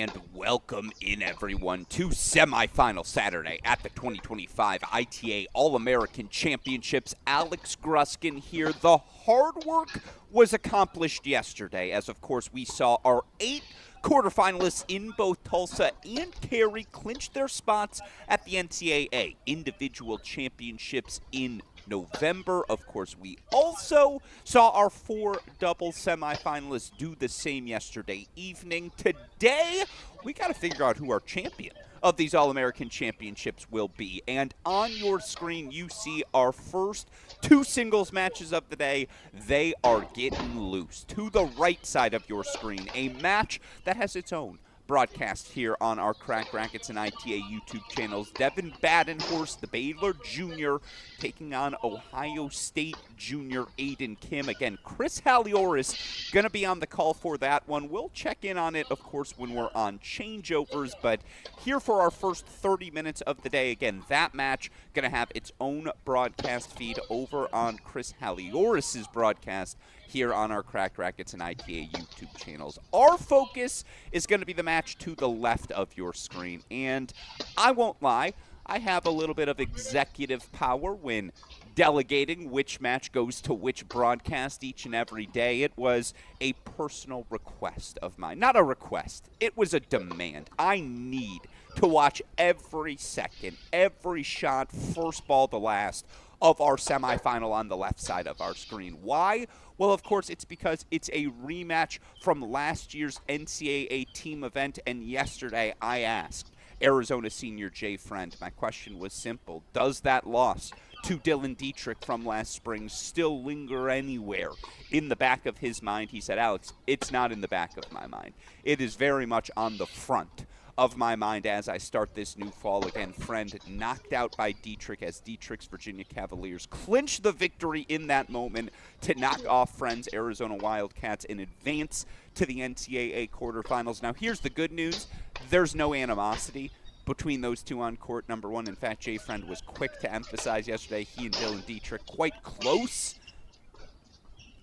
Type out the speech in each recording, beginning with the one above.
And welcome in, everyone, to Semifinal Saturday at the 2025 ITA All-American Championships. Alex Gruskin here. The hard work was accomplished yesterday, as of course we saw our 8 quarterfinalists in both Tulsa and Cary clinch their spots at the NCAA Individual Championships in November. Of course, we also saw our 4 double semifinalists do the same yesterday evening. Today, we got to figure out who our champion of these All-American Championships will be. And on your screen, you see our first 2 singles matches of the day. They are getting loose. To the right side of your screen, a match that has its own broadcast here on our Crack Racquets and ITA YouTube channels. Devin Badenhorst, the Baylor Jr., taking on Ohio State Jr. Aiden Kim. Again, Chris Halioris going to be on the call for that one. We'll check in on it, of course, when we're on changeovers, but here for our first 30 minutes of the day, again, that match going to have its own broadcast feed over on Chris Halioris' broadcast here on our Crack Racquets and ITA YouTube channels. Our focus is going to be the match to the left of your screen, and I won't lie, I have a little bit of executive power when delegating which match goes to which broadcast each and every day. It was a personal request of mine. Not a request, it was a demand. I need to watch every second, every shot, first ball to last, of our semifinal on the left side of our screen. Why? Well, of course, it's because it's a rematch from last year's NCAA team event, and yesterday I asked Arizona senior Jay Friend. My question was simple. Does that loss to Dylan Dietrich from last spring still linger anywhere in the back of his mind? He said, Alex, it's not in the back of my mind. It is very much on the front of my mind as I start this new fall. Again, Friend knocked out by Dietrich as Dietrich's Virginia Cavaliers clinched the victory in that moment to knock off Friend's Arizona Wildcats and advance to the NCAA quarterfinals. Now, here's the good news. There's no animosity between those two on court number one. In fact, Jay Friend was quick to emphasize yesterday he and Dylan Dietrich quite close,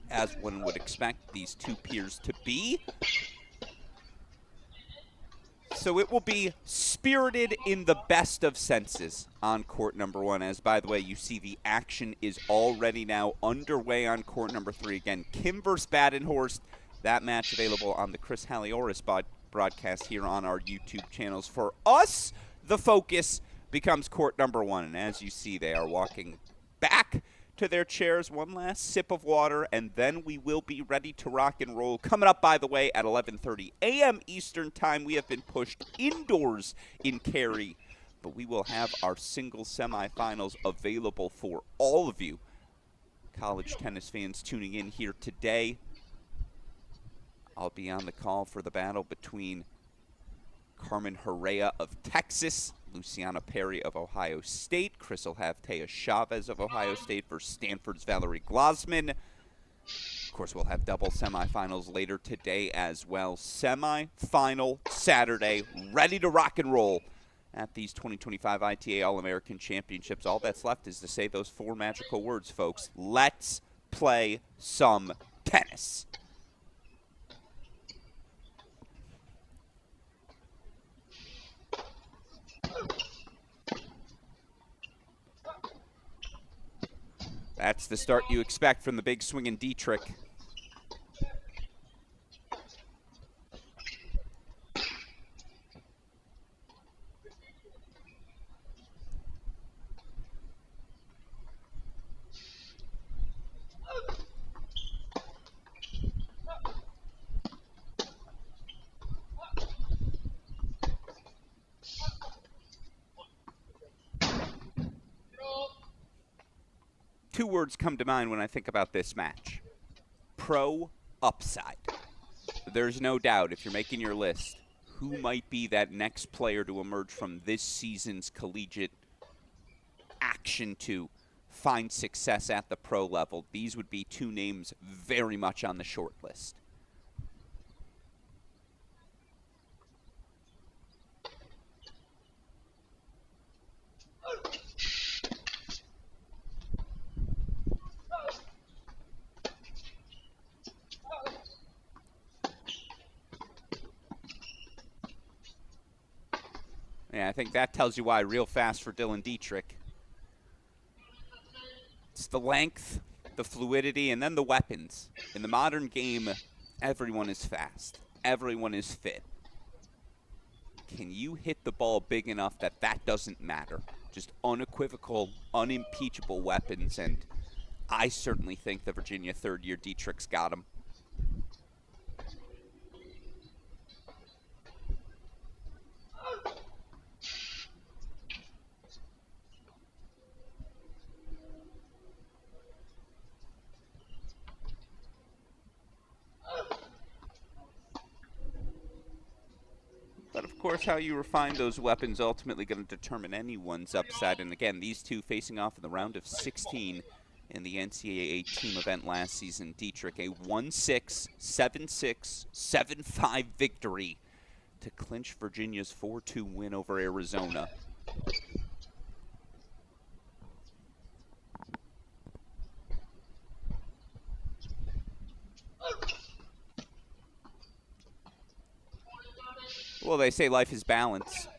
as one would expect these two peers to be. So it will be spirited in the best of senses on court number one, as, by the way, you see the action is already now underway on court number 3. Again, Kim versus Badenhorst. That match available on the Chris Halioris broadcast here on our YouTube channels. For us, the focus becomes court number 1. And as you see, they are walking back to their chairs, one last sip of water, and then we will be ready to rock and roll. Coming up, by the way, at 11:30 a.m. Eastern Time, we have been pushed indoors in Cary, but we will have our single semifinals available for all of you college tennis fans tuning in here today. I'll be on the call for the battle between Carmen Hera of Texas, Luciana Perry of Ohio State. Chris will have Taya Chavez of Ohio State versus Stanford's Val Glasman. Of course, we'll have double semifinals later today as well. Semifinal Saturday, ready to rock and roll at these 2025 ITA All-American Championships. All that's left is to say those 4 magical words, folks. Let's play some tennis. That's the start you expect from the big swinging Dietrich. Two words come to mind when I think about this match. Pro upside. There's no doubt, if you're making your list, who might be that next player to emerge from this season's collegiate action to find success at the pro level. These would be 2 names very much on the short list. Yeah, I think that tells you why real fast for Dylan Dietrich. It's the length, the fluidity, and then the weapons. In the modern game, everyone is fast. Everyone is fit. Can you hit the ball big enough that that doesn't matter? Just unequivocal, unimpeachable weapons, and I certainly think the Virginia third-year Dietrich's got him. But of course, how you refine those weapons ultimately going to determine anyone's upside. And again, these two facing off in the round of 16 in the NCAA team event last season. Dietrich, a 1-6, 7-6, 7-5 victory to clinch Virginia's 4-2 win over Arizona. Well, they say life is balance.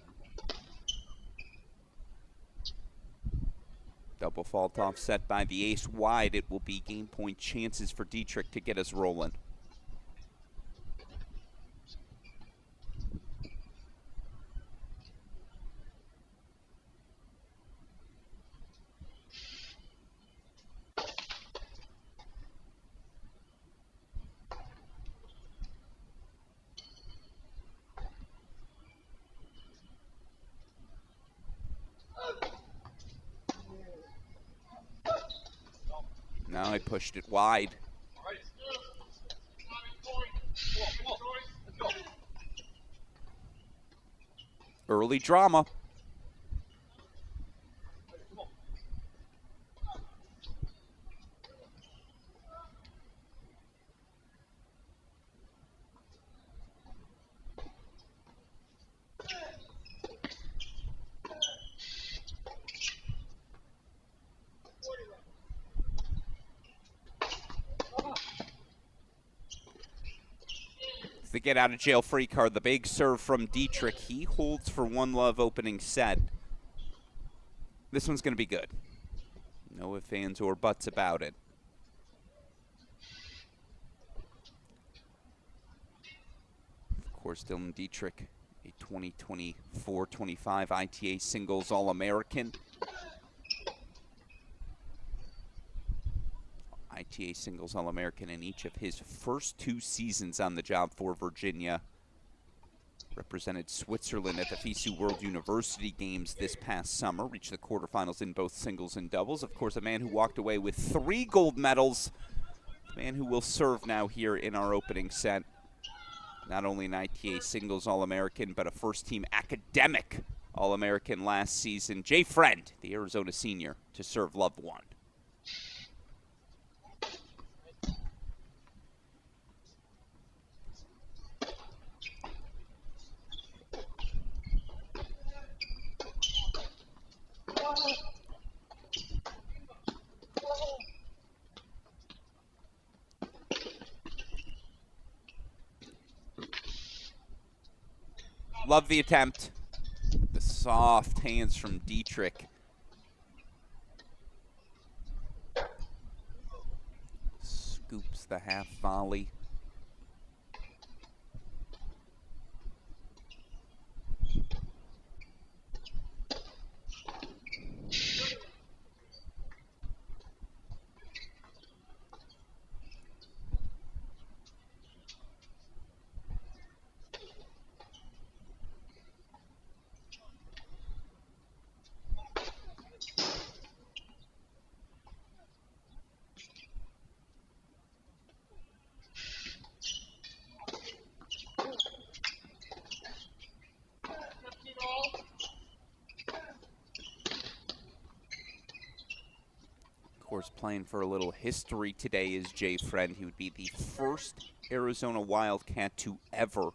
Double fault offset by the ace wide. It will be game point chances for Dietrich to get us rolling. Now I pushed it wide. Early drama. The get out of jail free card, the big serve from Dietrich. He holds for 1-love opening set. This one's going to be good. No ifs, ands, or buts about it. Of course, Dylan Dietrich, a 2024-25 ITA Singles All-American. ITA Singles All-American in each of his first 2 seasons on the job for Virginia. Represented Switzerland at the FISU World University Games this past summer. Reached the quarterfinals in both singles and doubles. Of course, a man who walked away with 3 gold medals. The man who will serve now here in our opening set. Not only an ITA Singles All-American, but a first-team academic All-American last season. Jay Friend, the Arizona senior, to serve love 1. Love the attempt. The soft hands from Dietrich. Scoops the half volley. Of course, playing for a little history today is Jay Friend. He would be the first Arizona Wildcat to ever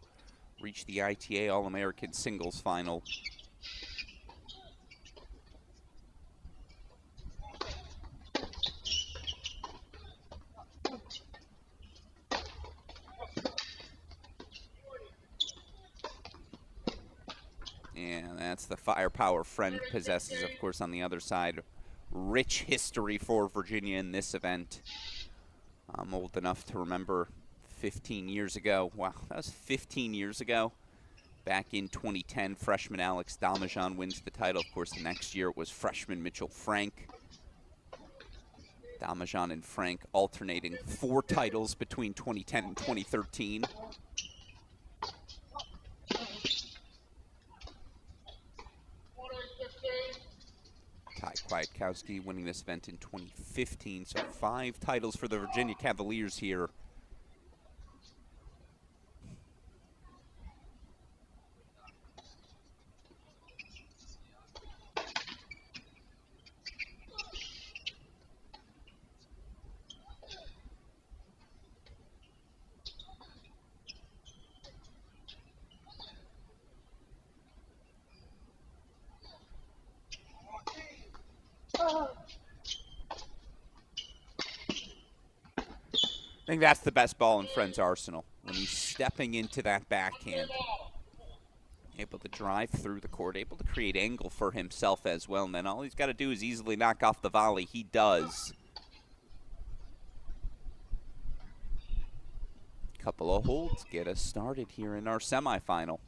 reach the ITA All-American Singles Final. And That's the firepower Friend possesses. Of course, on the other side, rich history for Virginia in this event. I'm old enough to remember 15 years ago. Wow, that was 15 years ago. Back in 2010, freshman Alex Gruskin wins the title. Of course, the next year it was freshman Mitchell Frank. Gruskin and Frank alternating 4 titles between 2010 and 2013. Ty Kwiatkowski winning this event in 2015. So 5 titles for the Virginia Cavaliers here. I think that's the best ball in Friend's arsenal. When he's stepping into that backhand, able to drive through the court, able to create angle for himself as well. And then all he's got to do is easily knock off the volley. He does. Couple of holds get us started here in our semifinal.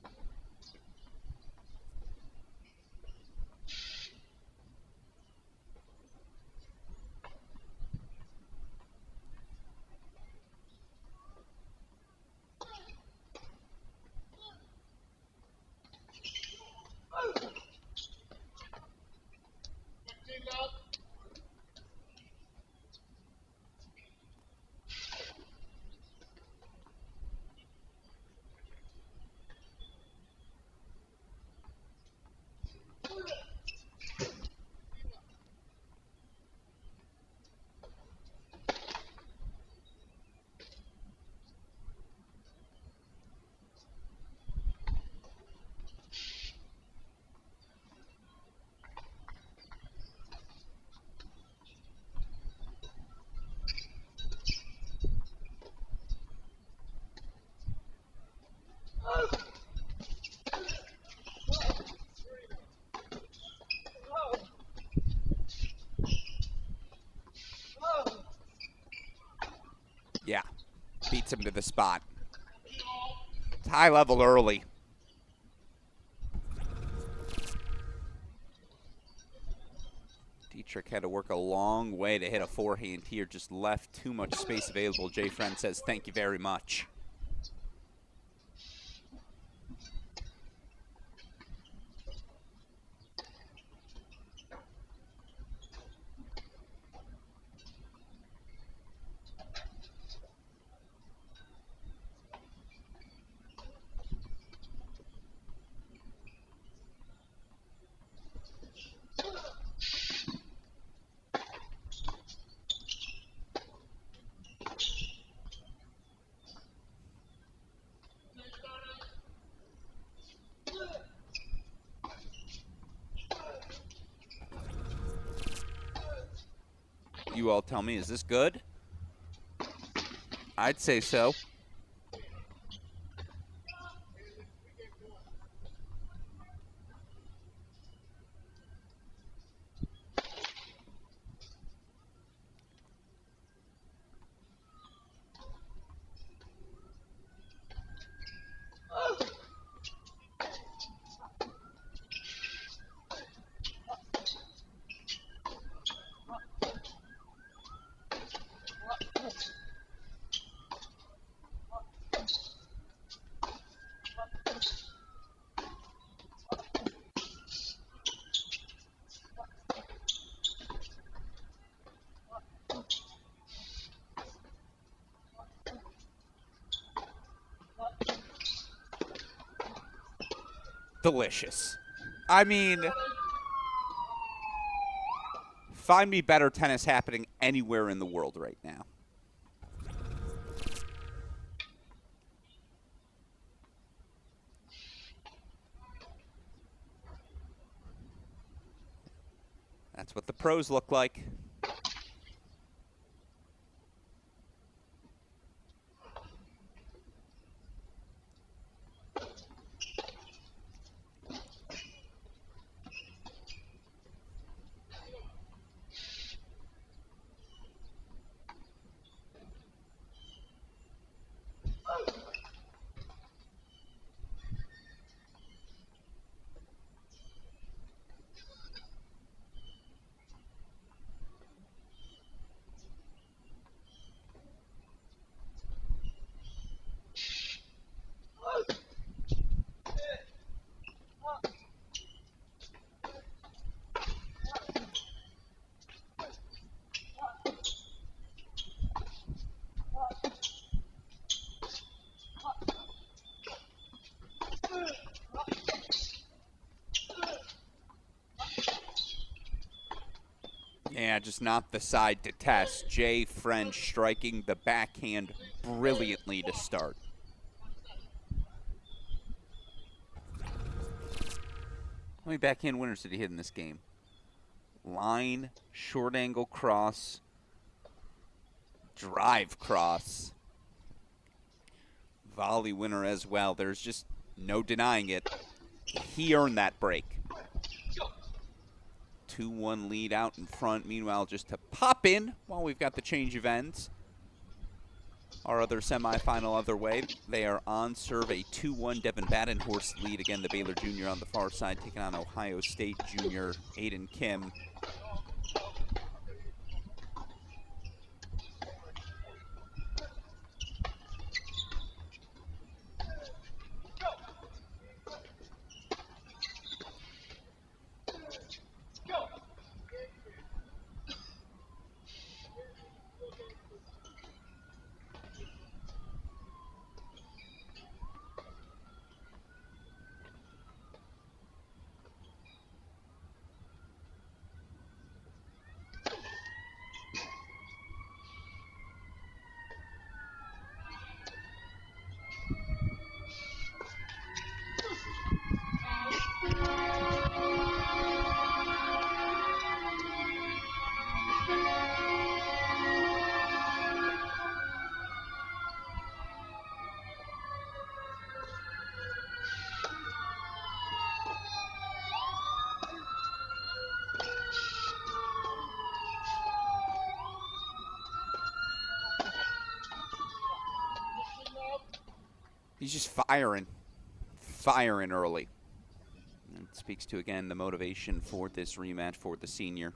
Yeah, beats him to the spot. It's high level early. Dietrich had to work a long way to hit a forehand here, just left too much space available. Jay Friend says, thank you very much. You all tell me, is this good? I'd say so. Delicious. I mean, find me better tennis happening anywhere in the world right now. That's what the pros look like. Yeah, just not the side to test. Jay French striking the backhand brilliantly to start. How many backhand winners did he hit in this game? Line, short angle cross, drive cross, volley winner as well. There's just no denying it. He earned that break. 2-1 lead out in front. Meanwhile, just to pop in while we've got the change of ends. Our other semifinal other way. They are on serve, a 2-1 Devin Badenhorst lead. Again, the Baylor junior on the far side taking on Ohio State junior Aiden Kim. He's just firing early. And it speaks to, again, the motivation for this rematch for the senior.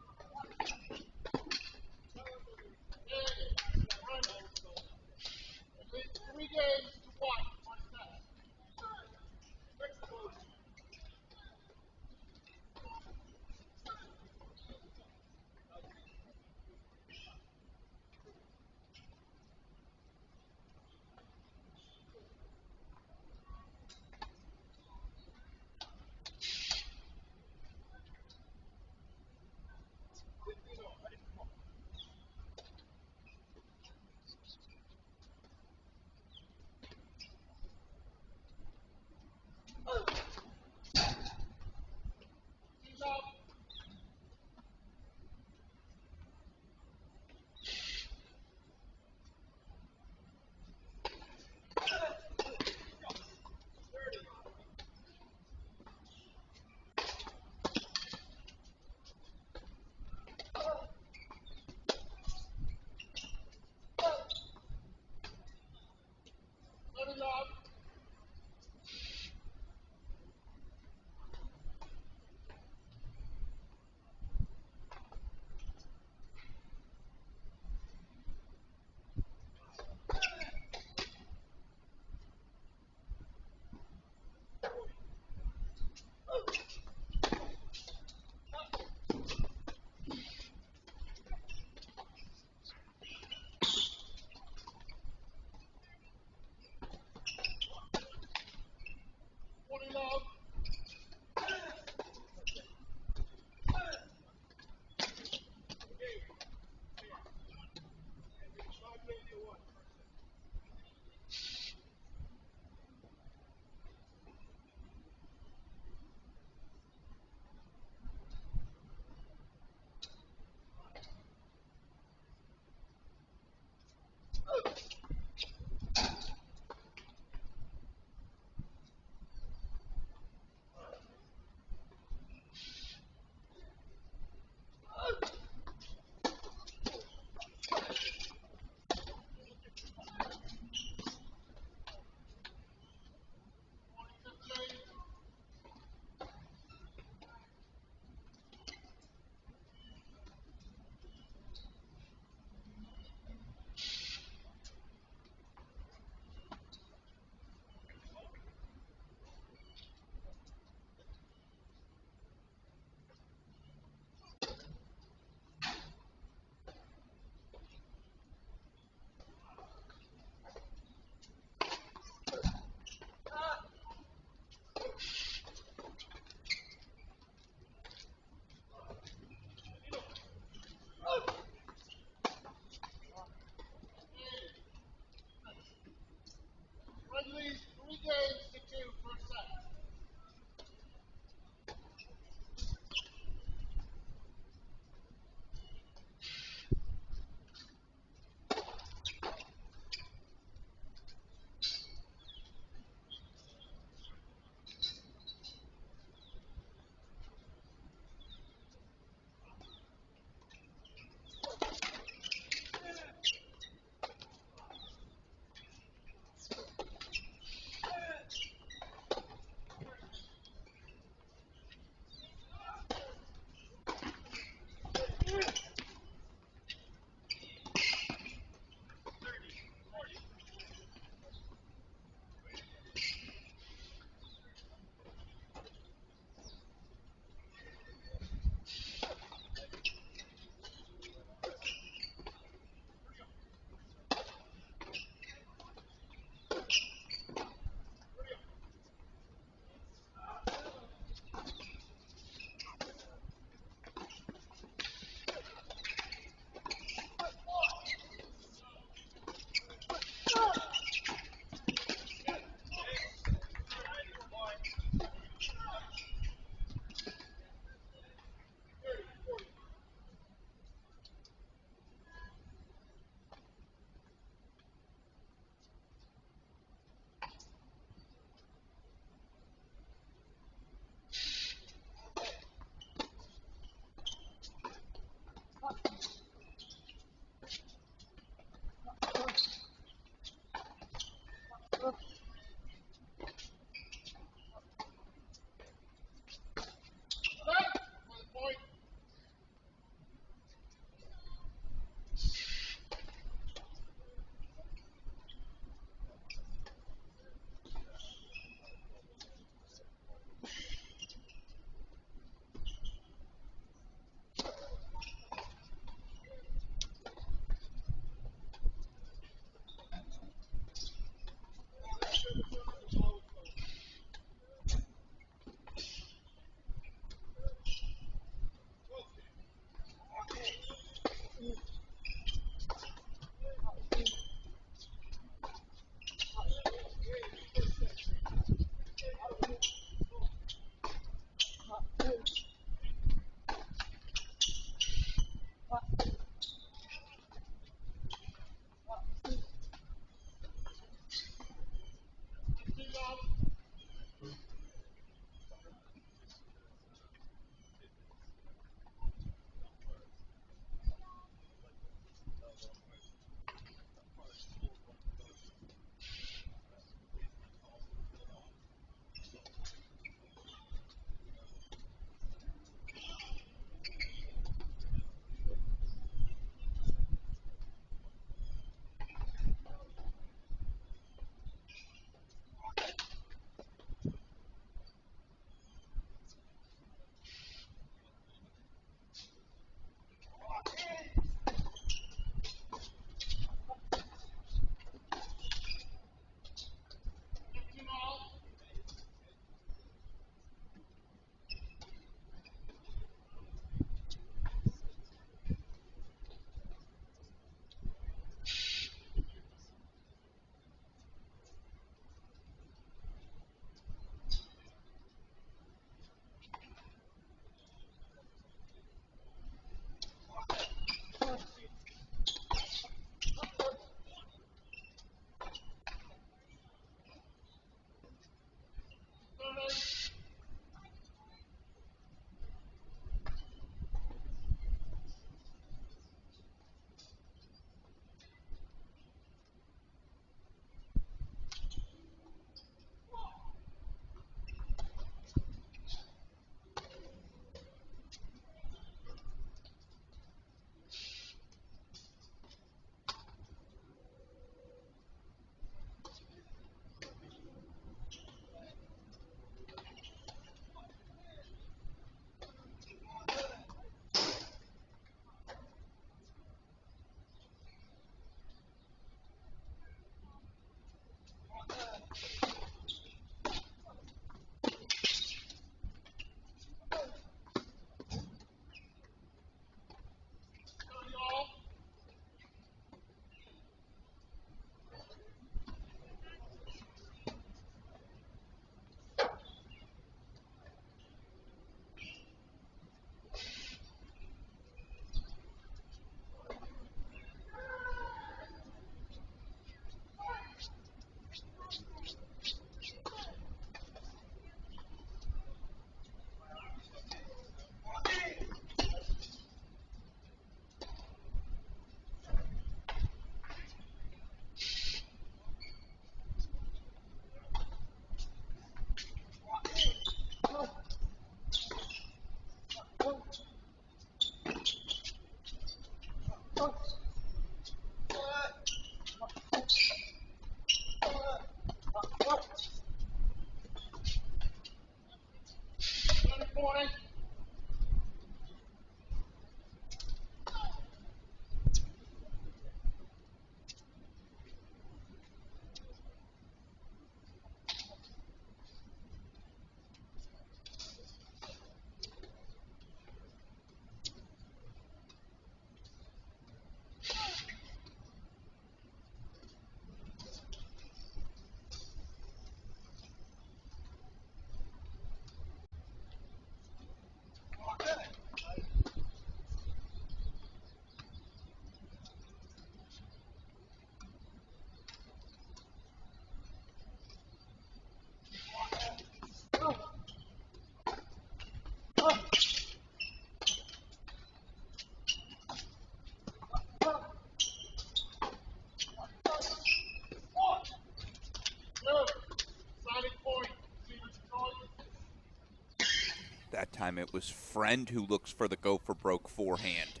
That time it was Friend who looks for the go for broke forehand.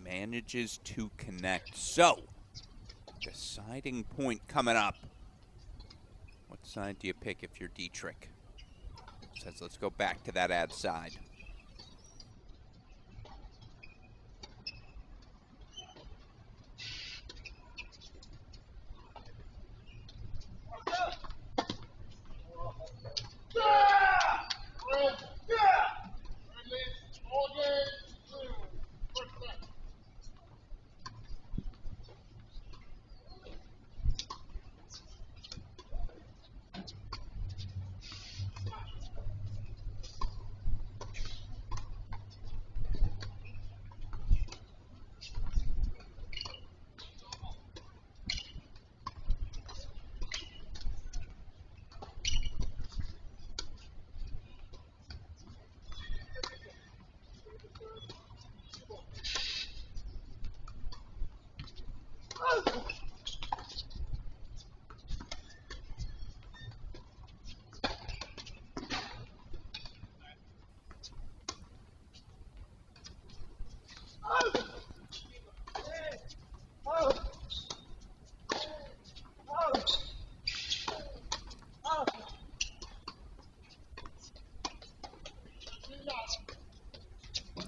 Manages to connect. So, deciding point coming up. What side do you pick if you're Dietrich? Says let's go back to that ad side.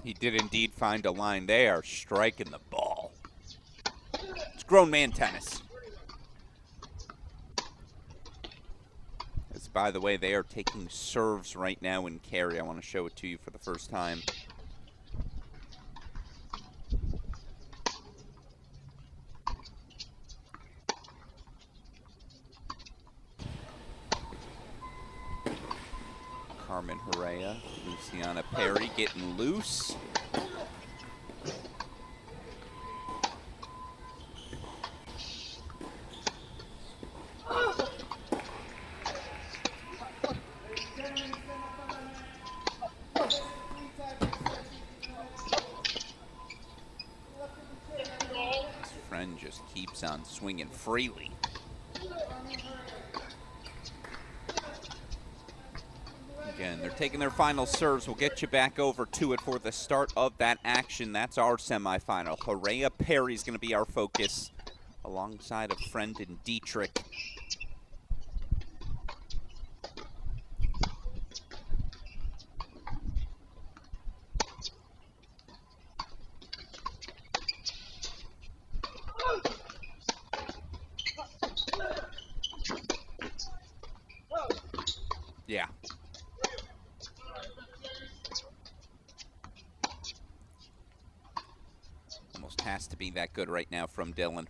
He did indeed find a line. They are striking the ball. It's grown man tennis. As by the way, they are taking serves right now in carry. I want to show it to you for the first time. Hera, Luciana Perry getting loose. His friend just keeps on swinging freely. Again, they're taking their final serves. We'll get you back over to it for the start of that action. That's our semifinal. Hera Perry is going to be our focus alongside of Friend and Dietrich. Yeah. Almost has to be that good right now from Dylan.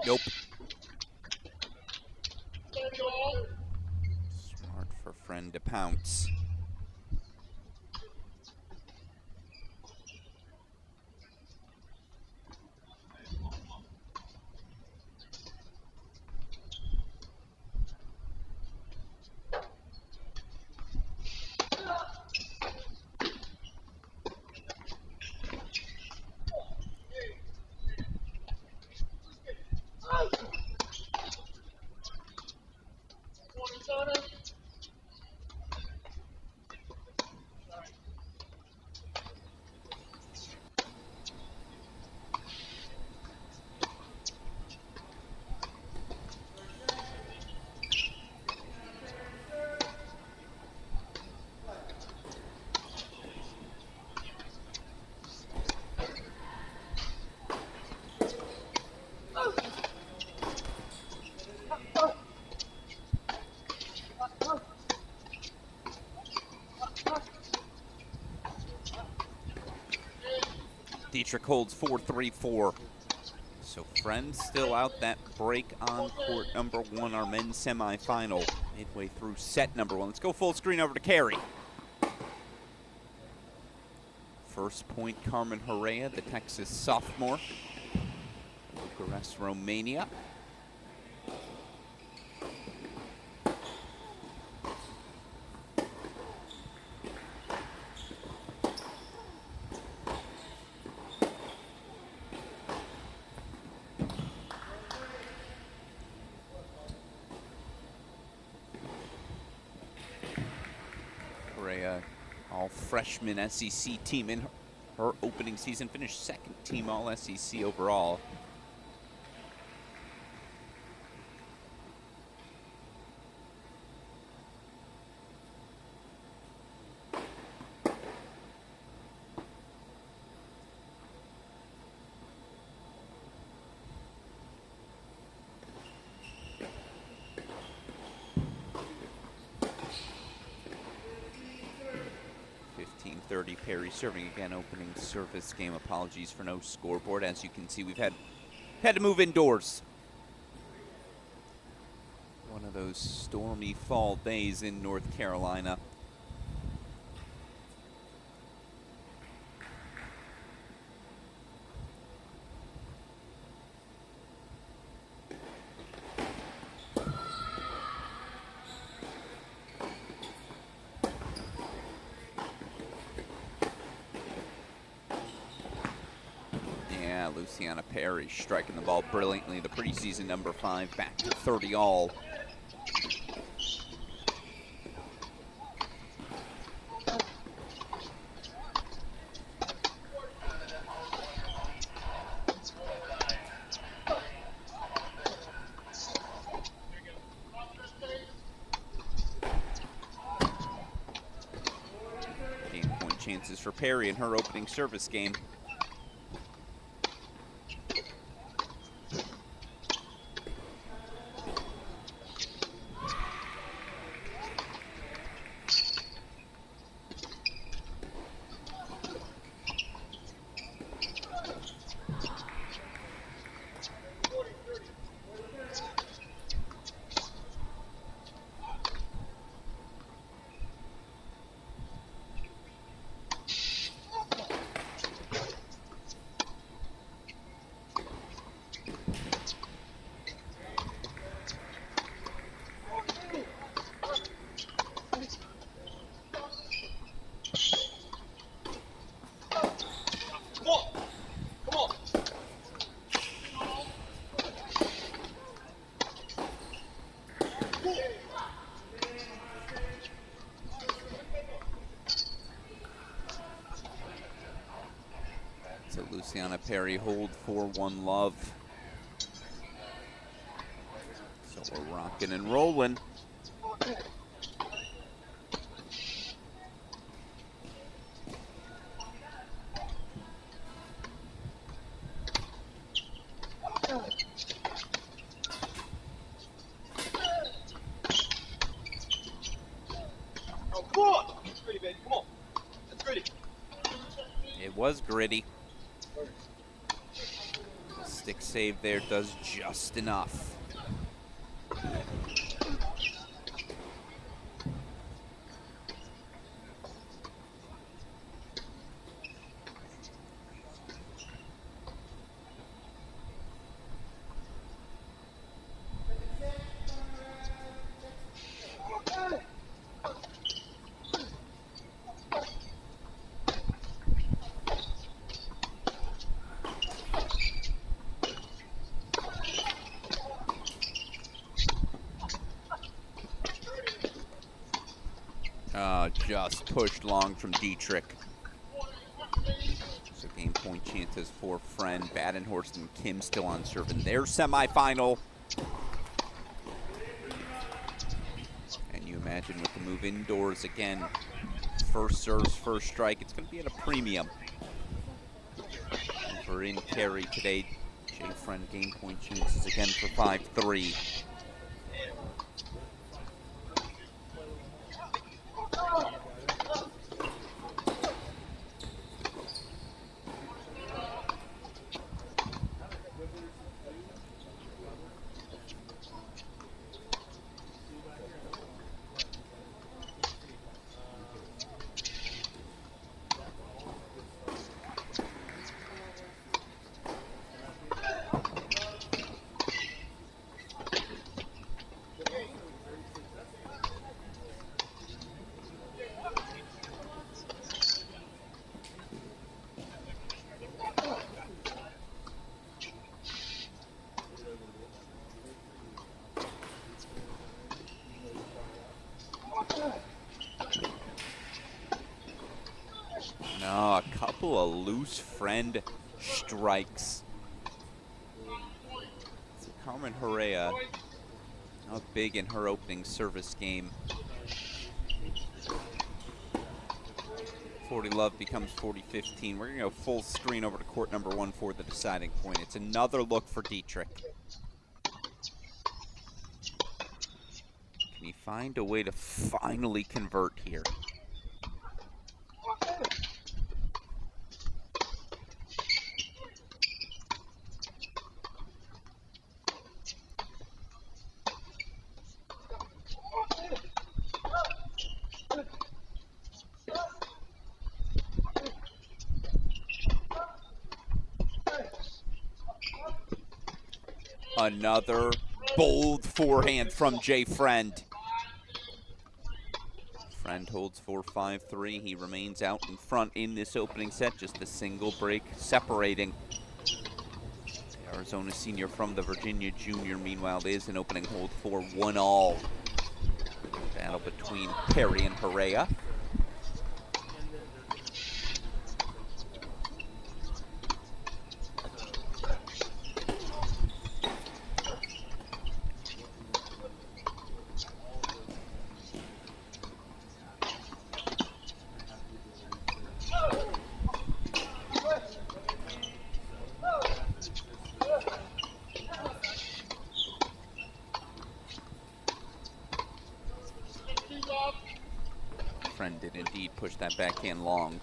Nope. Smart for Friend to pounce. Dietrich holds 4-3-4. So Friend still out that break on court number 1, our men's semifinal, midway through set number 1. Let's go full screen over to Carey. First point, Carmen Hera, the Texas sophomore, Bucharest, Romania. All freshman SEC team in her opening season, finished second team all SEC overall. Perry serving again, opening service game. Apologies for no scoreboard. As you can see, we've had to move indoors. One of those stormy fall days in North Carolina. Luciana Perry striking the ball brilliantly. The preseason number 5 back to 30 all. Game point chances for Perry in her opening service game. So Luciana Perry hold 4-1 love. So we're rocking and rolling. It was gritty. The stick save there does just enough. Just pushed long from Dietrich. So game point chances for Friend. Badenhorst and Kim still on serve in their semifinal. And you imagine with the move indoors again, first serves, first strike, it's going to be at a premium. Over in Carey today, Jay Friend game point chances again for 5-3. Oh, a couple of loose friend strikes. So Carmen Hera, not big in her opening service game. 40 love becomes 40-15. We're going to go full screen over to court number 1 for the deciding point. It's another look for Dietrich. Can he find a way to finally convert here? Another bold forehand from Jay Friend. Friend holds 4-5-3. He remains out in front in this opening set. Just a single break separating Arizona senior from the Virginia junior. Meanwhile, is an opening hold for 1-all. Battle between Perry and Hera. Friend did indeed push that backhand long.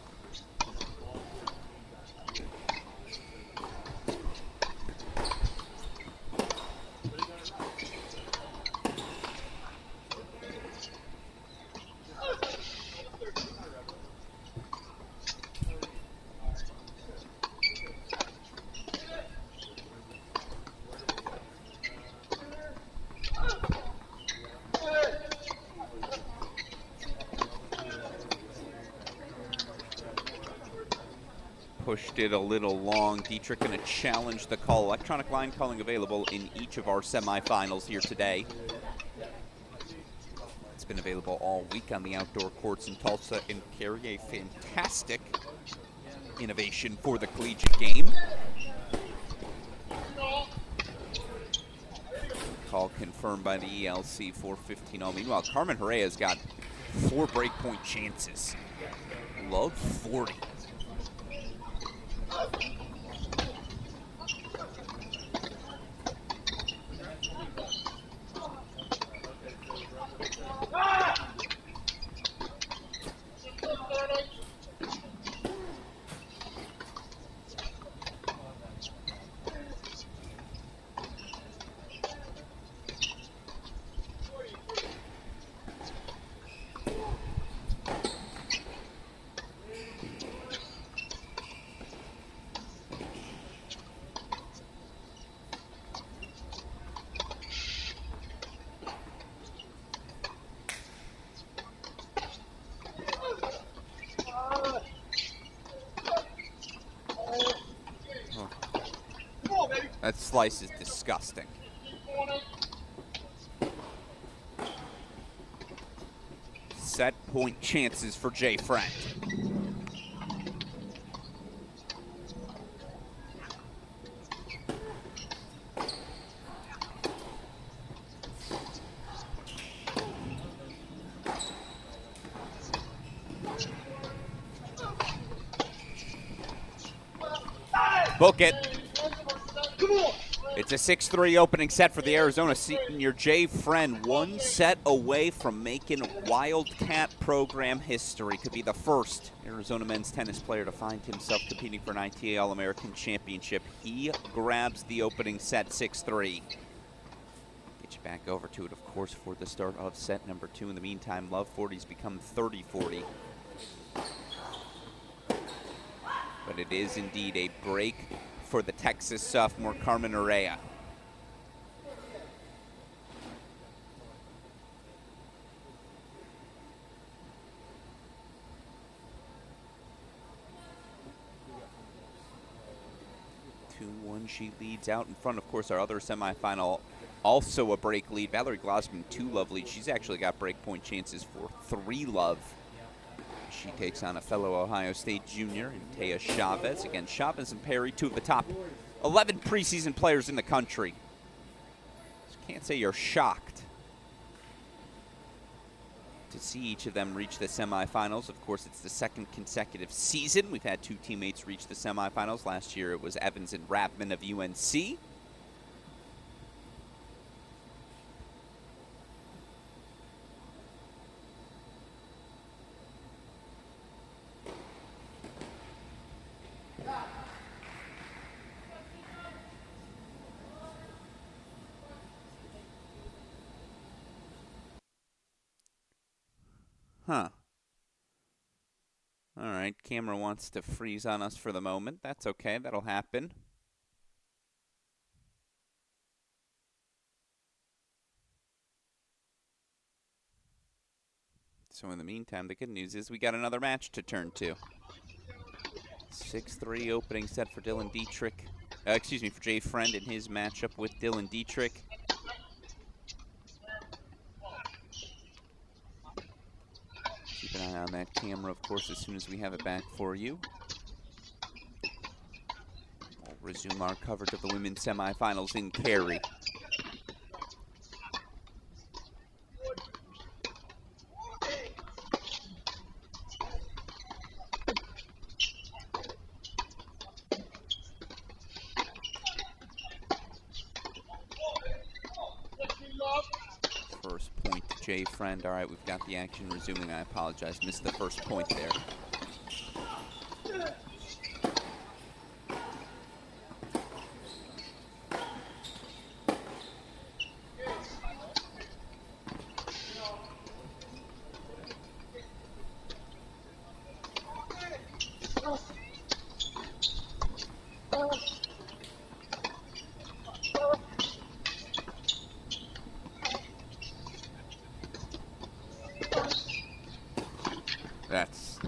Pushed it a little long. Dietrich going to challenge the call. Electronic line calling available in each of our semifinals here today. It's been available all week on the outdoor courts in Tulsa and Cary. A fantastic innovation for the collegiate game. Call confirmed by the ELC for 15-all. Meanwhile, Carmen Hera has got 4 breakpoint chances. Love 40. That slice is disgusting. Set point chances for Jay Friend. Book it. It's a 6-3 opening set for the Arizona senior Jay Friend. 1 set away from making Wildcat program history. Could be the first Arizona men's tennis player to find himself competing for an ITA All-American Championship. He grabs the opening set 6-3. Get you back over to it, of course, for the start of set number 2. In the meantime, Love 40's become 30-40. But it is indeed a break for the Texas sophomore Carmen Hera. She leads out in front. Of course, our other semifinal, also a break lead. Val Glasman, 2 love lead. She's actually got break point chances for 3 love. She takes on a fellow Ohio State junior, Tia Chavez. Again, Chavez and Perry, two of the top 11 preseason players in the country. So can't say you're shocked to see each of them reach the semifinals. Of course, it's the second consecutive season we've had two teammates reach the semifinals. Last year it was Evans and Ravman of UNC. Huh. All right, camera wants to freeze on us for the moment. That's okay, that'll happen. So in the meantime, the good news is we got another match to turn to. 6-3 opening set for Dylan Dietrich. For Jay Friend in his matchup with Dylan Dietrich. Keep an eye on that camera, of course, as soon as we have it back for you. We'll resume our coverage of the women's semifinals in Cary. First point to Jay Friend. All right, we've got the action resuming. I apologize, missed the first point there. That's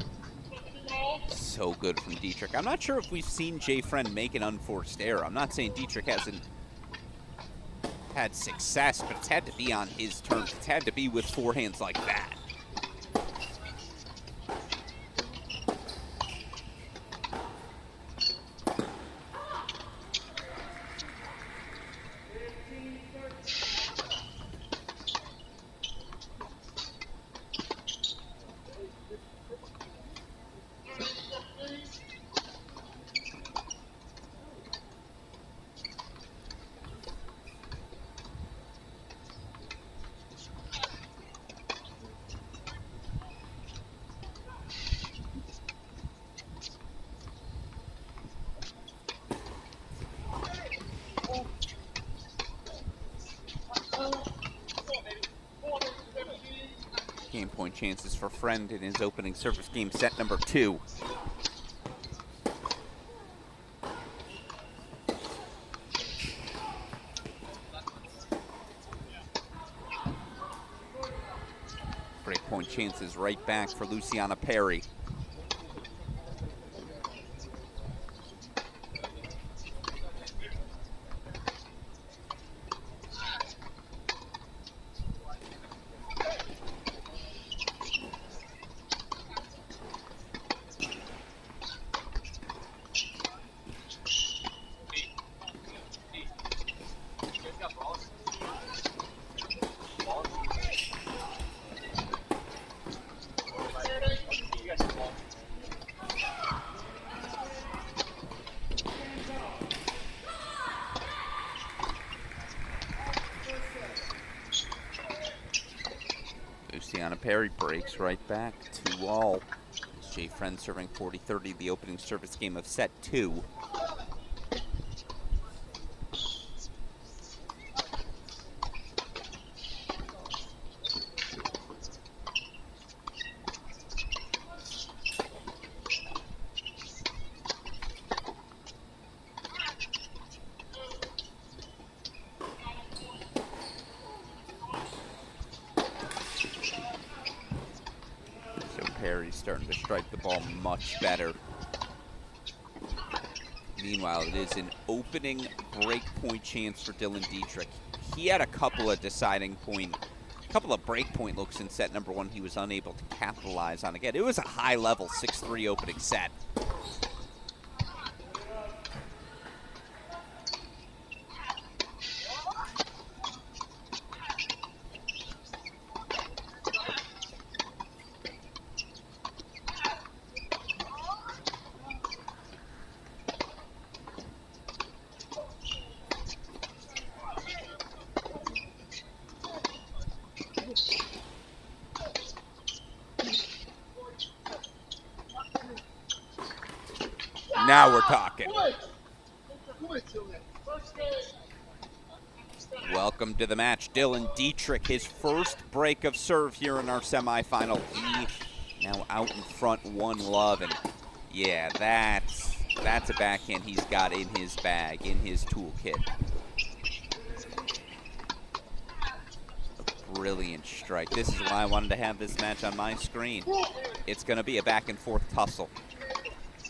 so good from Dietrich. I'm not sure if we've seen Jay Friend make an unforced error. I'm not saying Dietrich hasn't had success, but it's had to be on his terms. It's had to be with forehands like that. Game point chances for Friend in his opening service game, set number 2. Break point chances right back for Luciana Perry. Luciana Perry breaks right back, 2-all. Jay Friend serving 40-30, the opening service game of set 2. Perry's starting to strike the ball much better. Meanwhile, it is an opening break point chance for Dylan Dietrich. He had a couple of deciding point A couple of breakpoint looks in set number one he was unable to capitalize on. Again, it was a high-level 6-3 opening set. Now we're talking. Welcome to the match, Dylan Dietrich. His first break of serve here in our semifinal. He now out in front, 1 love, and yeah, that's a backhand he's got in his bag, in his toolkit. A brilliant strike. This is why I wanted to have this match on my screen. It's going to be a back and forth tussle.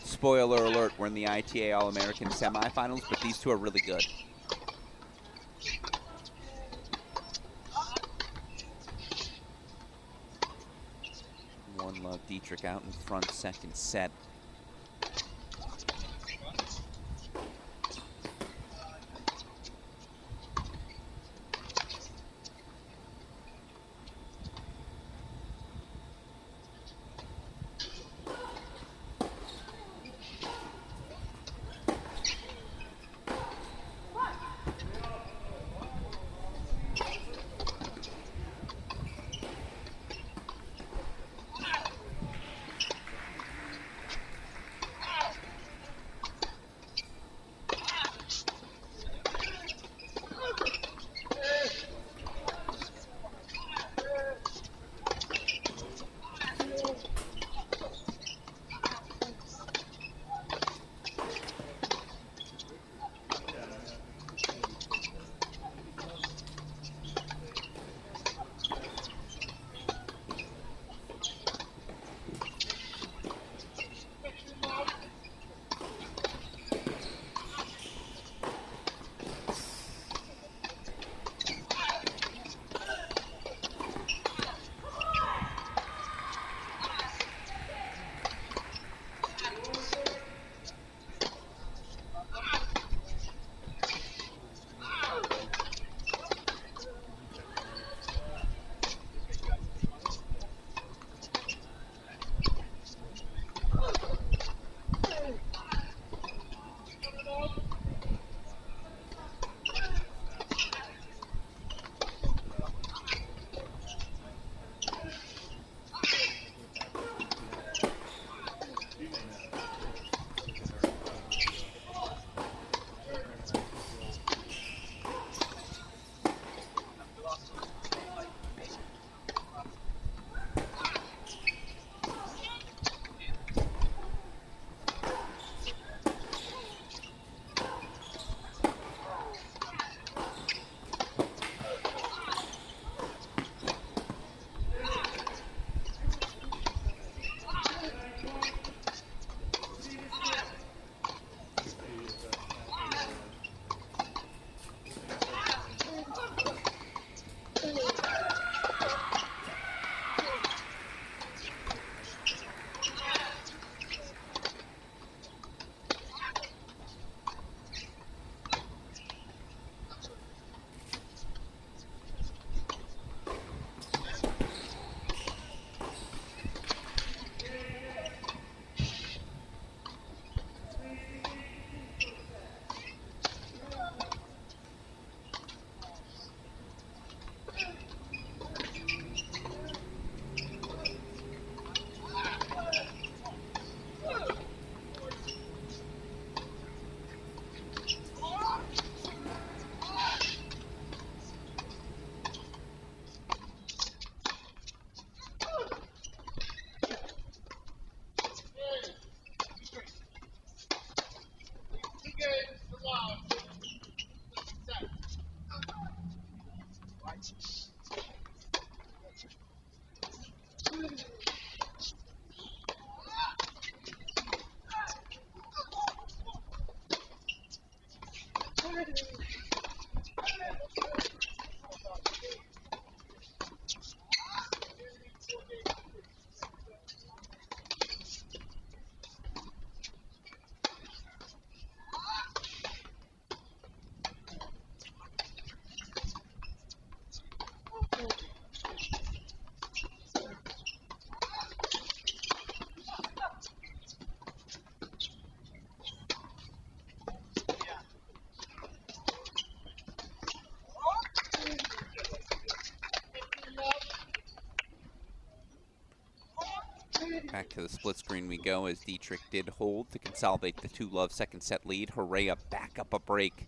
Spoiler alert, we're in the ITA All-American semifinals, but these two are really good. One love, Dietrich out in front, second set. to the split screen we go as Dietrich did hold to consolidate the 2-love second set lead. Hera back up a break.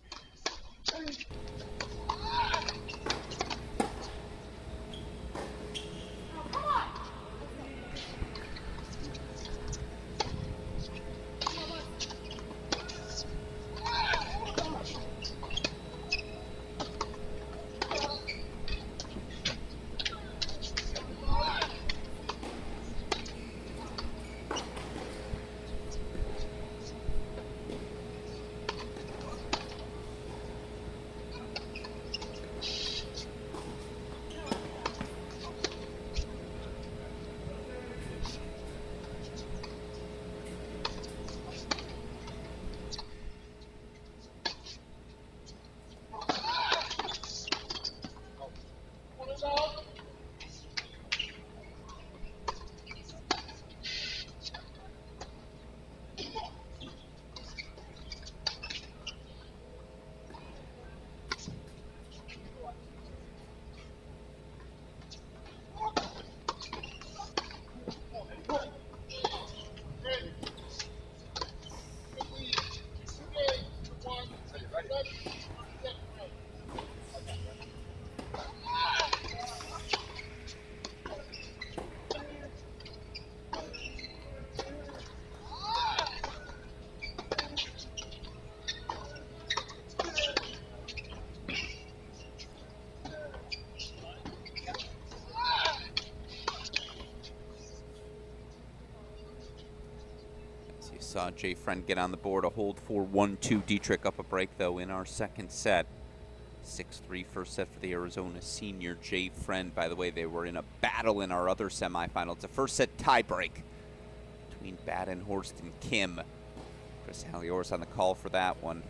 Saw Jay Friend get on the board, a hold for 1-2. Dietrich up a break, though, in our second set. 6-3 first set for the Arizona senior Jay Friend. By the way, they were in a battle in our other semifinal. It's a first set tiebreak between Badenhorst and Kim. Chris Halliors on the call for that one.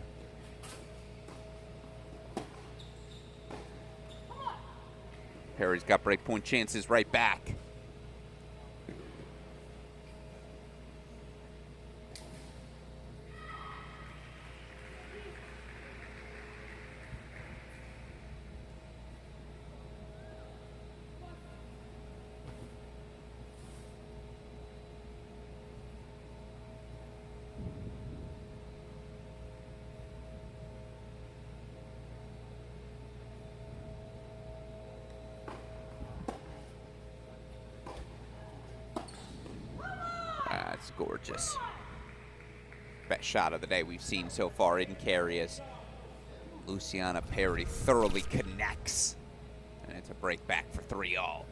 Perry's got breakpoint chances right back. That's gorgeous. Best shot of the day we've seen so far in carry as Luciana Perry thoroughly connects. And it's a break back for 3-all.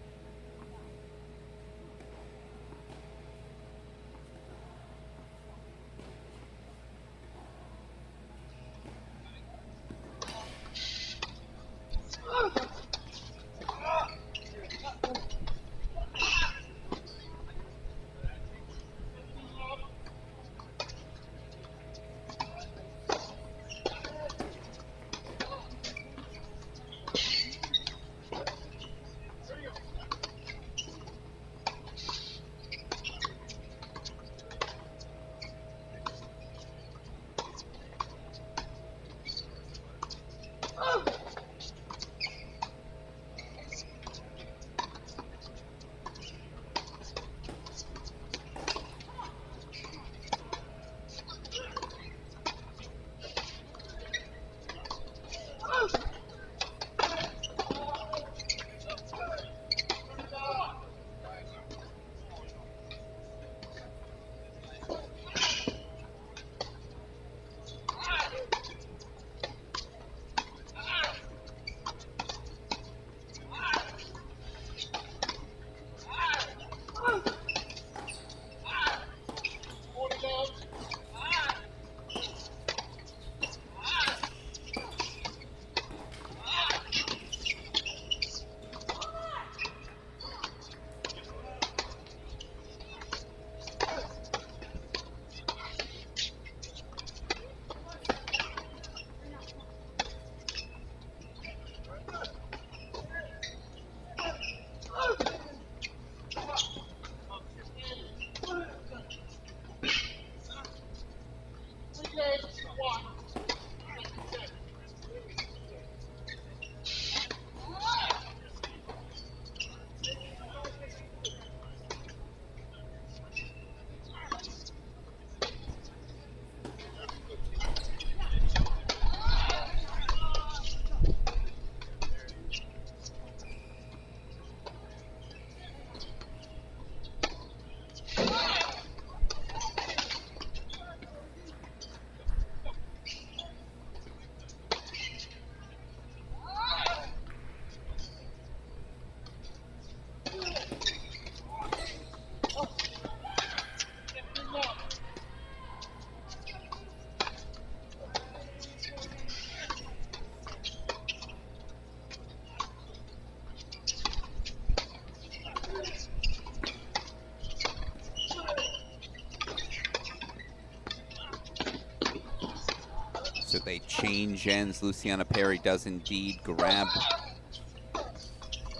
So they change ends. Luciana Perry does indeed grab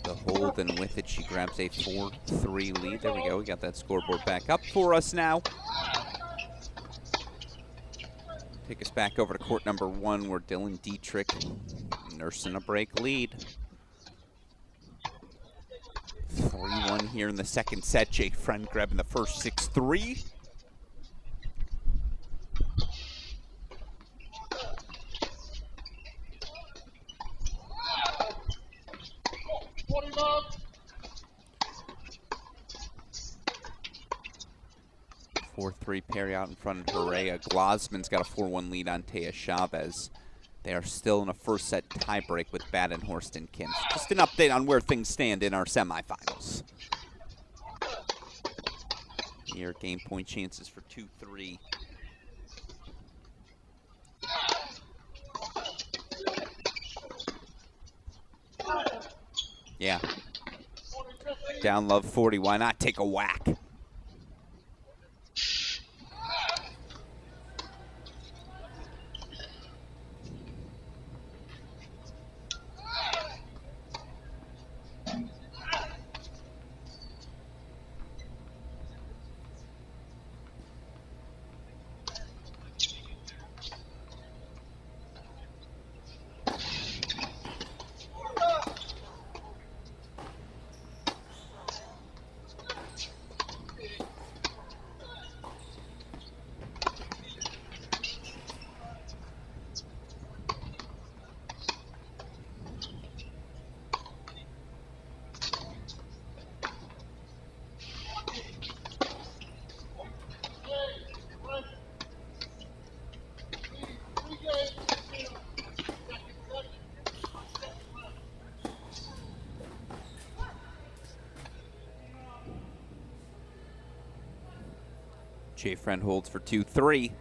the hold, and with it, she grabs a 4-3 lead. There we go. We got that scoreboard back up for us now. Take us back over to court number 1, where Dylan Dietrich nursing a break lead. 3-1 here in the second set. Jay Friend grabbing the first 6-3. Perry out in front of Hera. Glasman's got a 4-1 lead on Taya Chavez. They are still in a first set tiebreak with Badenhorst and Kim. Just an update on where things stand in our semifinals. Here, game point chances for 2-3. Yeah. Down love 40. Why not take a whack? Jay Friend holds for 2-3.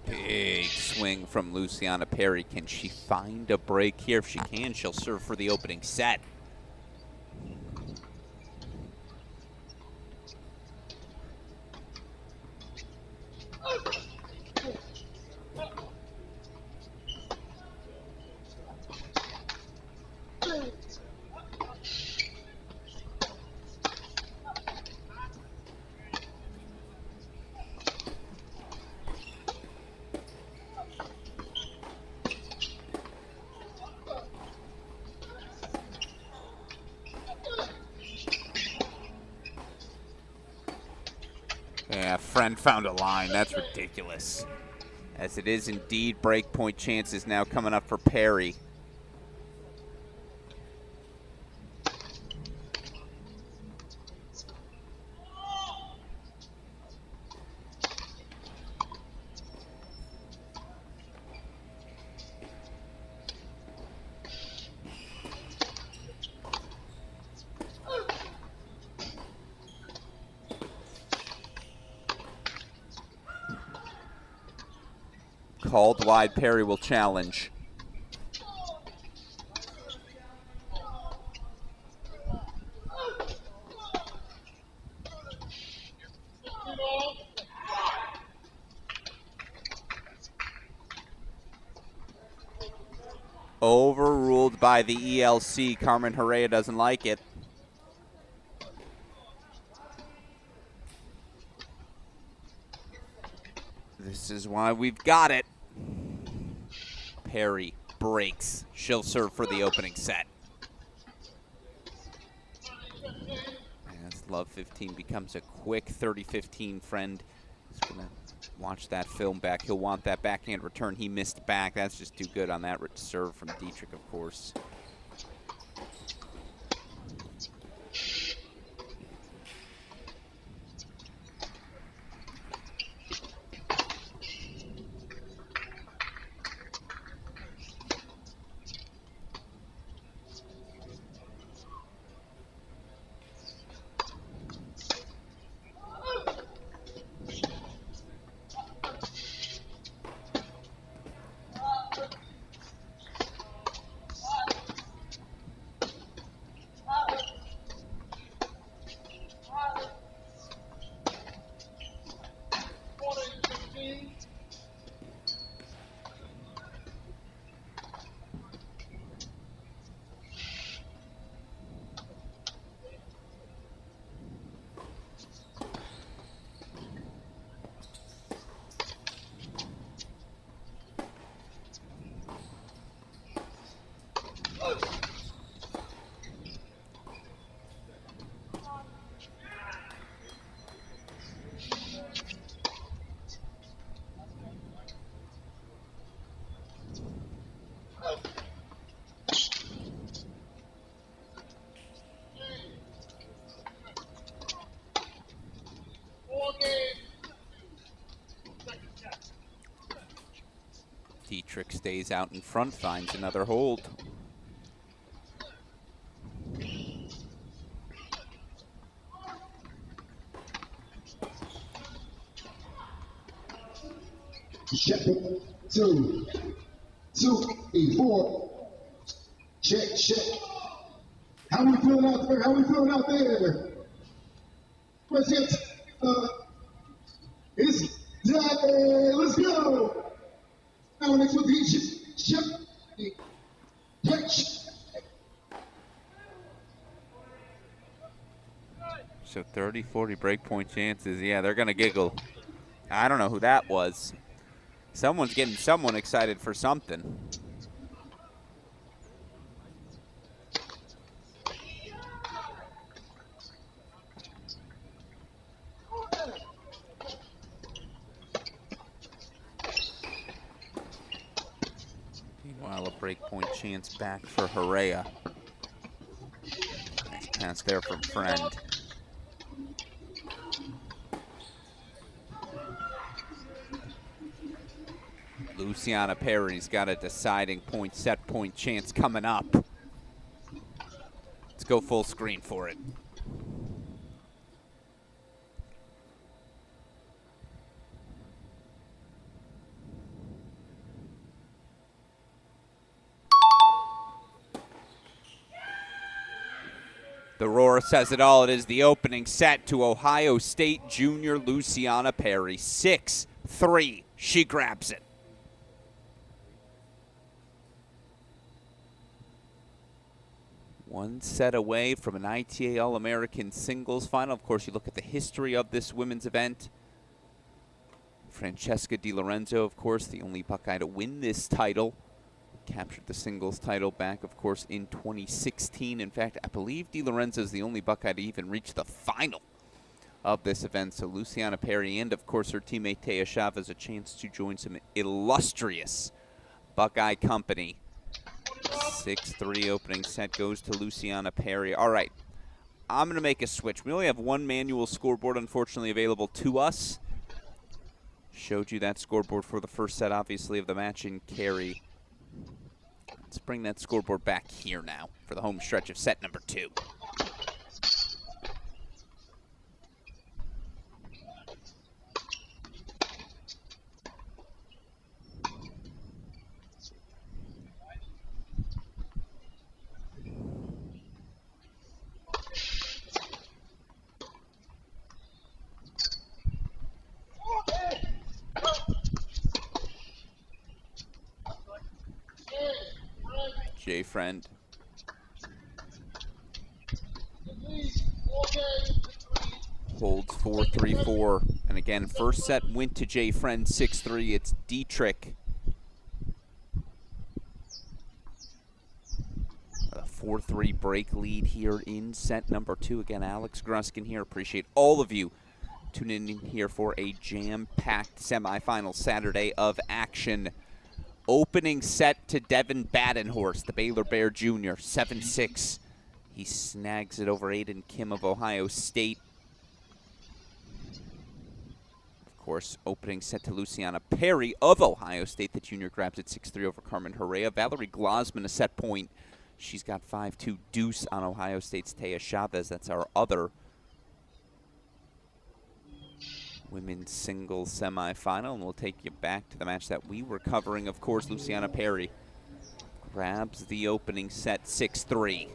Big swing from Luciana Perry. Can she find a break here? If she can, she'll serve for the opening set. Yeah, Friend found a line. That's ridiculous. As it is indeed break point chances now coming up for Perry. Called wide, Perry will challenge. Overruled by the ELC. Carmen Hera doesn't like it. This is why we've got it. Perry breaks. She'll serve for the opening set. As Love 15 becomes a quick 30-15 friend, he's going to watch that film back. He'll want that backhand return. He missed back. That's just too good on that serve from Dietrich, of course. Dietrich stays out in front, finds another hold. Check. 2, 2, 4. Check, check. How we feeling out there? How we feeling out there? Present. It's done. Let's go. Now next with the check. So 30, 40 breakpoint chances. Yeah, they're going to giggle. I don't know who that was. Someone's getting someone excited for something. Meanwhile, a breakpoint chance back for Hera. Nice pass there from Friend. Luciana Perry's got a deciding point, set point chance coming up. Let's go full screen for it. The roar says it all. It is the opening set to Ohio State junior Luciana Perry. 6-3. She grabs it. One set away from an ITA All-American singles final. Of course, you look at the history of this women's event. Francesca Di Lorenzo, of course, the only Buckeye to win this title. Captured the singles title back, of course, in 2016. In fact, I believe Di Lorenzo is the only Buckeye to even reach the final of this event. So Luciana Perry and, of course, her teammate Taya Chavez a chance to join some illustrious Buckeye company. 6-3 opening set goes to Luciana Perry. All right, I'm going to make a switch. We only have one manual scoreboard, unfortunately, available to us. Showed you that scoreboard for the first set, obviously, of the match in Cary. Let's bring that scoreboard back here now for the home stretch of set number 2. Jay Friend. Holds 4-3-4. And again, first set went to Jay Friend 6-3. It's Dietrich. A 4-3 break lead here in set number 2. Again, Alex Gruskin here. Appreciate all of you tuning in here for a jam-packed semifinal Saturday of action. Opening set to Devin Badenhorst, the Baylor Bear Jr., 7-6. He snags it over Aiden Kim of Ohio State. Of course, opening set to Luciana Perry of Ohio State. The junior grabs it 6-3 over Carmen Hera. Valerie Glasman a set point. She's got 5-2 deuce on Ohio State's Taya Chavez. That's our other women's singles semifinal. And we'll take you back to the match that we were covering. Of course, Luciana Perry grabs the opening set 6-3.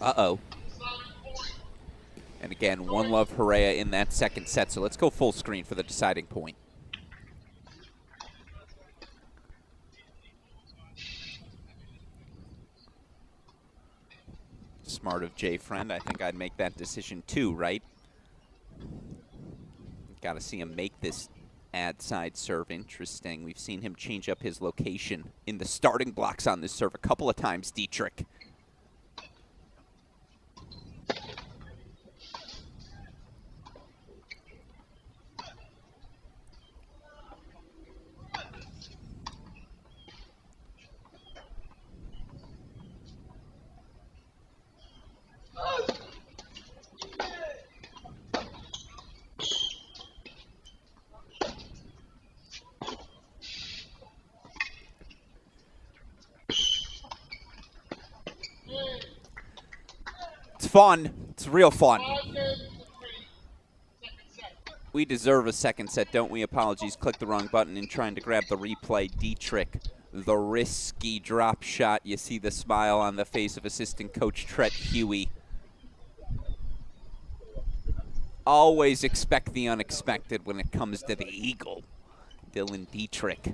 Uh-oh. And again, one love Hera in that second set. So let's go full screen for the deciding point. Smart of Jay Friend. I think I'd make that decision too, right? Got to see him make this ad side serve interesting. We've seen him change up his location in the starting blocks on this serve a couple of times, Dietrich. It's fun. It's real fun. We deserve a second set, don't we? Apologies. Click the wrong button in trying to grab the replay. Dietrich, the risky drop shot. You see the smile on the face of assistant coach Tret Huey. Always expect the unexpected when it comes to the Eagle, Dylan Dietrich.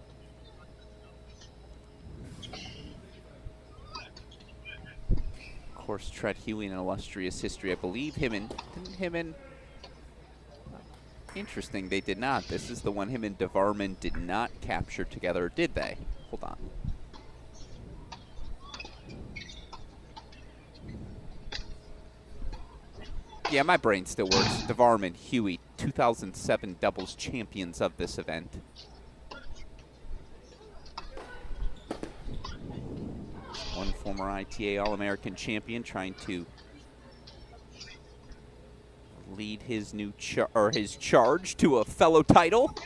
Of course, Tret Huey, an illustrious history. I believe interesting, they did not. This is the one him and Devarman did not capture together, did they? Hold on. Yeah, my brain still works. Devarman, Huey, 2007 doubles champions of this event. One former ITA All-American champion trying to lead his new his charge to a fellow title.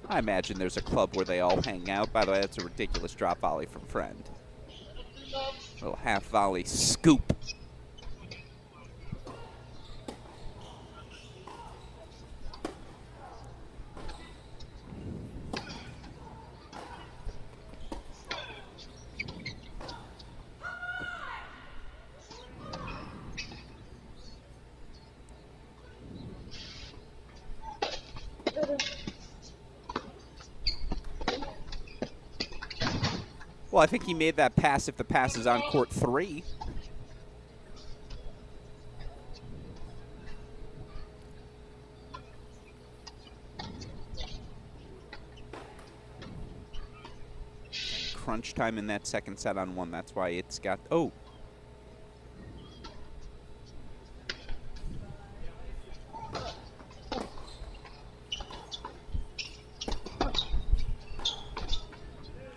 I imagine there's a club where they all hang out. By the way, that's a ridiculous drop volley from Friend. Little half volley scoop. Well, I think he made that pass if the pass is on court 3. Crunch time in that second set on 1. That's why it's got, oh.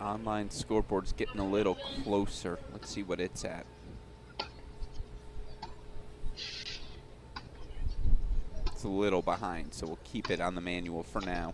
Online scoreboard's getting a little closer. Let's see what it's at. It's a little behind, so we'll keep it on the manual for now.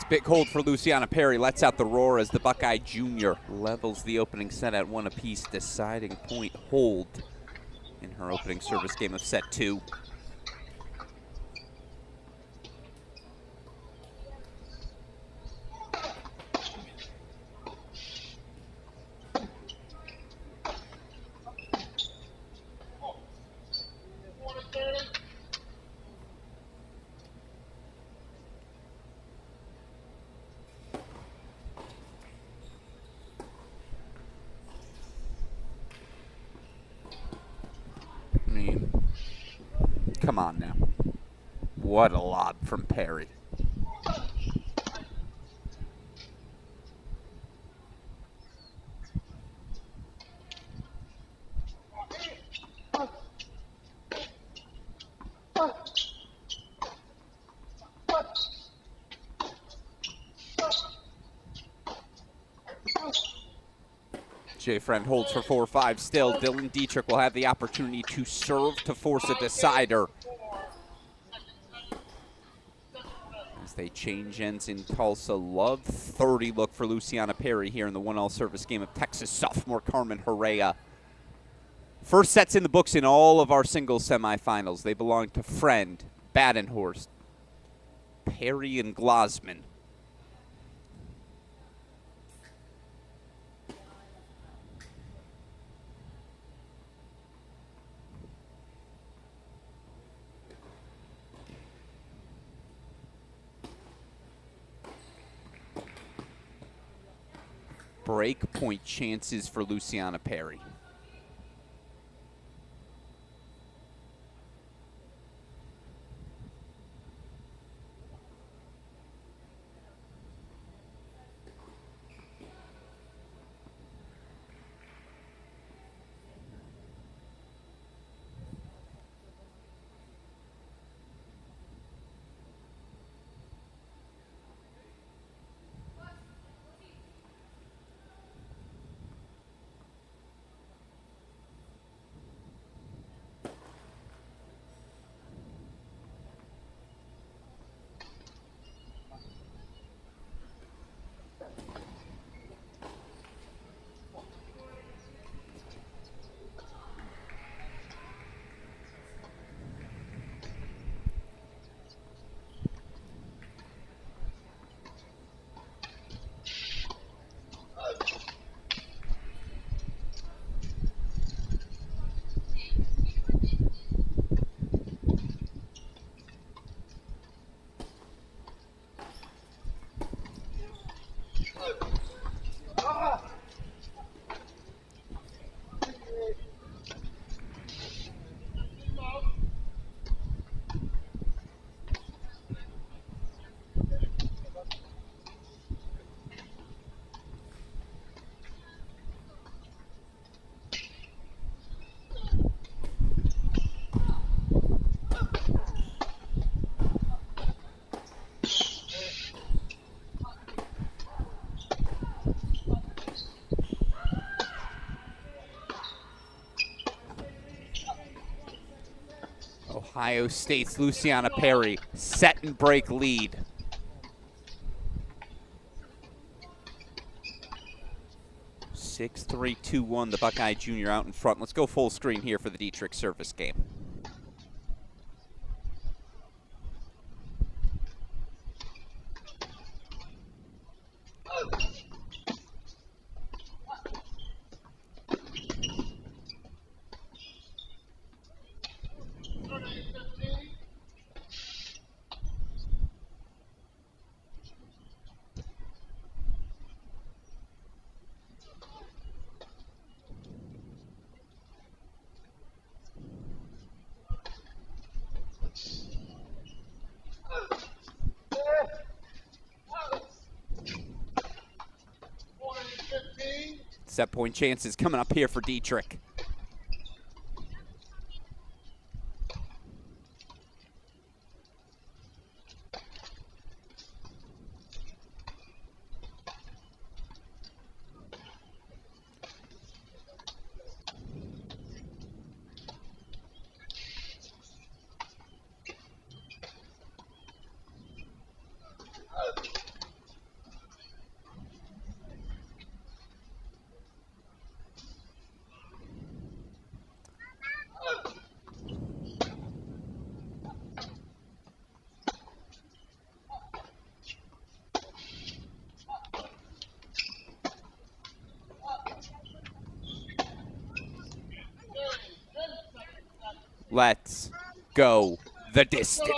Big hold for Luciana Perry. Lets out the roar as the Buckeye Jr. levels the opening set at 1 apiece. Deciding point hold in her opening service game of set 2. Come on now. What a lob from Perry. Jay Friend holds for 4-5 still. Dylan Dietrich will have the opportunity to serve to force a decider. a change ends in Tulsa. Love 30 look for Luciana Perry here in the 1-all service game of Texas sophomore Carmen Hera. First sets in the books in all of our singles semifinals. They belong to Friend, Badenhorst, Perry, and Glasman. Break point chances for Luciana Perry. Ohio State's Luciana Perry, set and break lead. Six, 3, 2, 1, the Buckeye Junior out in front. Let's go full screen here for the Dietrich service game. Set point chances coming up here for Dietrich. Let's go the distance.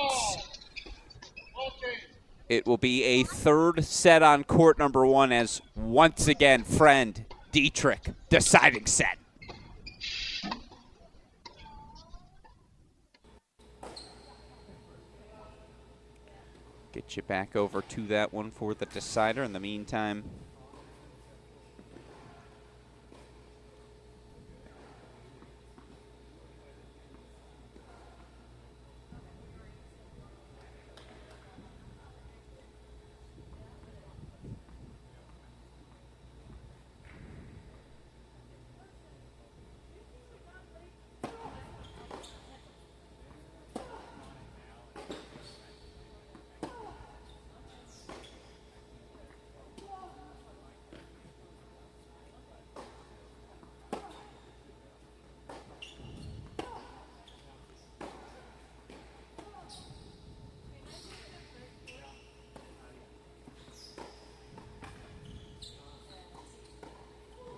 It will be a third set on court number one as once again, Friend, Dietrich, deciding set. Get you back over to that one for the decider. In the meantime,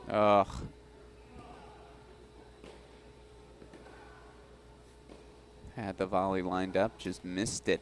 Ugh. Had the volley lined up, just missed it.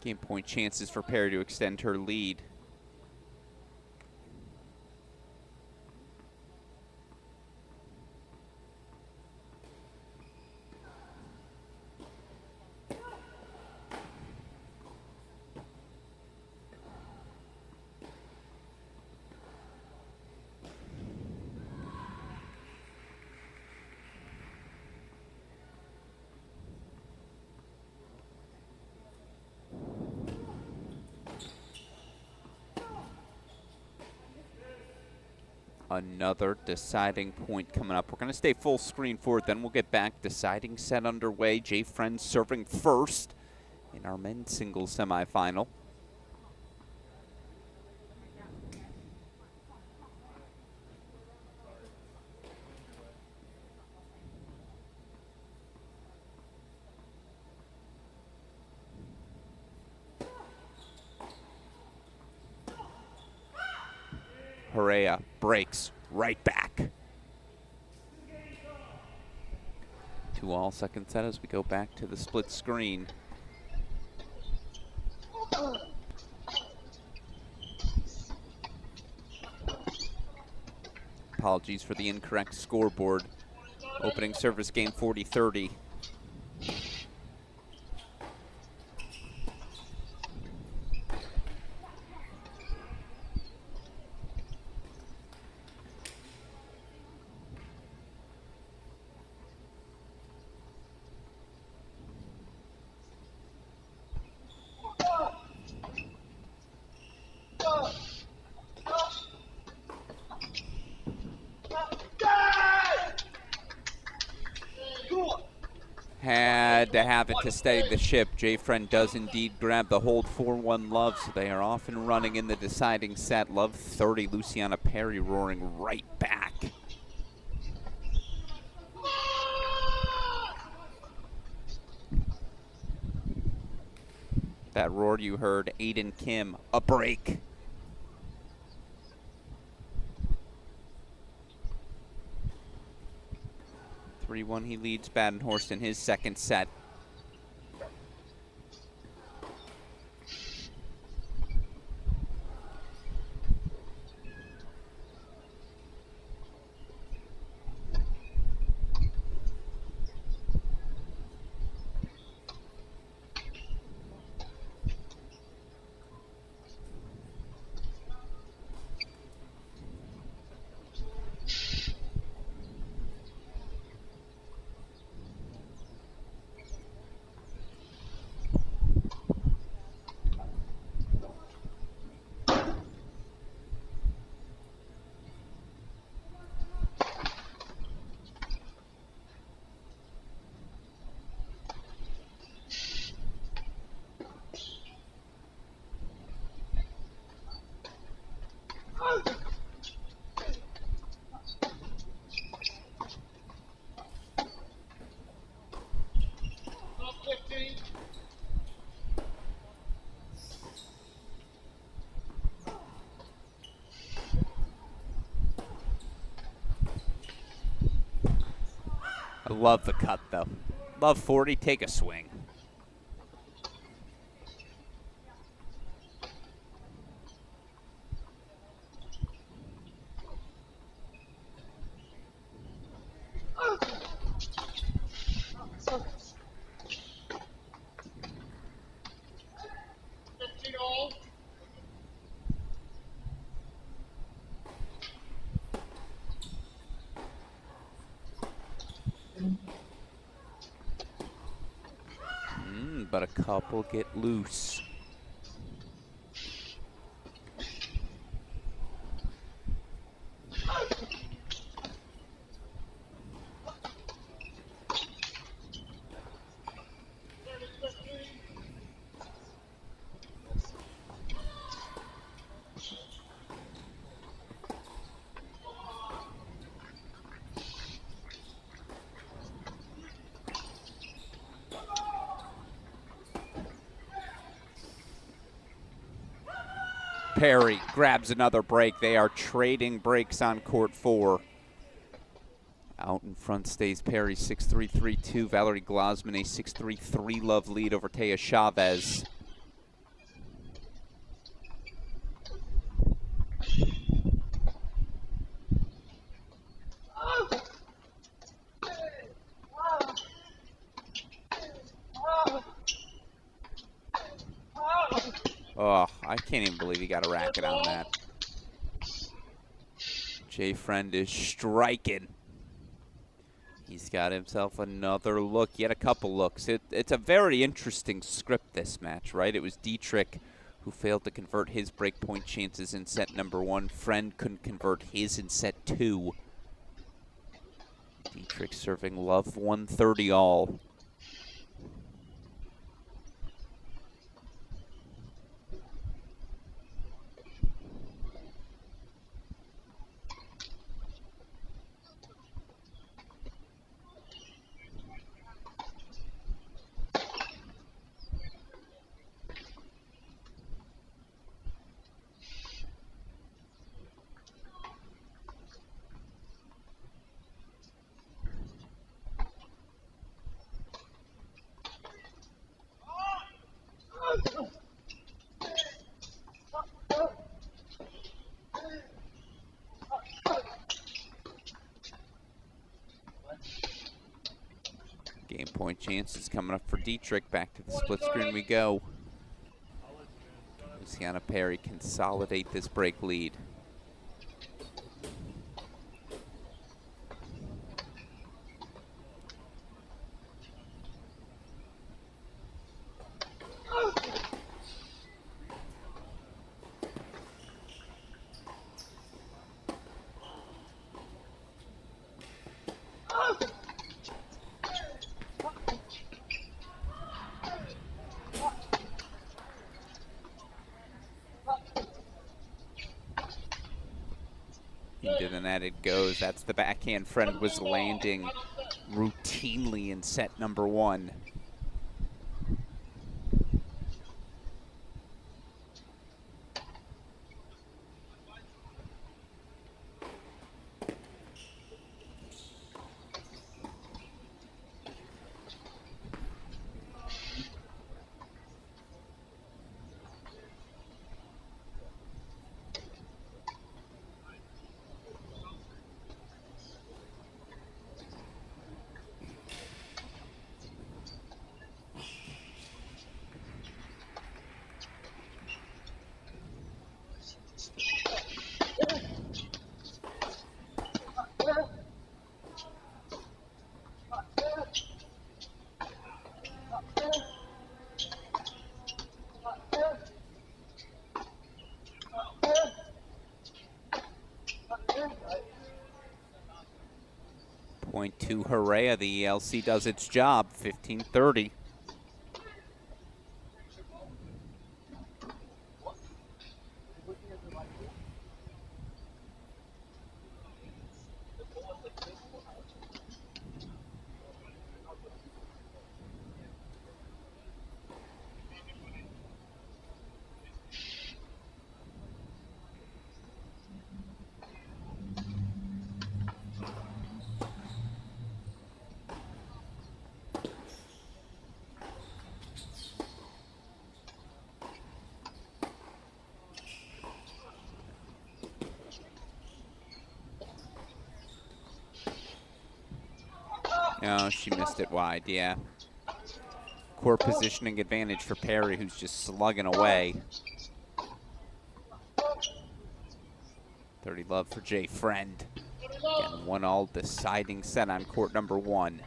Game point chances for Perry to extend her lead. Another deciding point coming up. We're going to stay full screen for it, then we'll get back. Deciding set underway. Jay Friend serving first in our men's singles semifinal. Hera breaks right back. 2-all second set as we go back to the split screen. Apologies for the incorrect scoreboard. Opening service game 40-30. Had to have it to steady the ship. Jay Friend does indeed grab the hold 4-1 Love, so they are off and running in the deciding set. Love 30, Luciana Perry roaring right back. That roar you heard, Aiden Kim, a break. 3-1 he leads Badenhorst in his second set. I love the cut, though. Love 40, take a swing. But a couple get loose. Perry grabs another break. They are trading breaks on court 4. Out in front stays Perry, 6'3", 3'2". Val Glasman, a 6'3", 3-love lead over Taya Chavez. Oh, I can't even believe he got a racket on that. Jay Friend is striking. He's got himself another look, yet a couple looks. It's a very interesting script, this match, right? It was Dietrich who failed to convert his breakpoint chances in set number 1. Friend couldn't convert his in set 2. Dietrich serving love 130 all. Game point chances coming up for Dietrich. Back to the split screen we go. Luciana Perry consolidate this break lead. Into the net it goes. That's the backhand Friend was landing routinely in set number 1. Point to Hera. The ELC does its job, 15-30. No, she missed it wide, yeah. Court positioning advantage for Perry, who's just slugging away. 30 love for Jay Friend. Again, 1-all deciding set on court number 1.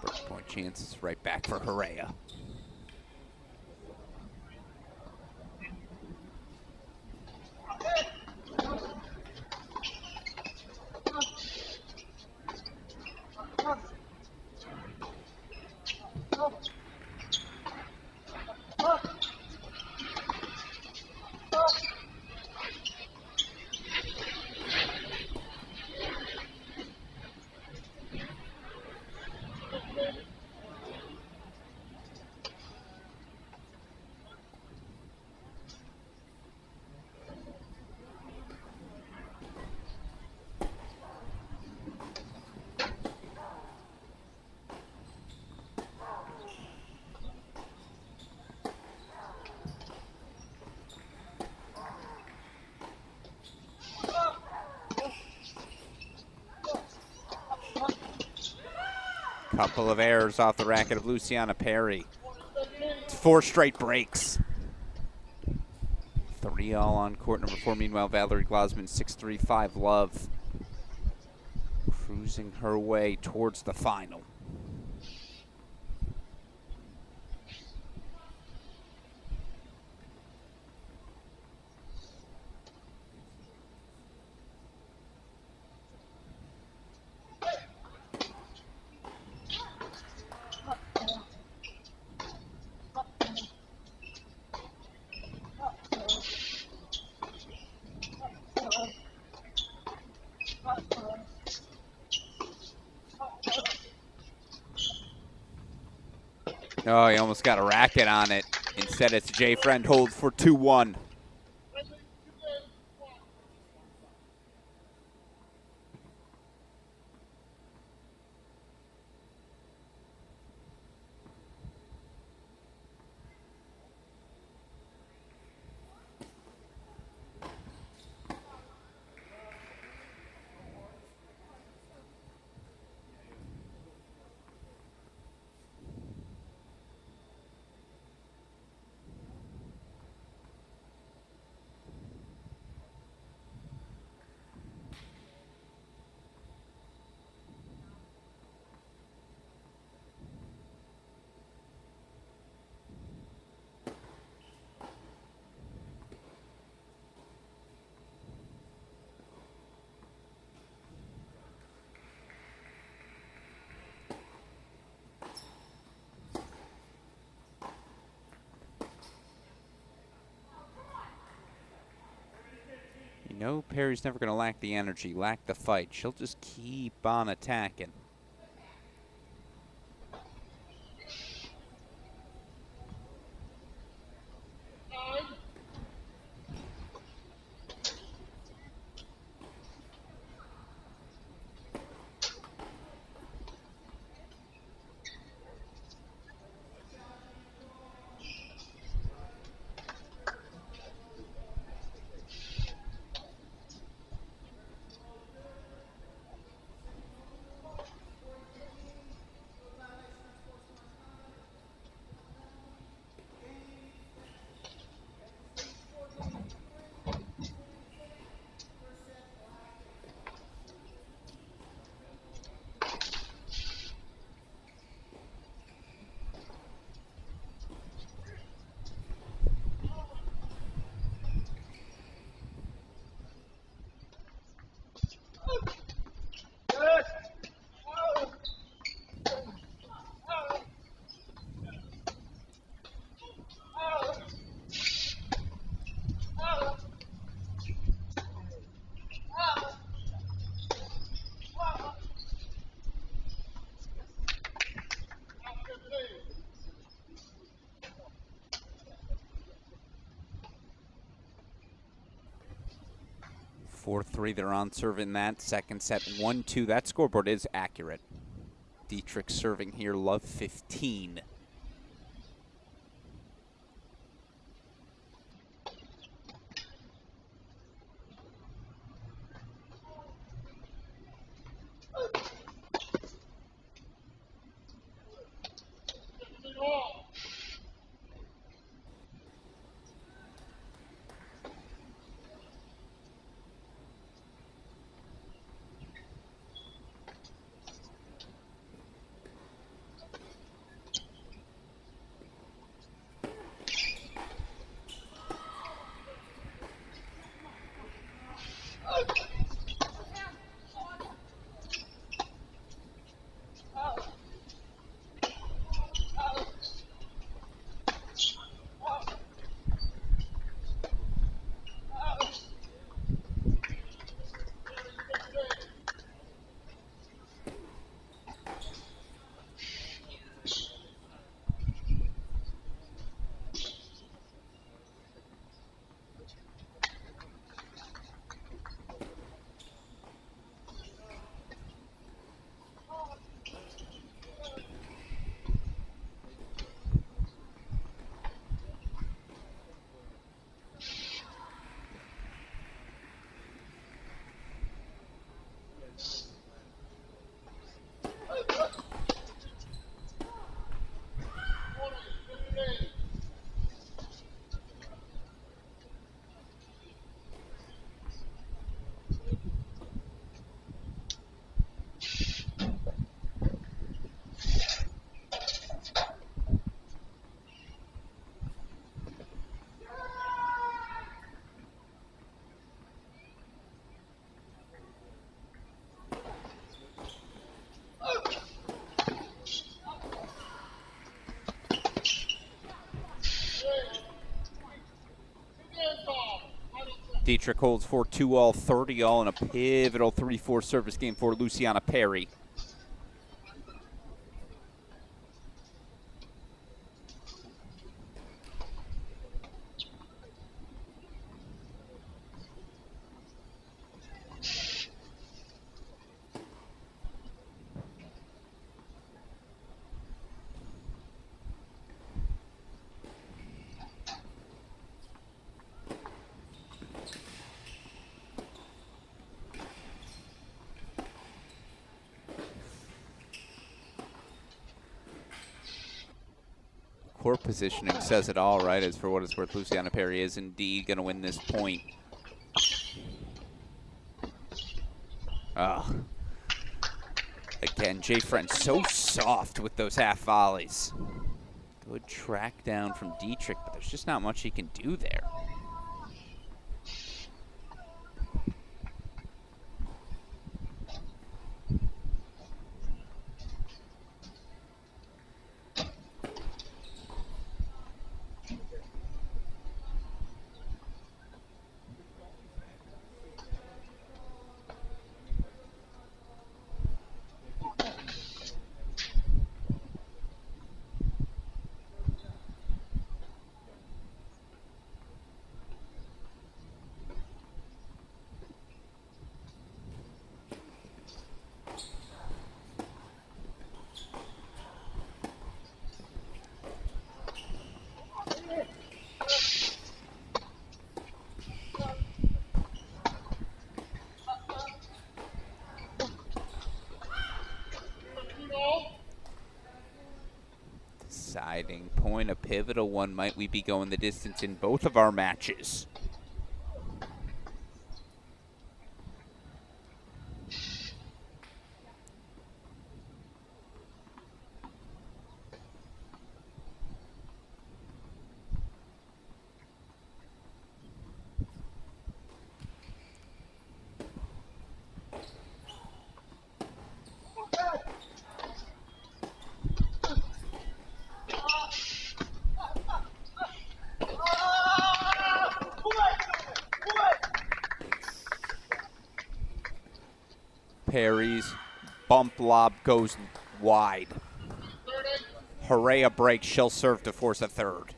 Break point chances right back for Hera. Couple of errors off the racket of Luciana Perry. It's 4 straight breaks. 3-all on court number 4. Meanwhile, Val Glasman 6-3, 5-love. Cruising her way towards the final. Oh, he almost got a racket on it. Instead, it's Jay Friend hold for 2-1. You know Perry's never going to lack the energy, lack the fight. She'll just keep on attacking. Four-three, they're on serve in that second set. 1-2, that scoreboard is accurate. Dietrich serving here, love 15. Dietrich holds for 2-all, 30-all in a pivotal 3-4 service game for Luciana Perry. Court positioning says it all, right? As for what it's worth, Luciana Perry is indeed going to win this point. Again, Jay Friend so soft with those half volleys. Good track down from Dietrich, but there's just not much he can do there. Deciding point, a pivotal one. Might we be going the distance in both of our matches? Perry's bump lob goes wide. Hera breaks, she'll serve to force a third.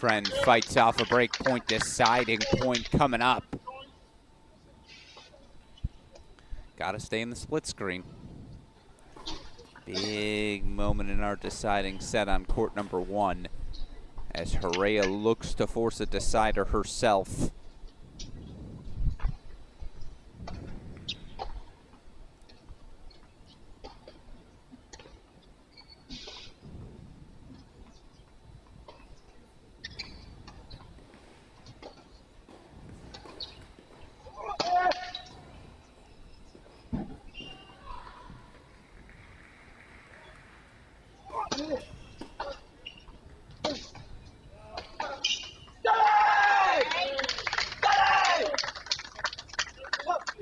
Friend fights off a break point, deciding point coming up. Gotta stay in the split screen. Big moment in our deciding set on court number 1 as Hera looks to force a decider herself.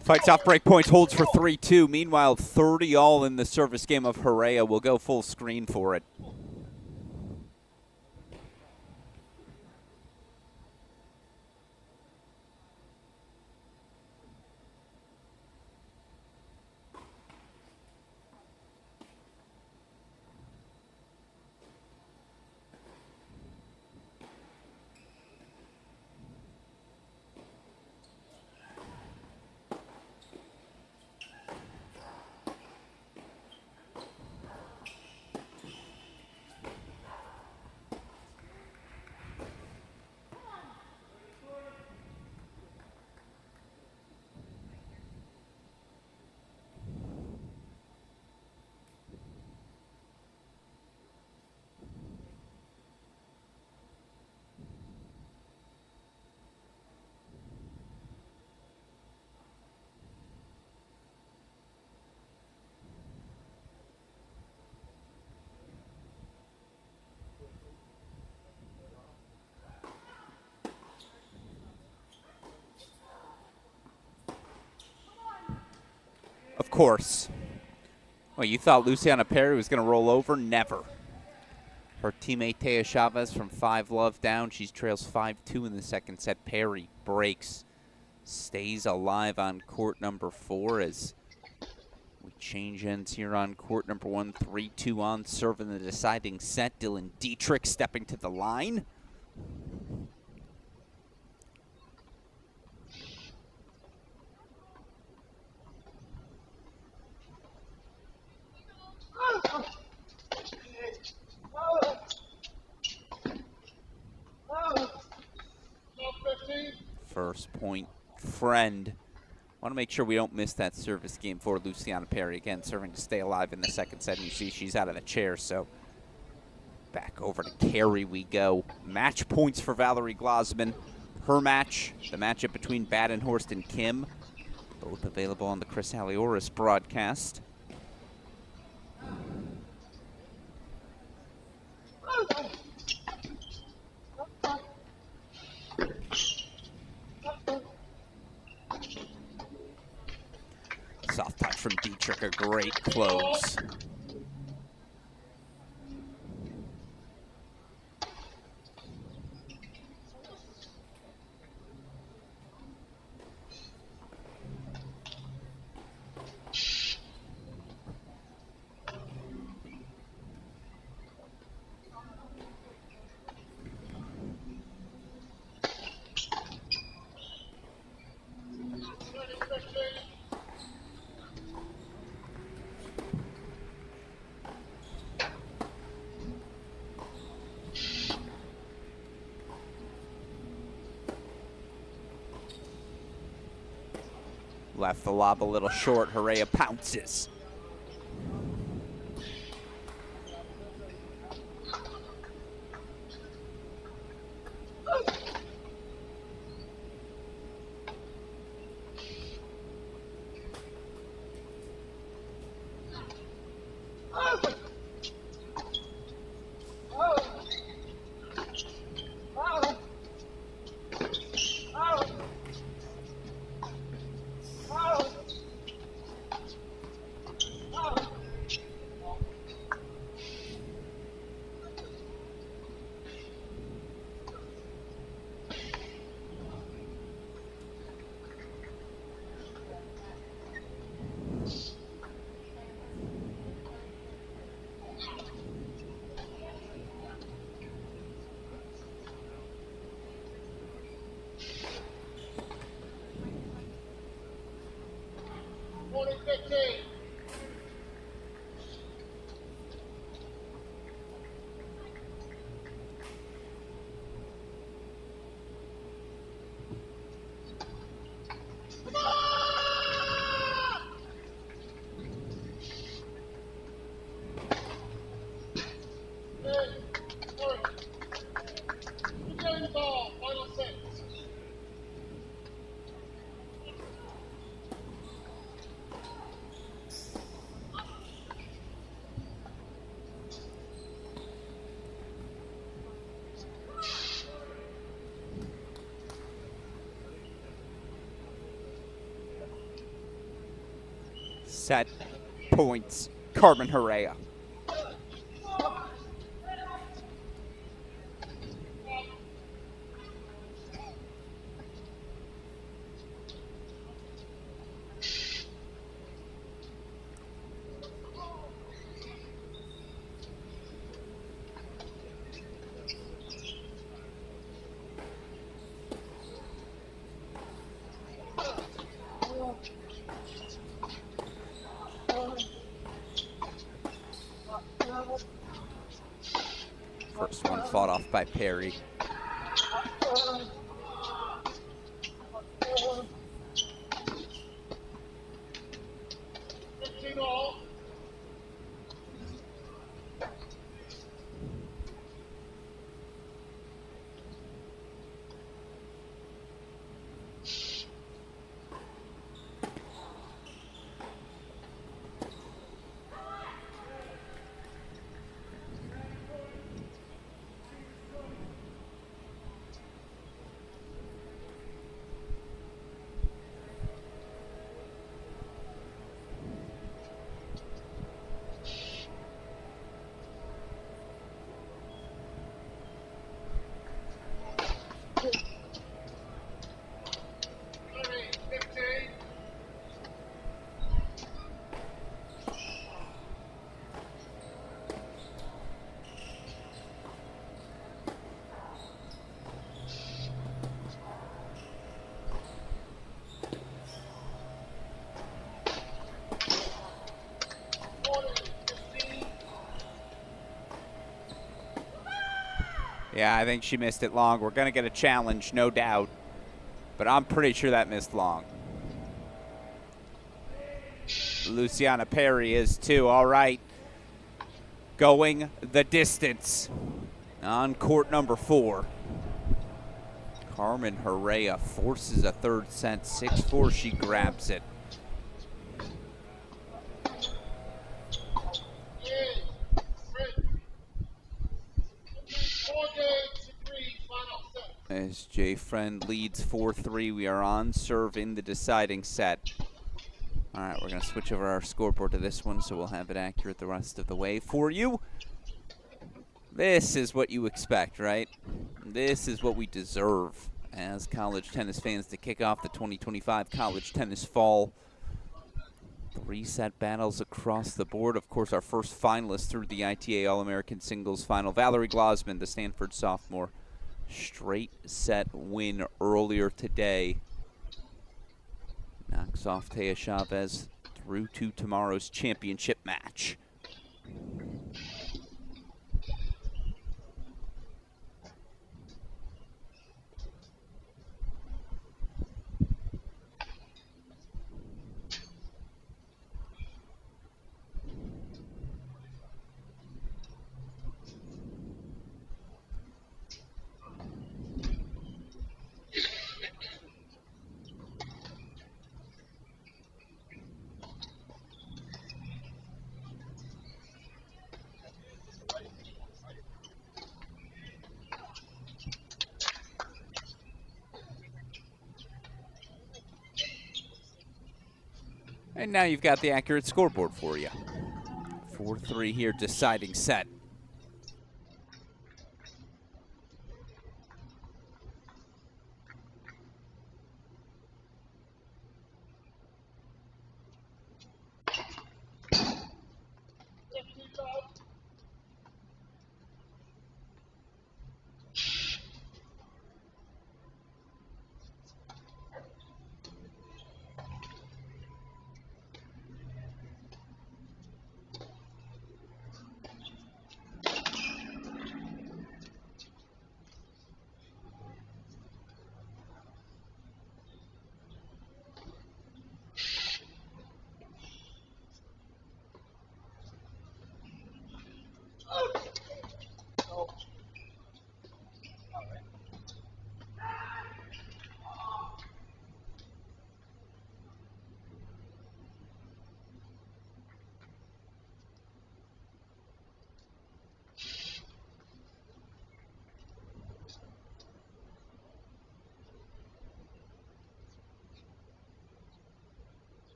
Fights off break points, holds for 3-2. Meanwhile, 30 all in the service game of Hera. Will go full screen for it. Of course. Well, you thought Luciana Perry was going to roll over? Never. Her teammate Taya Chavez from 5-love down. She trails 5-2 in the second set. Perry breaks, stays alive on court number 4 as we change ends here on court number 1. 3-2 on serve in the deciding set. Dylan Dietrich stepping to the line. First point, Friend. Want to make sure we don't miss that service game for Luciana Perry. Again, serving to stay alive in the second set. And you see she's out of the chair, so back over to Carey we go. Match points for Valerie Glasman. Her match, the matchup between Badenhorst and Kim, both available on the Chris Alioris broadcast. Soft touch from Dietrich, a great close. Left the lob a little short. Hera pounces. Set points, Carmen Hera. First one fought off by Perry. Yeah, I think she missed it long. We're going to get a challenge, no doubt. But I'm pretty sure that missed long. Luciana Perry is too. All right. Going the distance on court number 4. Carmen Hera forces a third set. 6-4, she grabs it. As Jay Friend leads 4-3, we are on serve in the deciding set. All right, we're going to switch over our scoreboard to this one, so we'll have it accurate the rest of the way for you. This is what you expect, right? This is what we deserve as college tennis fans to kick off the 2025 college tennis fall. 3-set battles across the board. Of course, our first finalist through the ITA All-American Singles Final, Val Glasman, the Stanford sophomore. Straight set win earlier today. Knocks off Taya Chavez through to tomorrow's championship match. And now you've got the accurate scoreboard for you. 4-3 here, deciding set.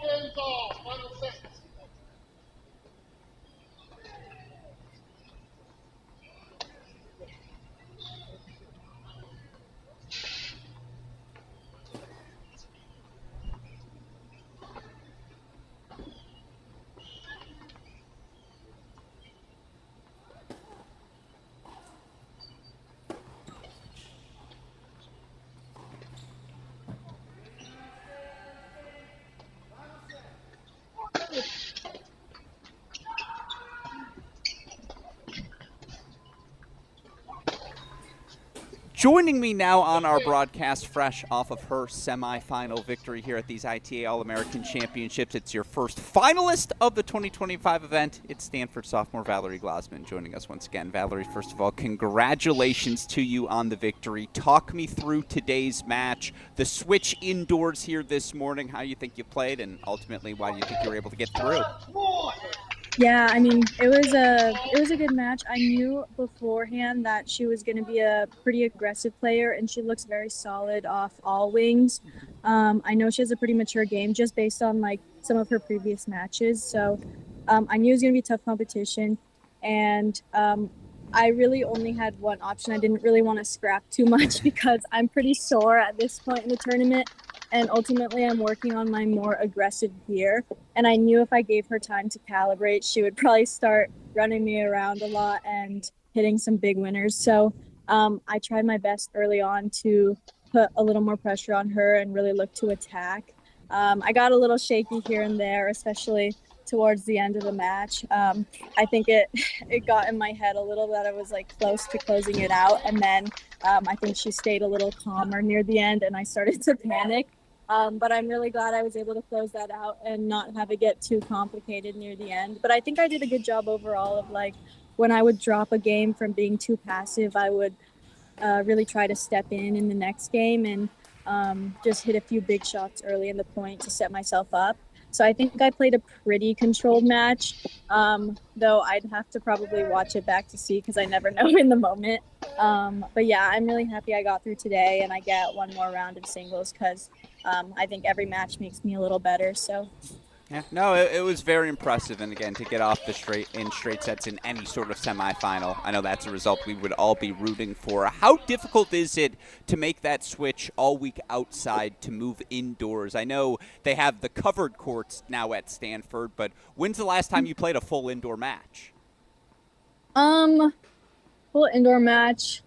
Games off. Final seconds. Joining me now on our broadcast, fresh off of her semifinal victory here at these ITA All-American Championships. It's your first finalist of the 2025 event. It's Stanford sophomore Val Glasman joining us once again. Valerie, first of all, congratulations to you on the victory. Talk me through today's match, the switch indoors here this morning, how you think you played, and ultimately why you think you were able to get through. Yeah, I mean, it was a good match. I knew beforehand that she was going to be a pretty aggressive player, and she looks very solid off all wings. I know she has a pretty mature game just based on like some of her previous matches. So I knew it was going to be tough competition, and I really only had one option. I didn't really want to scrap too much because I'm pretty sore at this point in the tournament. And ultimately, I'm working on my more aggressive gear. And I knew if I gave her time to calibrate, she would probably start running me around a lot and hitting some big winners. So I tried my best early on to put a little more pressure on her and really look to attack. I got a little shaky here and there, especially towards the end of the match. I think it got in my head a little that I was like close to closing it out. And then I think she stayed a little calmer near the end and I started to panic. But I'm really glad I was able to close that out and not have it get too complicated near the end. But I think I did a good job overall of like when I would drop a game from being too passive, I would really try to step in the next game and just hit a few big shots early in the point to set myself up. So I think I played a pretty controlled match, though I'd have to probably watch it back to see because I never know in the moment. But yeah, I'm really happy I got through today and I get one more round of singles because I think every match makes me a little better. So. Yeah, no, it was very impressive, and again, to get off the straight sets in any sort of semifinal, I know that's a result we would all be rooting for. How difficult is it to make that switch all week outside to move indoors? I know they have the covered courts now at Stanford, but when's the last time you played a full indoor match? Full indoor match.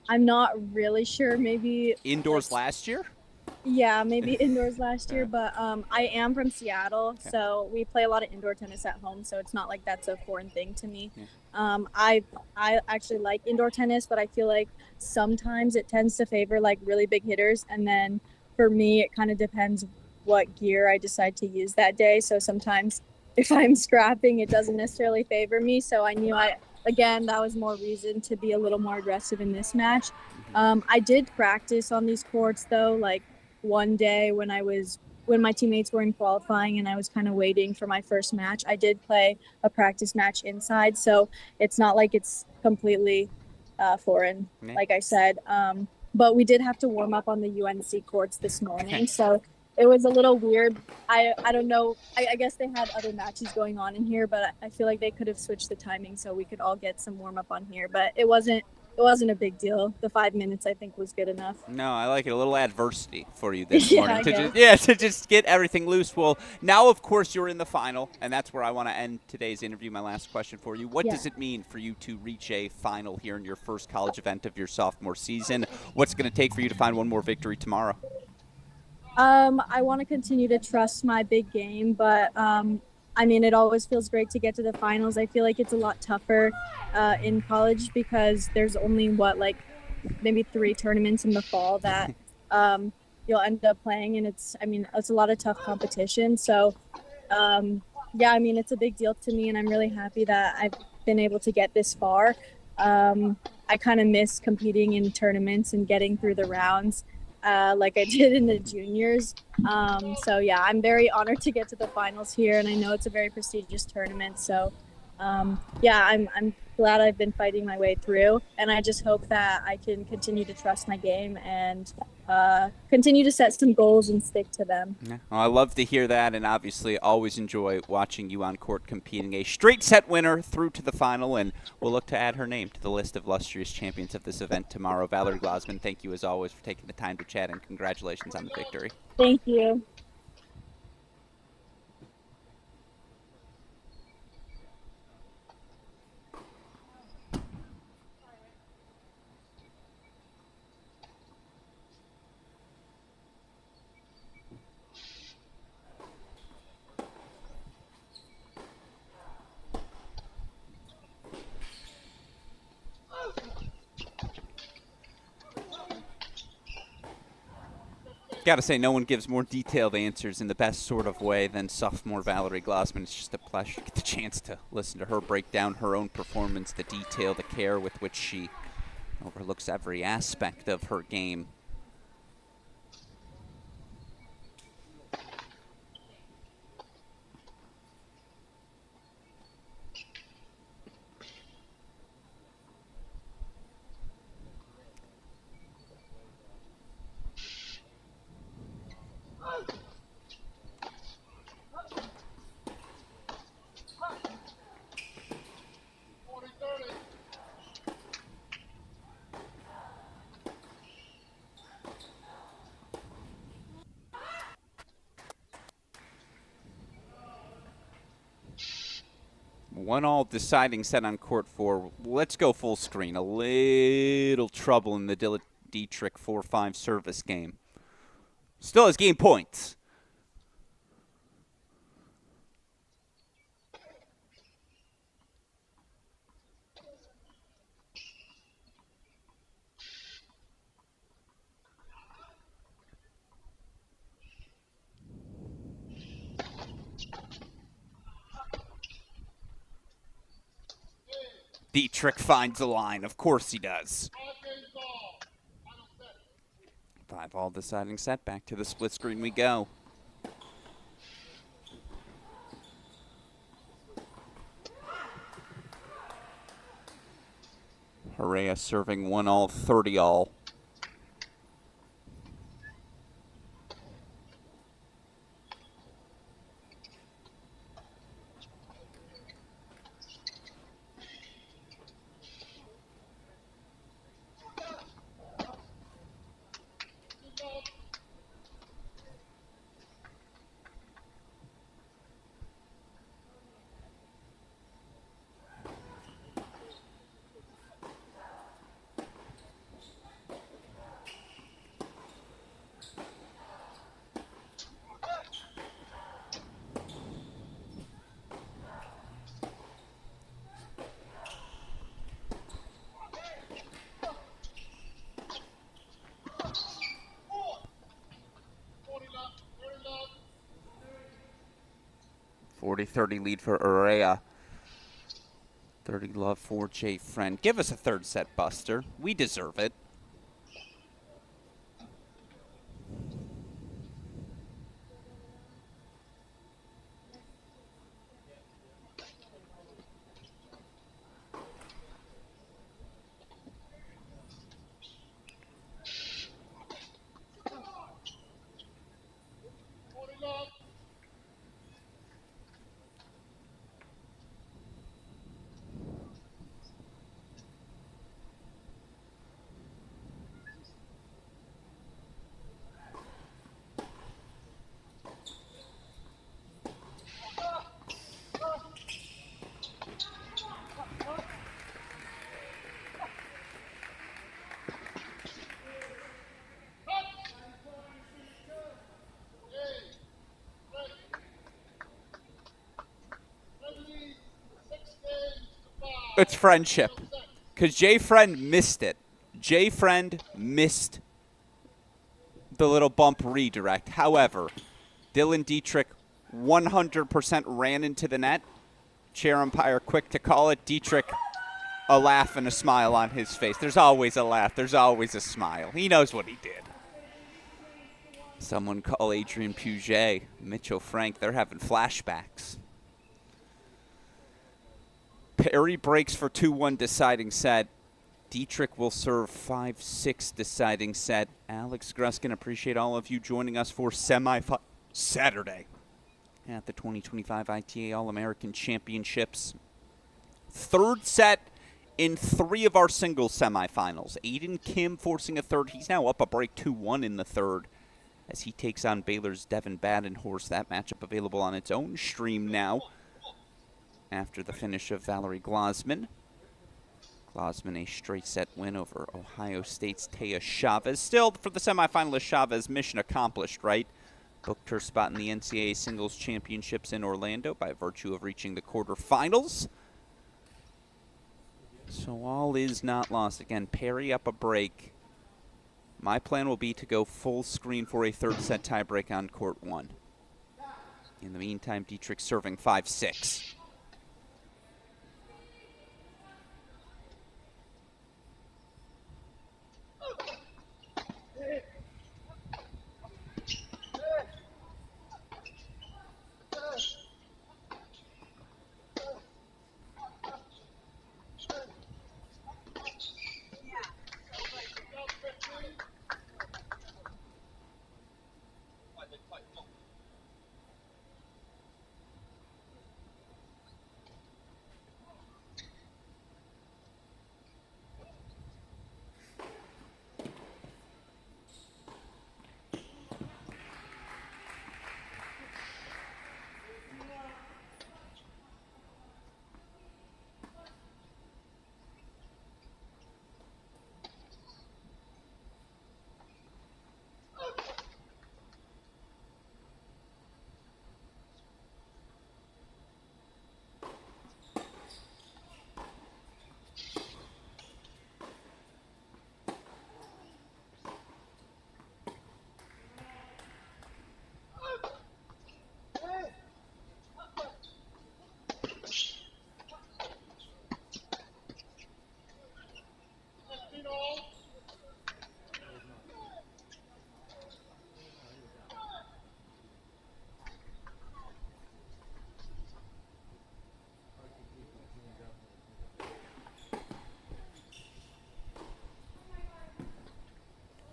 I'm not really sure. Maybe indoors last year? Yeah, maybe indoors last year, but I am from Seattle, so we play a lot of indoor tennis at home, so it's not like that's a foreign thing to me. I actually like indoor tennis, but I feel like sometimes it tends to favor like really big hitters, and then for me, it kind of depends what gear I decide to use that day. So sometimes if I'm scrapping, it doesn't necessarily favor me. So I knew again, that was more reason to be a little more aggressive in this match. I did practice on these courts though, like one day when my teammates were in qualifying and I was kind of waiting for my first match, I did play a practice match inside. So it's not like it's completely foreign, like I said. But we did have to warm up on the UNC courts this morning. So it was a little weird. I don't know. I guess they had other matches going on in here, but I feel like they could have switched the timing so we could all get some warm up on here. But it wasn't a big deal. The 5 minutes I think was good enough. No, I like it. A little adversity for you this morning to just get everything loose. Well, now of course you're in the final, and that's where I want to end today's interview. My last question for you: what does it mean for you to reach a final here in your first college event of your sophomore season? What's it going to take for you to find one more victory tomorrow? I want to continue to trust my big game, but I mean, it always feels great to get to the finals. I feel like it's a lot tougher in college because there's only maybe 3 tournaments in the fall that you'll end up playing, and it's a lot of tough competition. So yeah, I mean, it's a big deal to me, and I'm really happy that I've been able to get this far. I kind of miss competing in tournaments and getting through the rounds like I did in the juniors. So yeah, I'm very honored to get to the finals here, and I know it's a very prestigious tournament. So Yeah, I'm glad I've been fighting my way through, and I just hope that I can continue to trust my game and continue to set some goals and stick to them. Yeah. Well, I love to hear that, and obviously always enjoy watching you on court competing. A straight set winner through to the final, and we'll look to add her name to the list of illustrious champions of this event tomorrow. Valerie Glasman, thank you as always for taking the time to chat, and congratulations on the victory. Thank you. Got to say, no one gives more detailed answers in the best sort of way than sophomore Valerie Glasman. It's just a pleasure to get the chance to listen to her break down her own performance, the detail, the care with which she overlooks every aspect of her game. One all deciding set on court four. Let's go full screen. A little trouble in the Dietrich 4-5 service game. Still has game points. Dietrich finds the line. Of course he does. 5-all deciding set. Back to the split screen we go. Hera serving 1-all, 30-all. .40-30 lead for Hera. 30 love for Jay Friend. Give us a third set, Buster. We deserve it. It's friendship. Because Jay Friend missed it. Jay Friend missed the little bump redirect. However, Dylan Dietrich 100% ran into the net. Chair umpire quick to call it. Dietrich, a laugh and a smile on his face. There's always a laugh. There's always a smile. He knows what he did. Someone call Adrian Puget, Mitchell Frank. They're having flashbacks. Perry breaks for 2-1 deciding set. Dietrich will serve 5-6 deciding set. Alex Gruskin, appreciate all of you joining us for Semifinal Saturday at the 2025 ITA All-American Championships. Third set in 3 of our singles semifinals. Aiden Kim forcing a third. He's now up a break 2-1 in the third as he takes on Baylor's Devin Badenhorst. That matchup available on its own stream now after the finish of Val Glasman. Glasman a straight set win over Ohio State's Taya Chavez. Still, for the semifinalist, Chavez, mission accomplished, right? Booked her spot in the NCAA Singles Championships in Orlando by virtue of reaching the quarterfinals. So all is not lost. Again, Perry up a break. My plan will be to go full screen for a third set tiebreak on court 1. In the meantime, Dietrich serving 5-6.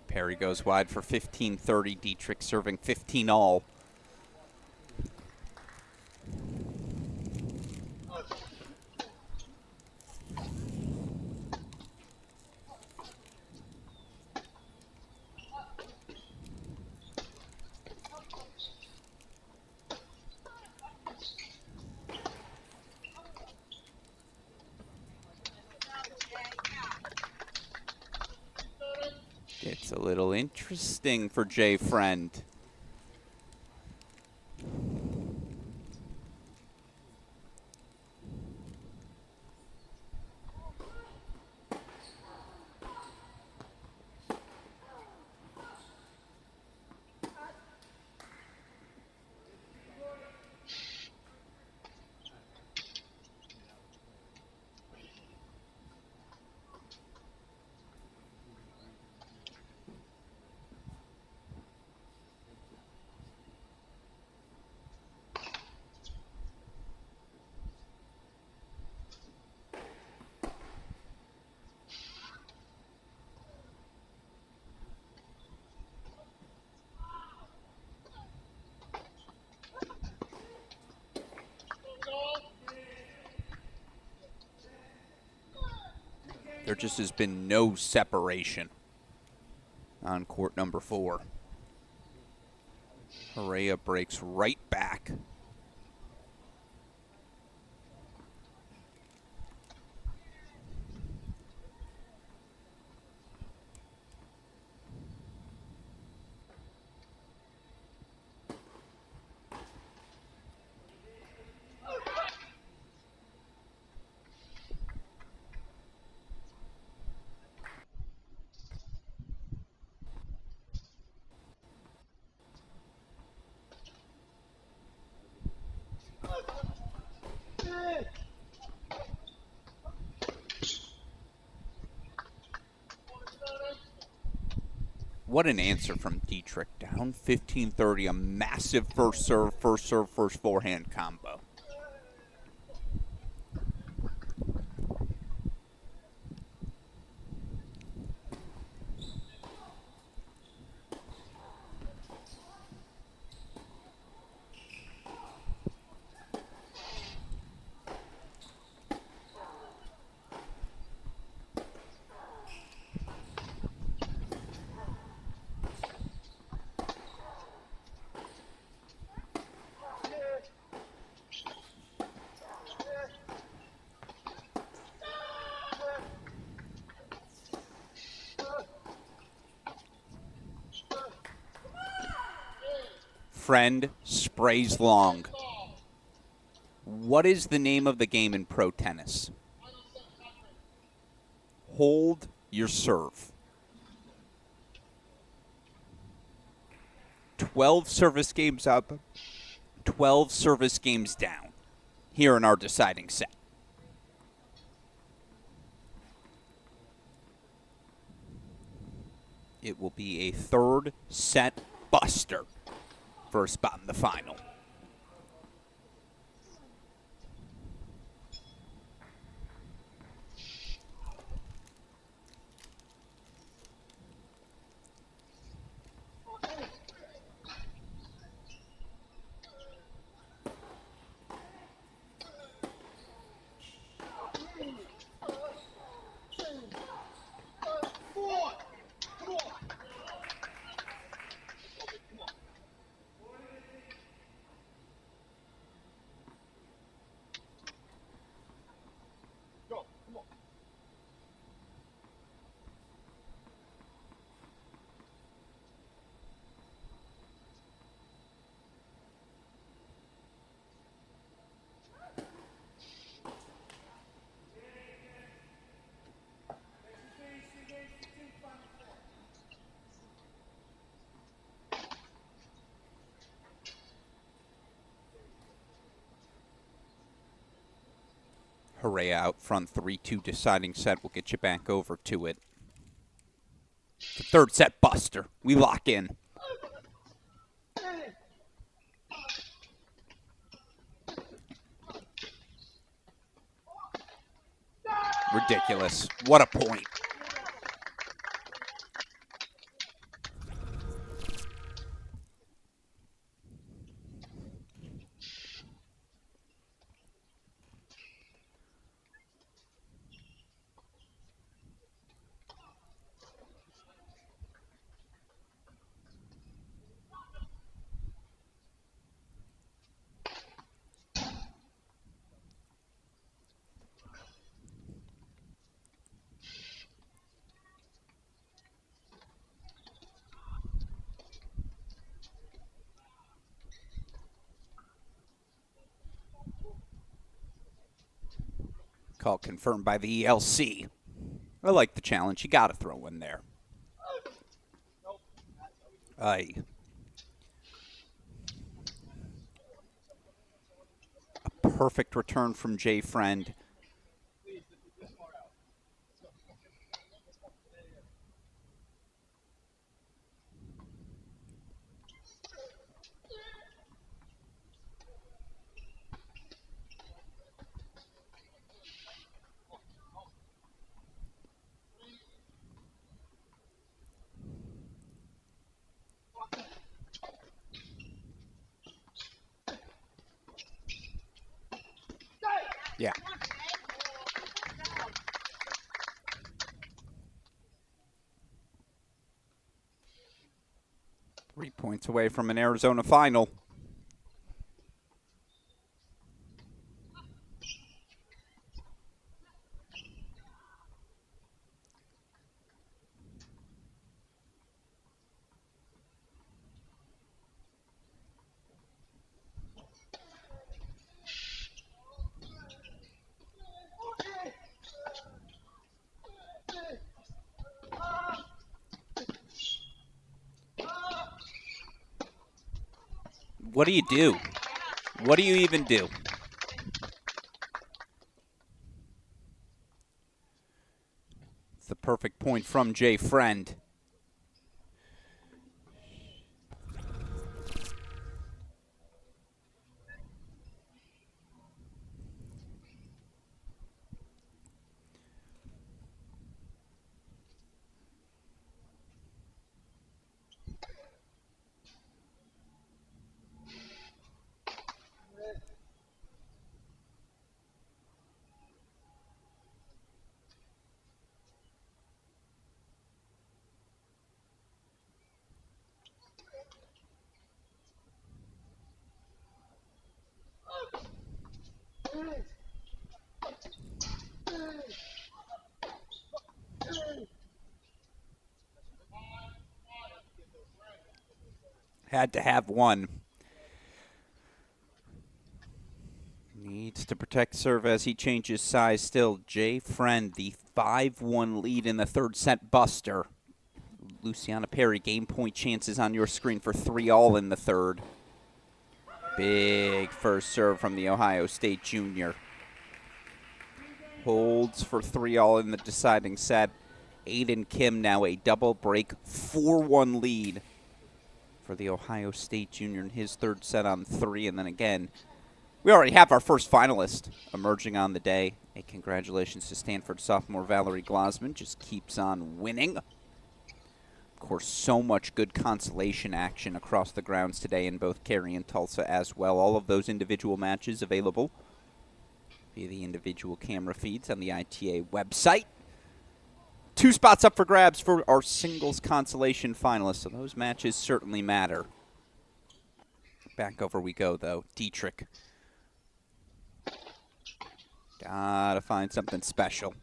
Perry goes wide for 15-30. Dietrich serving 15-all. It's a little interesting for Jay Friend. There just has been no separation on court number 4. Hera breaks right back. What an answer from Dietrich. Down 15-30, a massive first serve, first forehand combo. friend sprays long. What is the name of the game in pro tennis? Hold your serve. 12 service games up, 12 service games down here in our deciding set. It will be a third set buster for a spot in the final. Hera out front, 3-2 deciding set. We'll get you back over to it. The third set buster. We lock in. Ridiculous. What a point. Call confirmed by the ELC. I like the challenge. You got to throw in there. Aye. A perfect return from Jay Friend. Yeah. Three points away from an Arizona final. What do you do? What do you even do? It's the perfect point from Jay Friend. Had to have one. Needs to protect serve as he changes size still. Jay Friend, the 5-1 lead in the third set buster. Luciana Perry, game point chances on your screen for 3-all in the third. Big first serve from the Ohio State junior. Holds for 3-all in the deciding set. Aiden Kim now a double break 4-1 lead for the Ohio State junior in his third set on 3. And then again, we already have our first finalist emerging on the day. A congratulations to Stanford sophomore Val Glasman. Just keeps on winning. Of course, so much good consolation action across the grounds today in both Cary and Tulsa as well. All of those individual matches available via the individual camera feeds on the ITA website. 2 spots up for grabs for our singles consolation finalists, so those matches certainly matter. Back over we go, though. Dietrich. Gotta find something special.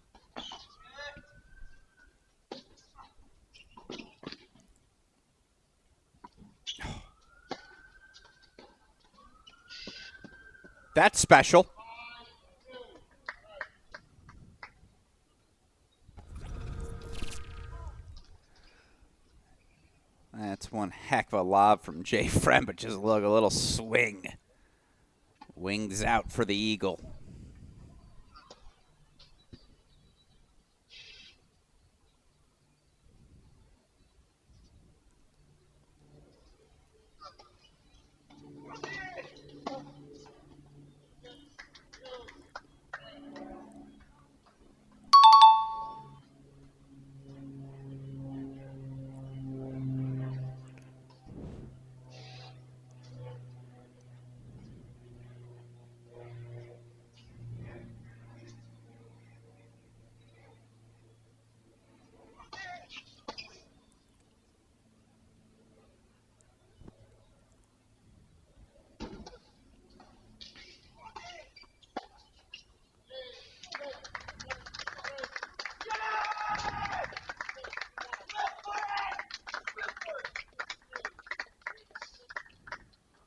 That's special. That's one heck of a lob from Jay Friend, but just look, a little swing. Wings out for the Eagle.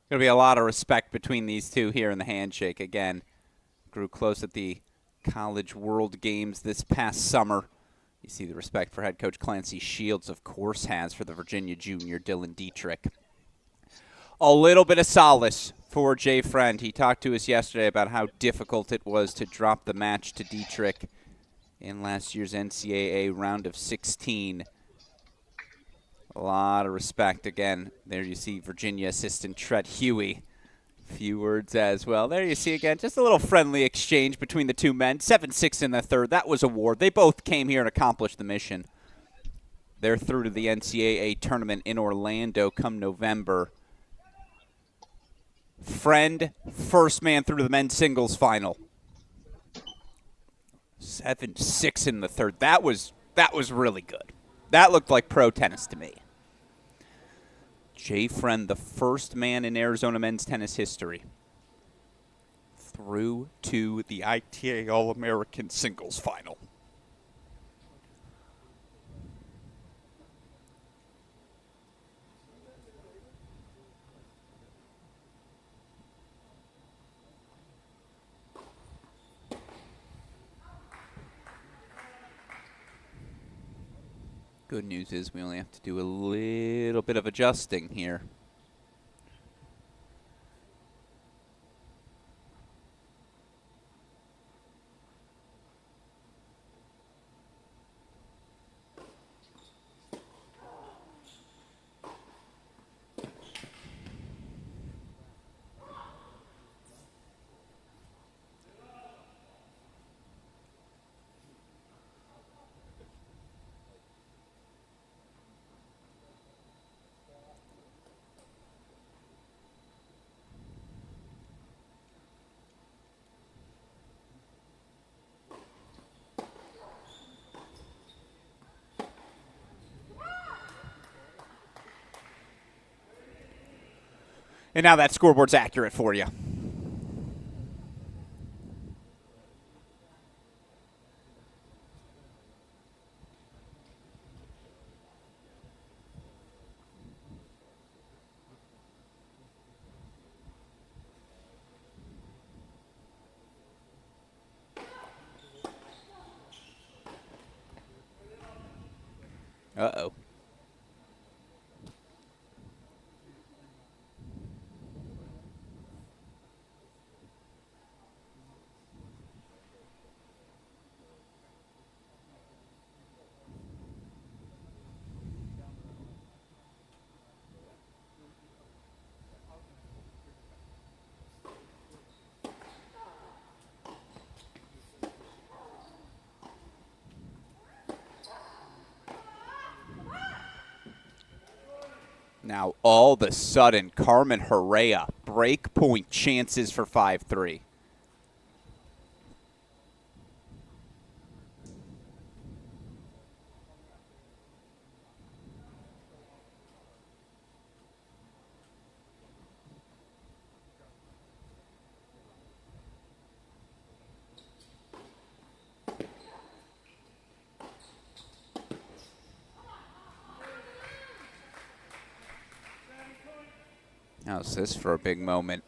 Going to be a lot of respect between these two here in the handshake. Again, grew close at the College World Games this past summer. You see the respect for head coach Clancy Shields, of course, has for the Virginia junior Dylan Dietrich. A little bit of solace for Jay Friend. He talked to us yesterday about how difficult it was to drop the match to Dietrich in last year's NCAA round of 16. A lot of respect. Again, there you see Virginia assistant Tret Huey. Few words as well. There you see again, just a little friendly exchange between the two men. 7-6 in the third. That was a war. They both came here and accomplished the mission. They're through to the NCAA tournament in Orlando come November. Friend, first man through to the men's singles final. 7-6 in the third. That was really good. That looked like pro tennis to me. Jay Friend, the first man in Arizona men's tennis history through to the ITA All-American singles final. Good news is we only have to do a little bit of adjusting here. And now that scoreboard's accurate for you. Uh-oh. Now, all of a sudden, Carmen Hera, break point chances for 5-3. How's this for a big moment?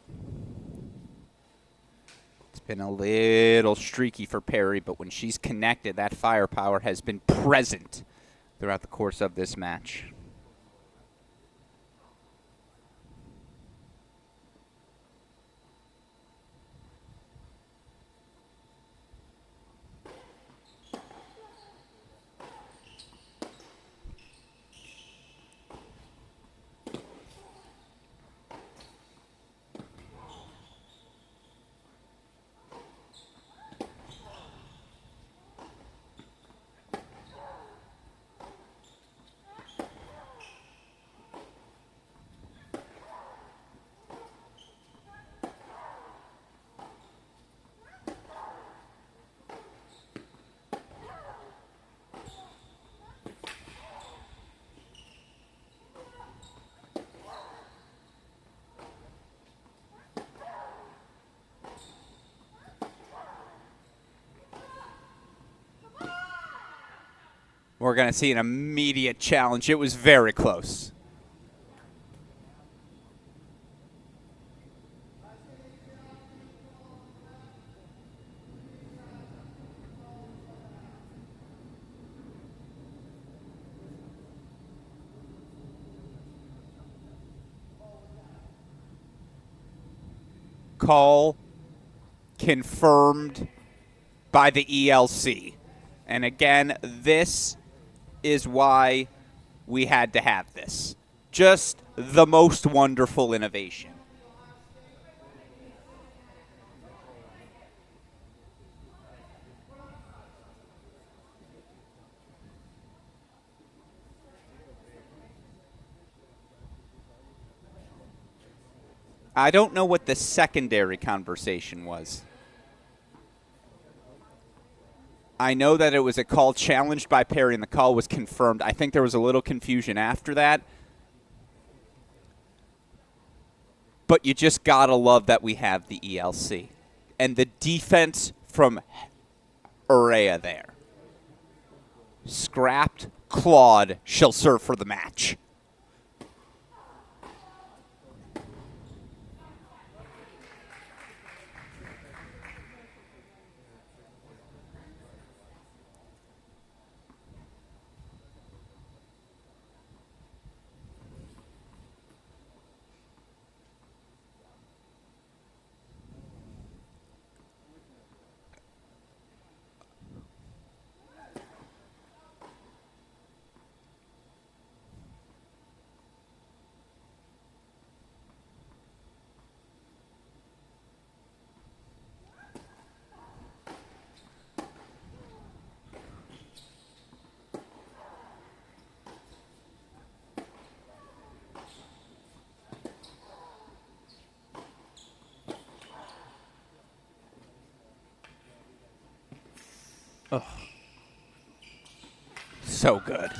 It's been a little streaky for Perry, but when she's connected, that firepower has been present throughout the course of this match. We're going to see an immediate challenge. It was very close. Call confirmed by the ELC. And again, this is why we had to have this. Just the most wonderful innovation. I don't know what the secondary conversation was. I know that it was a call challenged by Perry, and the call was confirmed. I think there was a little confusion after that. But you just got to love that we have the ELC. And the defense from Hera there. Scrapped, clawed, she'll serve for the match. Oh. So good.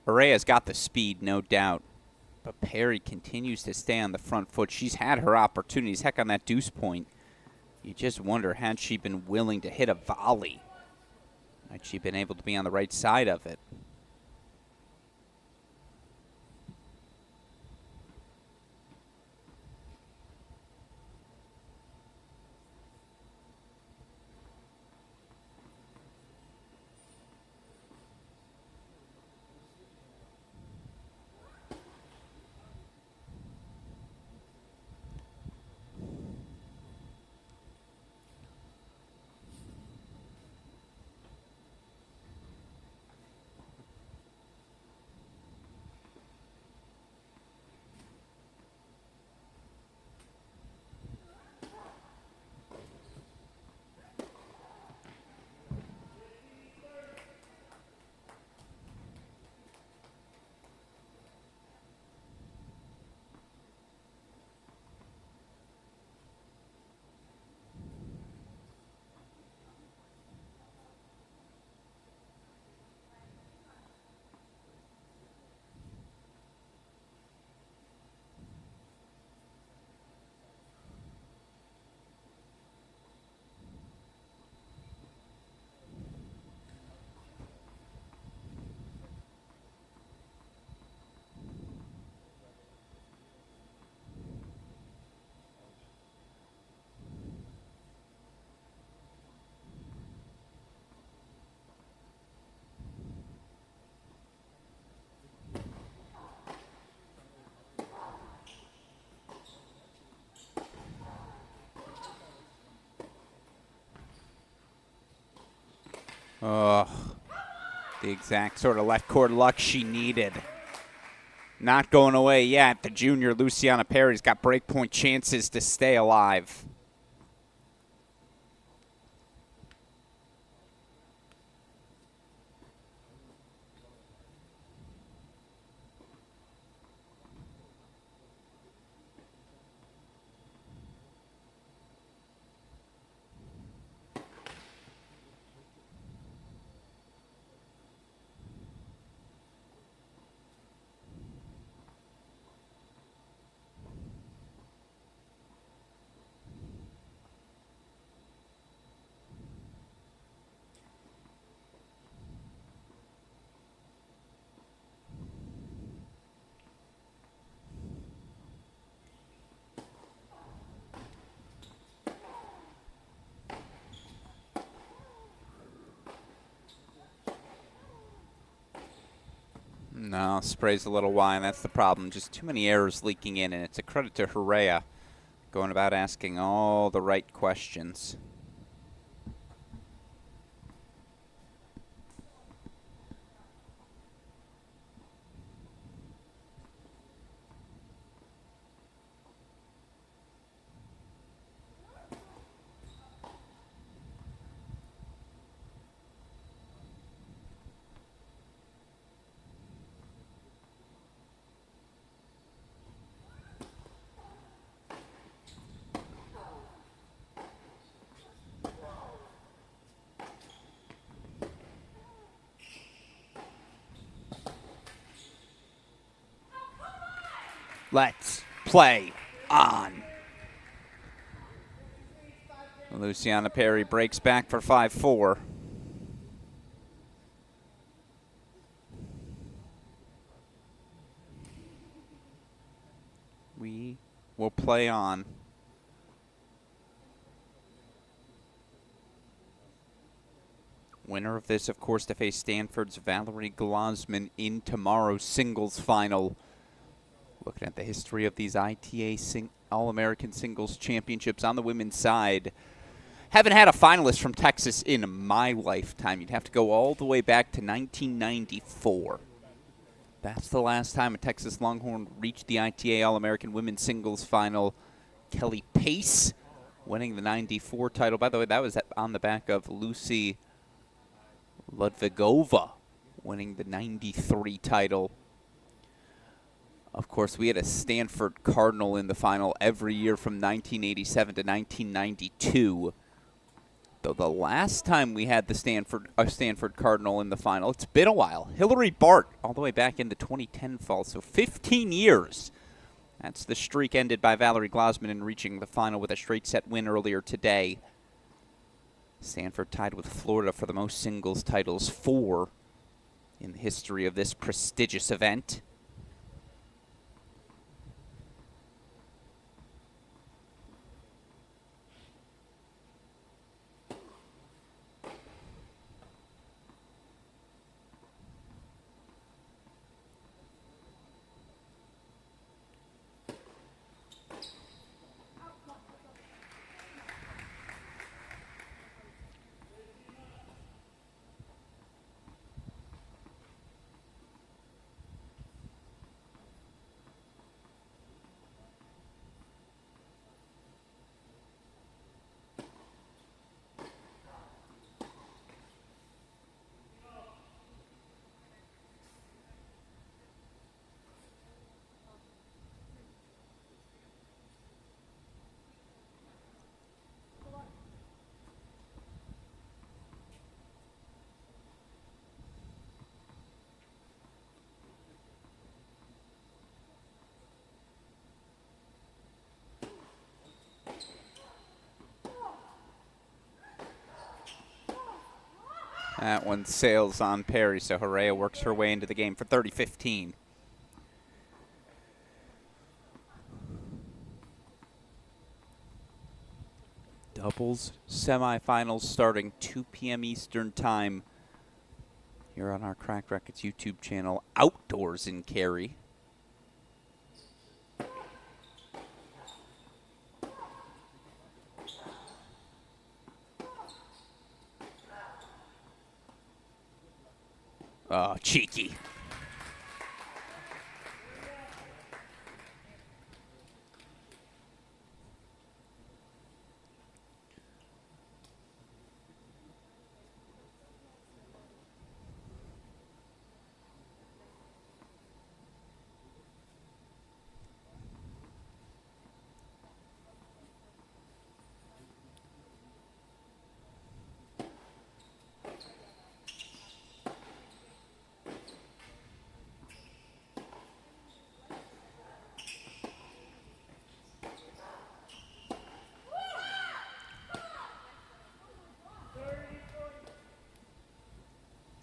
Herea's got the speed, no doubt. But Perry continues to stay on the front foot. She's had her opportunities. Heck, on that deuce point, you just wonder, had she been willing to hit a volley, had she been able to be on the right side of it? Oh, the exact sort of left court luck she needed. Not going away yet. The junior Luciana Perry's got breakpoint chances to stay alive. No, sprays a little wine. That's the problem. Just too many errors leaking in, and it's a credit to Hera going about asking all the right questions. Let's play on. Luciana Perry breaks back for 5-4. We will play on. Winner of this, of course, to face Stanford's Valerie Glasman in tomorrow's singles final. Looking at the history of these ITA All-American Singles Championships on the women's side, haven't had a finalist from Texas in my lifetime. You'd have to go all the way back to 1994. That's the last time a Texas Longhorn reached the ITA All-American Women's Singles Final. Kelly Pace winning the 94 title. By the way, that was on the back of Lucy Ludvigova winning the 93 title. Of course, we had a Stanford Cardinal in the final every year from 1987 to 1992. Though the last time we had the Stanford Cardinal in the final, it's been a while. Hillary Bart, all the way back in the 2010 fall, so 15 years. That's the streak ended by Valerie Glasman in reaching the final with a straight set win earlier today. Stanford tied with Florida for the most singles titles, 4 in the history of this prestigious event. That one sails on Perry, so Hera works her way into the game for 30-15. Doubles semifinals starting 2 p.m. Eastern Time here on our Cracked Racquets YouTube channel, outdoors in Cary. cheeky.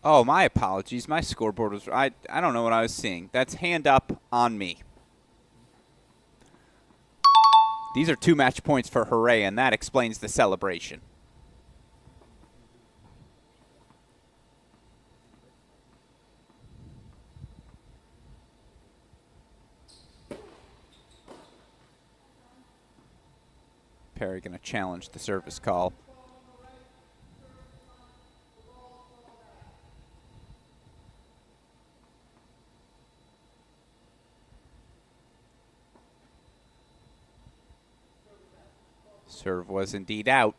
Oh, my apologies. My scoreboard was... I don't know what I was seeing. That's hand up on me. These are 2 match points for Hera, and that explains the celebration. Perry going to challenge the service call. Serve was indeed out.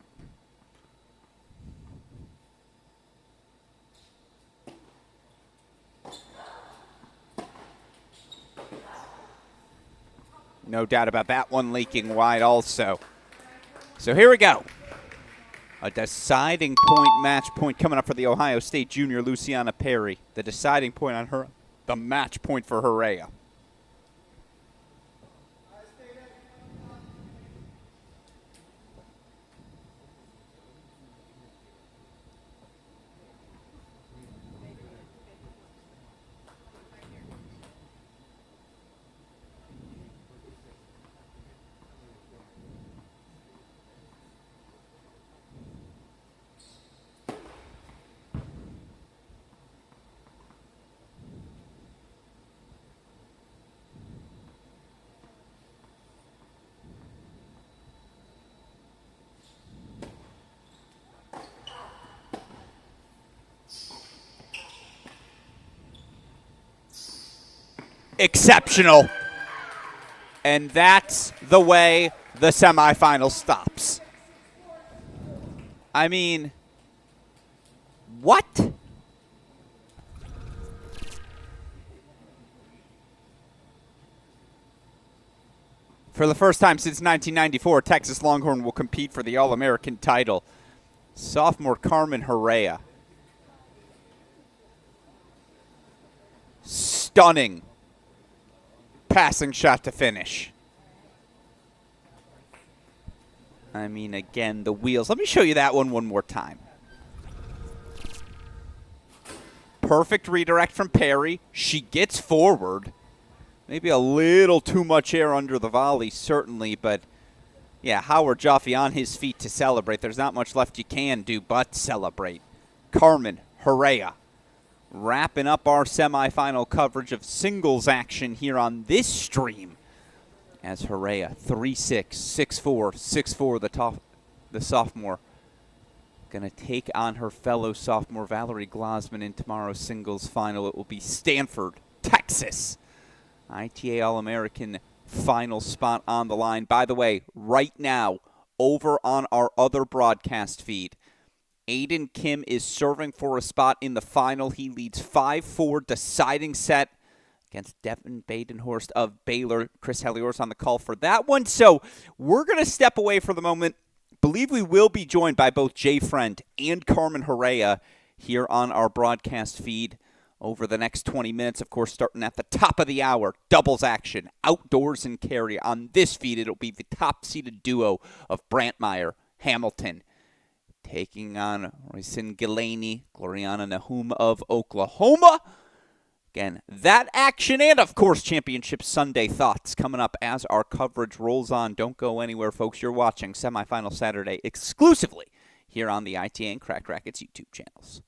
No doubt about that one leaking wide also. So here we go. A deciding point, match point coming up for the Ohio State junior Luciana Perry. The deciding point on her, the match point for Hera. Exceptional. And that's the way the semifinal stops. I mean, what? For the first time since 1994, Texas Longhorn will compete for the All-American title. Sophomore Carmen Hera. Stunning passing shot to finish. I mean, again, the wheels. Let me show you that one more time. Perfect redirect from Perry. She gets forward. Maybe a little too much air under the volley, certainly, but yeah, Howard Jaffe on his feet to celebrate. There's not much left you can do but celebrate. Carmen Hera wrapping up our semifinal coverage of singles action here on this stream. As Hera, 3-6, 6-4, 6-4, the sophomore, going to take on her fellow sophomore Val Glasman in tomorrow's singles final. It will be Stanford, Texas. ITA All-American final spot on the line. By the way, right now, over on our other broadcast feed, Aiden Kim is serving for a spot in the final. He leads 5-4, deciding set against Devin Badenhorst of Baylor. Chris Helior's on the call for that one. So we're going to step away for the moment. Believe we will be joined by both Jay Friend and Carmen Hera here on our broadcast feed over the next 20 minutes. Of course, starting at the top of the hour, doubles action, outdoors and carry. On this feed, it'll be the top-seeded duo of Brantmeyer, Hamilton, taking on Royson Gillaney, Gloriana Nahum of Oklahoma. Again, that action and, of course, Championship Sunday thoughts coming up as our coverage rolls on. Don't go anywhere, folks. You're watching Semifinal Saturday exclusively here on the ITA and Cracked Racquets YouTube channels.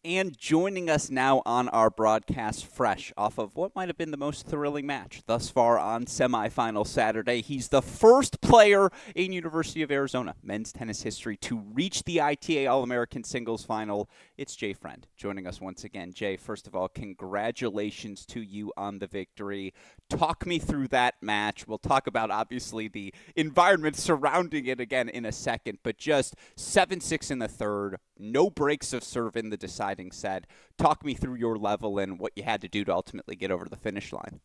And joining us now on our broadcast, fresh off of what might have been the most thrilling match thus far on Semifinal Saturday, he's the first player in University of Arizona men's tennis history to reach the ITA All-American Singles Final. It's Jay Friend joining us once again. Jay, first of all, congratulations to you on the victory. Talk me through that match. We'll talk about, obviously, the environment surrounding it again in a second, but just 7-6 in the third, no breaks of serve in the deciding set. Talk me through your level and what you had to do to ultimately get over the finish line.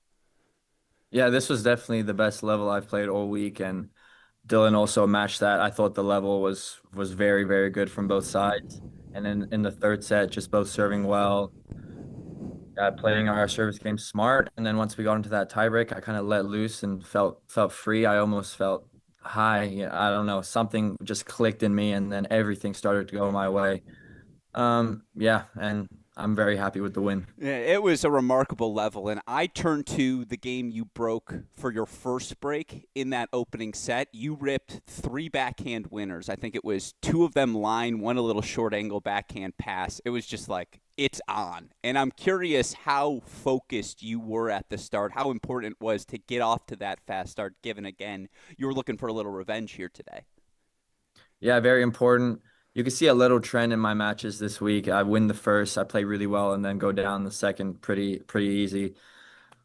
Yeah, this was definitely the best level I've played all week, and Dylan also matched that. I thought the level was very, very good from both sides. And then in the third set, just both serving well, playing our service game smart. And then once we got into that tiebreak, I kind of let loose and felt free. I almost felt high. Yeah, I don't know, something just clicked in me, and then everything started to go my way. Yeah, and I'm very happy with the win. Yeah, it was a remarkable level, and I turned to the game you broke for your first break in that opening set. You ripped 3 backhand winners. I think it was 2 of them line, 1 a little short angle backhand pass. It was just like, it's on. And I'm curious how focused you were at the start, how important it was to get off to that fast start, given, again, you were looking for a little revenge here today. Yeah, very important. You can see a little trend in my matches this week. I win the first, I play really well, and then go down the second pretty easy.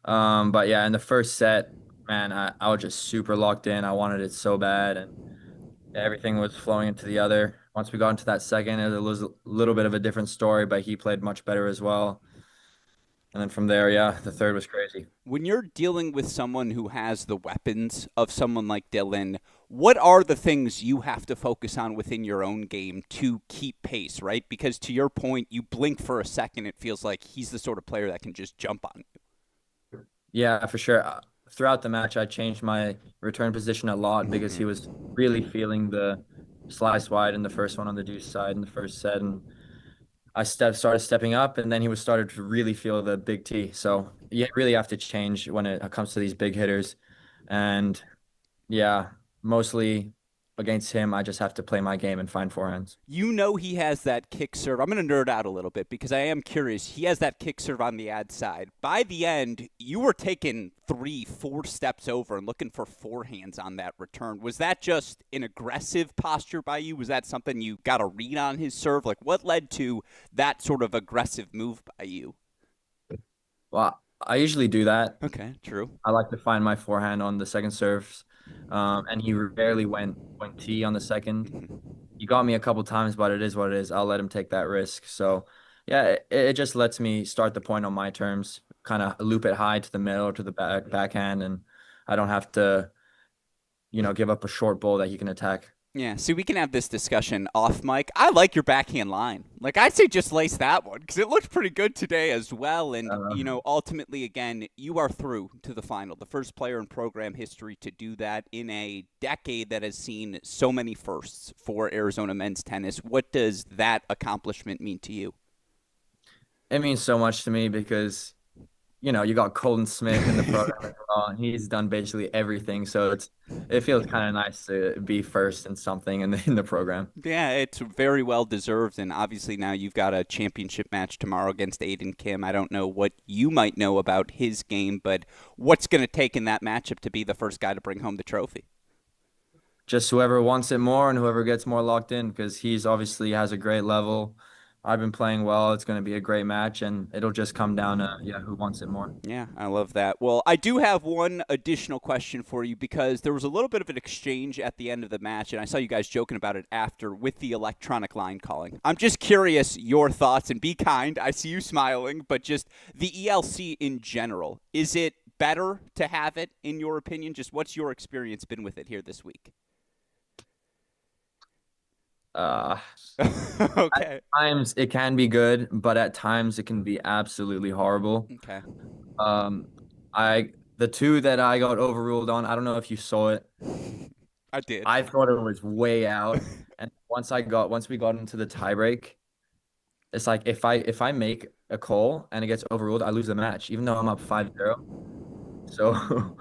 But yeah, in the first set, man, I was just super locked in. I wanted it so bad, and everything was flowing into the other. Once we got into that second, it was a little bit of a different story, but he played much better as well. And then from there, yeah, the third was crazy. When you're dealing with someone who has the weapons of someone like Dylan, what are the things you have to focus on within your own game to keep pace, right? Because to your point, you blink for a second, it feels like he's the sort of player that can just jump on you. Yeah, for sure. Throughout the match, I changed my return position a lot because he was really feeling the slice wide in the first one on the deuce side in the first set, and I started stepping up, and then he was started to really feel the big T. So you really have to change when it comes to these big hitters. And yeah, mostly against him, I just have to play my game and find forehands. You know he has that kick serve. I'm going to nerd out a little bit because I am curious. He has that kick serve on the ad side. By the end, you were taking 3-4 steps over and looking for forehands on that return. Was that just an aggressive posture by you? Was that something you got a read on his serve? Like, what led to that sort of aggressive move by you? Well, I usually do that. Okay, true. I like to find my forehand on the second serves. And he rarely went T on the second. He got me a couple times, but it is what it is. I'll let him take that risk. So, yeah, it just lets me start the point on my terms, kind of loop it high to the middle to the backhand, and I don't have to, give up a short ball that he can attack. Yeah, see, we can have this discussion off mic. I like your backhand line. Like, I'd say just lace that one because it looked pretty good today as well. And, ultimately, again, you are through to the final. The first player in program history to do that in a decade that has seen so many firsts for Arizona men's tennis. What does that accomplishment mean to you? It means so much to me because, you got Colton Smith in the program as well, and he's done basically everything. So it feels kind of nice to be first in something in the program. Yeah, it's very well deserved, and obviously now you've got a championship match tomorrow against Aiden Kim. I don't know what you might know about his game, but what's going to take in that matchup to be the first guy to bring home the trophy? Just whoever wants it more and whoever gets more locked in, because he's obviously has a great level. I've been playing well. It's going to be a great match, and it'll just come down to, who wants it more. Yeah, I love that. Well, I do have one additional question for you because there was a little bit of an exchange at the end of the match, and I saw you guys joking about it after with the electronic line calling. I'm just curious your thoughts, and be kind. I see you smiling, but just the ELC in general. Is it better to have it, in your opinion? Just what's your experience been with it here this week? Okay. At times it can be good, but at times it can be absolutely horrible. Okay. The 2 that I got overruled on, I don't know if you saw it. I did. I thought it was way out. And once we got into the tiebreak, it's like if I make a call and it gets overruled, I lose the match, even though I'm up 5-0. So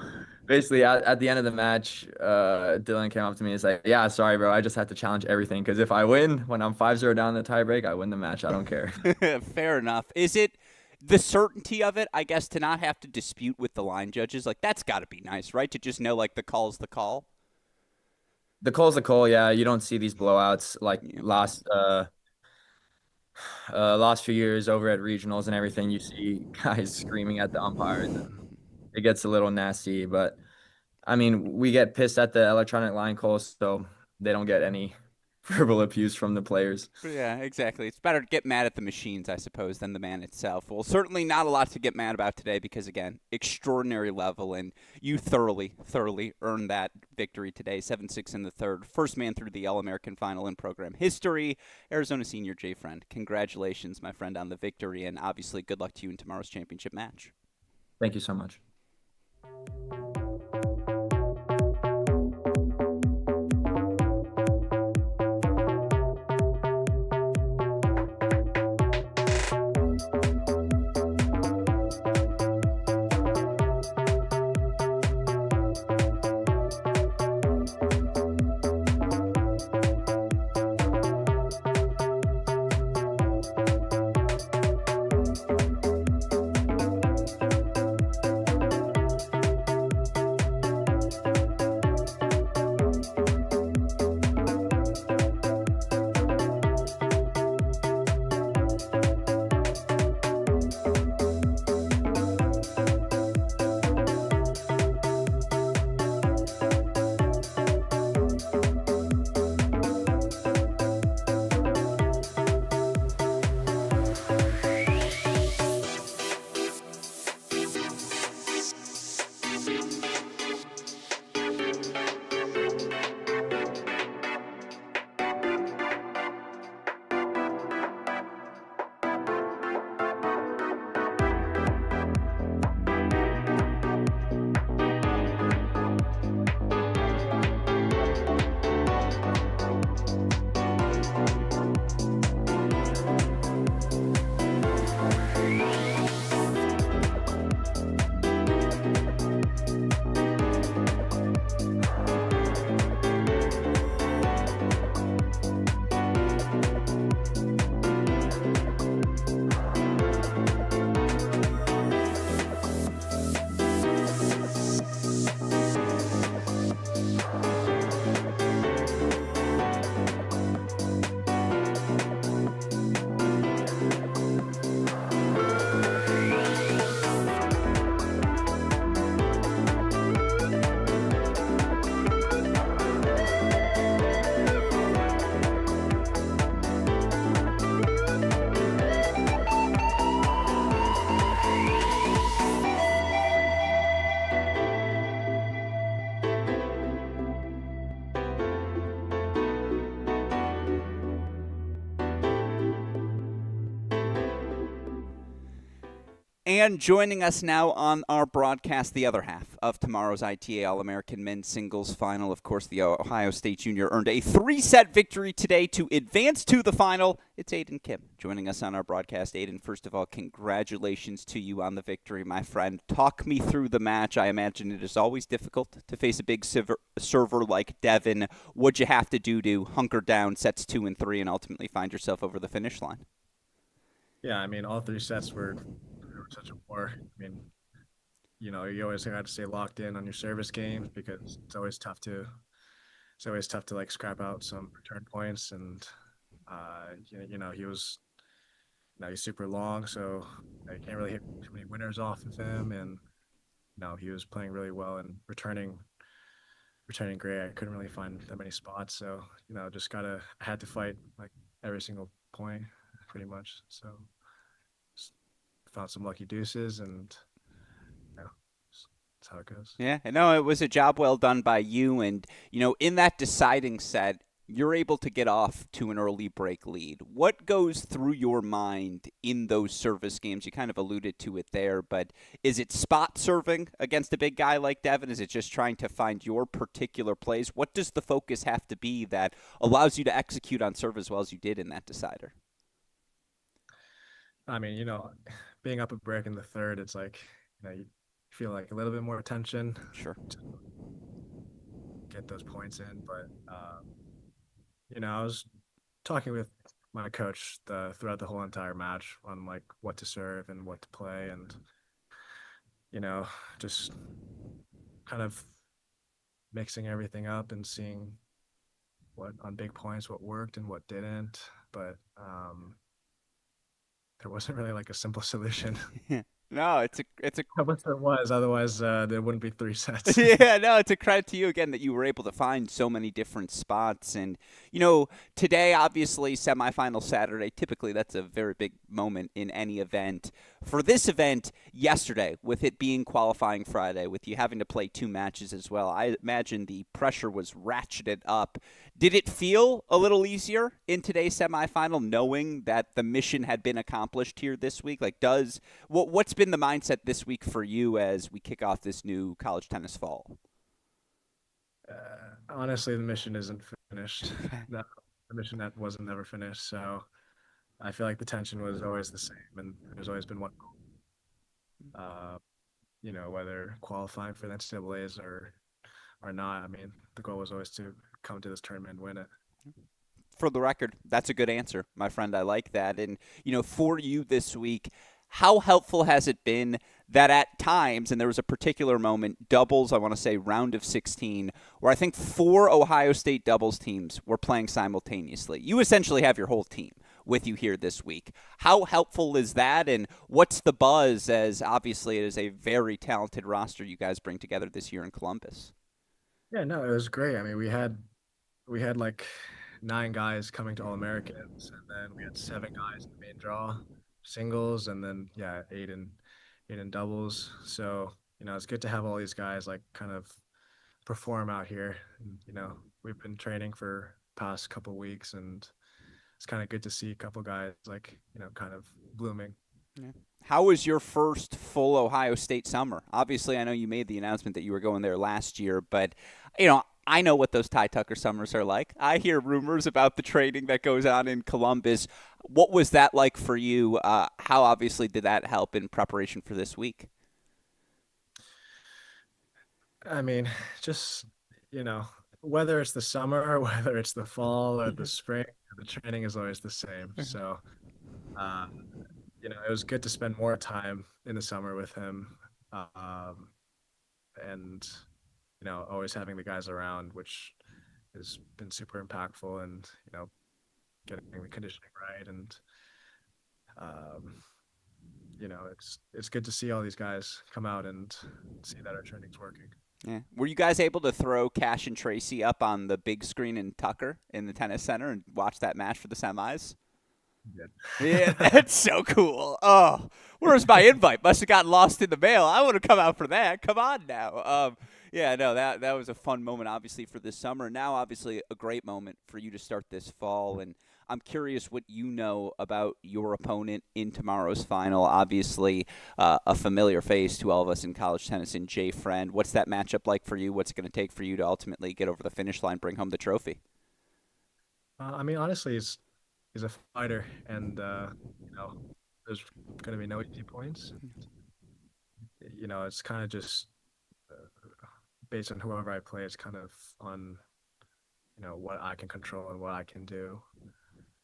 basically at the end of the match, Dylan came up to me and was like, "Yeah, sorry, bro. I just had to challenge everything because if I win when I'm 5-0 down in the tiebreak, I win the match. I don't care." Fair enough. Is it the certainty of it, I guess, to not have to dispute with the line judges? Like, that's got to be nice, right? To just know, like, the call's the call. The call's the call. Yeah, you don't see these blowouts like Yeah. last few years over at regionals and everything. You see guys screaming at the umpires. It gets a little nasty, but I mean, we get pissed at the electronic line calls, so they don't get any verbal abuse from the players. Yeah, exactly. It's better to get mad at the machines, I suppose, than the man itself. Well, certainly not a lot to get mad about today because, again, extraordinary level, and you thoroughly earned that victory today. 7-6 in the third. First man through the All-American final in program history. Arizona senior Jay Friend. Congratulations, my friend, on the victory, and obviously good luck to you in tomorrow's championship match. Thank you so much. And joining us now on our broadcast, the other half of tomorrow's ITA All-American Men's Singles Final. Of course, the Ohio State Junior earned a 3-set victory today to advance to the final. It's Aiden Kim joining us on our broadcast. Aiden, first of all, congratulations to you on the victory, my friend. Talk me through the match. I imagine it is always difficult to face a big server like Devin. What'd you have to do to hunker down sets 2 and 3 and ultimately find yourself over the finish line? Yeah, I mean, all 3 sets were such a war. I mean, you always have to stay locked in on your service game because it's always tough to like scrap out some return points. And he's super long, so you can't really hit too many winners off of him. And he was playing really well and returning great. I couldn't really find that many spots, so I had to fight like every single point pretty much. So found some lucky deuces, and that's how it goes. Yeah, no, it was a job well done by you. And, in that deciding set, you're able to get off to an early break lead. What goes through your mind in those service games? You kind of alluded to it there, but is it spot serving against a big guy like Devin? Is it just trying to find your particular plays? What does the focus have to be that allows you to execute on serve as well as you did in that decider? I mean, being up a break in the third, it's like, feel like a little bit more tension Sure. to get those points in. But I was talking with my coach throughout the whole entire match on like what to serve and what to play, and just kind of mixing everything up and seeing what on big points what worked and what didn't. But there wasn't really like a simple solution. No, it's a I wish there was, otherwise there wouldn't be 3 sets. yeah, no, it's a credit to you again that you were able to find so many different spots. And, today, obviously, semifinal Saturday, typically that's a very big moment in any event. For this event, yesterday, with it being qualifying Friday, with you having to play 2 matches as well, I imagine the pressure was ratcheted up. Did it feel a little easier in today's semifinal, knowing that the mission had been accomplished here this week? Like, what's been the mindset this week for you as we kick off this new college tennis fall? Honestly, the mission isn't finished. No, the mission that wasn't never finished. So I feel like the tension was always the same, and there's always been one goal. Whether qualifying for the NCAAs or not. I mean, the goal was always to come to this tournament and win it. For the record, that's a good answer, my friend. I like that. And, for you this week, how helpful has it been that at times, and there was a particular moment, doubles, I want to say round of 16, where I think 4 Ohio State doubles teams were playing simultaneously. You essentially have your whole team with you here this week. How helpful is that, and what's the buzz, as obviously it is a very talented roster you guys bring together this year in Columbus? Yeah, no, it was great. I mean, we had like 9 guys coming to All-Americans, and then we had 7 guys in the main draw, singles, and then 8 in doubles. So it's good to have all these guys like kind of perform out here. And, we've been training for past couple weeks, and it's kind of good to see a couple guys like kind of blooming. Yeah. How was your first full Ohio State summer? Obviously, I know you made the announcement that you were going there last year, but I know what those Ty Tucker summers are like. I hear rumors about the training that goes on in Columbus. What was that like for you? How obviously did that help in preparation for this week? I mean, just, whether it's the summer or whether it's the fall or the spring, the training is always the same. So, it was good to spend more time in the summer with him. And, always having the guys around, which has been super impactful, and, getting the conditioning right. And, it's good to see all these guys come out and see that our training's working. Yeah. Were you guys able to throw Cash and Tracy up on the big screen in Tucker in the tennis center and watch that match for the semis? Yeah, that's so cool. Oh, where's my invite? Must have gotten lost in the mail. I would have come out for that. Come on now. That was a fun moment, obviously, for this summer. Now, obviously, a great moment for you to start this fall. And I'm curious what you know about your opponent in tomorrow's final. Obviously, a familiar face to all of us in college tennis in Jay Friend. What's that matchup like for you? What's it going to take for you to ultimately get over the finish line, bring home the trophy? I mean, honestly, he's a fighter, and there's going to be no easy points. It's kind of just based on whoever I play. It's kind of on what I can control and what I can do.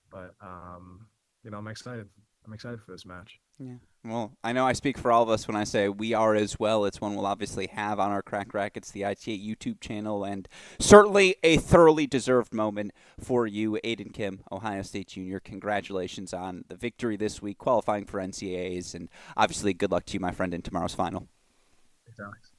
But I'm excited. I'm excited for this match. Yeah. Well, I know I speak for all of us when I say we are as well. It's one we'll obviously have on our Crack Racquets, the ITA YouTube channel, and certainly a thoroughly deserved moment for you, Aiden Kim, Ohio State Junior. Congratulations on the victory this week, qualifying for NCAAs, and obviously good luck to you, my friend, in tomorrow's final. Thanks, Alex.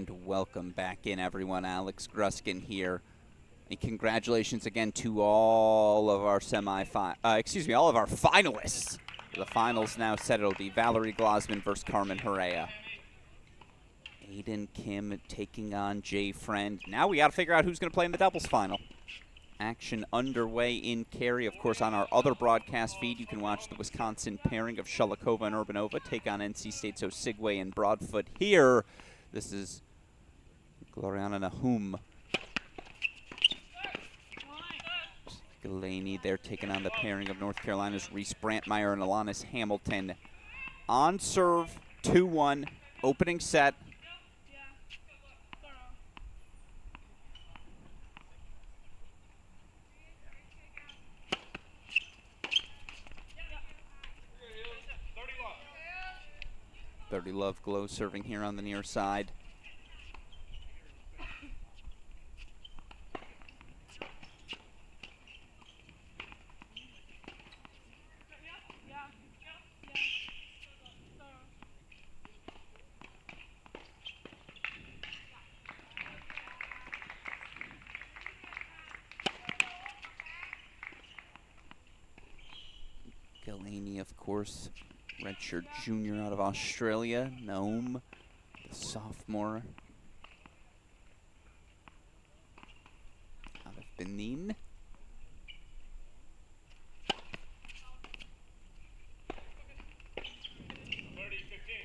And welcome back in, everyone. Alex Gruskin here. And congratulations again to all of our all of our finalists. The finals now set. It'll be Val Glasman versus Carmen Hera. Aiden Kim taking on Jay Friend. Now we got to figure out who's going to play in the doubles final. Action underway in Cary. Of course, on our other broadcast feed, you can watch the Wisconsin pairing of Shulikova and Urbanova take on NC State's Osigwe and Broadfoot. Here, this is Gloriana Nahum. Galaney, they're taking on the pairing of North Carolina's Reese Brantmeyer and Alanis Hamilton. On serve, 2-1, opening set. Thirty Love Glow serving here on the near side. Galaney, of course, redshirt junior out of Australia. Nome, the sophomore out of Benin.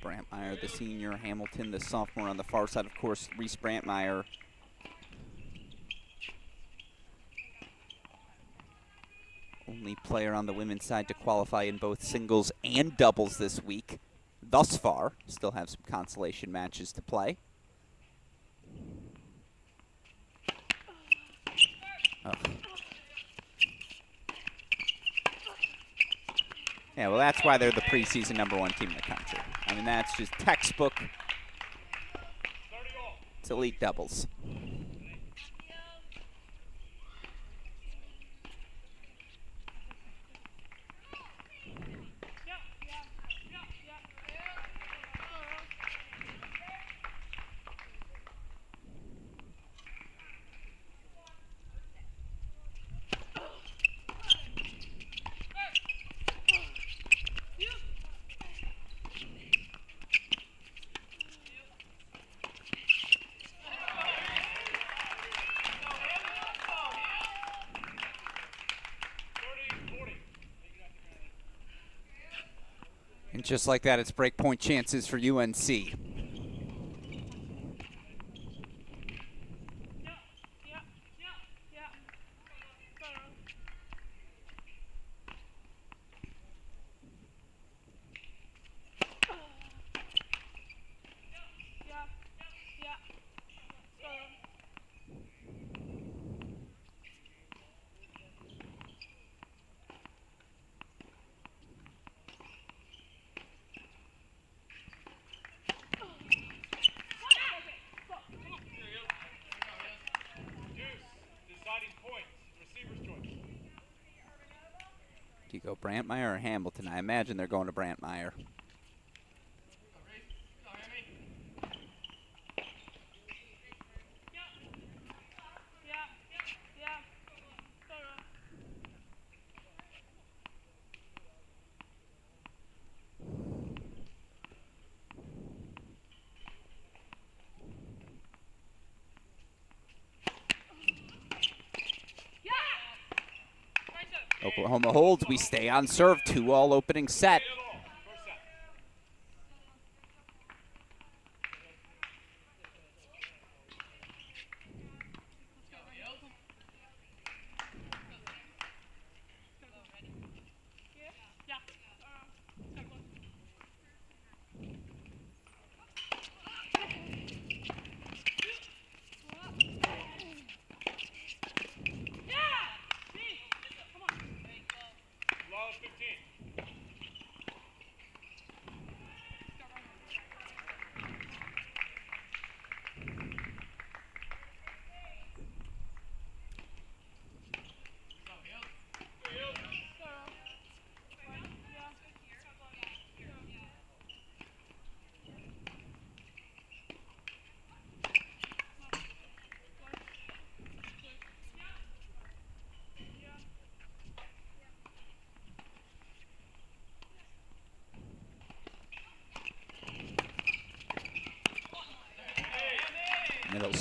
Brantmeyer, the senior. Hamilton, the sophomore on the far side. Of course, Reese Brantmeyer. Only player on the women's side to qualify in both singles and doubles this week thus far. Still have some consolation matches to play. Oh. Yeah, well, that's why they're the preseason #1 team in the country. I mean, that's just textbook. It's elite doubles. And just like that, it's breakpoint chances for UNC. Do you go Brantmeyer or Hamilton? I imagine they're going to Brantmeyer. Oklahoma holds. We stay on serve. 2-all opening set.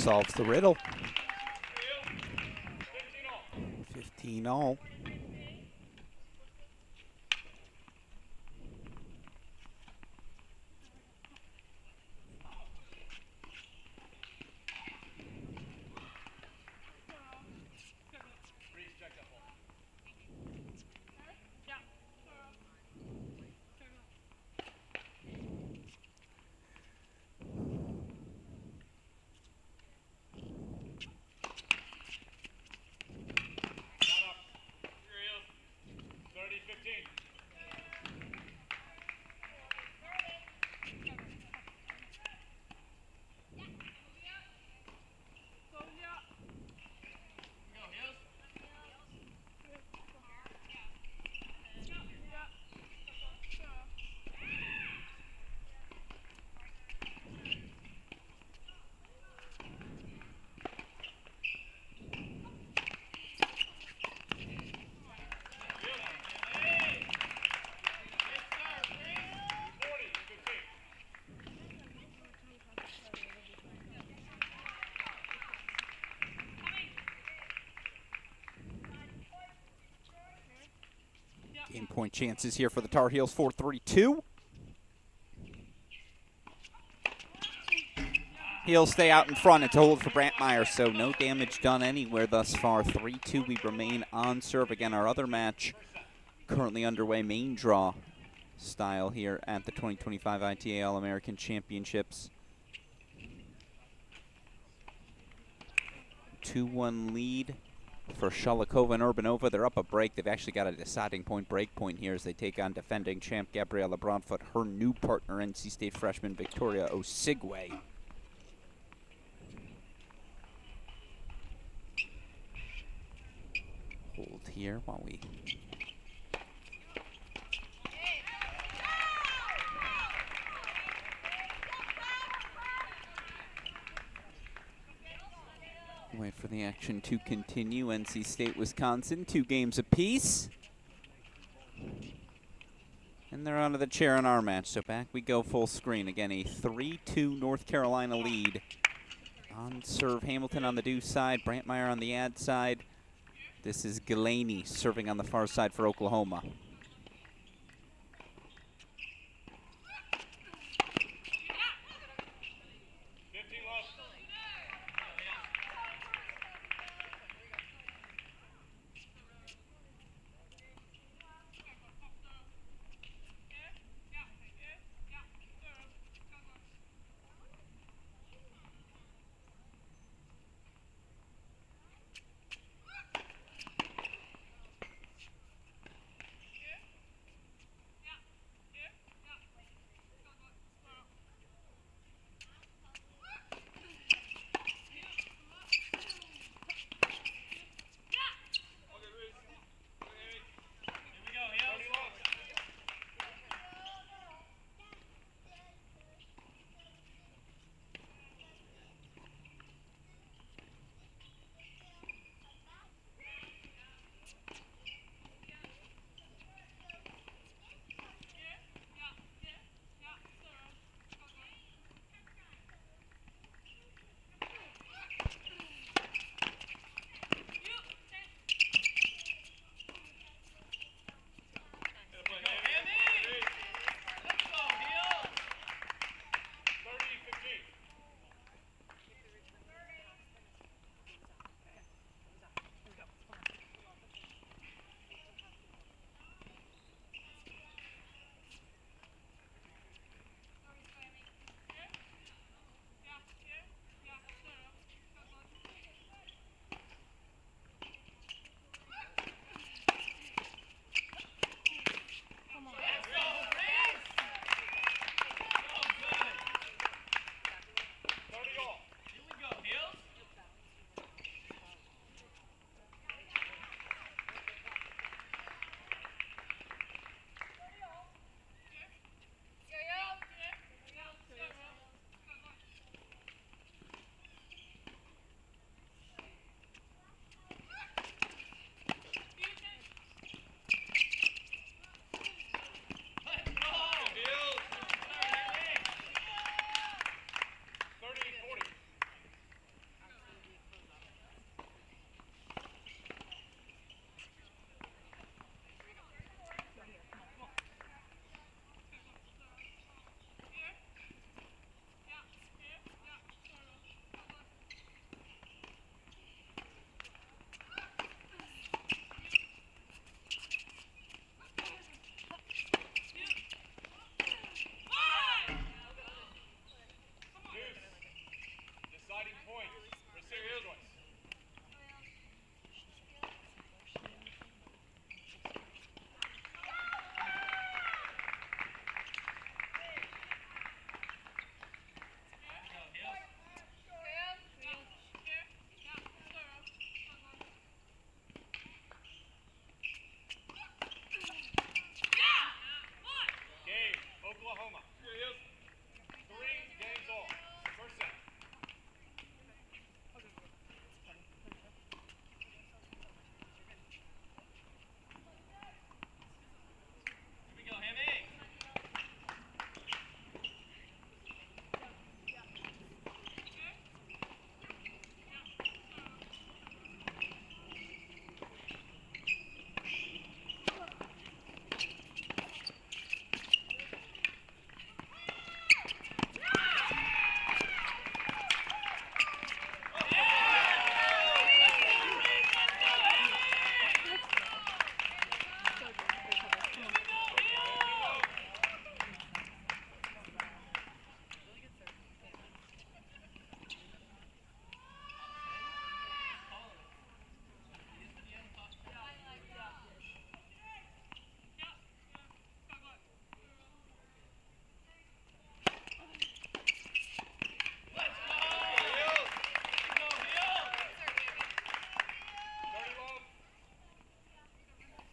solves the riddle. 15 all. Game point chances here for the Tar Heels, 4-3-2. Heels stay out in front. It's a hold for Brantmeyer, so no damage done anywhere thus far. 3-2, we remain on serve. Again, our other match currently underway, main draw style here at the 2025 ITA All-American Championships. 2-1 lead for Shalikova and Urbanova. They're up a break. They've actually got a deciding point, break point here as they take on defending champ Gabriela Brownfoot, her new partner, NC State freshman Victoria Osigwe. Hold here while we wait for the action to continue. NC State, Wisconsin, 2 games apiece. And they're out of the chair in our match, so back we go full screen. Again, a 3-2 North Carolina lead. On serve, Hamilton on the deuce side, Brantmeyer on the ad side. This is Galaney serving on the far side for Oklahoma.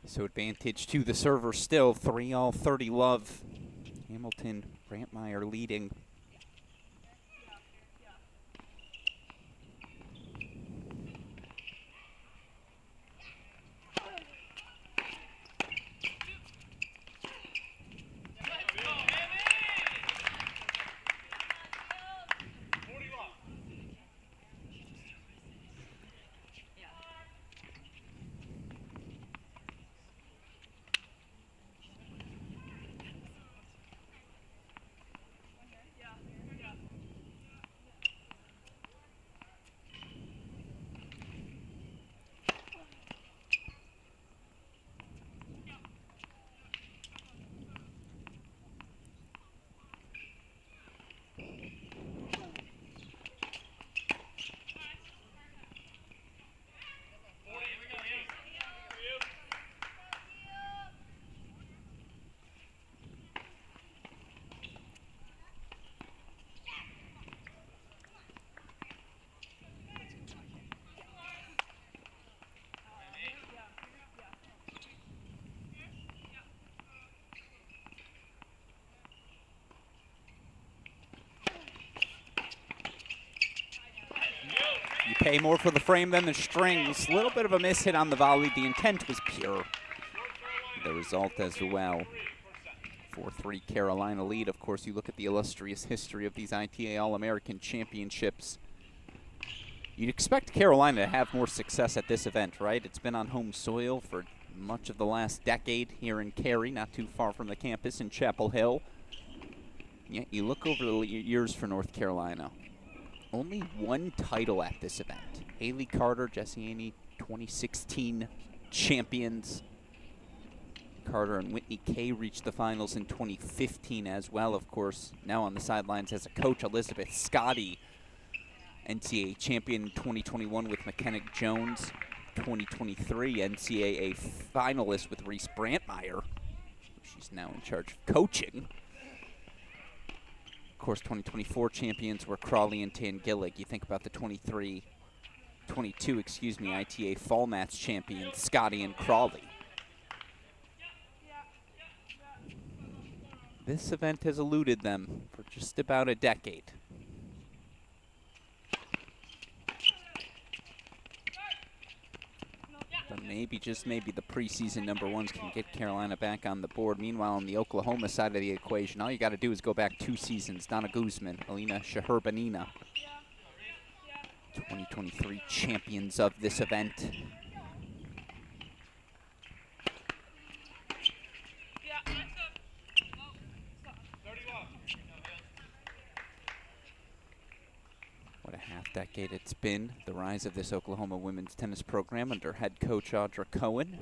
So advantage to the server still, 3-all, 30 love. Hamilton, Brantmeyer leading. You pay more for the frame than the strings. A little bit of a miss hit on the volley. The intent was pure. The result as well. 4-3 Carolina lead. Of course, you look at the illustrious history of these ITA All-American Championships. You'd expect Carolina to have more success at this event, right? It's been on home soil for much of the last decade here in Cary, not too far from the campus in Chapel Hill. Yet you look over the years for North Carolina. Only one title at this event. Haley Carter, Jesse Aney, 2016 champions. Carter and Whitney Kay reached the finals in 2015 as well, of course. Now on the sidelines as a coach, Elizabeth Scotty, NCAA champion in 2021 with McKenna Jones. 2023 NCAA finalist with Reese Brantmeyer. She's now in charge of coaching. Of course, 2024 champions were Crawley and Tangillig. You think about the 22 ITA Fall Mats champions, Scotty and Crawley. This event has eluded them for just about a decade. But maybe, just maybe, the preseason number ones can get Carolina back on the board. Meanwhile, on the Oklahoma side of the equation, all you got to do is go back 2 seasons. Donna Guzman, Alina Shaherbanina, 2023 champions of this event. What a half-decade it's been, the rise of this Oklahoma women's tennis program under head coach Audra Cohen.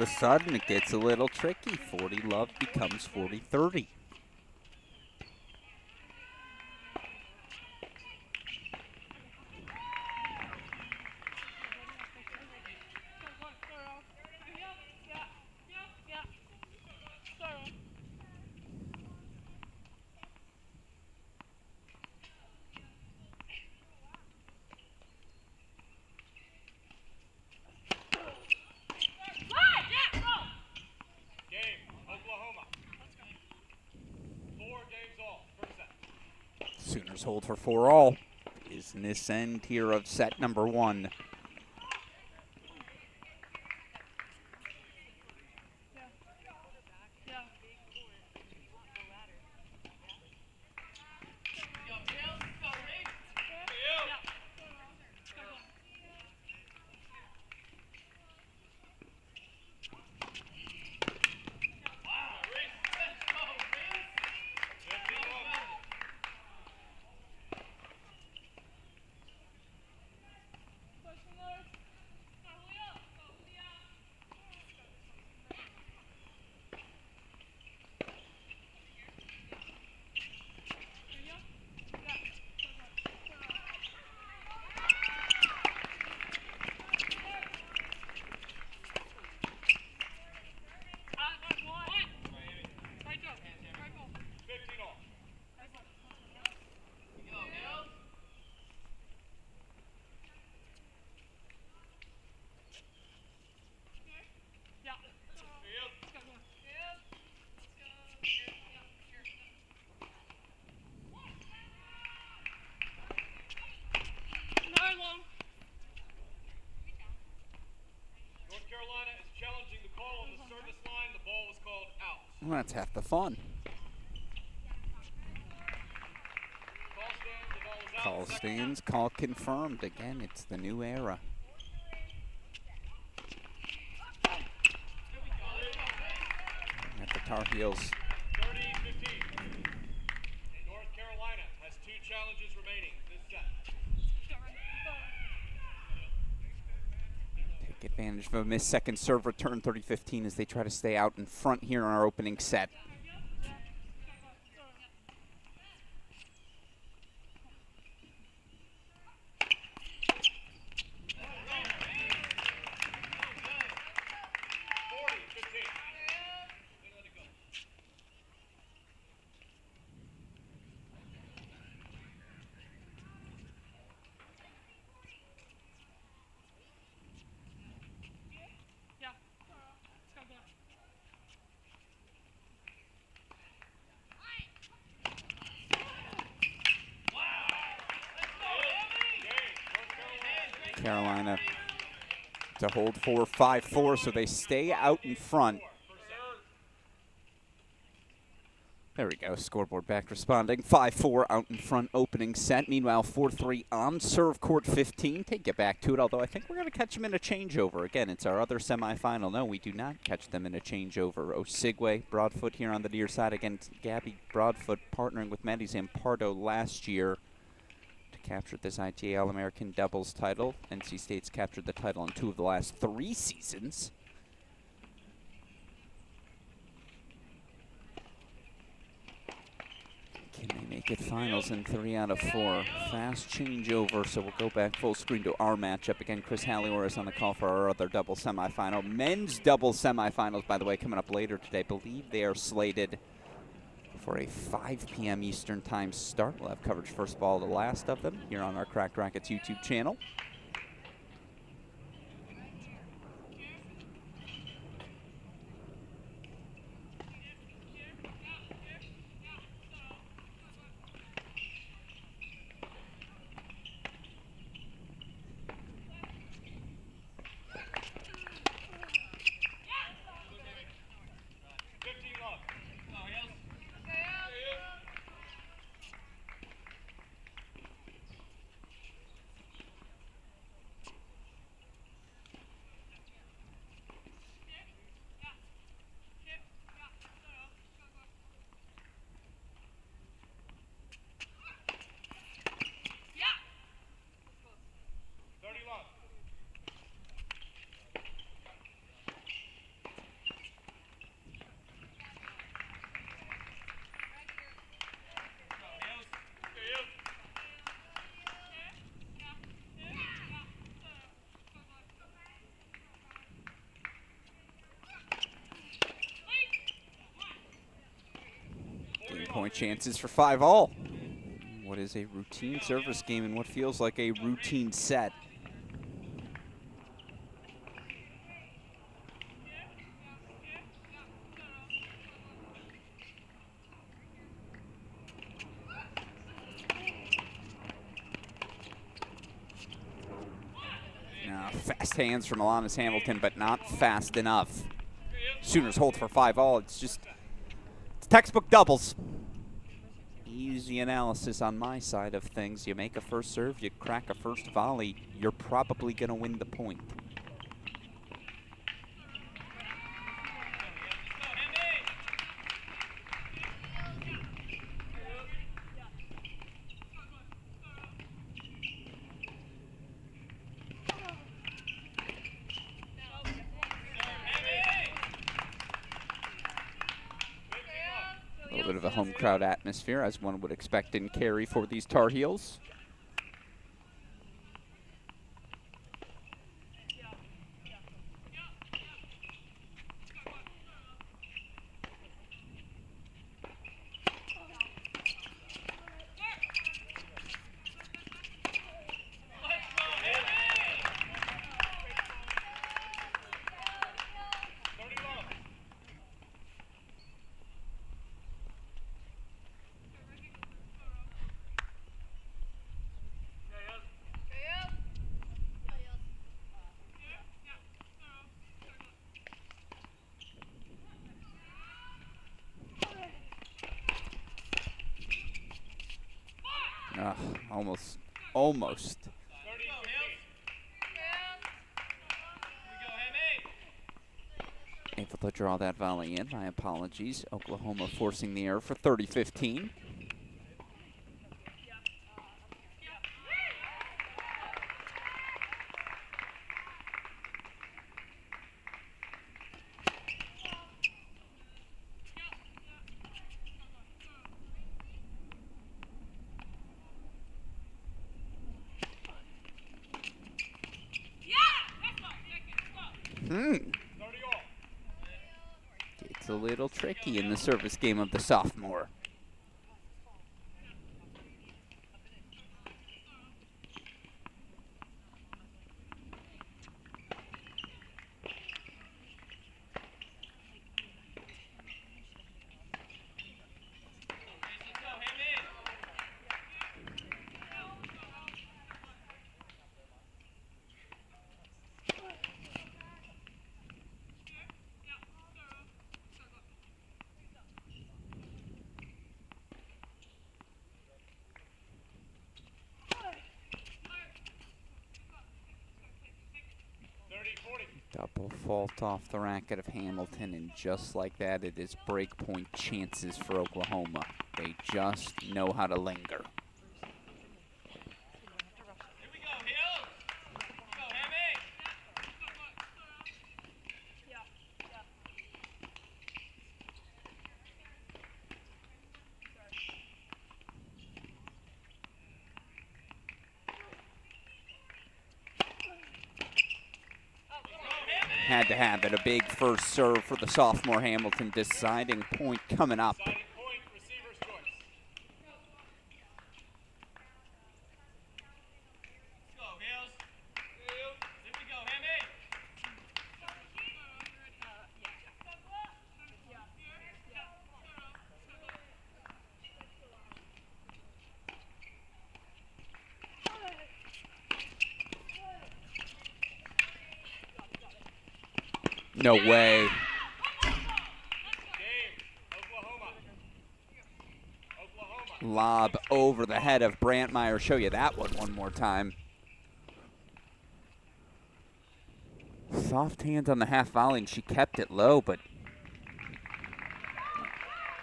of a sudden, it gets a little tricky. 40 love becomes 40-30. Sooners hold for 4-all. Business end here of set number 1. Well, that's half the fun. Call stands, call confirmed. Again, it's the new era. At the Tar Heels. 30-15. North Carolina has 2 challenges remaining this set. Take advantage of a missed second serve return, 30-15, as they try to stay out in front here in our opening set. Carolina to hold 4-5-4, so they stay out in front. There we go, scoreboard back responding. 5-4 out in front opening set. Meanwhile, 4-3 on serve court 15. Take it back to it, although I think we're going to catch them in a changeover. Again, it's our other semifinal. No, we do not catch them in a changeover. Osigwe, Broadfoot here on the near side against Gabby Broadfoot, partnering with Maddie Zampardo last year to capture this ITA All-American doubles title. NC State's captured the title in 2 of the last 3 seasons. Can they make it finals in 3 out of 4? Fast changeover, so we'll go back full screen to our matchup. Again, Chris Hallior is on the call for our other double semifinal. Men's double semifinals, by the way, coming up later today. I believe they are slated for a 5 p.m. Eastern time start. We'll have coverage first of all, the last of them, here on our Cracked Racquets YouTube channel. break-point chances for 5-all. What is a routine service game and what feels like a routine set. Fast hands from Alanis Hamilton, but not fast enough. Sooners hold for 5-all. It's textbook doubles. Easy analysis on my side of things. You make a first serve, you crack a first volley, you're probably going to win the point. A little bit of a home crowd atmosphere, as one would expect in Cary for these Tar Heels. Almost. Able to draw that volley in. My apologies. Oklahoma forcing the error for 30-15. It's a little tricky in the service game of the sophomore. Double fault off the racket of Hamilton, and just like that, it is breakpoint chances for Oklahoma. They just know how to linger. Had to have it. A big first serve for the sophomore Hamilton. Deciding point coming up. No way. Lob over the head of Brantmeyer. Show you that one more time. Soft hands on the half volley, and she kept it low, but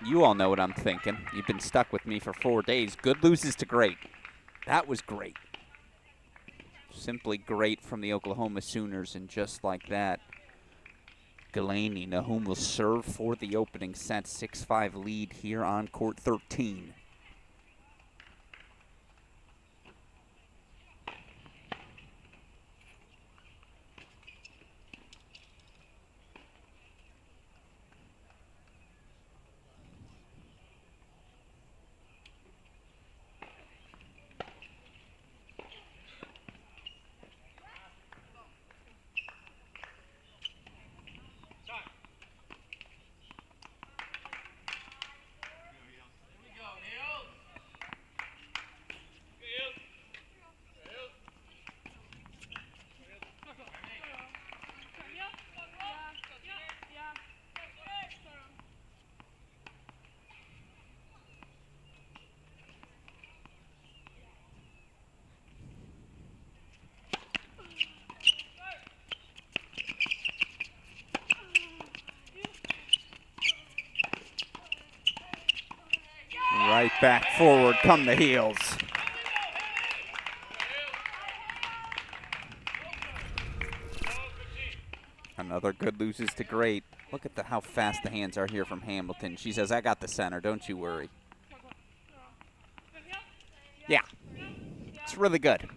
you all know what I'm thinking. You've been stuck with me for 4 days. Good loses to great. That was great. Simply great from the Oklahoma Sooners, and just like that, Galaney, Nahum will serve for the opening set. 6-5 lead here on court 13. Back, forward, come the heels. Another good loses to great. Look at how fast the hands are here from Hamilton. She says, I got the center, don't you worry. Yeah, it's really good.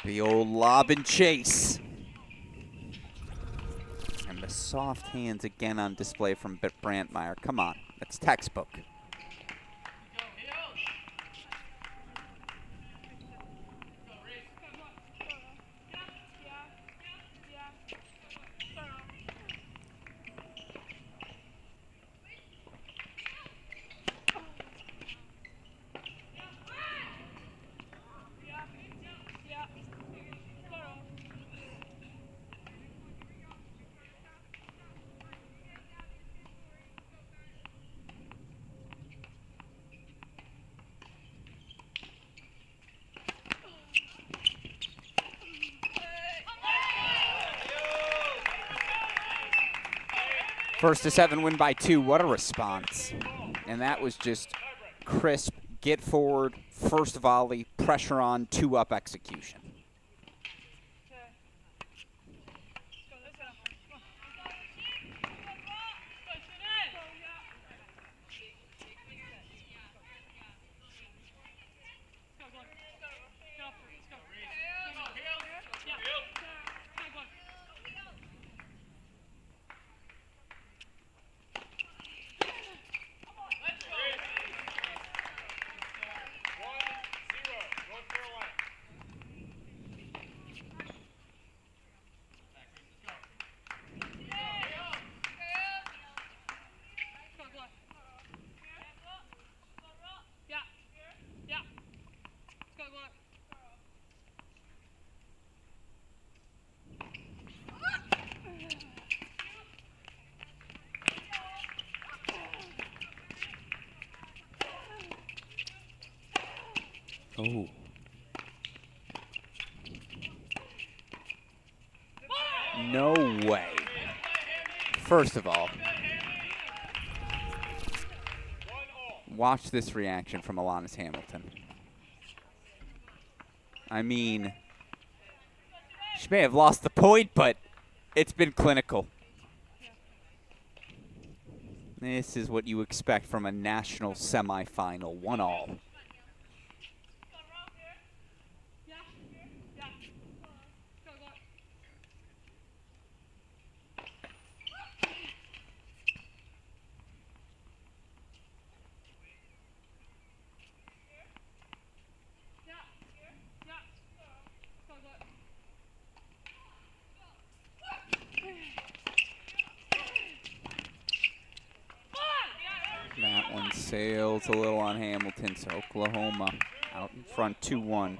The old lob and chase. And the soft hands again on display from Brandmeier. Come on, that's textbook. First to 7, win by 2. What a response. And that was just crisp, get forward, first volley, pressure on, 2-up execution. Oh. No way. First of all, watch this reaction from Alanis Hamilton. I mean, she may have lost the point, but it's been clinical. This is what you expect from a national semifinal, 1-all. That one sails a little on Hamilton, so Oklahoma out in front 2-1.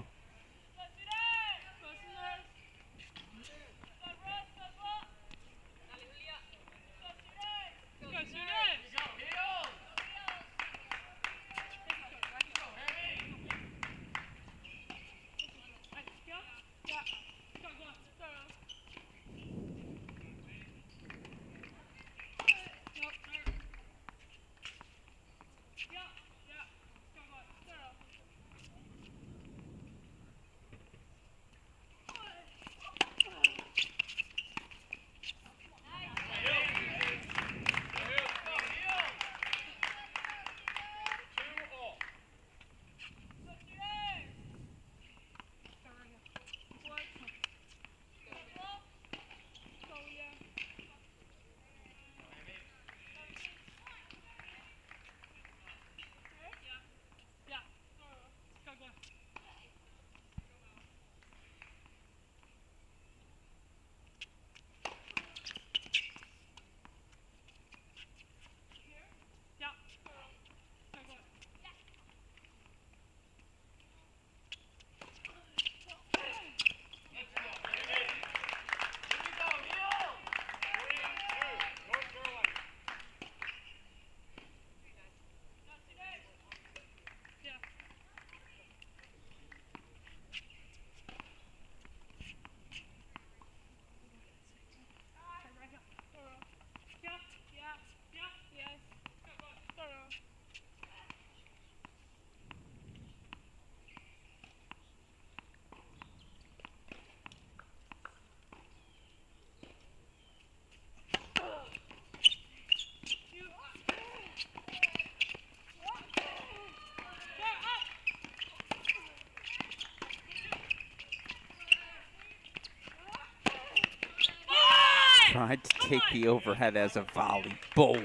Tried to take the overhead as a volley. Bold.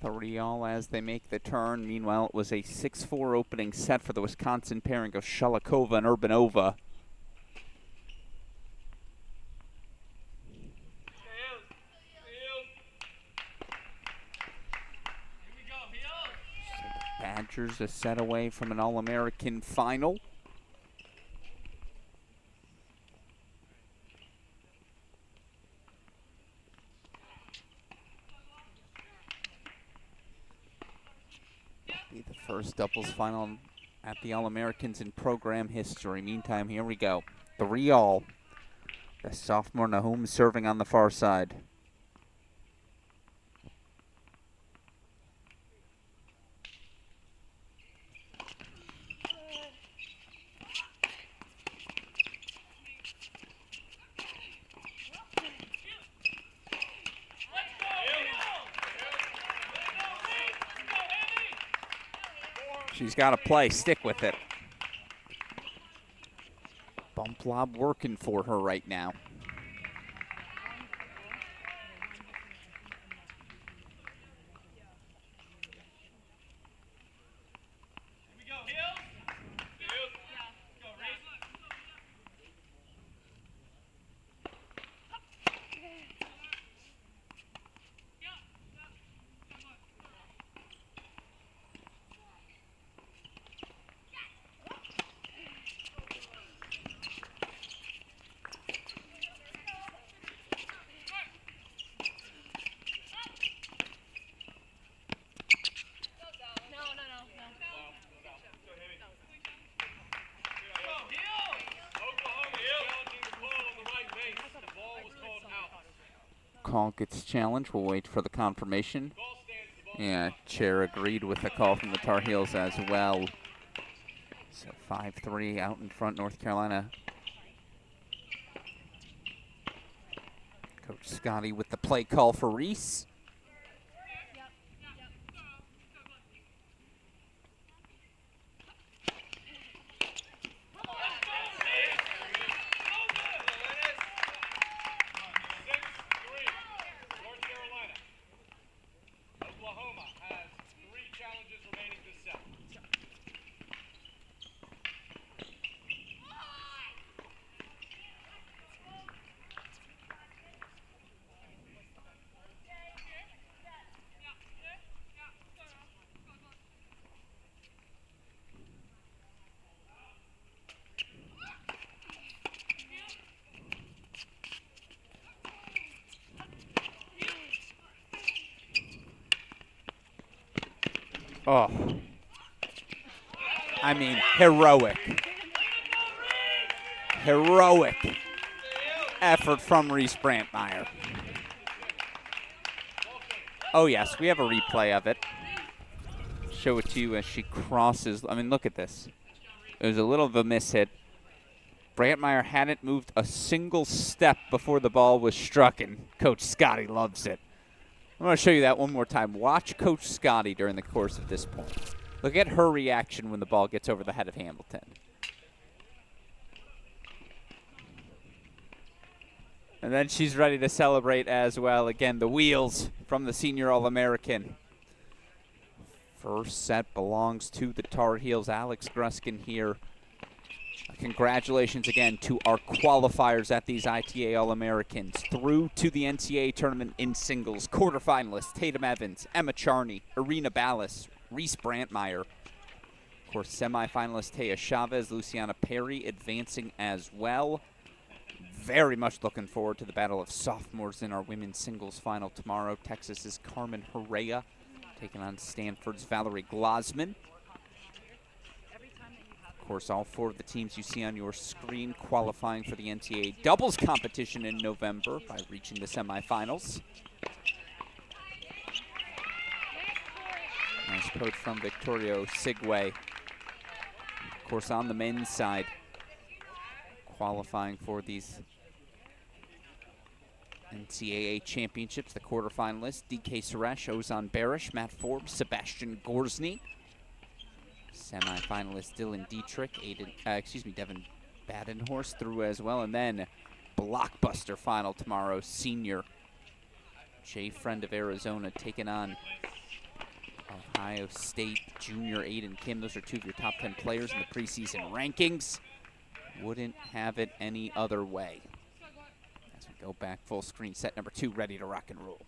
Three all as they make the turn. Meanwhile, it was a 6-4 opening set for the Wisconsin pairing of Shalikova and Urbanova. Badgers a set away from an All-American final. Be the first doubles final at the All-Americans in program history. Meantime, here we go. 3 all. The sophomore Nahum serving on the far side. She's got to play. Stick with it. Bump lob working for her right now. Call gets challenged. We'll wait for the confirmation. Yeah, chair agreed with the call from the Tar Heels as well. So 5-3 out in front, North Carolina. Coach Scotty with the play call for Reese. Oh, I mean, heroic. Heroic effort from Reese Brantmeyer. Oh, yes, we have a replay of it. Show it to you as she crosses. I mean, look at this. It was a little of a mishit. Brantmeyer hadn't moved a single step before the ball was struck, and Coach Scotty loves it. I'm going to show you that one more time. Watch Coach Scotty during the course of this point. Look at her reaction when the ball gets over the head of Hamilton. And then she's ready to celebrate as well. Again, the wheels from the senior All-American. First set belongs to the Tar Heels. Alex Gruskin here. Congratulations again to our qualifiers at these ITA All-Americans. Through to the NCAA tournament in singles. Quarterfinalists, Tatum Evans, Emma Charney, Irina Ballas, Reese Brantmeyer. Of course, semifinalist Taya Chavez, Luciana Perry advancing as well. Very much looking forward to the battle of sophomores in our women's singles final tomorrow. Texas's Carmen Hera taking on Stanford's Valerie Glasman. Of course, all 4 of the teams you see on your screen qualifying for the NCAA doubles competition in November by reaching the semifinals. Nice poke from Victorio Sigway. Of course, on the men's side, qualifying for these NCAA championships. The quarterfinalists: DK Suresh, Ozan Barish, Matt Forbes, Sebastian Gorsny. Semifinalist Dylan Dietrich, Devin Badenhorst through as well. And then blockbuster final tomorrow, senior Jay Friend of Arizona taking on Ohio State junior Aiden Kim. Those are two of your top 10 players in the preseason rankings. Wouldn't have it any other way. As we go back full screen, set number 2, ready to rock and roll.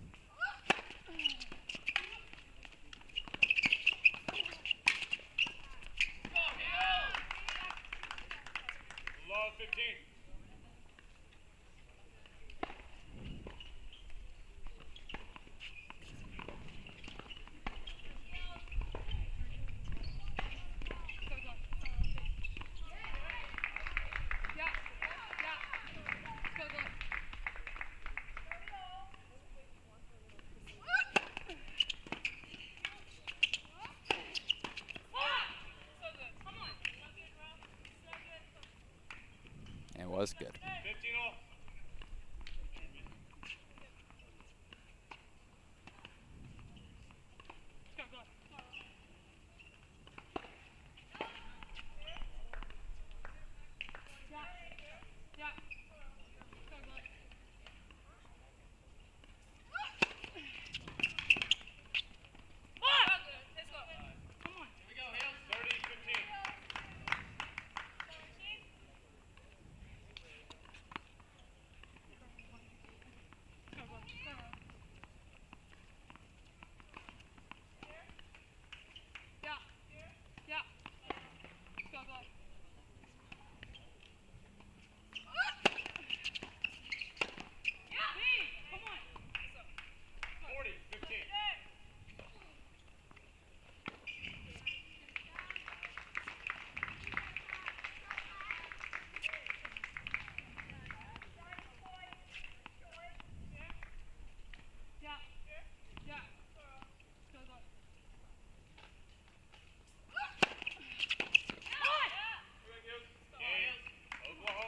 Love 15. It was good. 15 all.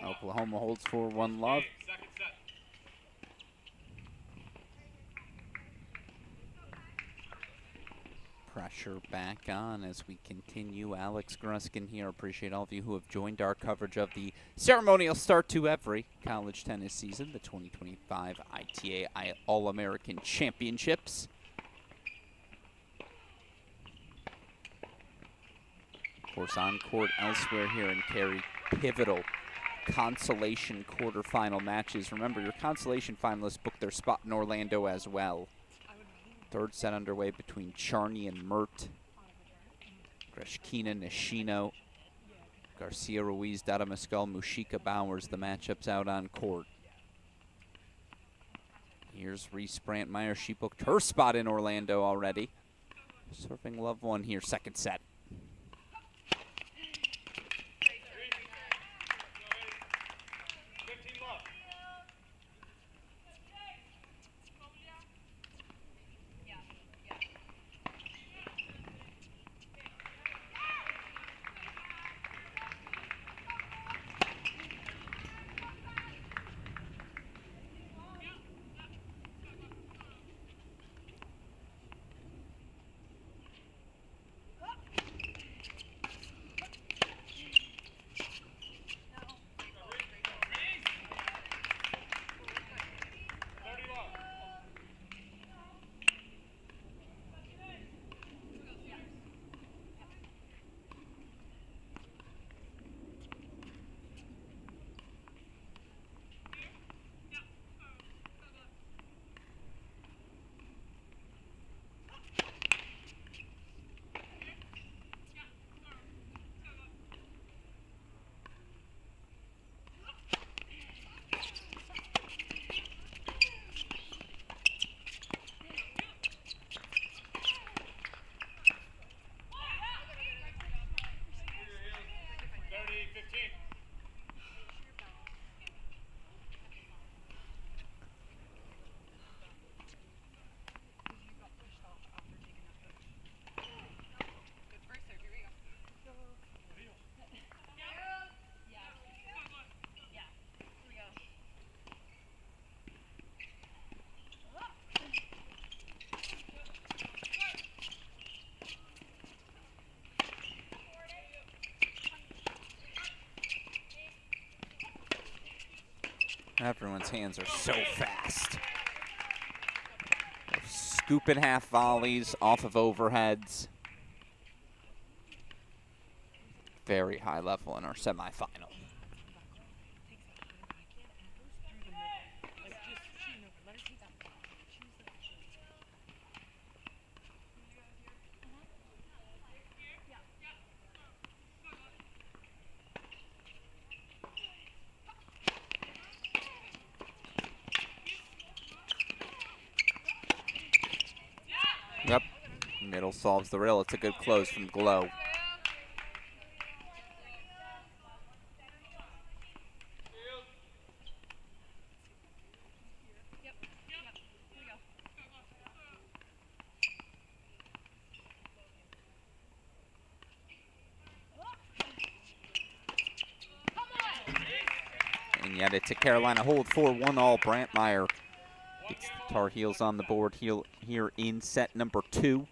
Oklahoma holds 4-1 love. Second set. Pressure back on as we continue. Alex Gruskin here. Appreciate all of you who have joined our coverage of the ceremonial start to every college tennis season, the 2025 ITA All-American Championships. Of course, on court elsewhere here in Cary, pivotal consolation quarterfinal matches. Remember, your consolation finalists booked their spot in Orlando as well. Third set underway between Charney and Mert. Greshkina, Nishino, Garcia Ruiz, Dada Mescal, Mushika Bowers, the matchups out on court. Here's Reese Brantmeyer. She booked her spot in Orlando already. Serving love 1 here, second set. 15 love. Everyone's hands are so fast. They're scooping half volleys off of overheads. Very high level in our semifinal. Yep, middle solves the riddle. It's a good close from Glow. And yet it's a Carolina hold 4-1 all. Brantmeyer gets the Tar Heels on the board here in set number 2.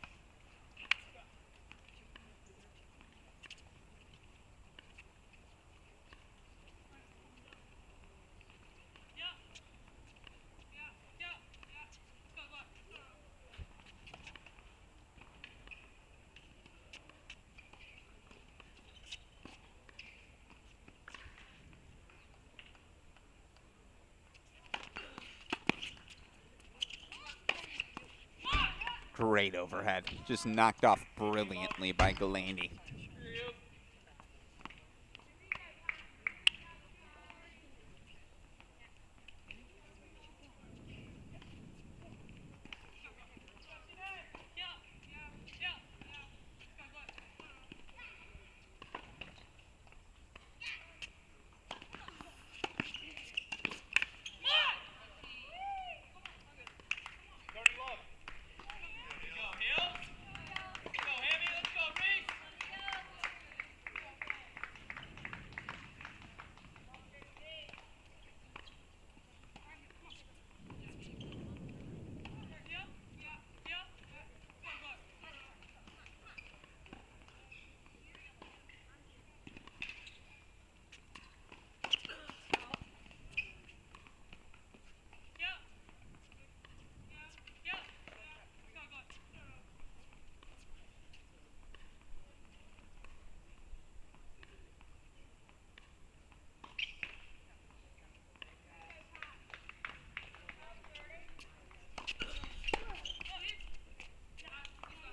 Great overhead. Just knocked off brilliantly by Galani.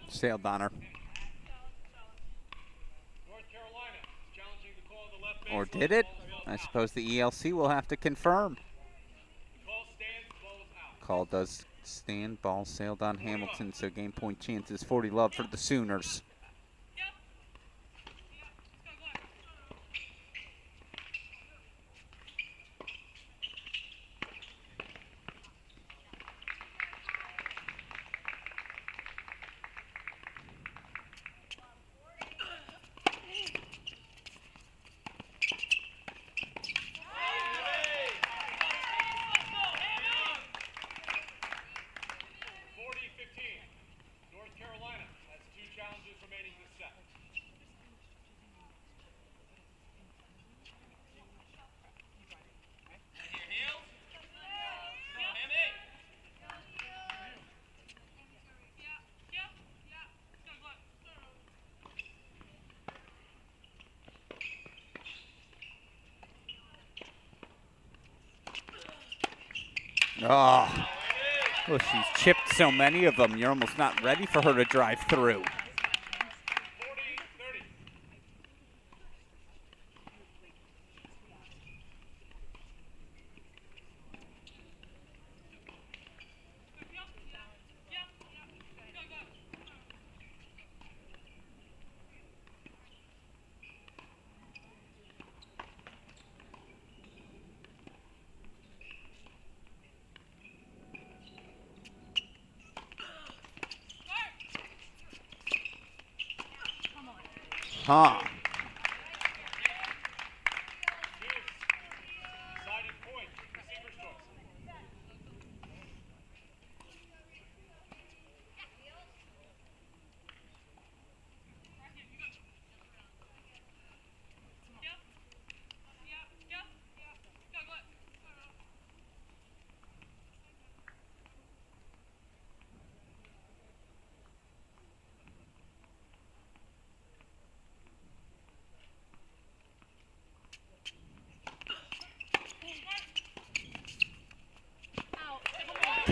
Sailed on her. North Carolina is challenging the call of the left base. Or did it? I suppose the ELC will have to confirm. Call stands, balls out. Call does stand. Ball sailed on Hamilton, so game point chances 40 love for the Sooners. North Carolina has 2 challenges remaining this set. Oh, well, she's chipped so many of them, you're almost not ready for her to drive through. 40-30. Huh. Deciding point, receiver's choice.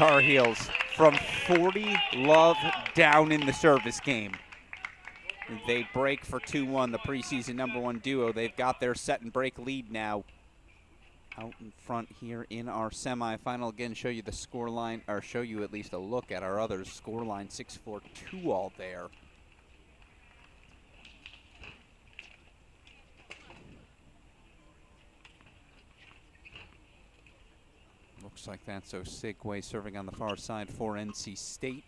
Tar Heels from 40 love down in the service game. They break for 2-1, the preseason #1 duo. They've got their set and break lead now. Out in front here in our semifinal. Again, show you the score line, or show you at least a look at our others. Score line 6-4, 2-all there. Looks like that's Osigwe serving on the far side for NC State.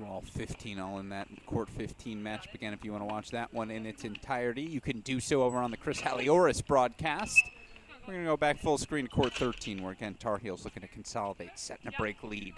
All 15 all in that court 15 match. Again, if you want to watch that one in its entirety, you can do so over on the Chris Halioris broadcast. We're going to go back full screen to court 13, where again Tar Heels looking to consolidate, set and a break lead.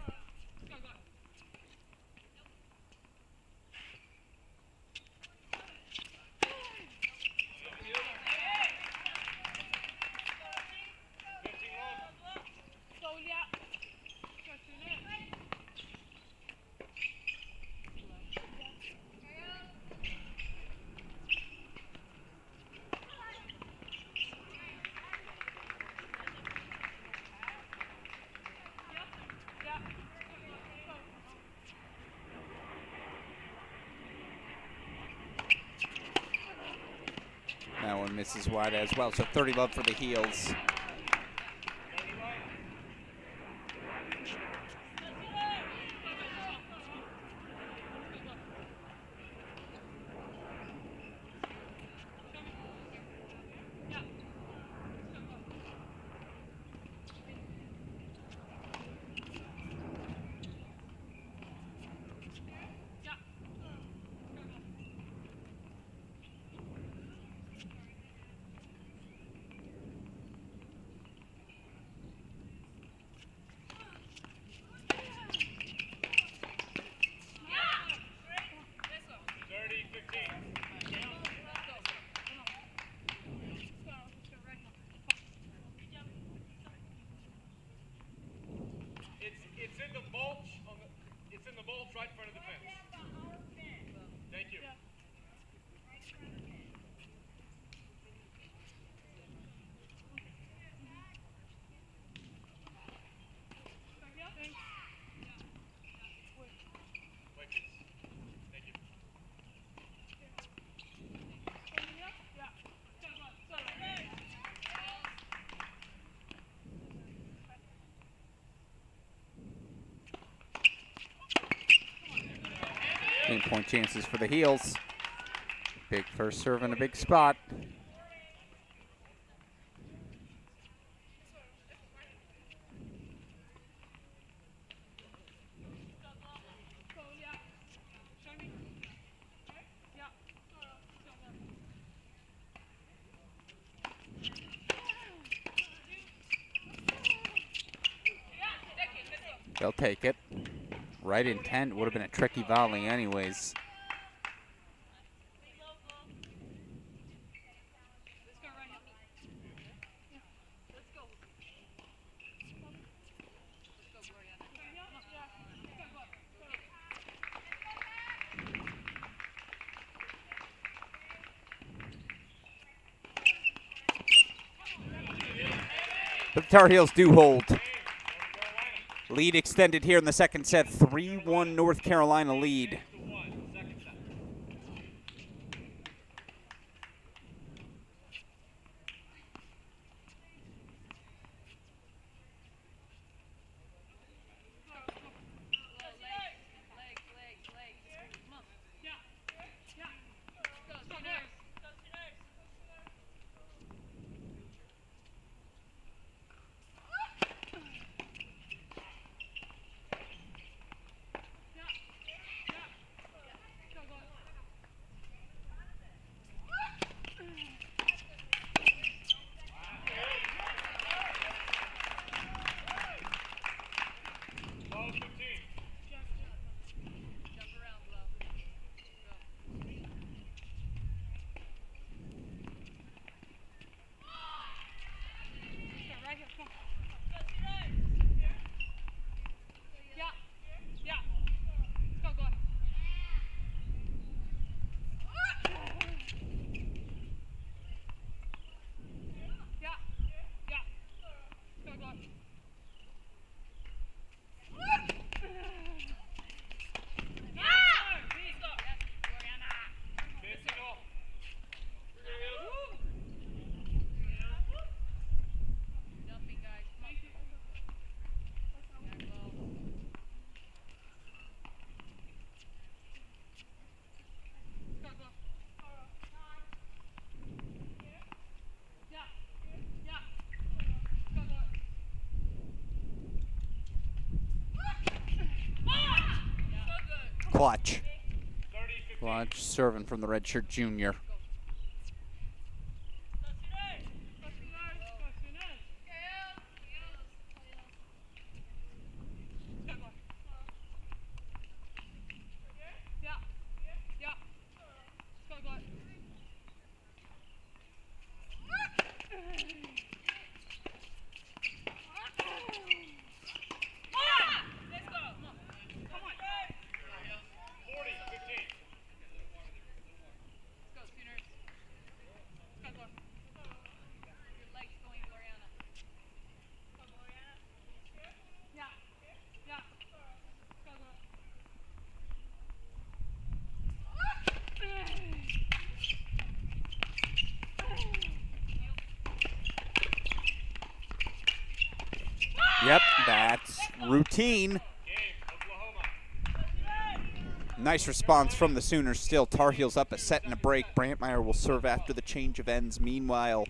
That one misses wide as well, so 30 love for the Heels. It's in the mulch right in front of the fence. Thank you. Point chances for the Heels. Big first serve in a big spot. They'll take it. Right intent, would have been a tricky volley anyways. But the Tar Heels do hold. Lead extended here in the second set, 3-1 North Carolina lead. clutch. Clutch serving from the redshirt junior. Yep, that's routine. Nice response from the Sooners still. Tar Heels up a set and a break. Brantmeier will serve after the change of ends. Meanwhile,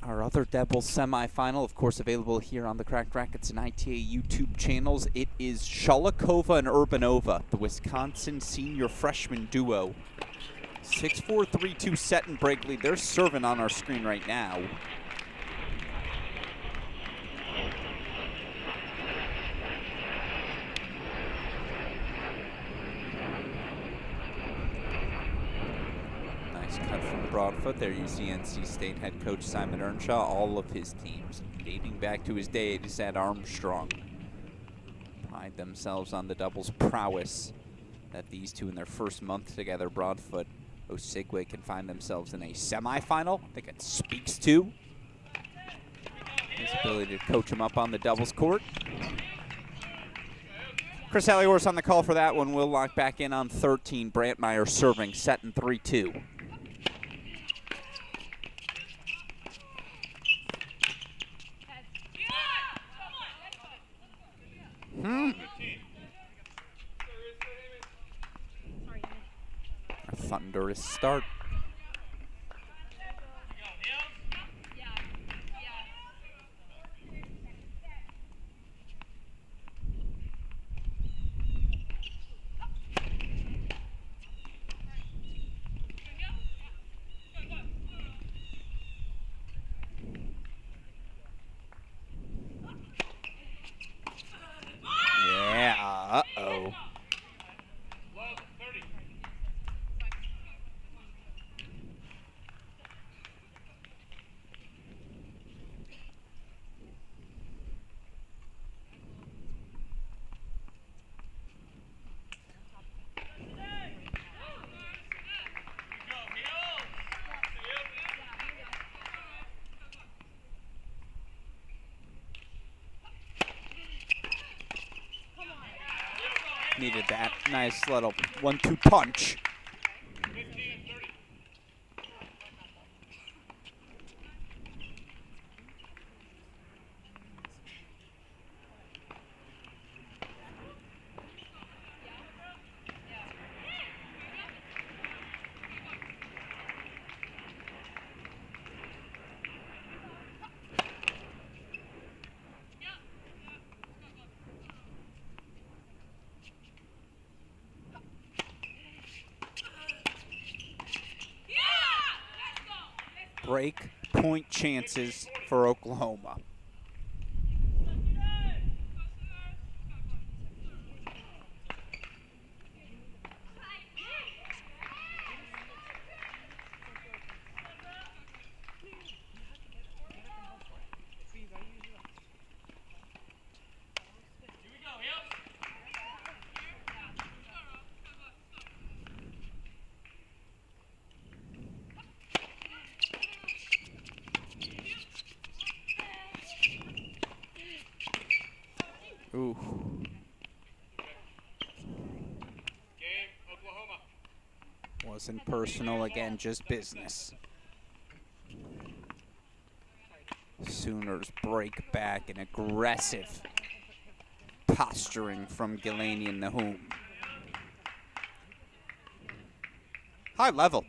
our other Devils semifinal, of course, available here on the Cracked Racquets and ITA YouTube channels. It is Shalikova and Urbanova, the Wisconsin senior freshman duo. 6-4, 3-2 set and break lead. They're serving on our screen right now. Cut from the Broadfoot. There you see NC State head coach Simon Earnshaw. All of his teams, dating back to his days at Armstrong, pride themselves on the doubles prowess that these two in their first month together, Broadfoot, Osigwe, can find themselves in a semifinal. I think it speaks to his ability to coach him up on the doubles court. Chris Hallior's on the call for that one. We'll lock back in on 13. Brantmeier serving, set in 3-2. A thunderous start. Yeah, uh-oh. Needed that nice little 1-2 punch. Break point chances for Oklahoma. Ooh. Game, Oklahoma. Wasn't personal, again, just business. Sooners break back, an aggressive posturing from Gilani and Nahum. High level.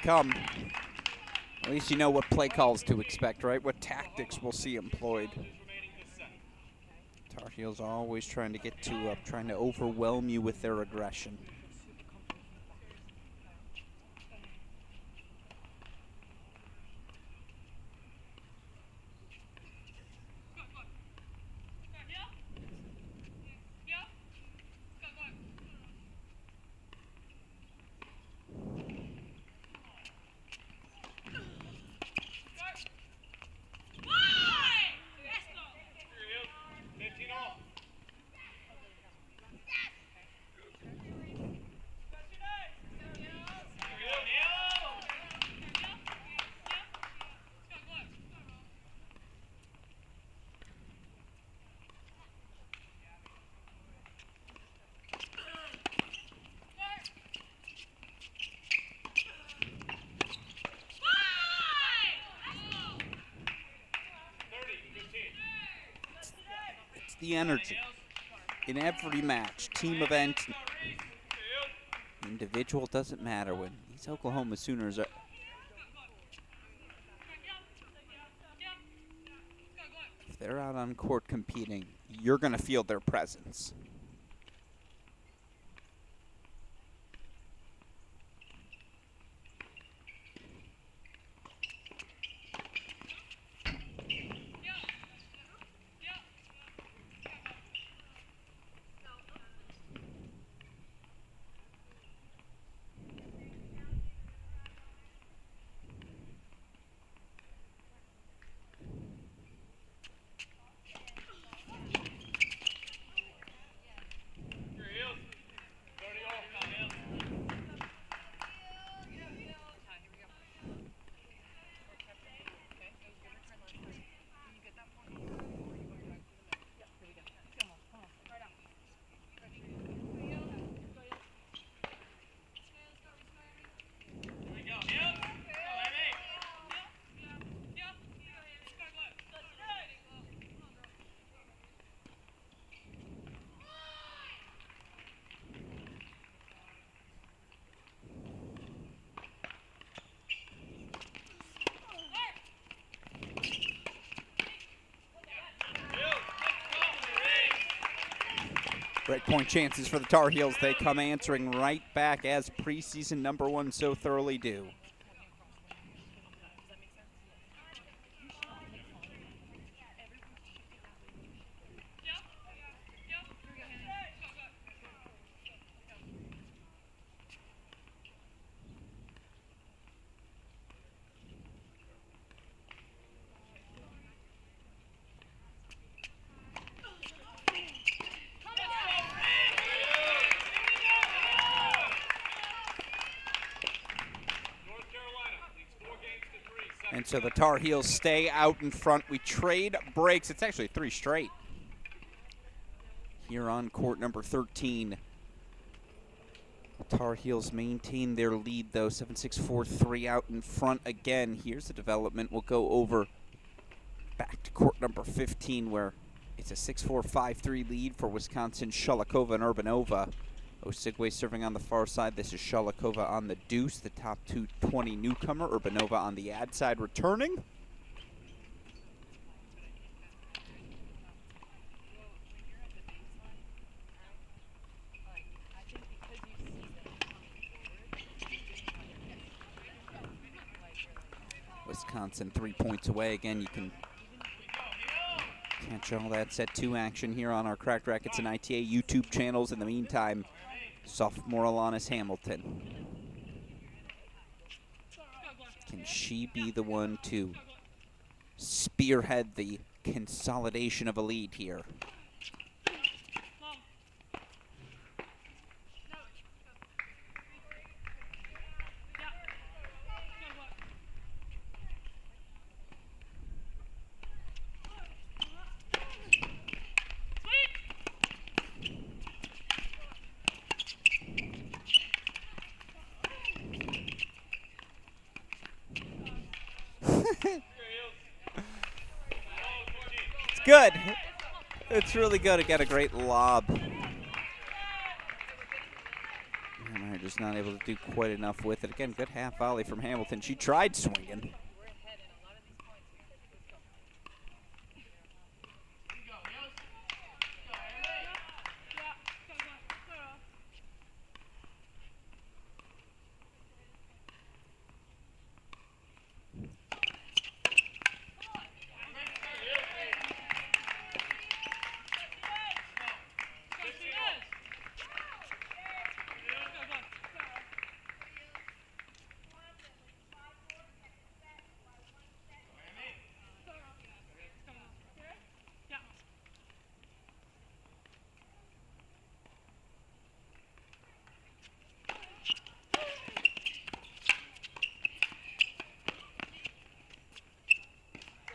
come. At least you know what play calls to expect, right? What tactics we'll see employed. Tar Heels always trying to get two up, trying to overwhelm you with their aggression. The energy in every match, team event, individual, doesn't matter. When these Oklahoma Sooners are, if they're out on court competing, you're going to feel their presence. Breakpoint chances for the Tar Heels. They come answering right back as preseason #1 so thoroughly do. And so the Tar Heels stay out in front. We trade breaks. It's actually 3 straight. Here on court number 13. The Tar Heels maintain their lead, though. 7-6, 4-3 out in front again. Here's the development. We'll go over back to court number 15, where it's a 6-4, 5-3 lead for Wisconsin, Shulikova and Urbanova. Osigwe serving on the far side. This is Shulikova on the deuce, the top 220 newcomer. Urbanova on the ad side returning. Wisconsin 3 points away. Again, you can catch all that set 2 action here on our Cracked Racquets and ITA YouTube channels. In the meantime, sophomore Alanis Hamilton. Can she be the one to spearhead the consolidation of a lead here? Good. It's really good. It got a great lob. And I just not able to do quite enough with it. Again, good half volley from Hamilton. She tried swinging.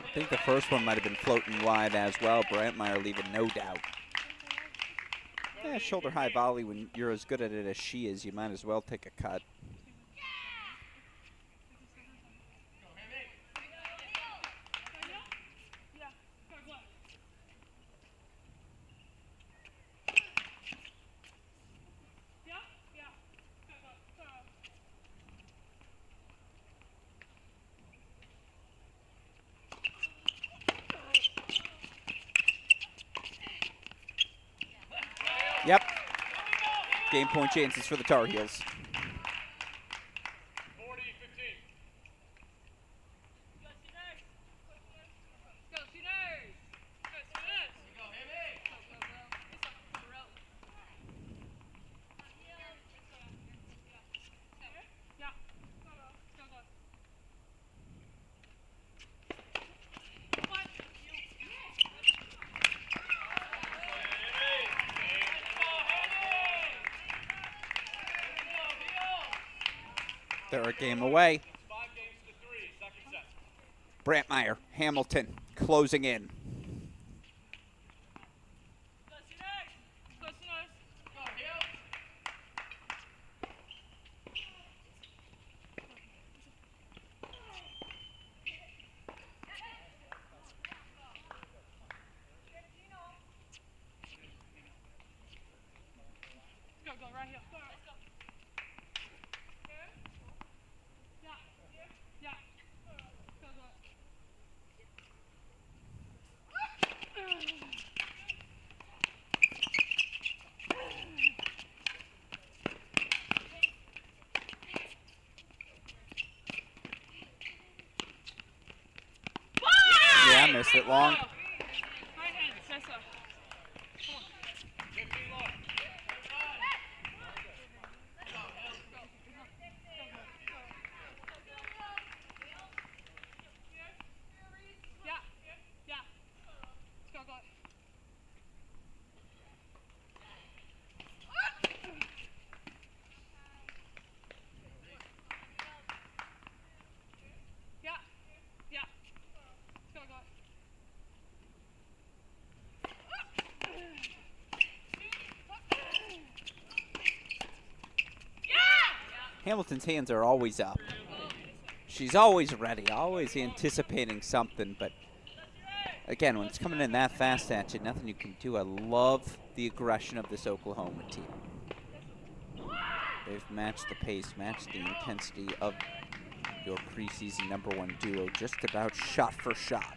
I think the first one might have been floating wide as well. Brantmeyer leaving no doubt. Yeah, shoulder high volley, when you're as good at it as she is, you might as well take a cut. Yep. Game point chances for the Tar Heels. 40-15. They're a game away. 5 games to 3, second set. Brantmeyer, Hamilton, closing in. Yeah, missed it long. 15 long. Hamilton's hands are always up. She's always ready, always anticipating something, but again, when it's coming in that fast at you, nothing you can do. I love the aggression of this Oklahoma team. They've matched the pace, matched the intensity of your preseason #1 duo, just about shot for shot.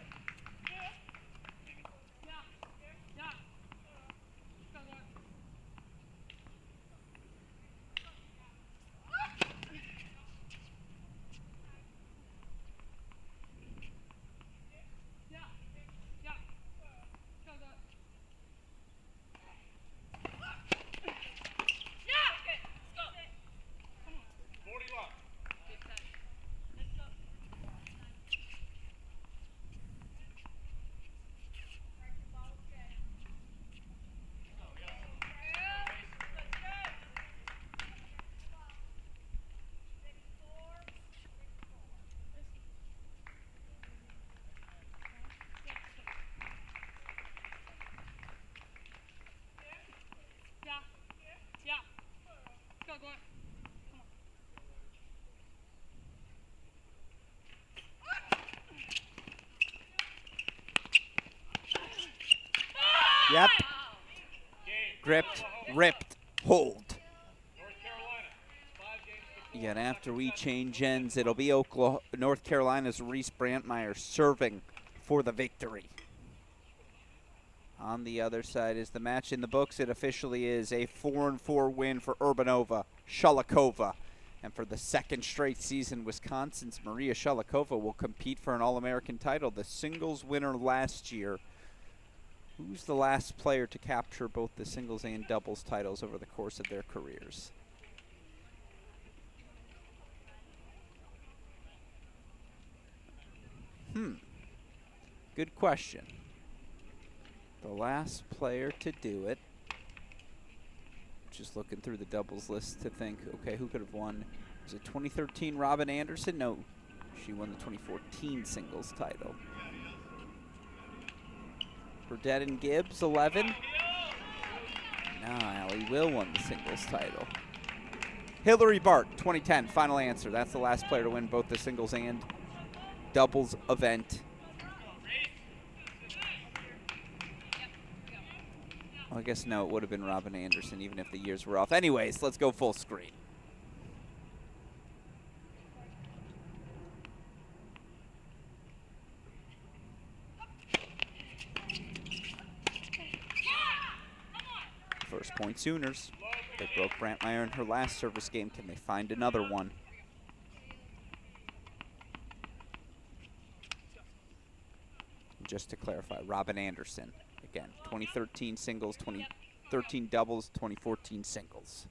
Yep. Gripped, ripped, hold. North Carolina. Yet after we change ends, it'll be North Carolina's Reese Brantmeyer serving for the victory. On the other side is the match in the books. It officially is a 4-4 win for Urbanova Shalikova. And for the second straight season, Wisconsin's Maria Shalikova will compete for an All-American title. The singles winner last year. Who's the last player to capture both the singles and doubles titles over the course of their careers? Good question. The last player to do it. Just looking through the doubles list to think, okay, who could have won? Was it 2013 Robin Anderson? No, she won the 2014 singles title. Burdett and Gibbs, 11. No, Allie Will won the singles title. Hillary Bart, 2010, final answer. That's the last player to win both the singles and doubles event. Well, I guess no, it would have been Robin Anderson, even if the years were off. Anyways, let's go full screen. First point Sooners. They broke Brantmeyer in her last service game. Can they find another one? Just to clarify, Robin Anderson. Again, 2013 singles, 2013 doubles, 2014 singles.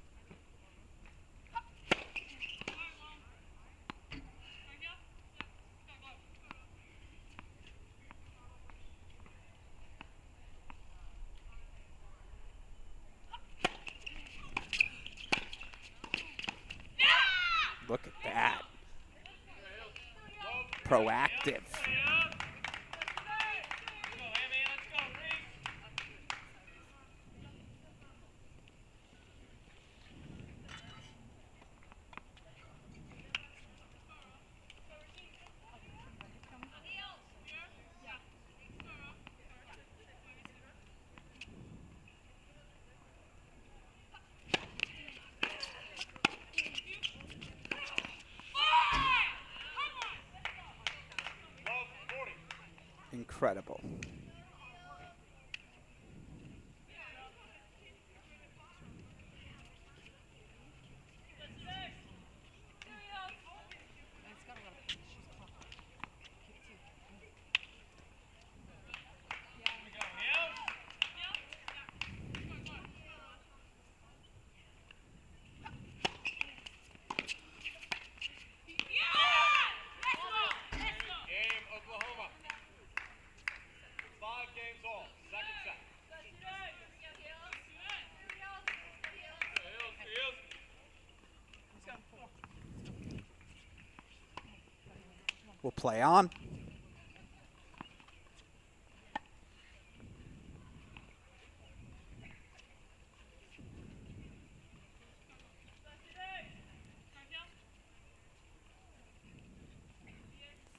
Look at that. Proactive. Incredible. We'll play on.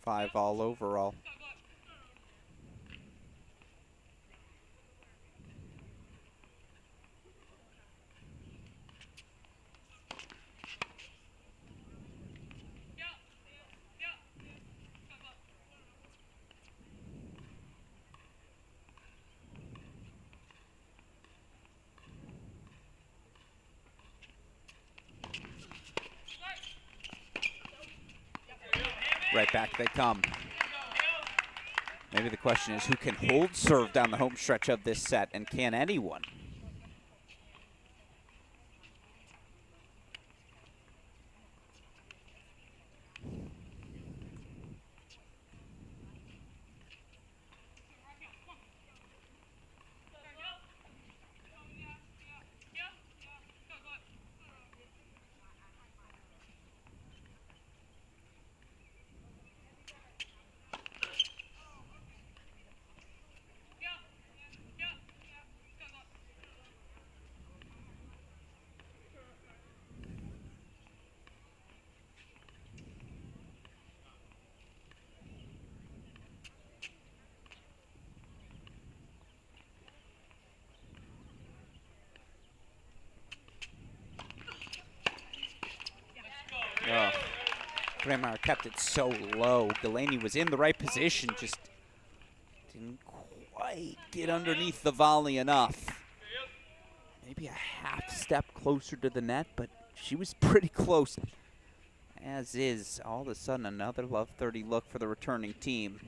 Five all overall. Right back they come. Maybe the question is who can hold serve down the home stretch of this set, and can anyone? Grandma kept it so low. Delaney was in the right position, just didn't quite get underneath the volley enough. Maybe a half step closer to the net, but she was pretty close. As is, all of a sudden, another Love 30 look for the returning team.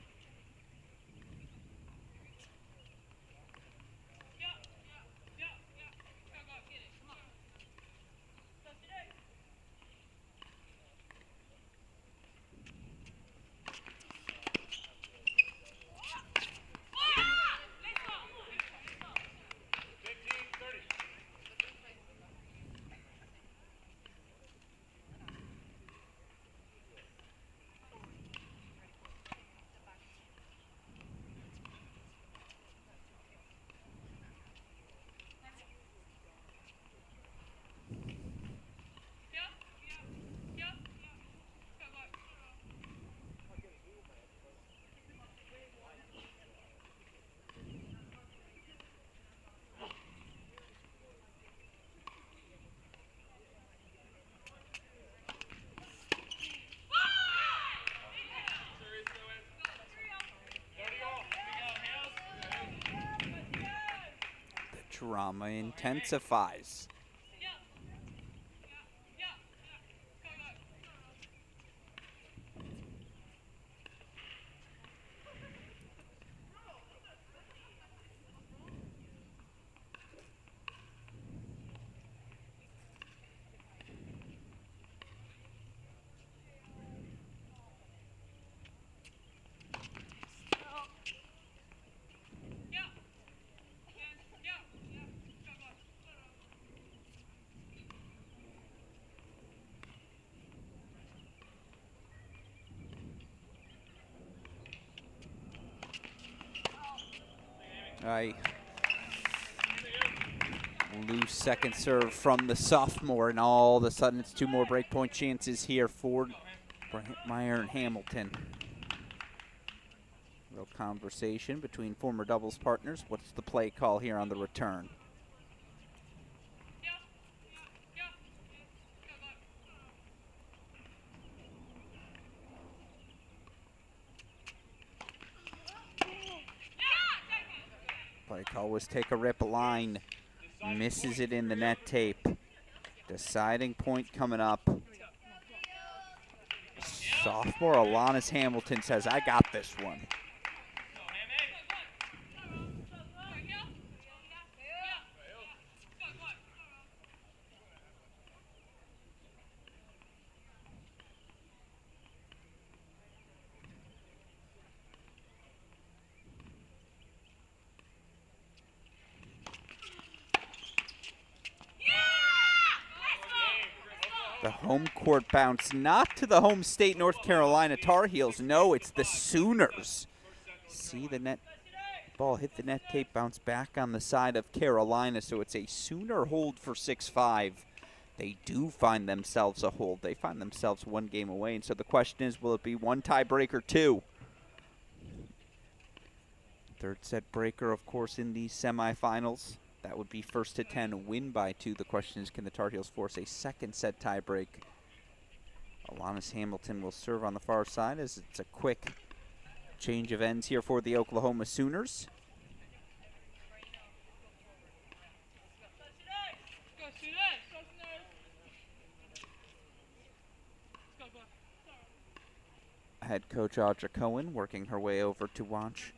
Drama intensifies. Loose second serve from the sophomore, and all of a sudden it's 2 more breakpoint chances here for Meyer and Hamilton. Real conversation between former doubles partners. What's the play call here on the return? Play call was take a rip line. Misses it in the net tape. Deciding point coming up. Sophomore Alanis Hamilton says, I got this one. The home court bounce, not to the home state North Carolina Tar Heels. No, it's the Sooners. See the net ball hit the net tape, bounce back on the side of Carolina, so it's a Sooner hold for 6-5. They do find themselves a hold. They find themselves 1 game away, and so the question is, will it be 1 tiebreaker, 2? Third set breaker, of course, in these semifinals. That would be first to 10, win by 2. The question is, can the Tar Heels force a second set tiebreak? Alanis Hamilton will serve on the far side as it's a quick change of ends here for the Oklahoma Sooners. Head coach Audra Cohen working her way over to watch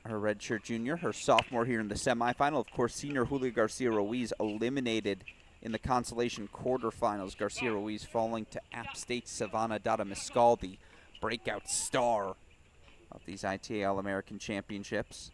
her redshirt junior, her sophomore here in the semifinal. Of course, senior Julia Garcia-Ruiz eliminated in the consolation quarterfinals. Garcia-Ruiz falling to App State's Savannah Dada-Miscal, the breakout star of these ITA All-American Championships.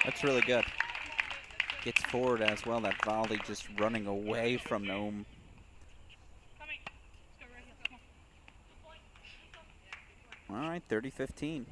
That's really good. Gets forward as well. That volley just running away from Noam. All right, 30-15.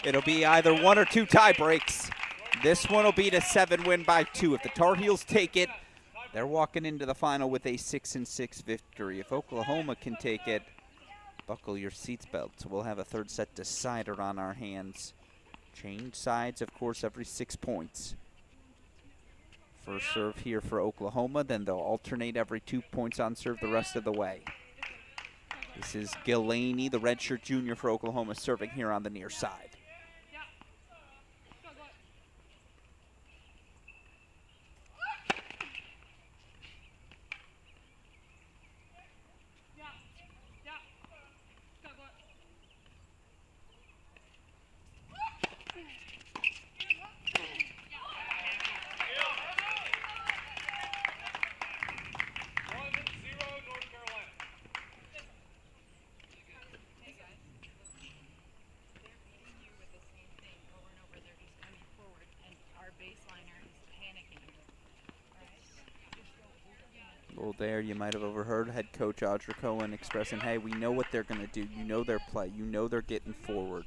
It'll be either 1 or 2 tie breaks. This one will be the 7 win by 2. If the Tar Heels take it, they're walking into the final with a 6-6 victory. If Oklahoma can take it, buckle your seatbelts. We'll have a third set decider on our hands. Change sides, of course, every 6 points. First serve here for Oklahoma, then they'll alternate every 2 points on serve the rest of the way. This is Gillaney, the redshirt junior for Oklahoma, serving here on the near side. Well, there you might have overheard head coach Audra Cohen expressing, hey, we know what they're going to do. You know their play. You know they're getting forward.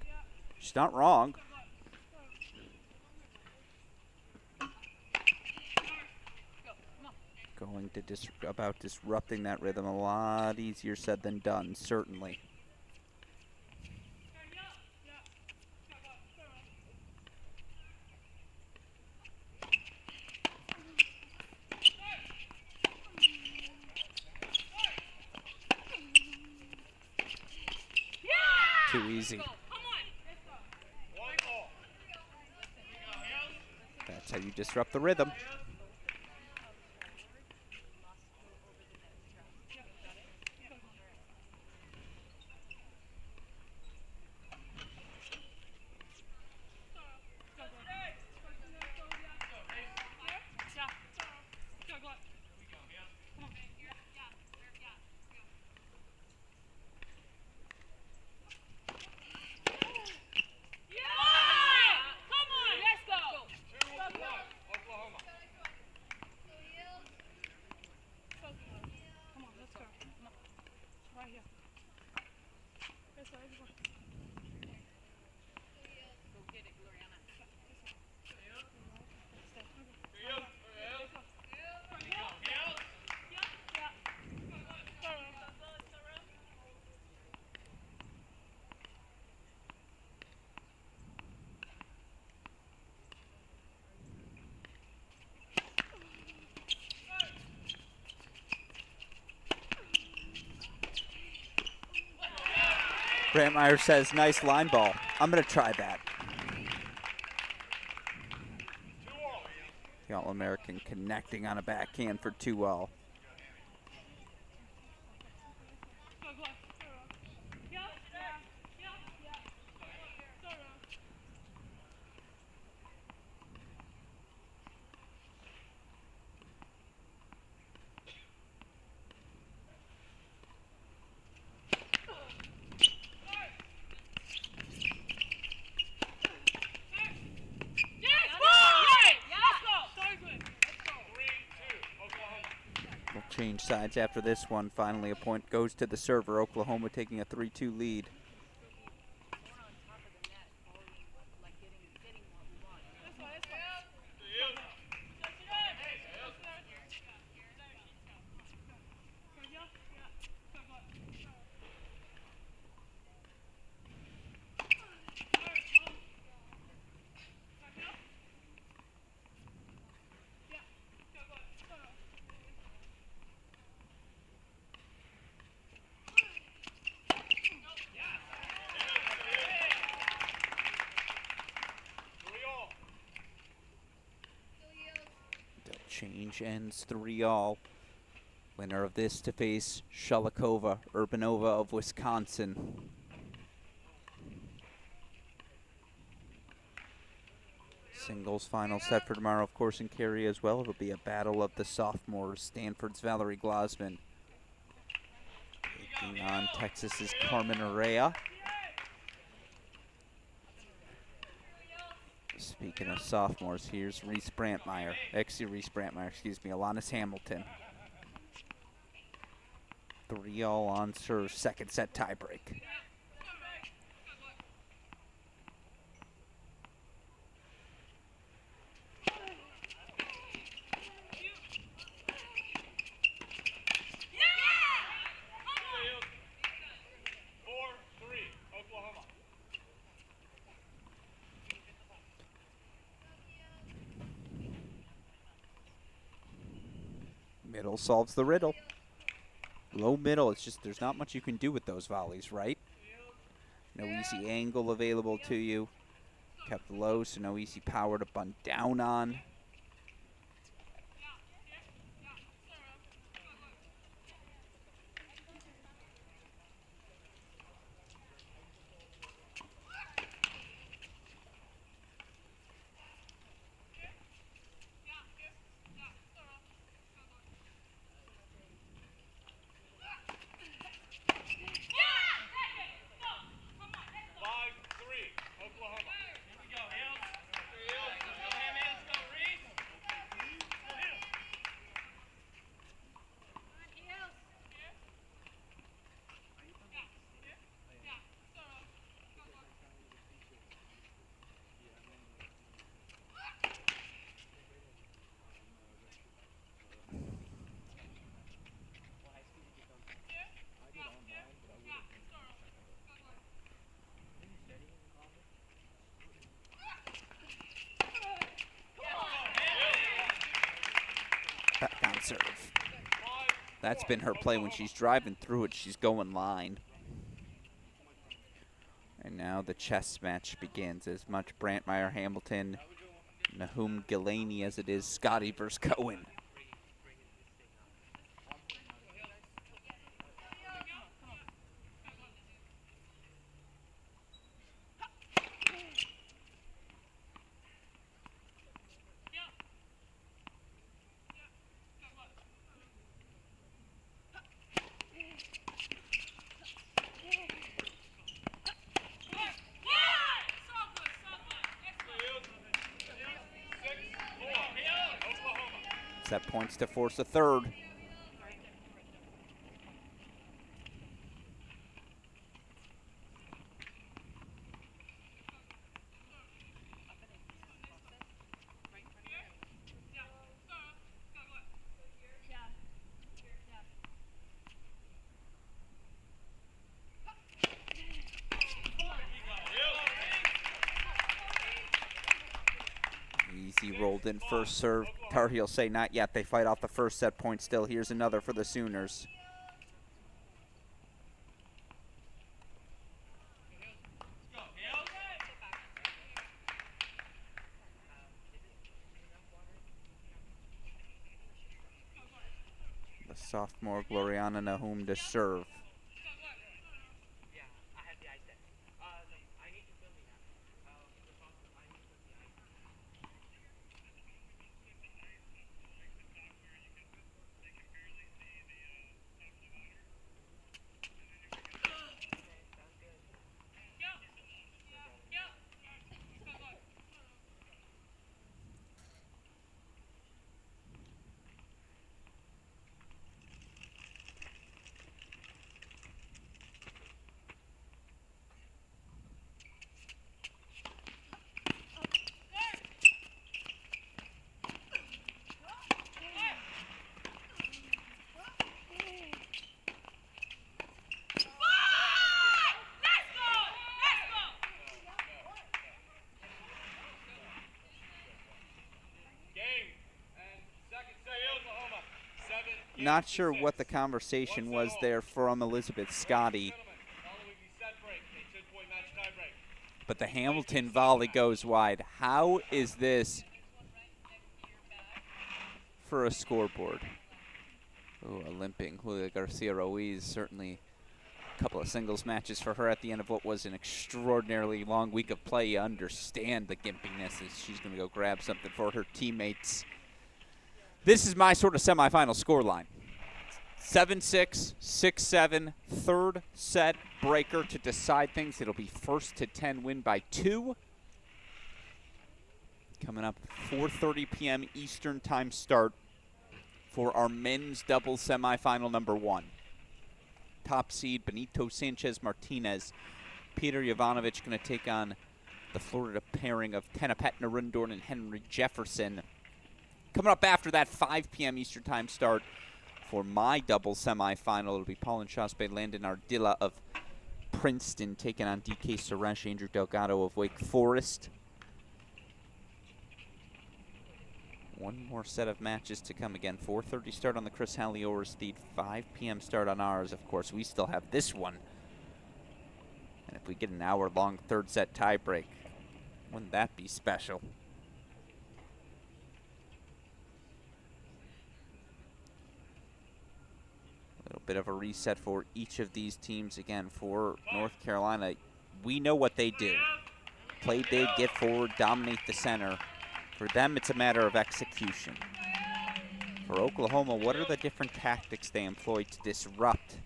She's not wrong. Going to about disrupting that rhythm, a lot easier said than done, certainly. Too easy. That's how you disrupt the rhythm. Brantmeyer says, nice line ball. I'm going to try that. The All-American connecting on a backhand for 2-all. Change sides after this one. Finally, a point goes to the server. Oklahoma taking a 3-2 lead. Exchange ends 3-all. Winner of this to face Shalikova Urbanova of Wisconsin. Singles final set for tomorrow, of course, in Cary as well. It'll be a battle of the sophomores. Stanford's Valerie Glasman taking on Texas's Carmen Arrea. Speaking of sophomores, here's Alanis Hamilton. 3-all on serve, second set tiebreak. Middle solves the riddle. Low middle, it's just there's not much you can do with those volleys, right? No easy angle available to you. Kept low, so no easy power to bunt down on. Back on serve. That's been her play when she's driving through it. She's going line. And now the chess match begins. As much Brantmeyer, Hamilton, Nahum Gilani as it is Scotty versus Cohen. Set points to force a third. Easy rolled in first serve. Tar Heels say not yet. They fight off the first set point still. Here's another for the Sooners. The sophomore Gloriana Nahum to serve. Not sure what the conversation was there from Elizabeth Scotty. But the Hamilton volley goes wide. How is this for a scoreboard. Oh, a limping Julia Garcia Ruiz. Certainly a couple of singles matches for her at the end of what was an extraordinarily long week of play. You understand the gimpiness as she's going to go grab something for her teammates. This is my sort of semifinal scoreline. 7-6, 6-7, third set breaker to decide things. It'll be first to 10 win by 2. Coming up 4:30 p.m. Eastern time start for our men's doubles semifinal number 1. Top seed Benito Sanchez Martinez. Peter Jovanovic going to take on the Florida pairing of Tenapet Narundorn and Henry Jefferson. Coming up after that 5 p.m. Eastern time start for my doubles semifinal, it'll be Paul and Shaspe Landon Ardilla of Princeton taking on DK Suresh, Andrew Delgado of Wake Forest. One more set of matches to come again. 4:30 start on the Chris Hallior's feed, 5 p.m. start on ours. Of course, we still have this one. And if we get an hour-long third set tiebreak, wouldn't that be special? A little bit of a reset for each of these teams. Again, for North Carolina, we know what they do. Play big, get forward, dominate the center. For them, it's a matter of execution. For Oklahoma, what are the different tactics they employ to disrupt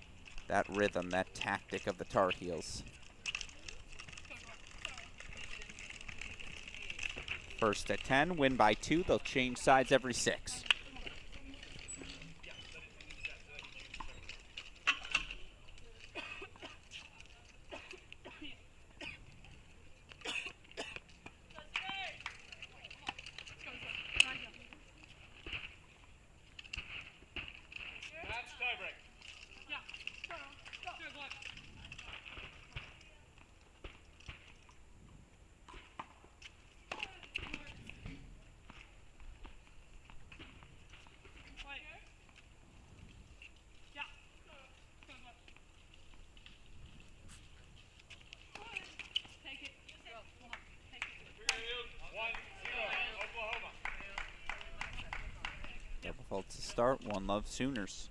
that rhythm, that tactic of the Tar Heels? First at 10, win by 2. They'll change sides every 6. To start, One Love Sooners.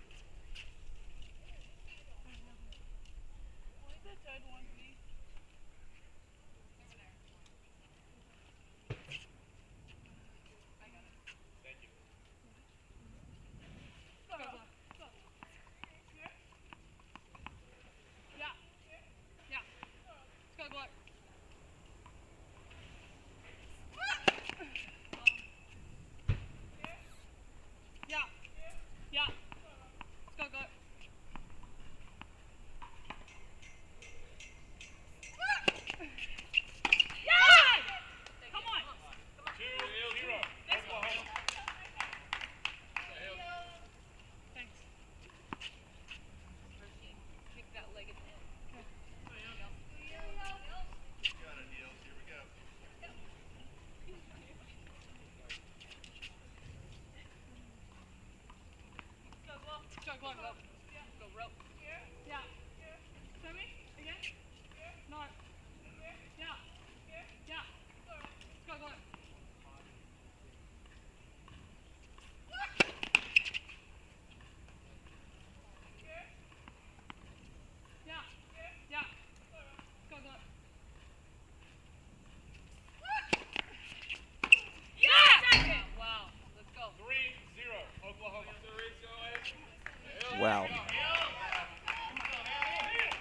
Well,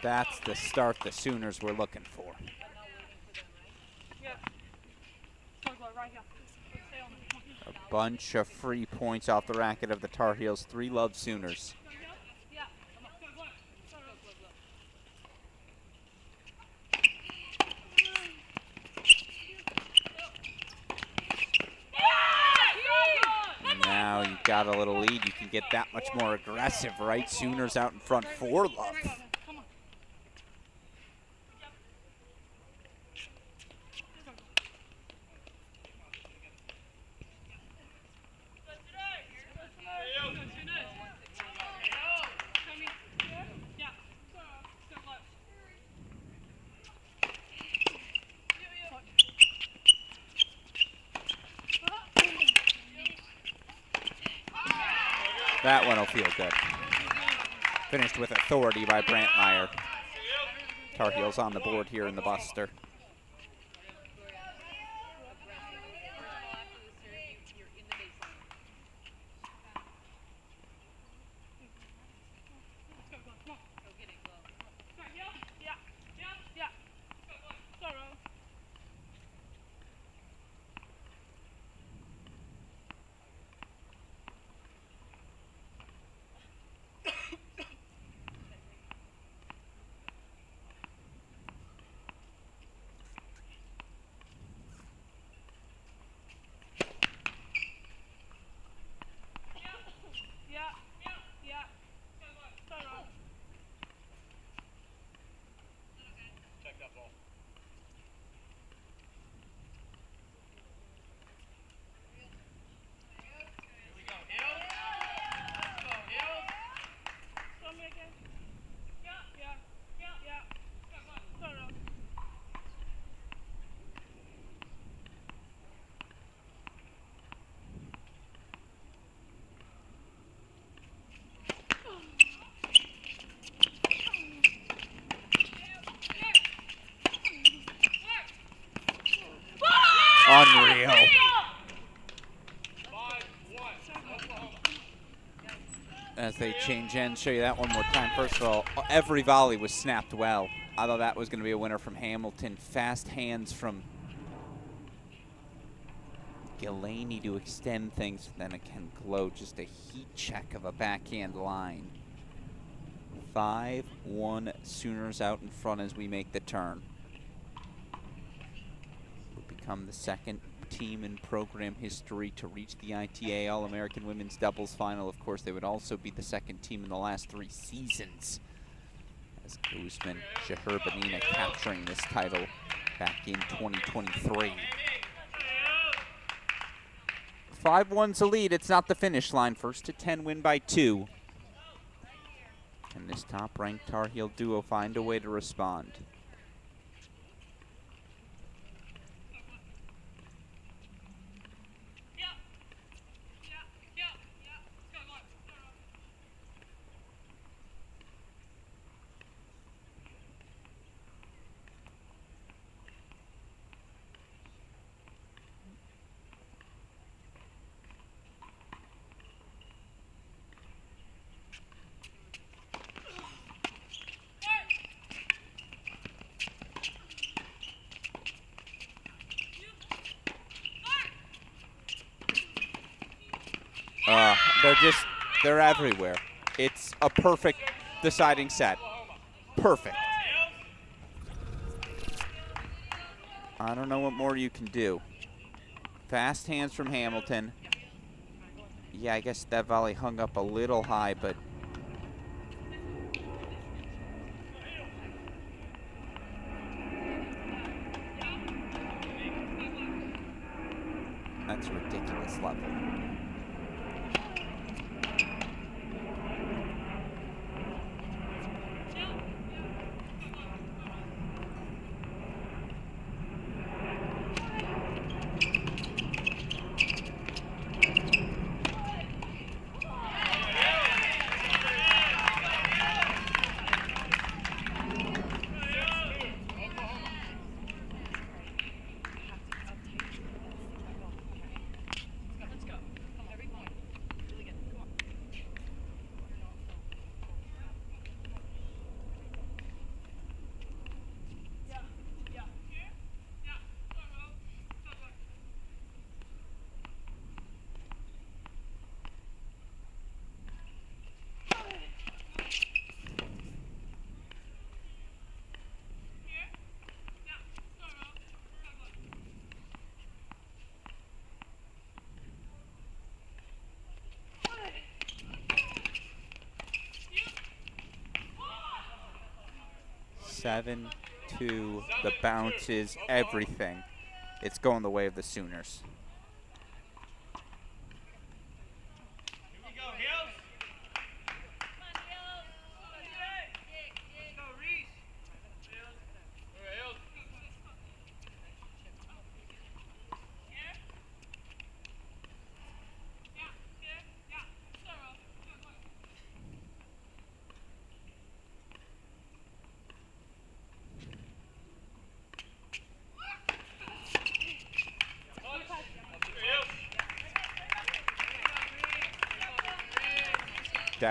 that's the start the Sooners were looking for. A bunch of free points off the racket of the Tar Heels. 3 Love Sooners. Now you've got a little lead. You can get that much more aggressive, right? Sooners out in front, 4 Love. That one will feel good. Finished with authority by Brantmeyer. Tar Heels on the board here in the Buster. Check that ball. Here we go, Heels. Let's go, Heels. Show me again. Yeah. Turn up. Unreal. 5-1. As they change ends, show you that one more time. First of all, every volley was snapped well. I thought that was going to be a winner from Hamilton. Fast hands from Galaney to extend things. Then again, Glow, just a heat check of a backhand line. 5-1 Sooners out in front as we make the turn. Will become the second team in program history to reach the ITA All-American Women's Doubles Final. Of course, they would also be the second team in the last 3 seasons, as Guzman, Sheherbanina capturing this title back in 2023. 5-1's a lead. It's not the finish line. First to 10 win by 2. Can this top-ranked Tar Heel duo find a way to respond? They're everywhere. It's a perfect deciding set. Perfect. I don't know what more you can do. Fast hands from Hamilton. Yeah, I guess that volley hung up a little high, but that's a ridiculous level. Seven, 2, the bounces, everything. It's going the way of the Sooners. Here we go, Heels. Let's go, Reese. Heels. Heels.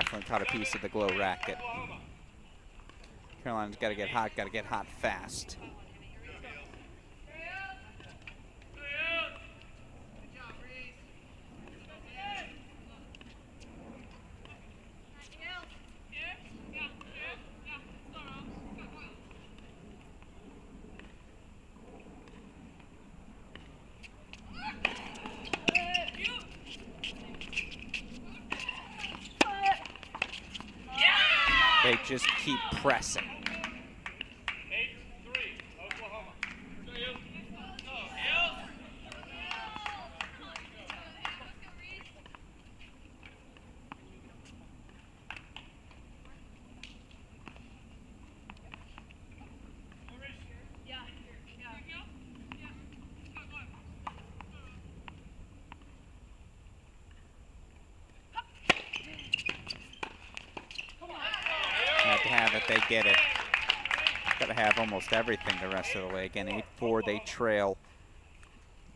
definitely caught a piece of the glow racket. Carolina's got to get hot fast. They just keep pressing. 8-3, Oklahoma. Had to have it, they get it. Got to have almost everything the rest of the way. Again, 8-4, they trail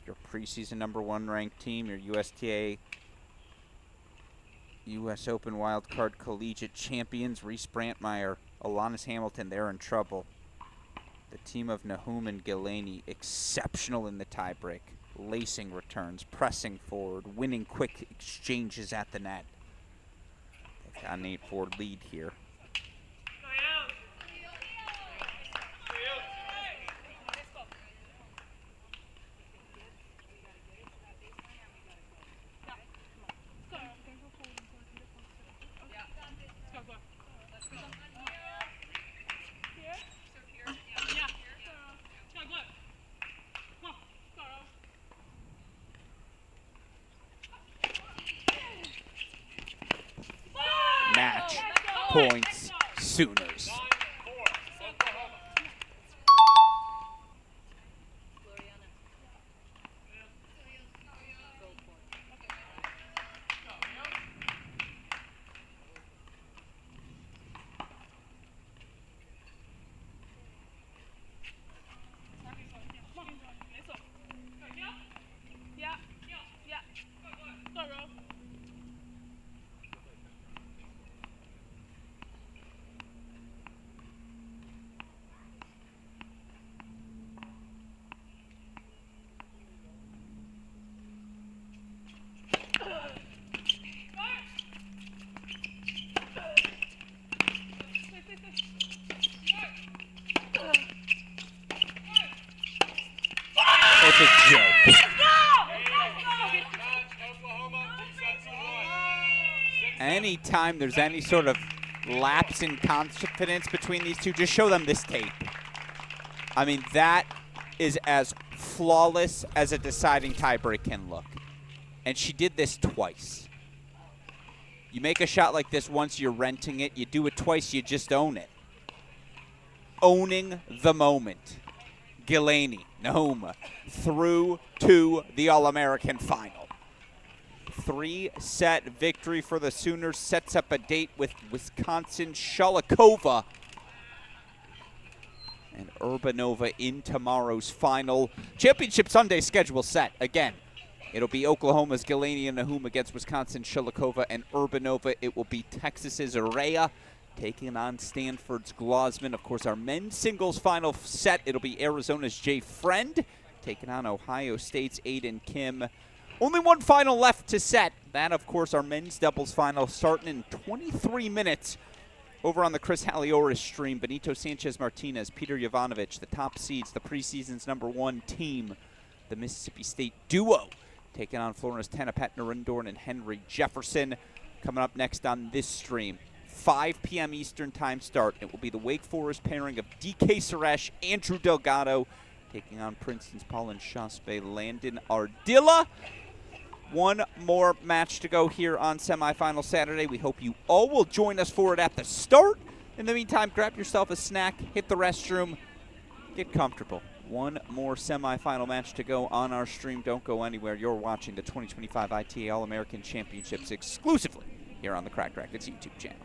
your preseason #1 ranked team, your USTA U.S. Open Wildcard Collegiate Champions, Reese Brantmeyer, Alanis Hamilton, they're in trouble. The team of Nahum and Gillaney, exceptional in the tiebreak. Lacing returns, pressing forward, winning quick exchanges at the net. They've got an 8-4 lead here. Match points, Sooners. It's a joke. Anytime there's any sort of lapse in confidence between these two, just show them this tape. I mean, that is as flawless as a deciding tiebreak can look. And she did this twice. You make a shot like this once, you're renting it. You do it twice, you just own it. Owning the moment. Gillaney, Nahum, through to the All-American final. 3-set victory for the Sooners sets up a date with Wisconsin Shalikova and Urbanova in tomorrow's final. Championship Sunday schedule set. Again, it'll be Oklahoma's Gillaney and Nahum against Wisconsin Shalikova and Urbanova. It will be Texas's Hera taking on Stanford's Glasman. Of course, our men's singles final set, it'll be Arizona's Jay Friend taking on Ohio State's Aiden Kim. Only one final left to set. That, of course, our men's doubles final starting in 23 minutes over on the Chris Halioris stream. Benito Sanchez-Martinez, Peter Jovanovic, the top seeds, the preseason's #1 team, the Mississippi State duo, taking on Florida's Tanapet Narendorn and Henry Jefferson. Coming up next on this stream, 5 p.m. Eastern time start. It will be the Wake Forest pairing of DK Suresh, Andrew Delgado, taking on Princeton's Paulin Shaspe, Landon Ardilla. One more match to go here on Semifinal Saturday. We hope you all will join us for it at the start. In the meantime, grab yourself a snack, hit the restroom, get comfortable. One more semifinal match to go on our stream. Don't go anywhere. You're watching the 2025 ITA All-American Championships exclusively here on the Cracked Racquets YouTube channel.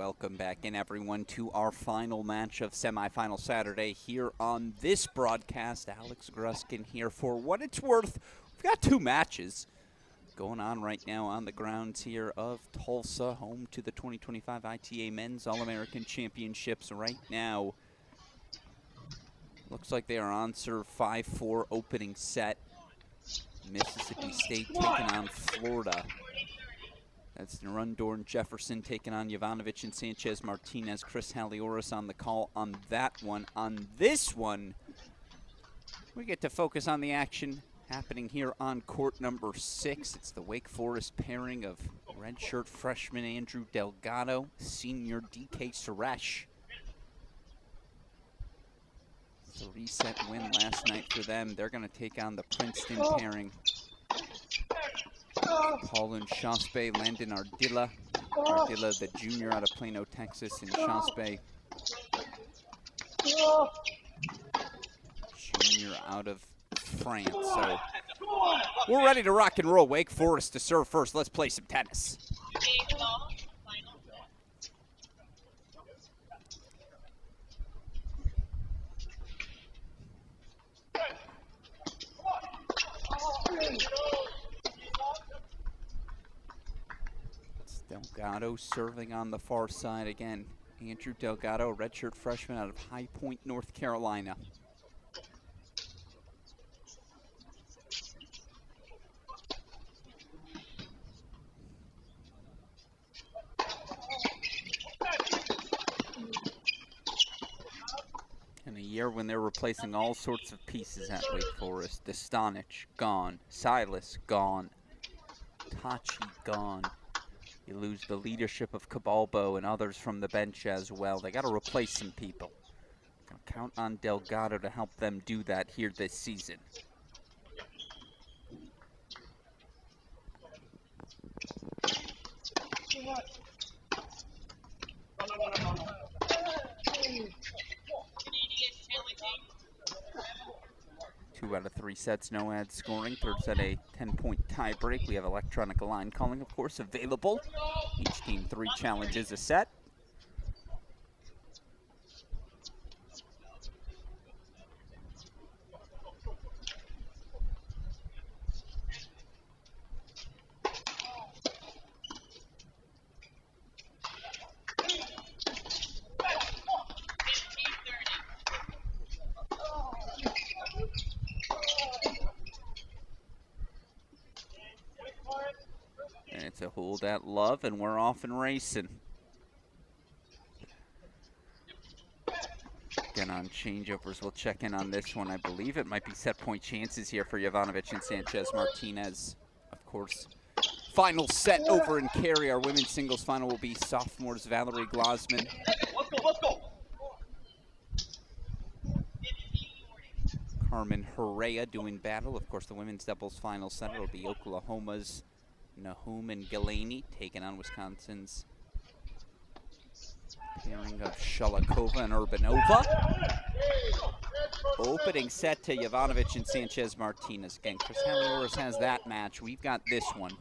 welcome back in, everyone, to our final match of Semifinal Saturday here on this broadcast. Alex Gruskin here. For what it's worth, we've got two matches going on right now on the grounds here of Tulsa, home to the 2025 ITA Men's All-American Championships. Right now, looks like they are on serve 5-4 opening set. Mississippi State taking on Florida. That's Narundorn Jefferson taking on Jovanovic and Sanchez Martinez. Chris Halioris on the call on that one. On this one, we get to focus on the action happening here on court number 6. It's the Wake Forest pairing of redshirt freshman Andrew Delgado, senior DK Suresh. 3-set win last night for them. They're going to take on the Princeton pairing. Paulin Shaspe, Landon Ardilla. Ardilla, the junior out of Plano, Texas, and Shaspe, junior out of France. So we're ready to rock and roll. Wake Forest to serve first. Let's play some tennis. Delgado serving on the far side again. Andrew Delgado, redshirt freshman out of High Point, North Carolina. In a year when they're replacing all sorts of pieces at Wake Forest. Dostanic, gone. Silas, gone. Tachi, gone. You lose the leadership of Cabalbo and others from the bench as well. They got to replace some people. Gonna count on Delgado to help them do that here this season. Two out of 3 sets, no ad scoring. Third set, a 10-point tie break. We have electronic line calling, of course, available. Each team 3 challenges a set. And it's a hold at love, and we're off and racing. Again, on changeovers, we'll check in on this one. I believe it might be set point chances here for Jovanovic and Sanchez Martinez. Of course, final set over in Cary. Our women's singles final will be sophomores Valerie Glasman. Carmen Hera doing battle. Of course, the women's doubles final set will be Oklahoma's Nahum and Galaney taking on Wisconsin's pairing of Shalakova and Urbanova. Opening set to Jovanovic and Sanchez Martinez. Again, Chris Halioris has that match. We've got this one.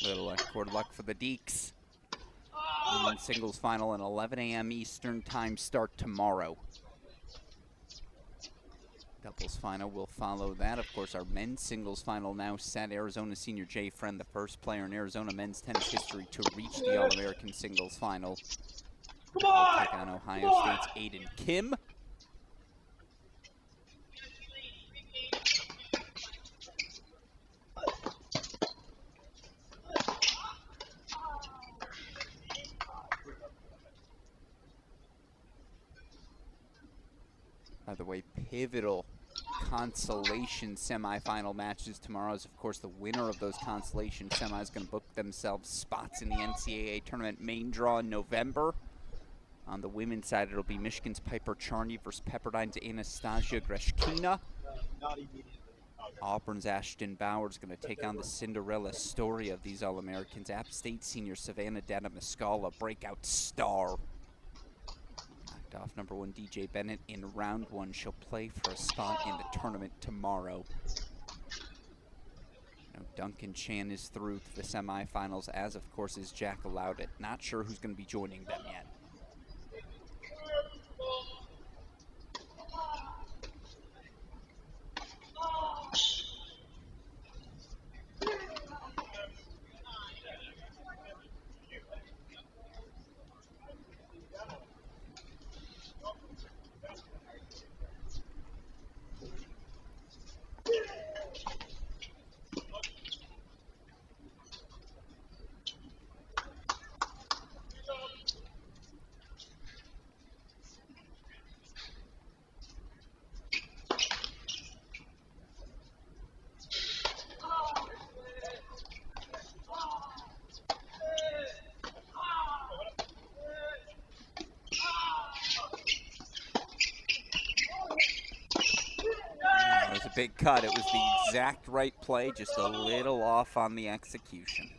Little court luck for the Deeks. Women's singles final at 11 a.m. Eastern time start tomorrow. Doubles final will follow that. Of course, our men's singles final now set. Arizona senior Jay Friend, the first player in Arizona men's tennis history to reach the All-American singles final. Take on Ohio State's Aiden Kim. By the way, pivotal consolation semifinal matches tomorrow. As of course, the winner of those consolation semis is going to book themselves spots in the NCAA tournament main draw in November. On the women's side, it'll be Michigan's Piper Charney versus Pepperdine's Anastasia Greshkina. Auburn's Ashton Bauer is going to take on the Cinderella story of these All-Americans. App State senior Savannah Dana-Muscala, breakout star. Knocked off #1 DJ Bennett in round 1. She'll play for a spot in the tournament tomorrow. Duncan Chan is through to the semifinals, as of course is Jack Loudit. Not sure who's going to be joining them yet. Big cut. It was the exact right play, just a little off on the execution.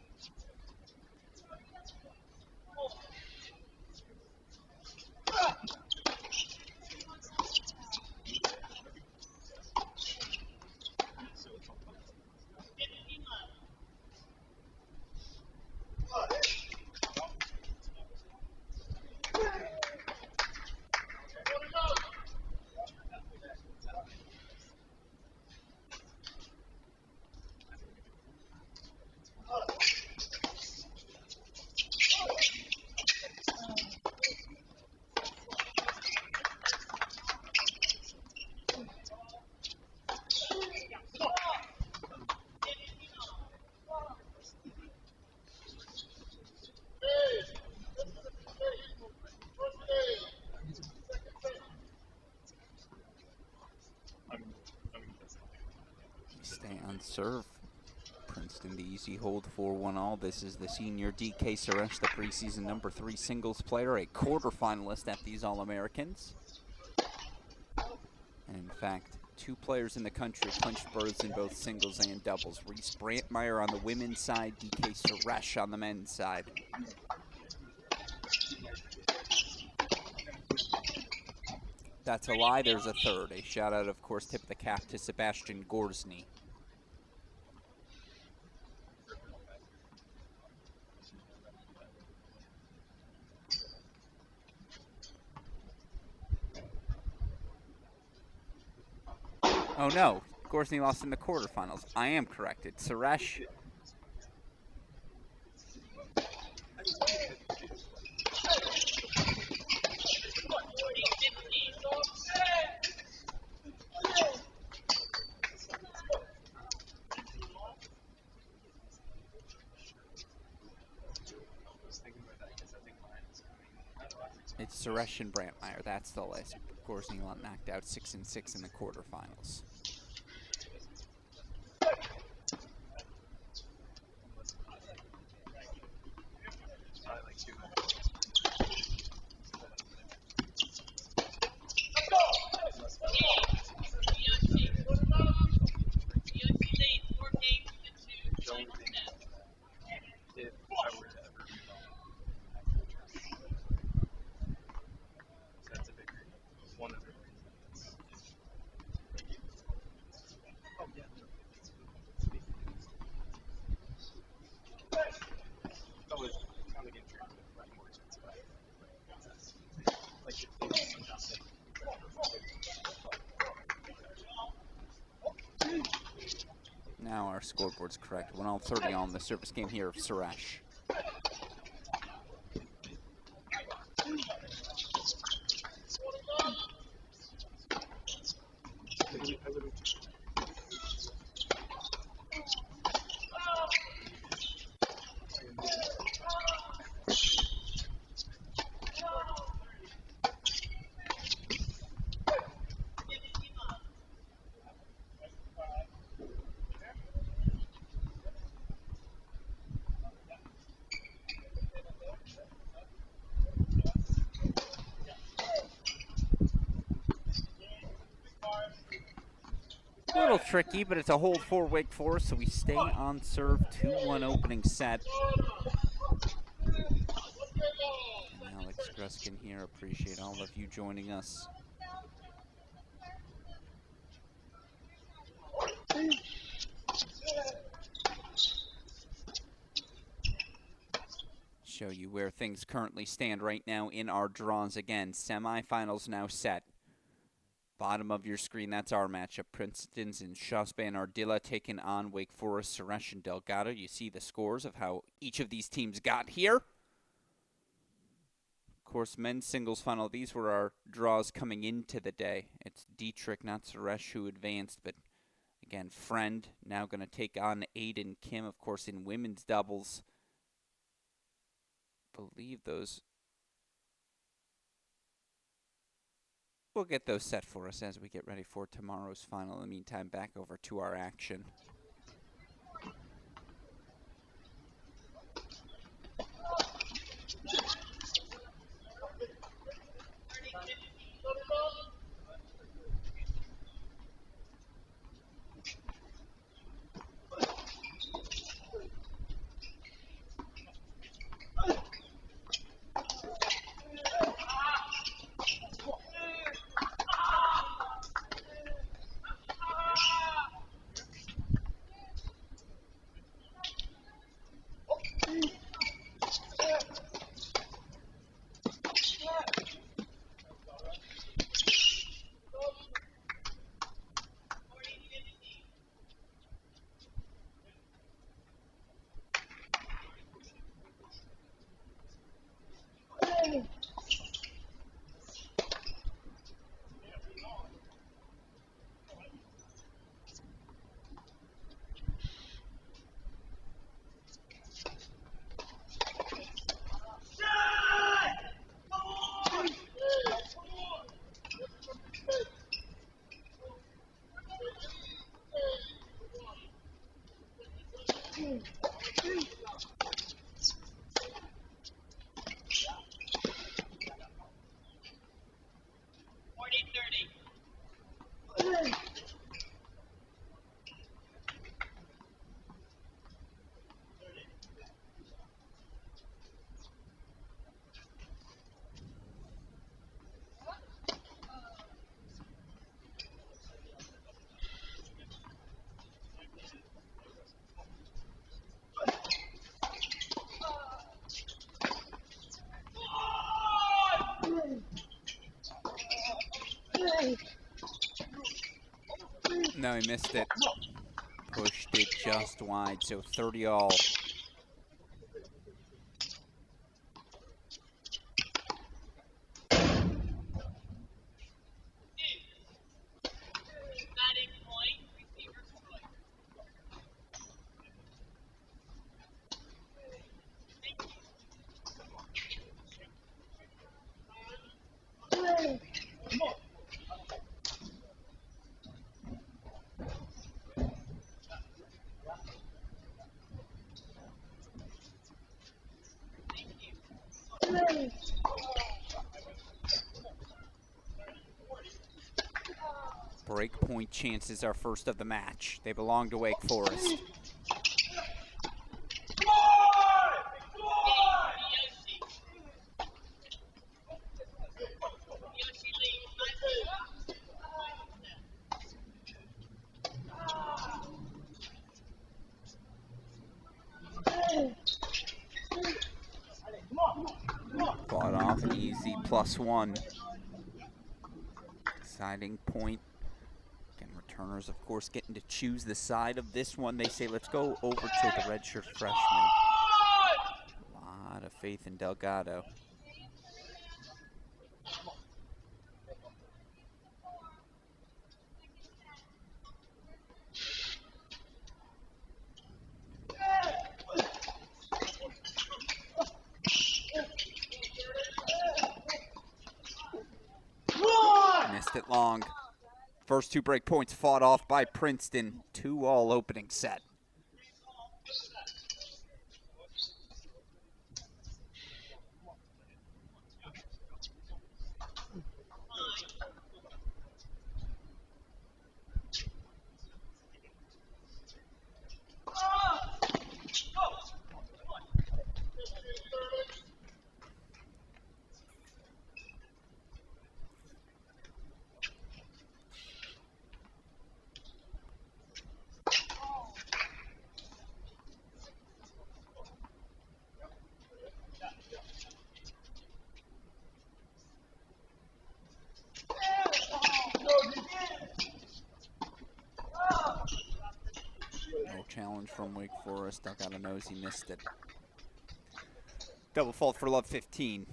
Stay on serve. Princeton the easy hold 4-1-all. This is the senior DK Suresh, the preseason #3 singles player, a quarterfinalist at these All-Americans. And in fact, 2 players in the country clinched berths in both singles and doubles. Reese Brantmeyer on the women's side, DK Suresh on the men's side. That's a lie, there's a third. A shout out, of course, tip of the cap to Sebastian Gorsny. Oh no, Gorsny lost in the quarterfinals. I am corrected. Suresh. It's Suresh and Brantmeyer. That's the list. Gorsny knocked out 6-6 in the quarterfinals. Now our scoreboard's correct. 1-30 on the service game here of Suresh. tricky, but it's a hold for Wake Forest, so we stay on serve. 2-1 opening set. And Alex Gruskin here. Appreciate all of you joining us. Show you where things currently stand right now in our draws again. Semifinals now set. Bottom of your screen, that's our matchup. Princeton's and Shasban Ardilla taking on Wake Forest, Suresh and Delgado. You see the scores of how each of these teams got here. Of course, men's singles final. These were our draws coming into the day. It's Dietrich, not Suresh, who advanced, but again, Friend now going to take on Aiden Kim. Of course, in women's doubles, believe those. We'll get those set for us as we get ready for tomorrow's final. In the meantime, back over to our action. No, he missed it. Pushed it just wide, so 30 all. Breakpoint chances are first of the match. They belong to Wake Forest. Fought off an easy +1. Deciding point. Again, returners, of course, getting to choose the side of this one. They say, let's go over to the redshirt freshman. A lot of faith in Delgado. Missed it long. First two break points fought off by Princeton. 2-all opening set. challenge from Wake Forest. Delgado knows he missed it. Double fault for love 15.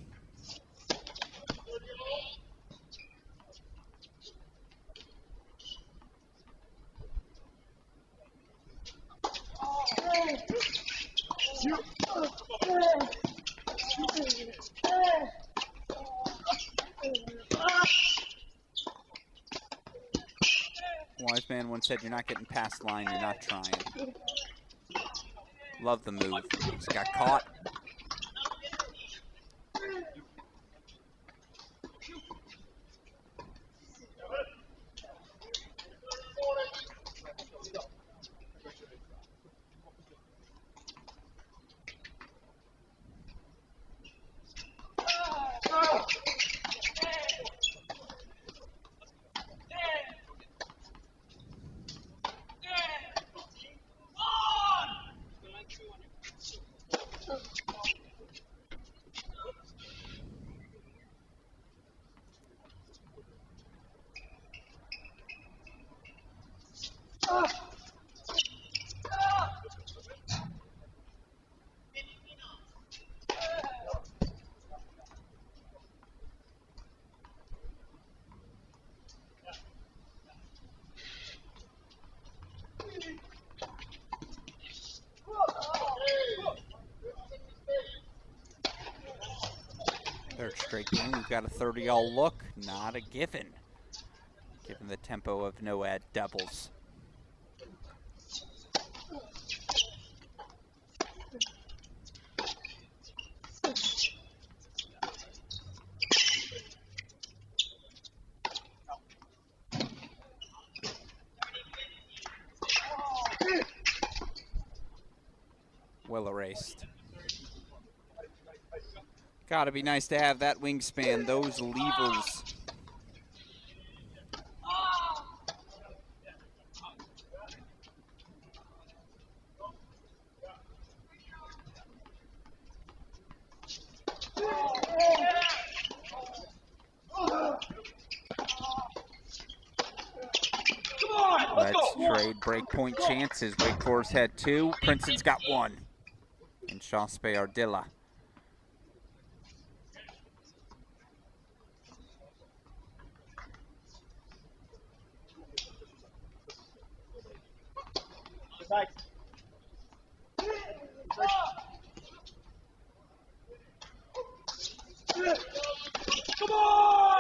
Wise man once said, you're not getting past line, you're not trying. Love the move. He's got caught. Third straight game, we've got a 30-all look. Not a given, given the tempo of no-ad doubles. Well erased. Gotta be nice to have that wingspan, those levers. Let's trade breakpoint chances. Wake Forest had 2, Princeton's got 1. And Shaspe Ardilla. Come on!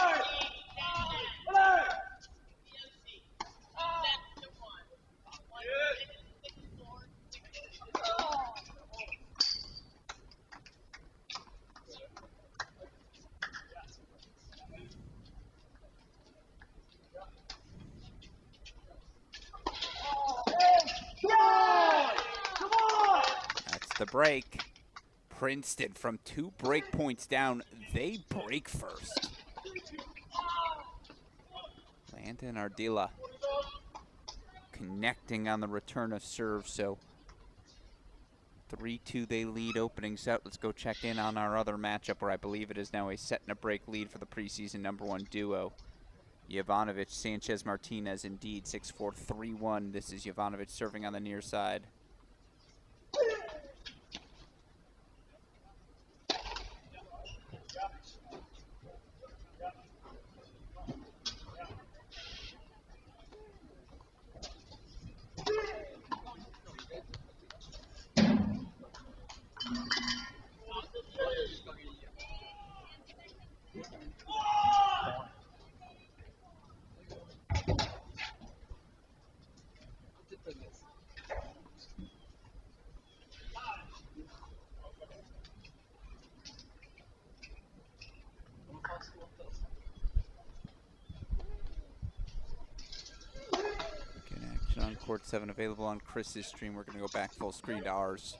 That's the break. Princeton from 2 break points down, they break first. Landon Ardila connecting on the return of serve, so 3-2 they lead opening set. Let's go check in on our other matchup where I believe it is now a set and a break lead for the preseason #1 duo. Jovanovic, Sanchez Martinez, indeed 6-4, 3-1. This is Jovanovic serving on the near side. On Court 7 available on Chris's stream. We're going to go back full screen to ours.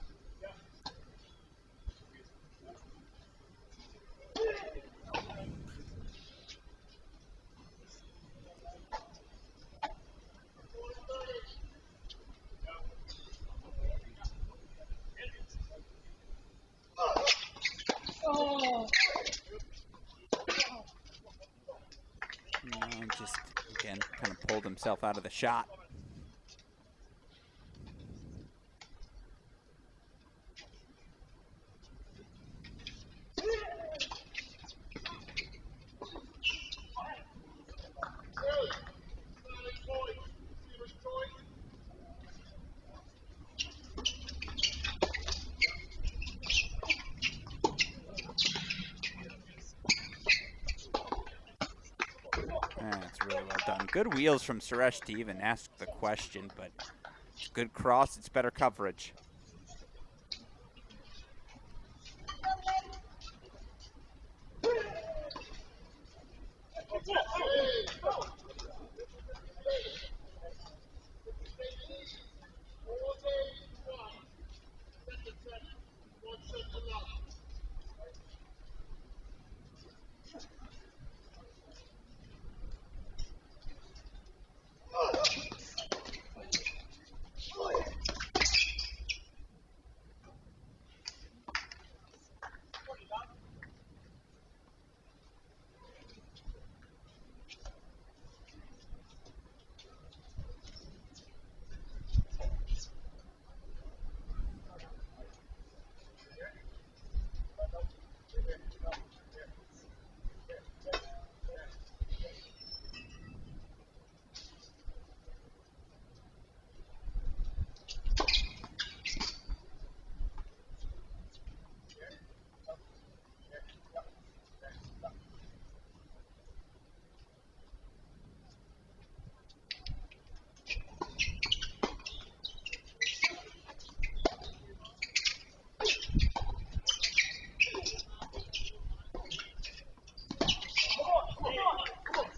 And just, again, kind of pulled himself out of the shot. Good wheels from Suresh to even ask the question, but it's good cross. It's better coverage.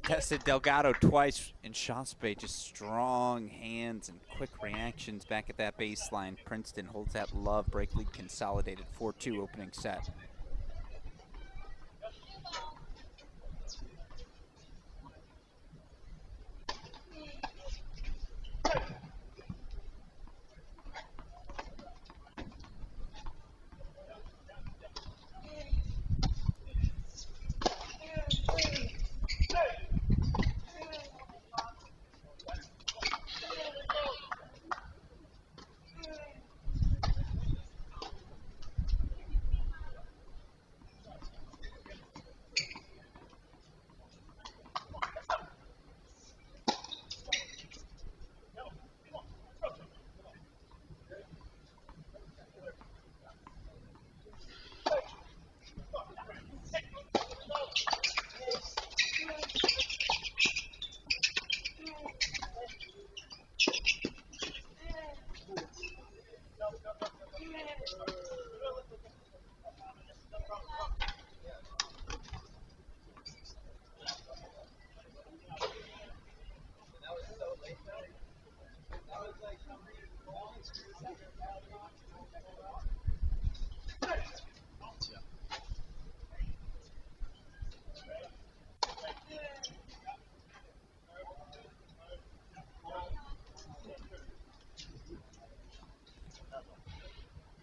Tested Delgado twice in Shaspe, just strong hands and quick reactions back at that baseline. Princeton holds that love. Break lead consolidated 4-2 opening set.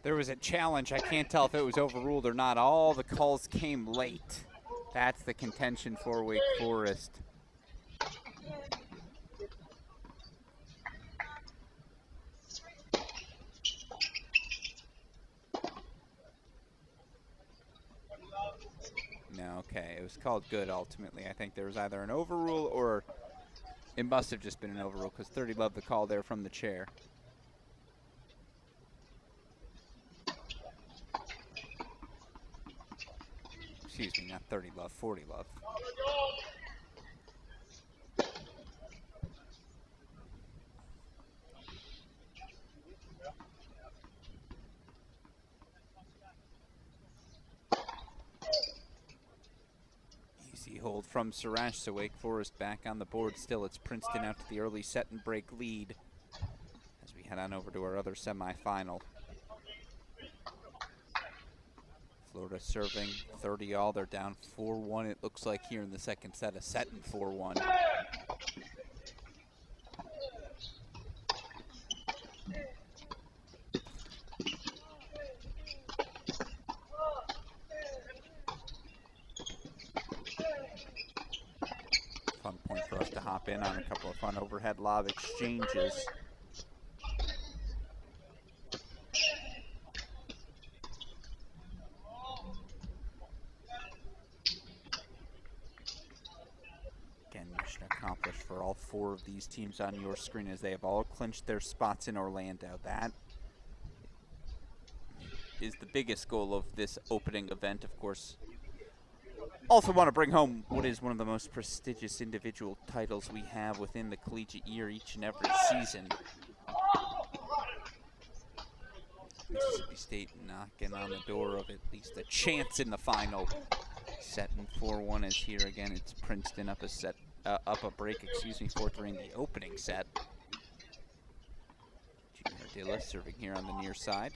There was a challenge. I can't tell if it was overruled or not. All the calls came late. That's the contention for Wake Forest. No, okay. It was called good ultimately. I think there was either an overrule or it must have just been an overrule because 30 loved the call there from the chair. Excuse me, not 30 love, 40 love. Easy hold from Suresh, so Wake Forest back on the board still. It's Princeton out to the early set and break lead as we head on over to our other semifinal. Florida serving 30-all. They're down 4-1, it looks like, here in the second set, a set in 4-1. Fun point for us to hop in on a couple of fun overhead lob exchanges. Accomplished for all four of these teams on your screen as they have all clinched their spots in Orlando. That is the biggest goal of this opening event. Of course, Also want to bring home what is one of the most prestigious individual titles we have within the collegiate year each and every season. Mississippi State knocking on the door of at least a chance in the final. Setting 4-1 is here again. It's Princeton up a break, for during the opening set. Junior Ardilla serving here on the near side.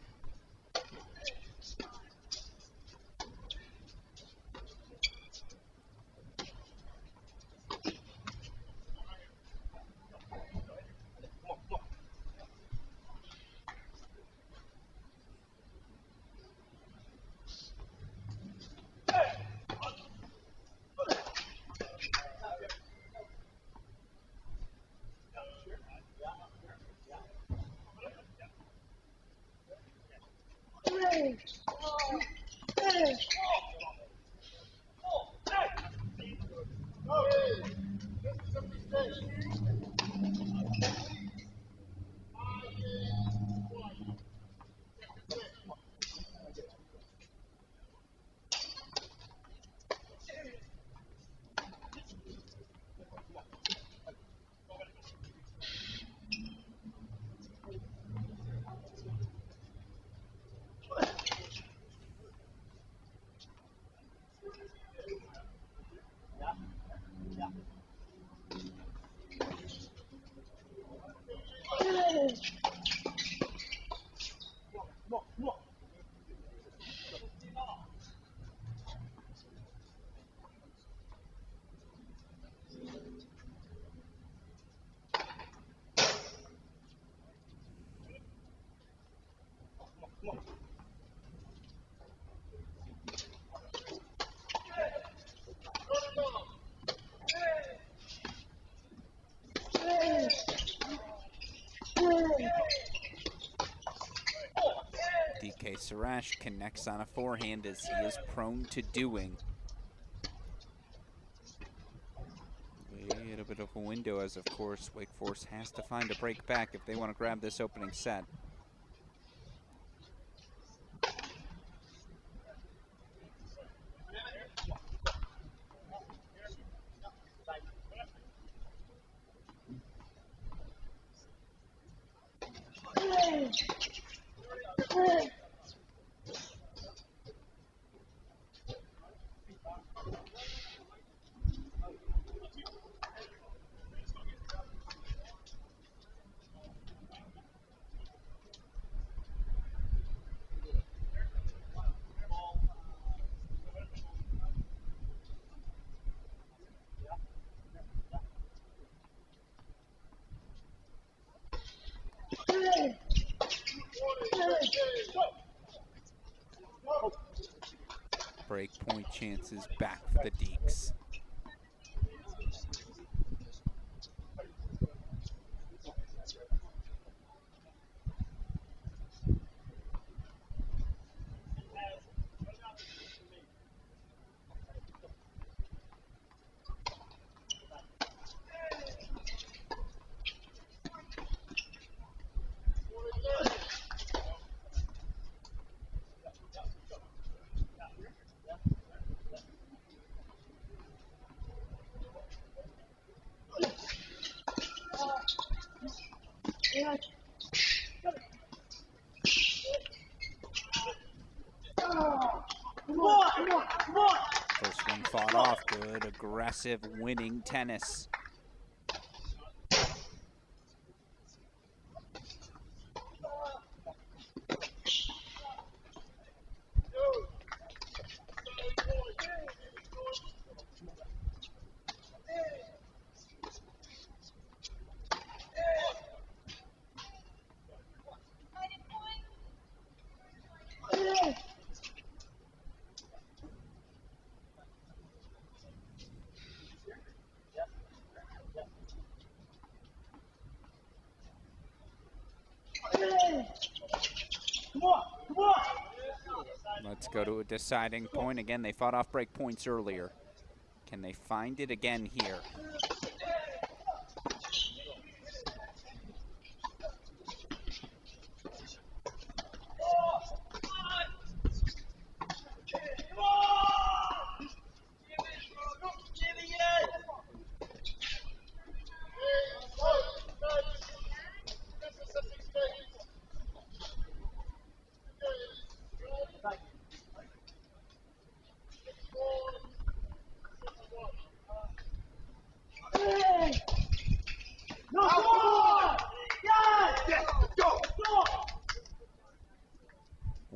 DK Sarash connects on a forehand as he is prone to doing. Way at a bit of a window as, of course, Wake Forest has to find a break back if they want to grab this opening set. Break point chances back for the Deeks. First one fought off. Good, aggressive, winning tennis. Let's go to a deciding point. Again, they fought off break points earlier. Can they find it again here?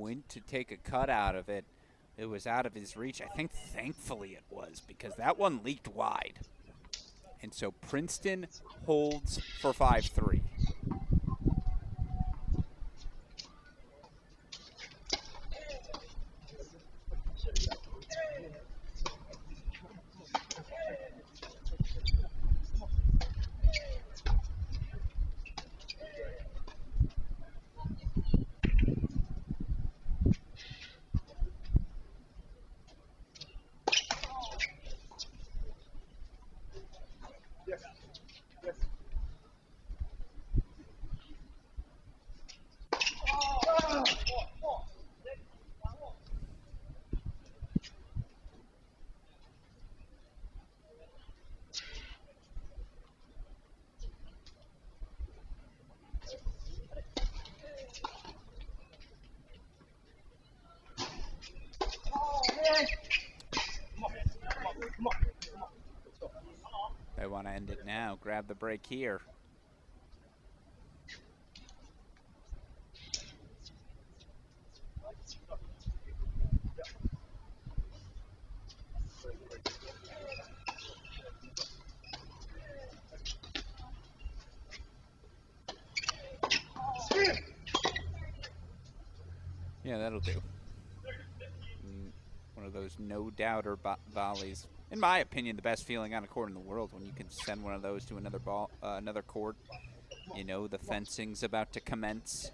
went to take a cut out of it. It was out of his reach. I think thankfully it was, because that one leaked wide. And so Princeton holds for 5-3. They want to end it now. Grab the break here. Yeah, that'll do. One of those no-doubter volleys. In my opinion, the best feeling on a court in the world when you can send one of those to another court. You know the fencing's about to commence.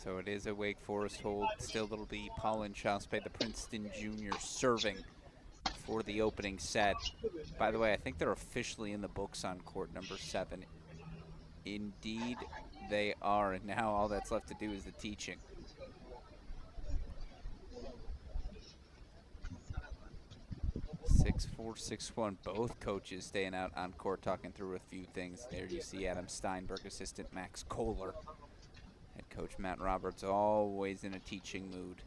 So it is a Wake Forest hold. Still, it'll be Paulin Chauspe, the Princeton junior, serving for the opening set. By the way, I think they're officially in the books on court number 7. Indeed, they are. And now all that's left to do is the teaching. Six, 4, 6-1. Both coaches staying out on court talking through a few things. There you see Adam Steinberg, assistant Max Kohler. Head coach Matt Roberts, always in a teaching mood.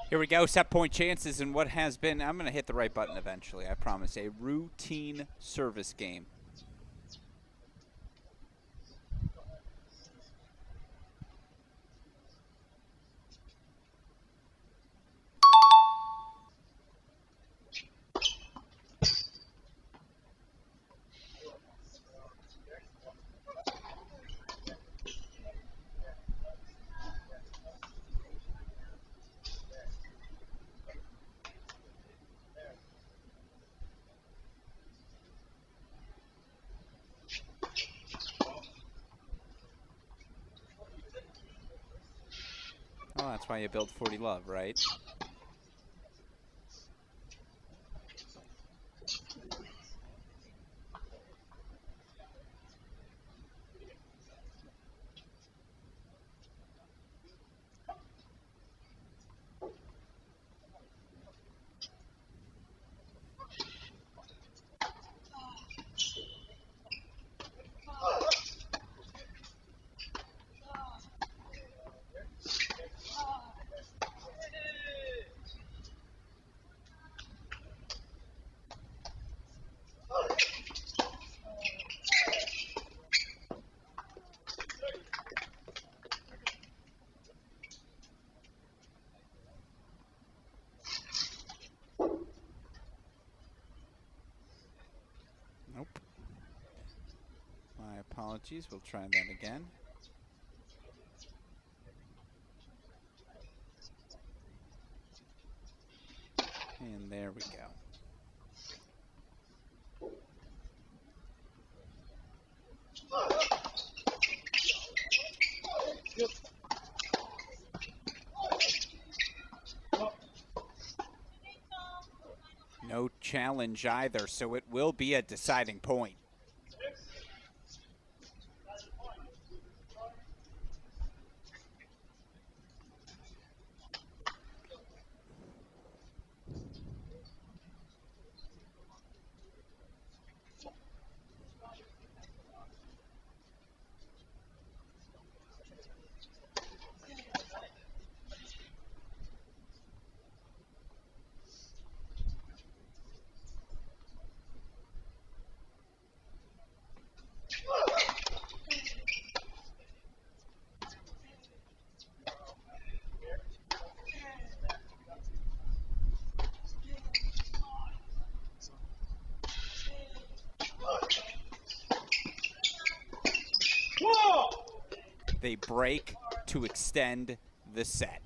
Here we go, set point chances in what has been, I'm going to hit the right button eventually, I promise, a routine service game. Oh, that's why you build 40 love, right? Nope. My apologies. We'll try that again. And there we go. No challenge either, so it will be a deciding point. They break to extend the set.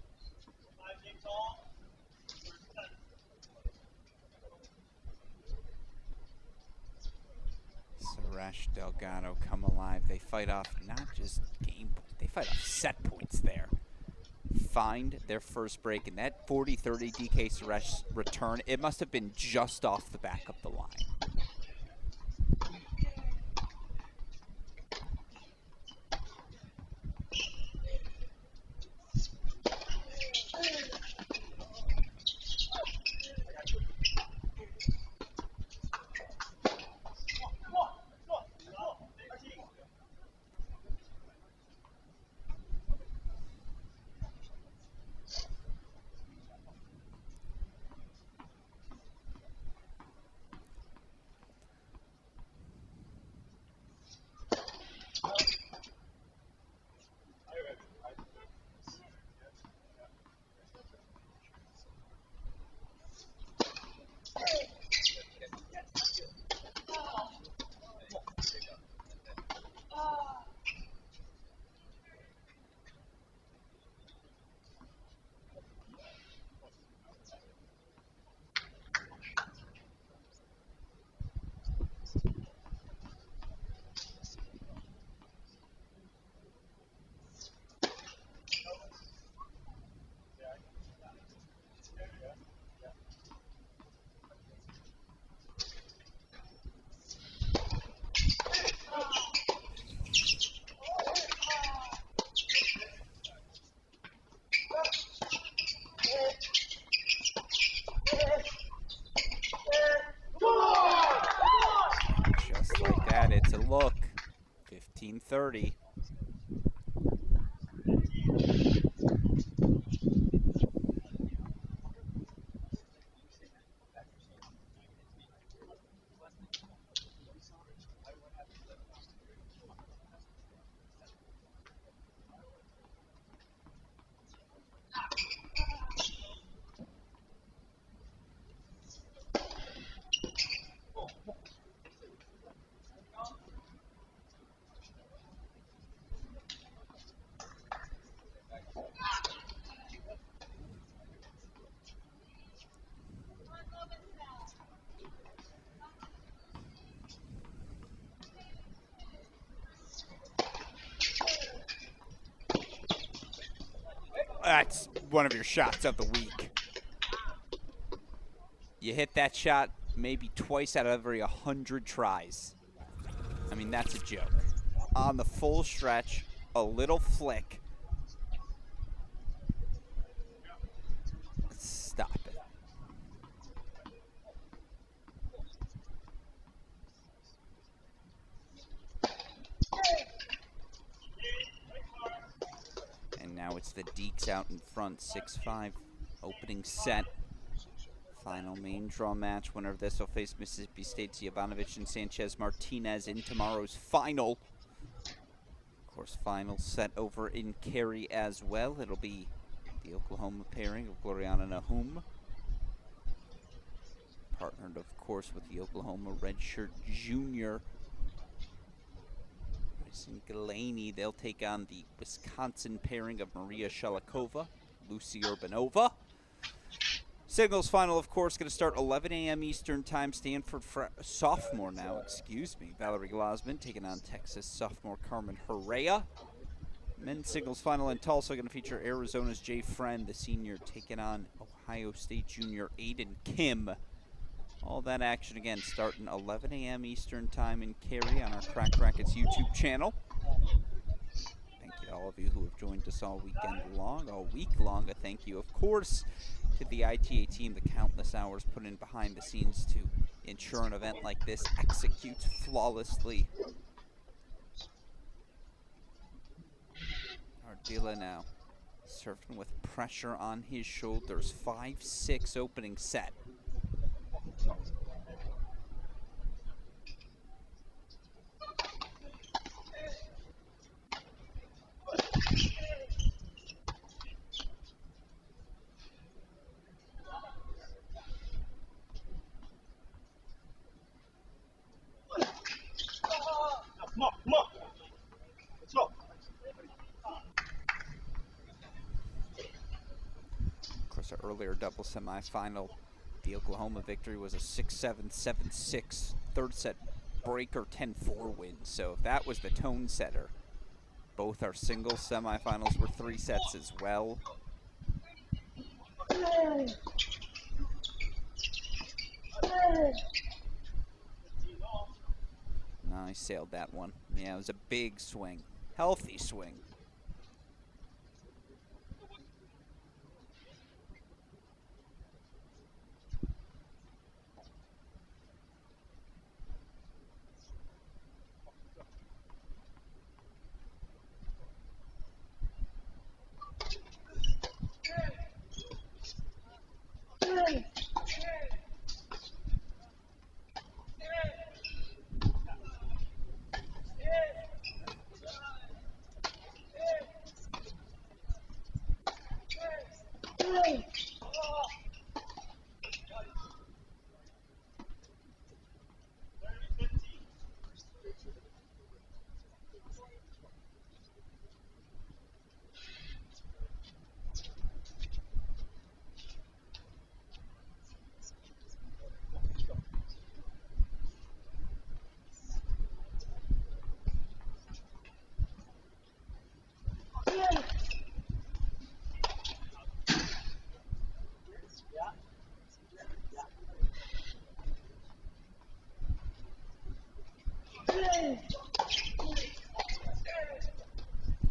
Suresh, Delgado come alive. They fight off not just game points, they fight off set points there. Find their first break, and that 40-30 DK Suresh return, it must have been just off the back of the line. It's a look. 15-30. That's one of your shots of the week. You hit that shot maybe twice out of every 100 tries. I mean, that's a joke. On the full stretch, a little flick. Stop it. And now it's the Deeks out in front, 6-5, opening set. Final main draw match. Winner of this will face Mississippi State's Jovanovic and Sanchez Martinez in tomorrow's final. Of course, final set over in Cary as well. It'll be the Oklahoma pairing of Gloriana Nahum, partnered, of course, with the Oklahoma redshirt junior Bryson Galaney. They'll take on the Wisconsin pairing of Maria Shalikova, Lucy Urbanova. Singles final, of course, going to start 11 a.m. Eastern Time. Stanford sophomore now, Val Glasman taking on Texas sophomore Carmen Herrera. Men's singles final in Tulsa going to feature Arizona's Jay Friend, the senior, taking on Ohio State junior Aiden Kim. All that action again starting 11 a.m. Eastern Time in Cary on our Cracked Racquets YouTube channel. Thank you to all of you who have joined us all week long. A thank you, of course, to the ITA team, the countless hours put in behind the scenes to ensure an event like this executes flawlessly. Ardila now surfing with pressure on his shoulders. 5-6 opening set. Earlier double semifinal, the Oklahoma victory was a 6-7, 7-6 third set breaker 10-4 win. So if that was the tone setter, both our singles semifinals were 3 sets as well. No, he sailed that one. Yeah, it was a big swing, healthy swing.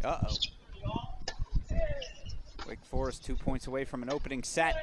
Uh-oh. Wake Forest 2 points away from an opening set.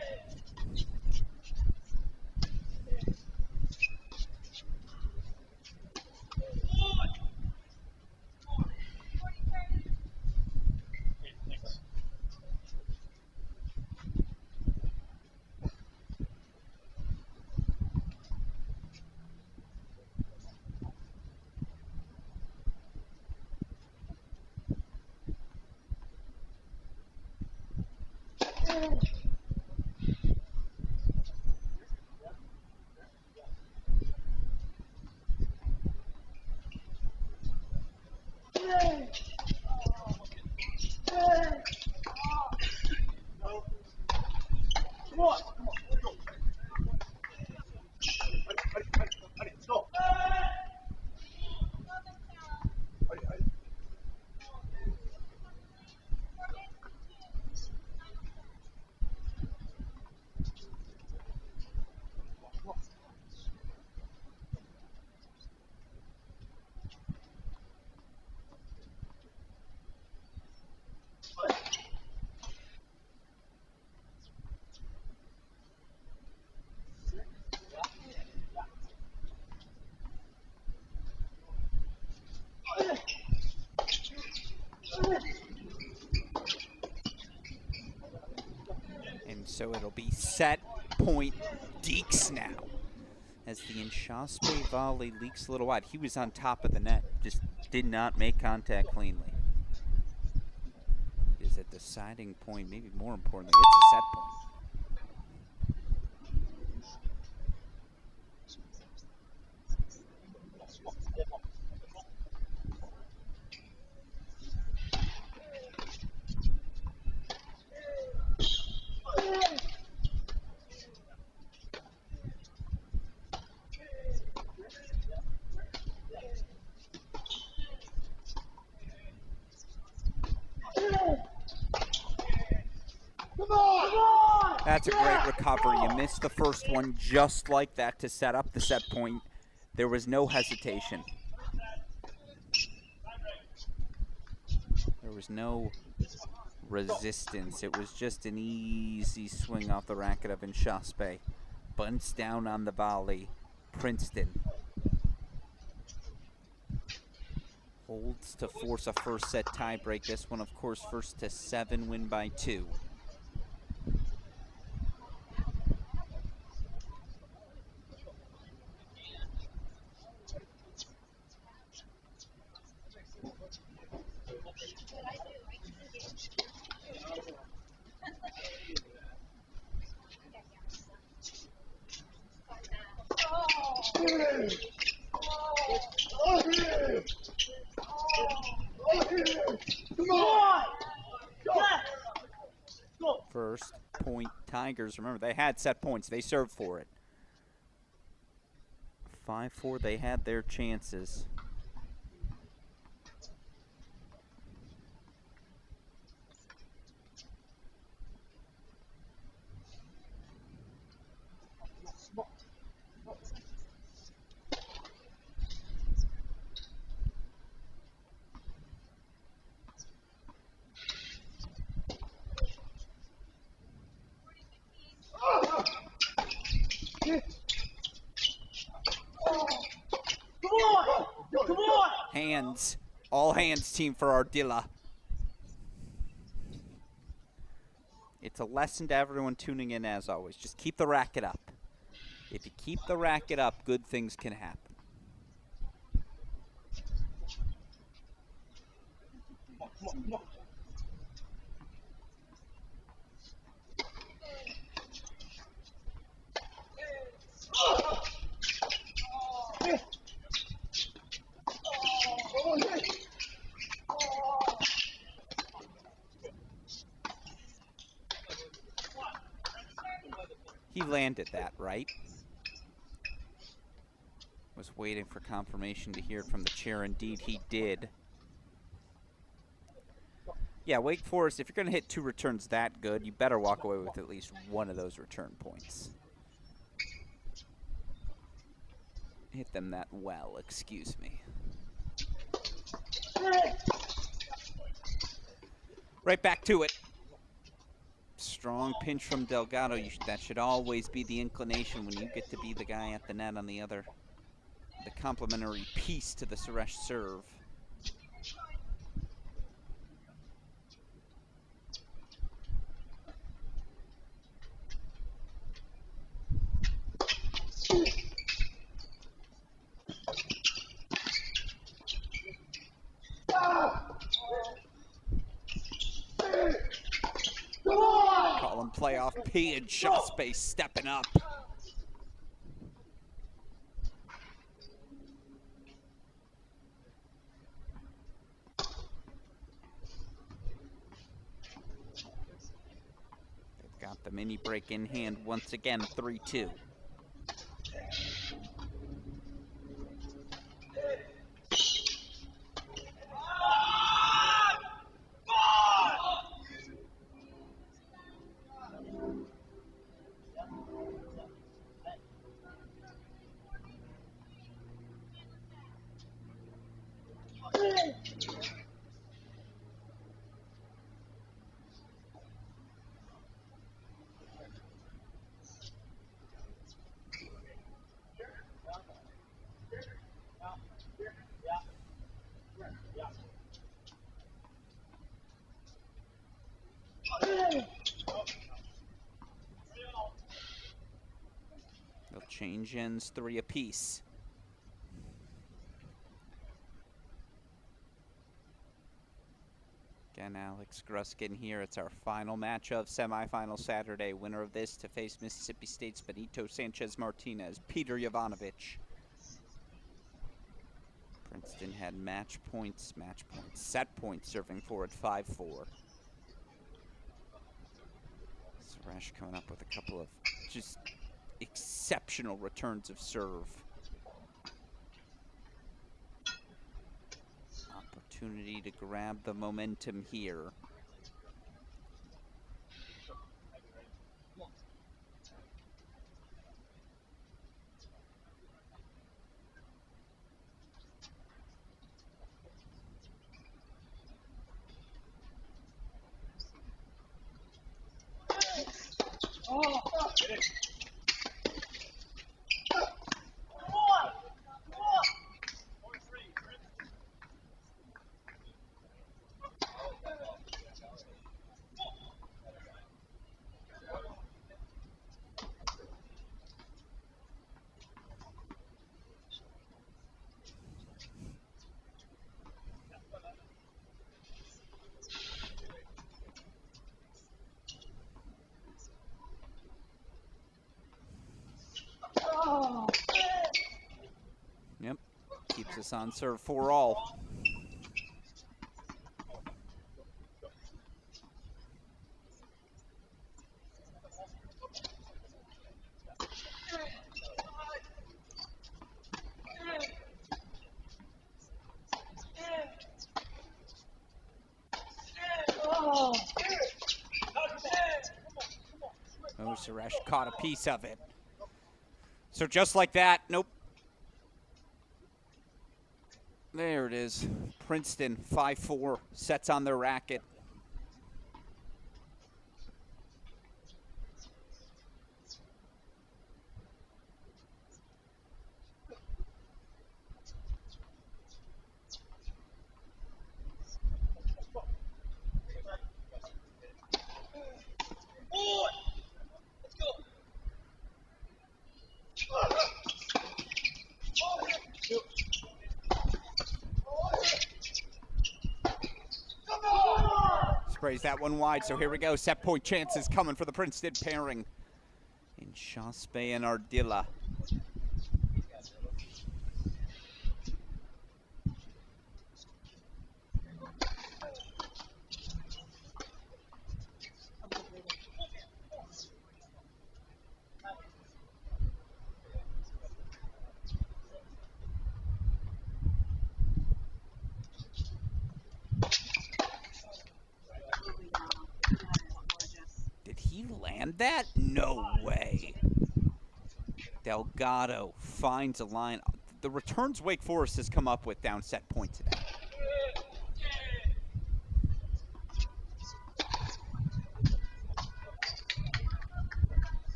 And so it'll be set point Deeks now. As the Inchauspé volley leaks a little wide. He was on top of the net, just did not make contact cleanly. Is a deciding point, maybe more importantly, it's a set point. That's a great recovery. You missed the first one just like that to set up the set point. There was no hesitation. There was no resistance. It was just an easy swing off the racket of Inchauspé. Bunts down on the volley. Princeton holds to force a first set tiebreak. This one, of course, first to 7, win by 2. First point Tigers. Remember, they had set points. They served for it. 5-4, they had their chances. Hands. All hands team for Ardilla. It's a lesson to everyone tuning in as always. Just keep the racket up. If you keep the racket up, good things can happen. He landed that, right? Was waiting for confirmation to hear it from the chair. Indeed, he did. Yeah, Wake Forest, if you're going to hit 2 returns that good, you better walk away with at least one of those return points. Hit them that well, excuse me. Right back to it. Strong pinch from Delgado. That should always be the inclination when you get to be the guy at the net on the other. The complementary piece to the Suresh serve. Call him playoff P, and Inchauspé stepping up. They've got the mini break in hand once again, 3-2. They'll change ends 3 apiece. Again, Alex Gruskin here. It's our final match of Semifinal Saturday. Winner of this to face Mississippi State's Benito Sanchez-Martinez, Peter Jovanovic. Princeton had match points, set points serving forward 5-4. Suresh coming up with a couple of just exceptional returns of serve. Opportunity to grab the momentum here. Yep, keeps us on serve 4-all. Oh, Suresh caught a piece of it. So just like that, nope. There it is. Princeton 5-4 sets on their racket. Sprays that one wide, so here we go. Set point chances coming for the Princeton pairing in Shaspe and Ardila. Land that? No way. Delgado finds a line. The returns Wake Forest has come up with down set point today.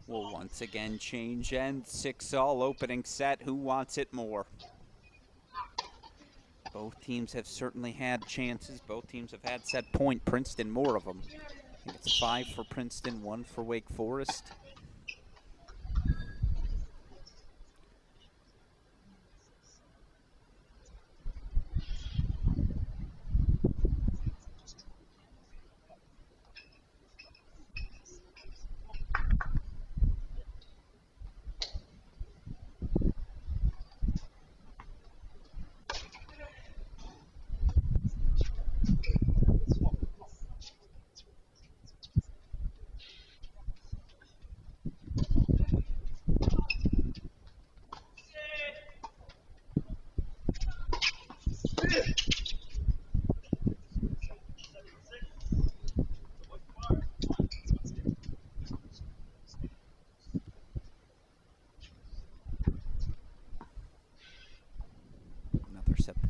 Will once again change end 6-all opening set. Who wants it more? Both teams have certainly had chances. Both teams have had set point. Princeton more of them. I think it's 5 for Princeton, 1 for Wake Forest.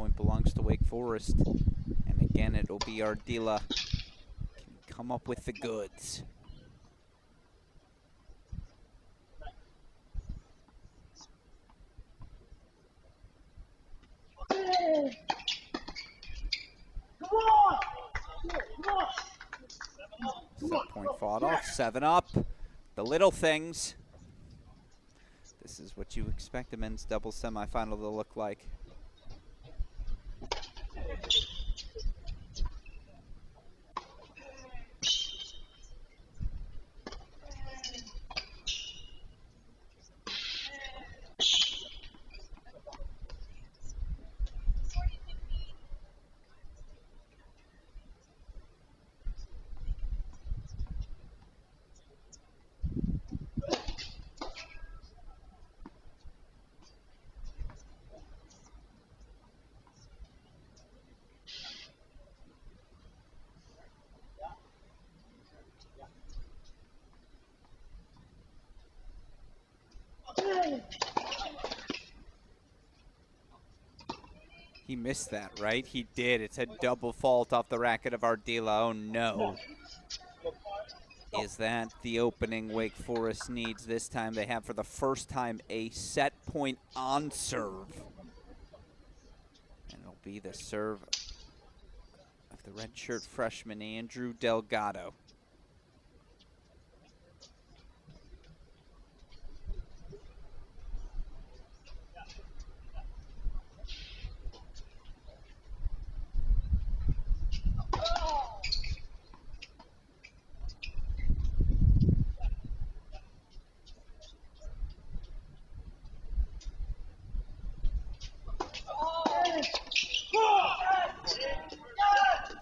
point belongs to Wake Forest. And again, it'll be Ardila can come up with the goods. Set point fought off, 7 up. The little things. This is what you expect a men's doubles semifinal to look like. He missed that, right? He did. It's a double fault off the racket of Ardila. Oh, no. Is that the opening Wake Forest needs? This time they have, for the first time, a set point on serve. And it'll be the serve of the redshirt freshman, Andrew Delgado.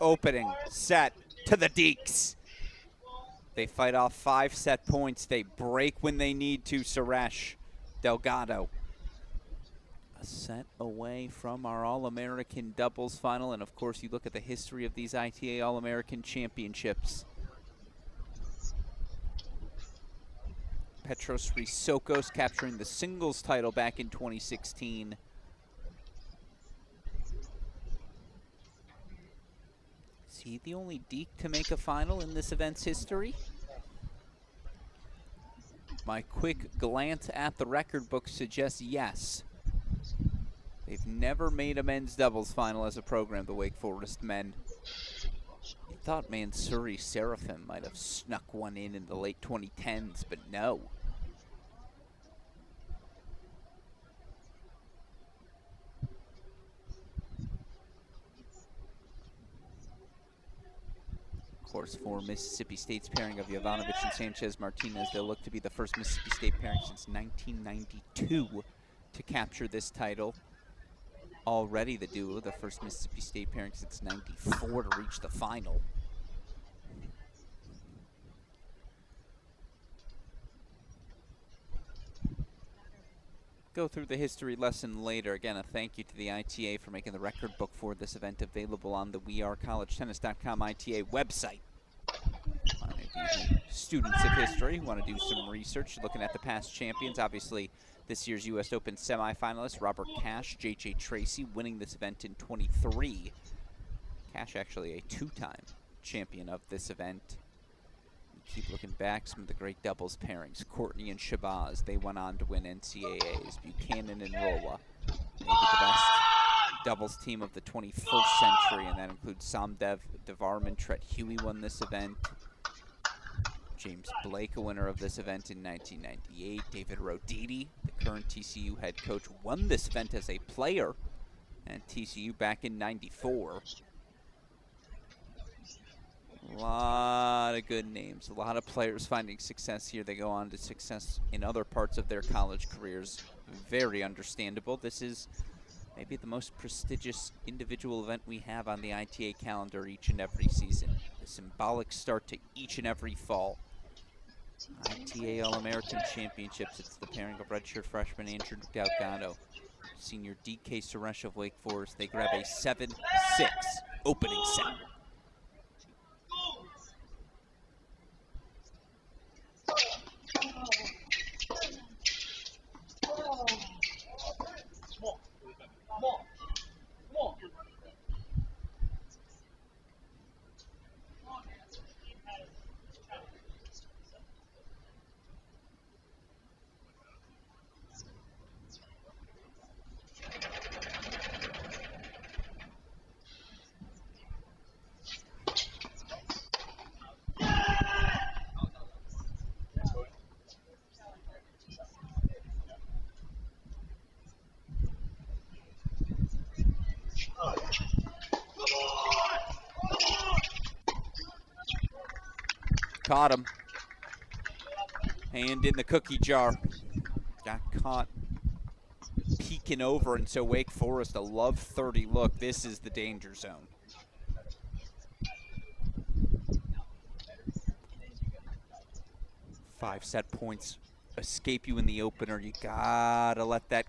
Opening set to the Deeks. They fight off 5 set points. They break when they need to. Suresh Delgado. A set away from our All-American doubles final. And of course, you look at the history of these ITA All-American Championships. Petros Risokos capturing the singles title back in 2016. Is he the only Deke to make a final in this event's history? My quick glance at the record book suggests yes. They've never made a men's doubles final as a program, the Wake Forest men. You thought Mansouri Seraphim might have snuck one in the late 2010s, but no. Of course, for Mississippi State's pairing of Jovanovic and Sanchez-Martinez, they'll look to be the first Mississippi State pairing since 1992 to capture this title. Already the duo, the first Mississippi State pairing since '94 to reach the final. Go through the history lesson later. Again, a thank you to the ITA for making the record book for this event available on the wearecollegetennis.com ITA website. Students of history who want to do some research, looking at the past champions. Obviously, this year's U.S. Open semifinalist, Robert Cash, J.J. Tracy, winning this event in 23. Cash actually a 2-time champion of this event. Keep looking back, some of the great doubles pairings. Courtney and Shabazz, they went on to win NCAAs. Buchanan and Rolla, maybe the best doubles team of the 21st century, and that includes Samdev Devarman. Tret Huey won this event. James Blake, a winner of this event in 1998. David Roditi, the current TCU head coach, won this event as a player at TCU back in '94. A lot of good names, a lot of players finding success here. They go on to success in other parts of their college careers. Very understandable. This is maybe the most prestigious individual event we have on the ITA calendar each and every season. A symbolic start to each and every fall. ITA All-American Championships. It's the pairing of redshirt freshman Andrew Delgado, senior DK Suresh of Wake Forest. They grab a 7-6 opening set. Caught him. Hand in the cookie jar. Got caught peeking over, and so Wake Forest, a love 30 look. This is the danger zone. Five set points escape you in the opener. You gotta let that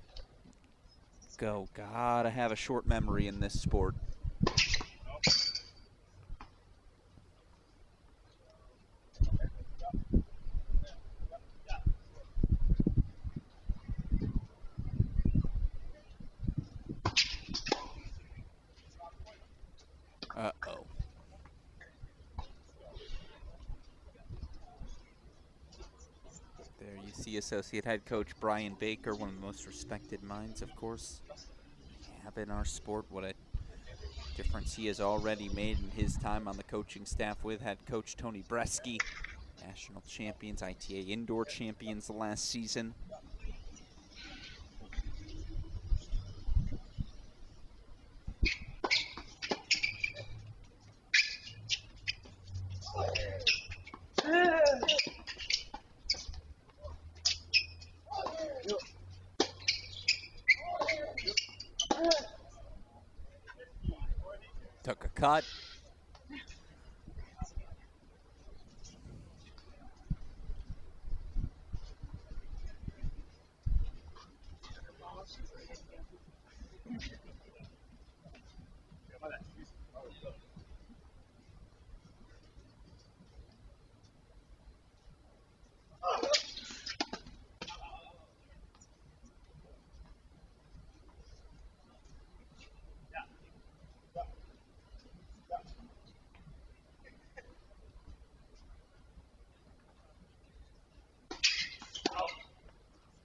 go. Gotta have a short memory in this sport. Uh-oh. There you see Associate Head Coach Brian Baker, one of the most respected minds, of course, we have in our sport. What a difference he has already made in his time on the coaching staff with Head Coach Tony Bresky. National champions, ITA Indoor champions last season. Took a cut.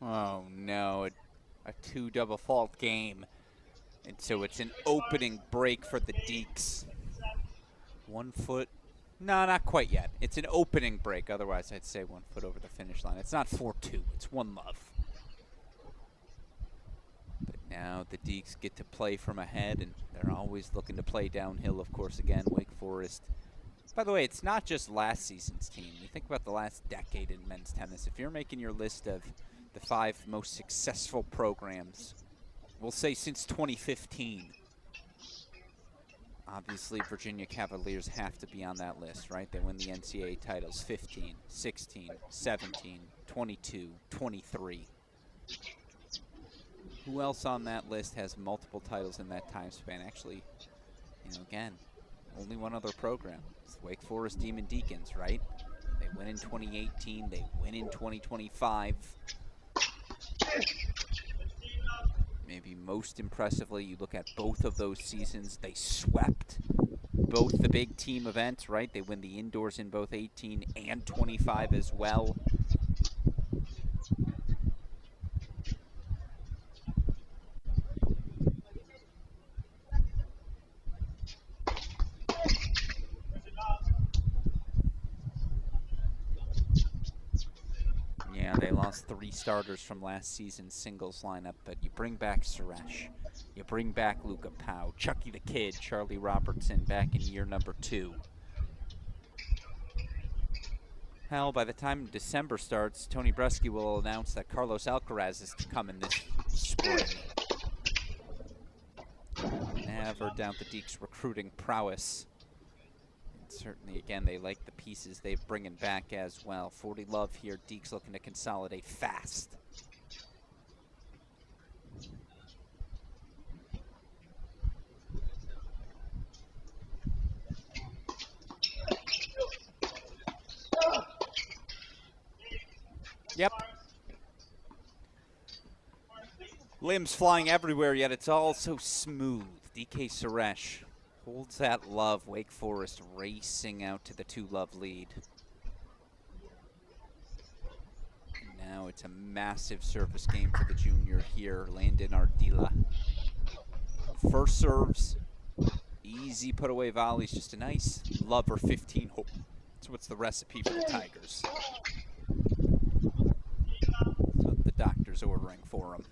Oh no, a two double fault game. And so it's an opening break for the Deeks. 1 foot. No, not quite yet. It's an opening break. Otherwise, I'd say 1 foot over the finish line. It's not 4-2. It's 1-love. But now the Deeks get to play from ahead, and they're always looking to play downhill, of course, again, Wake Forest. By the way, it's not just last season's team. You think about the last decade in men's tennis. If you're making your list of the 5 most successful programs, we'll say since 2015, obviously Virginia Cavaliers have to be on that list, right? They win the NCAA titles 15, 16, 17, 22, 23. Who else on that list has multiple titles in that time span? Actually, again, only one other program. It's Wake Forest Demon Deacons, right? They win in 2018. They win in 2025. Maybe most impressively, you look at both of those seasons, they swept both the big team events, right? They win the indoors in both 18 and 25 as well. Yeah, they lost 3 starters from last season's singles lineup, but you bring back Suresh, you bring back Luca Pau, Chucky the Kid, Charlie Robertson back in year number 2. Hell, by the time December starts, Tony Bresky will announce that Carlos Alcaraz is to come in this spring. Never doubt the Deeks' recruiting prowess. Certainly, again, they like the pieces they're bringing back as well. 40 love here. Deeks looking to consolidate fast. Yep. Limbs flying everywhere, yet it's all so smooth. DK Suresh holds that love. Wake Forest racing out to the 2-love lead. Now it's a massive service game for the junior here, Landon Ardila. First serves, easy put away volleys, just a nice lover 15 hole. That's what's the recipe for the Tigers. That's what the doctor's ordering for him.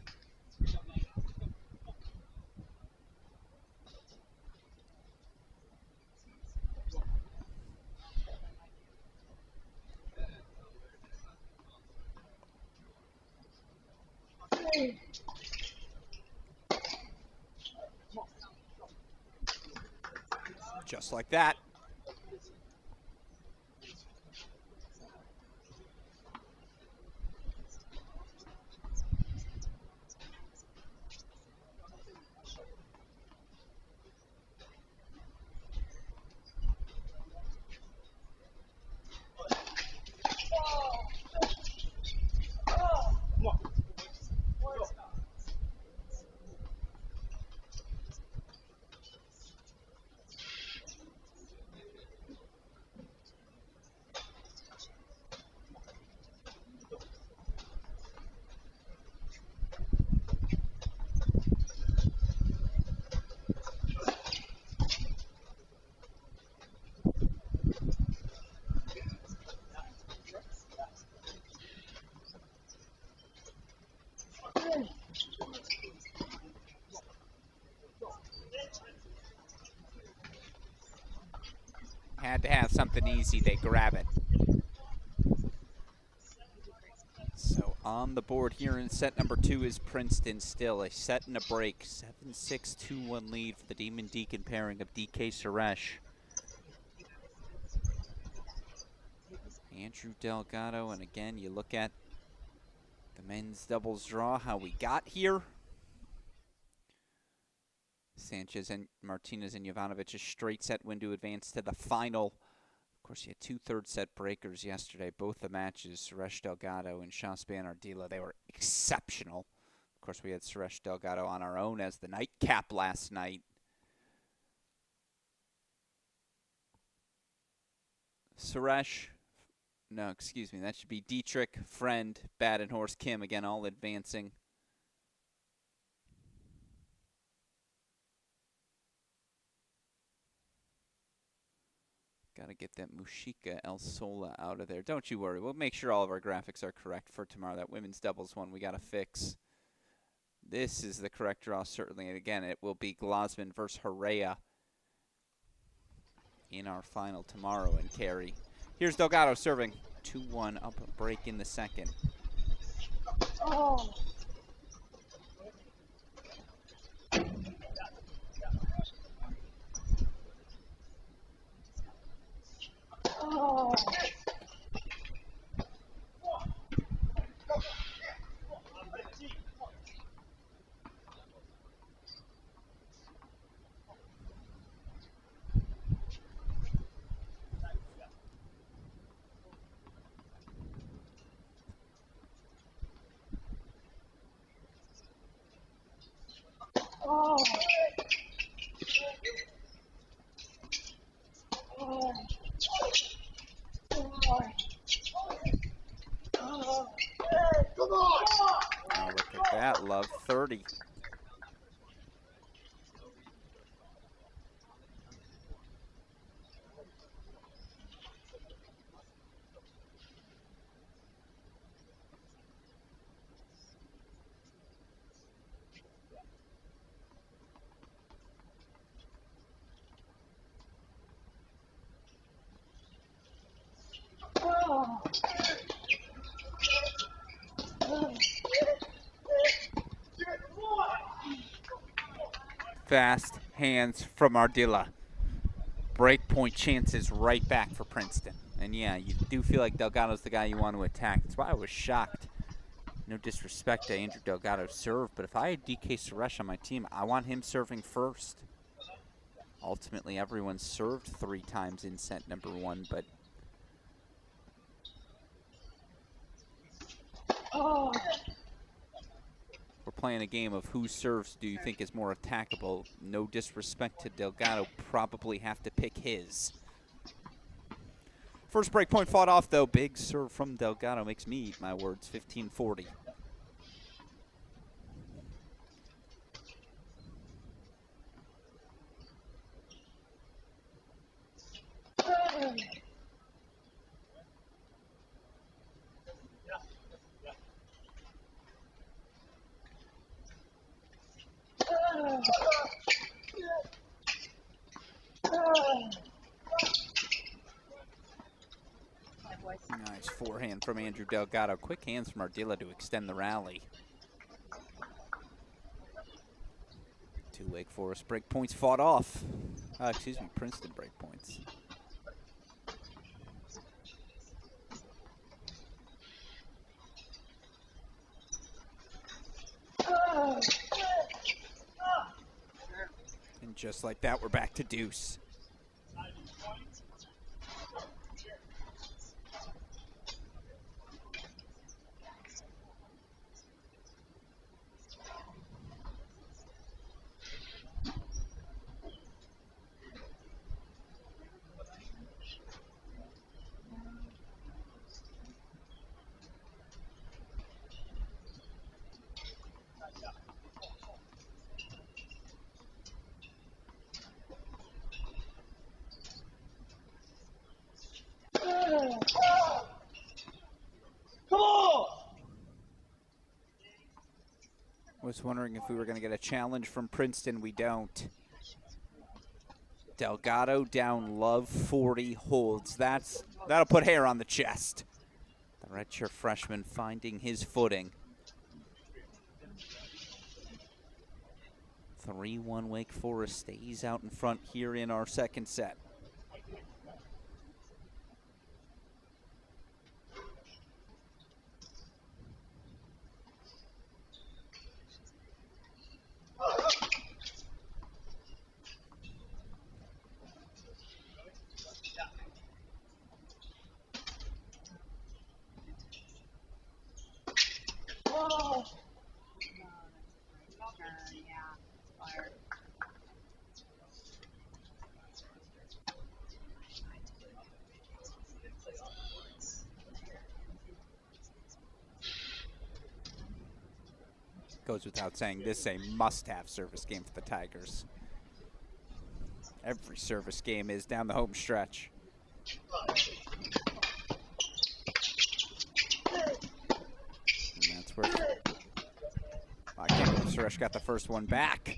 Just like that. Had to have something easy, they grab it. So on the board here in set number 2 is Princeton, still a set and a break. 7-6, 2-1 lead for the Demon Deacon pairing of DK Suresh. Andrew Delgado, and again, you look at the men's doubles draw, how we got here. Sanchez and Martinez and Jovanovic, a straight set win to advance to the final. Of course, you had 2 third set breakers yesterday. Both the matches, Suresh Delgado and Shahspan Ardila, they were exceptional. Of course, we had Suresh Delgado on our own as the nightcap last night. Suresh, no, excuse me, that should be Dietrich, Friend, Badenhorst, Kim, again, all advancing. Got to get that Mushika El Sola out of there. Don't you worry. We'll make sure all of our graphics are correct for tomorrow. That women's doubles one we got to fix. This is the correct draw, certainly. And again, it will be Glasman versus Hera in our final tomorrow in Cary. Here's Delgado serving. 2-1 up a break in the second. Oh. Oh. Oh, look at that, love. 30. Fast hands from Ardila. Breakpoint chances right back for Princeton. And yeah, you do feel like Delgado's the guy you want to attack. That's why I was shocked. No disrespect to Andrew Delgado's serve, but if I had DK Suresh on my team, I want him serving first. Ultimately, everyone served 3 times in set number 1, but we're playing a game of whose serves do you think is more attackable. No disrespect to Delgado, probably have to pick his. First break point fought off, though. Big serve from Delgado makes me eat my words. 15-40. Nice forehand from Andrew Delgado. Quick hands from Ardila to extend the rally. 2 Wake Forest break points fought off. Excuse me, Princeton break points. And just like that, we're back to deuce. Was wondering if we were going to get a challenge from Princeton. We don't. Delgado down, Love 40 holds. That'll put hair on the chest. The redshirt freshman finding his footing. 3-1 Wake Forest stays out in front here in our second set. Goes without saying, this is a must-have service game for the Tigers. Every service game is down the home stretch. And that's where I can't believe Suresh got the first one back.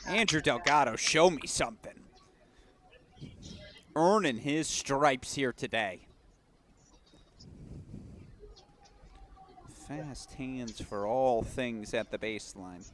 Andrew Delgado, show me something. Earning his stripes here today. Fast hands for all things at the baseline.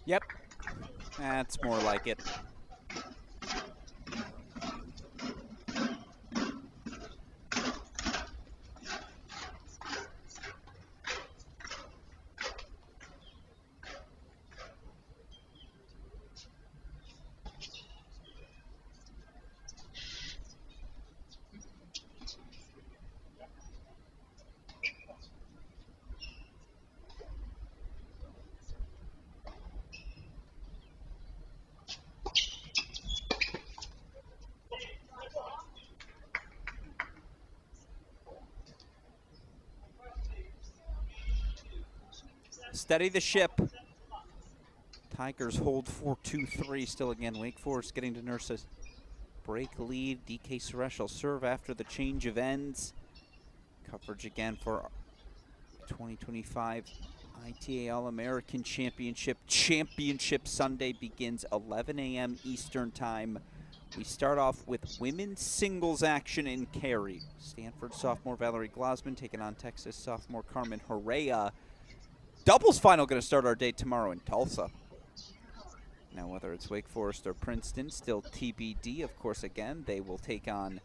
Yep, that's more like it. Steady the ship. Tigers hold 4-2-3 still again. Wake Forest getting to nurse a break lead. DK Suresh will serve after the change of ends. Coverage again for 2025 ITA All-American Championship Sunday begins 11 a.m. Eastern Time. We start off with women's singles action in Cary. Stanford sophomore Val Glasman taking on Texas sophomore Carmen Hera. Doubles final going to start our day tomorrow in Tulsa. Now, whether it's Wake Forest or Princeton, still TBD. Of course, again, they will take on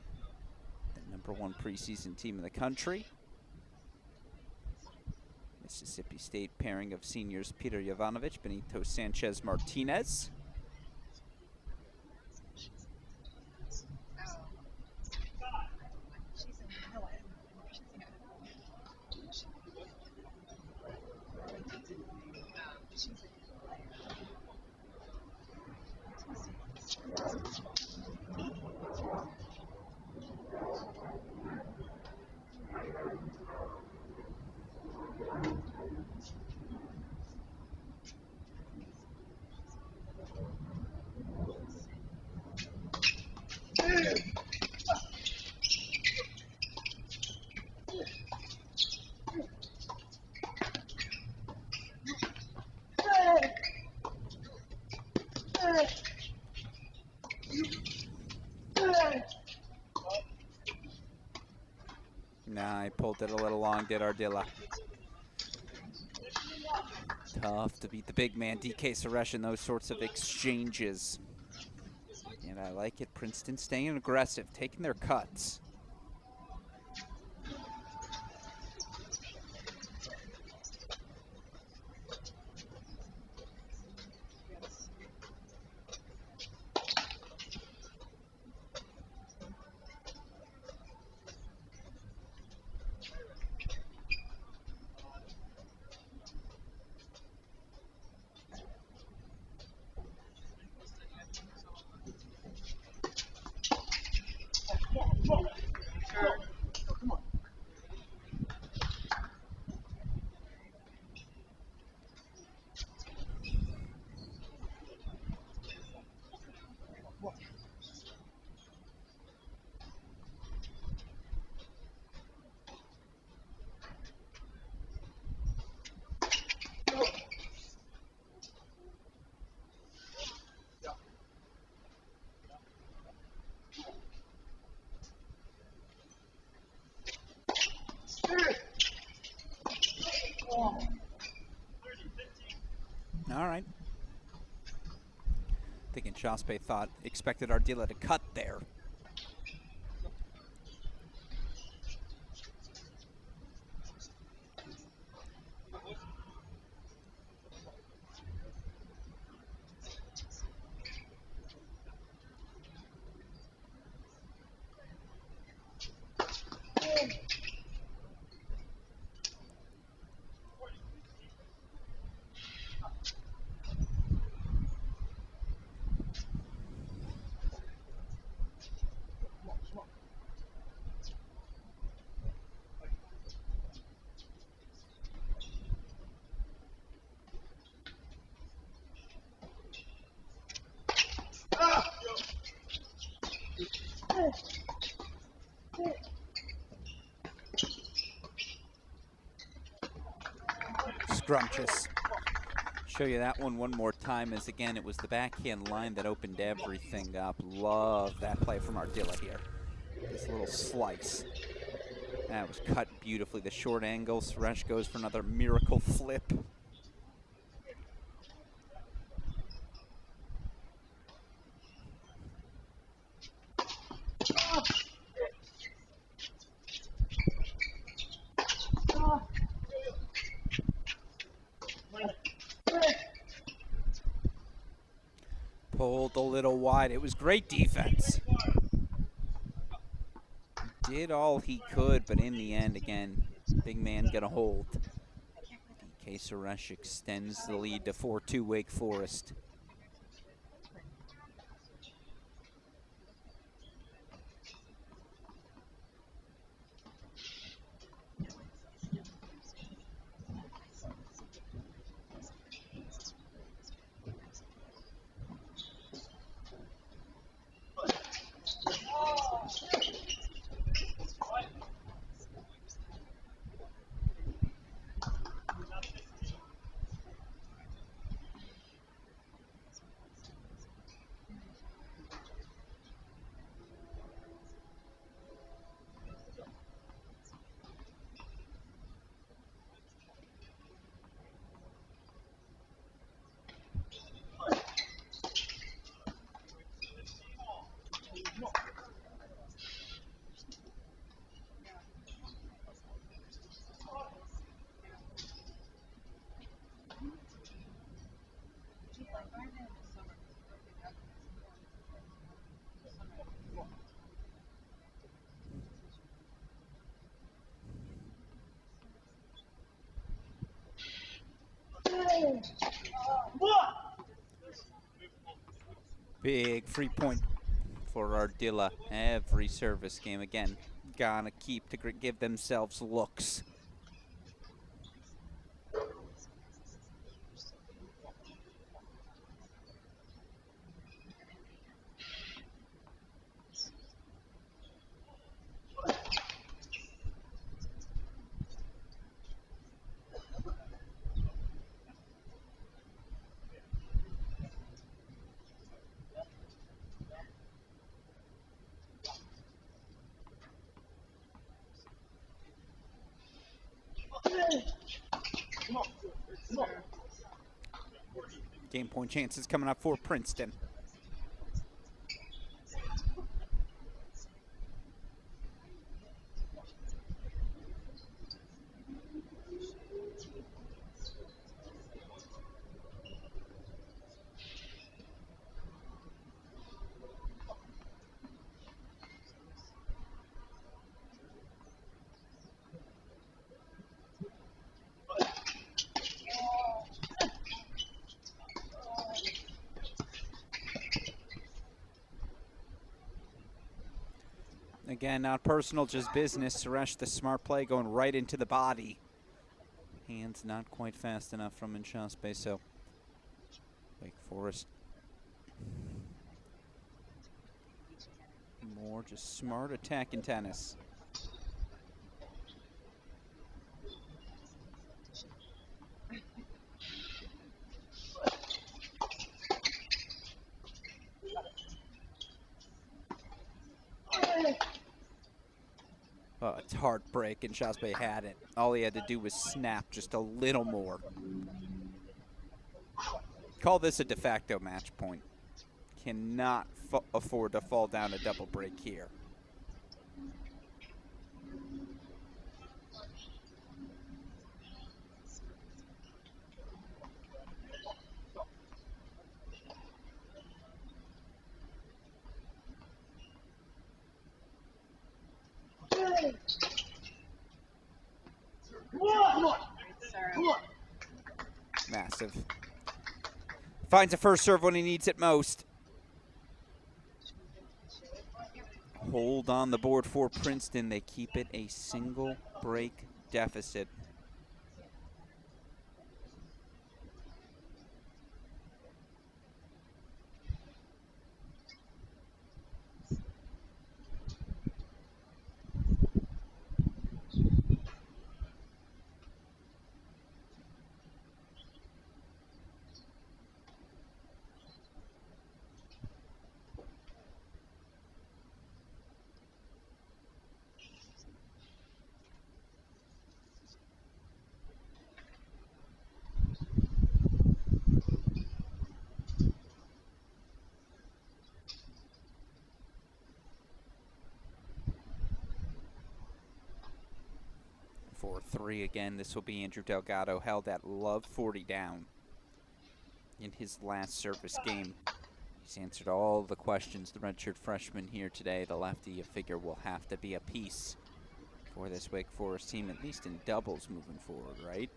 the #1 preseason team in the country. Mississippi State pairing of seniors Peter Jovanovic, Benito Sanchez Martinez. Nah, I pulled it a little long, did Ardilla. Tough to beat the big man, DK Suresh, in those sorts of exchanges. And I like it. Princeton staying aggressive, taking their cuts. All right. Thinking Shaspe expected Ardilla to cut there. Scrumptious. Show you that one more time, as again it was the backhand line that opened everything up. Love that play from Ardilla here. This little slice. That was cut beautifully. The short angle. Suresh goes for another miracle flip. Pulled a little wide. It was great defense. Did all he could, but in the end, again, big man gonna hold. DK Suresh extends the lead to 4-2 Wake Forest. Big free point for Ardilla every service game. Again, gotta keep to give themselves looks. Game point chances coming up for Princeton. Again, not personal, just business. Suresh, the smart play, going right into the body. Hands not quite fast enough from Nchaspe, so Wake Forest. More just smart attack in tennis. Oh, it's heartbreak, and Nchaspe had it. All he had to do was snap just a little more. Call this a de facto match point. Cannot afford to fall down a double break here. Massive. Finds a first serve when he needs it most. Hold on the board for Princeton. They keep it a single break deficit. For 3 again, this will be Andrew Delgado, held at love 40 down in his last service game. He's answered all the questions, the redshirt freshman here today. The lefty, you figure, will have to be a piece for this Wake Forest team, at least in doubles moving forward, right?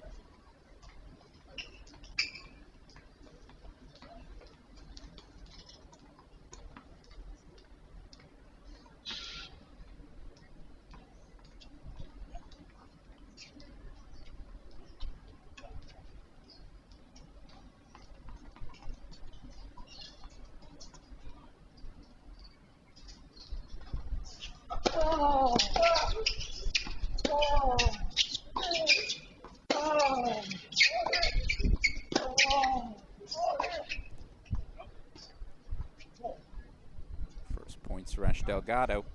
First points, Suresh Delgado.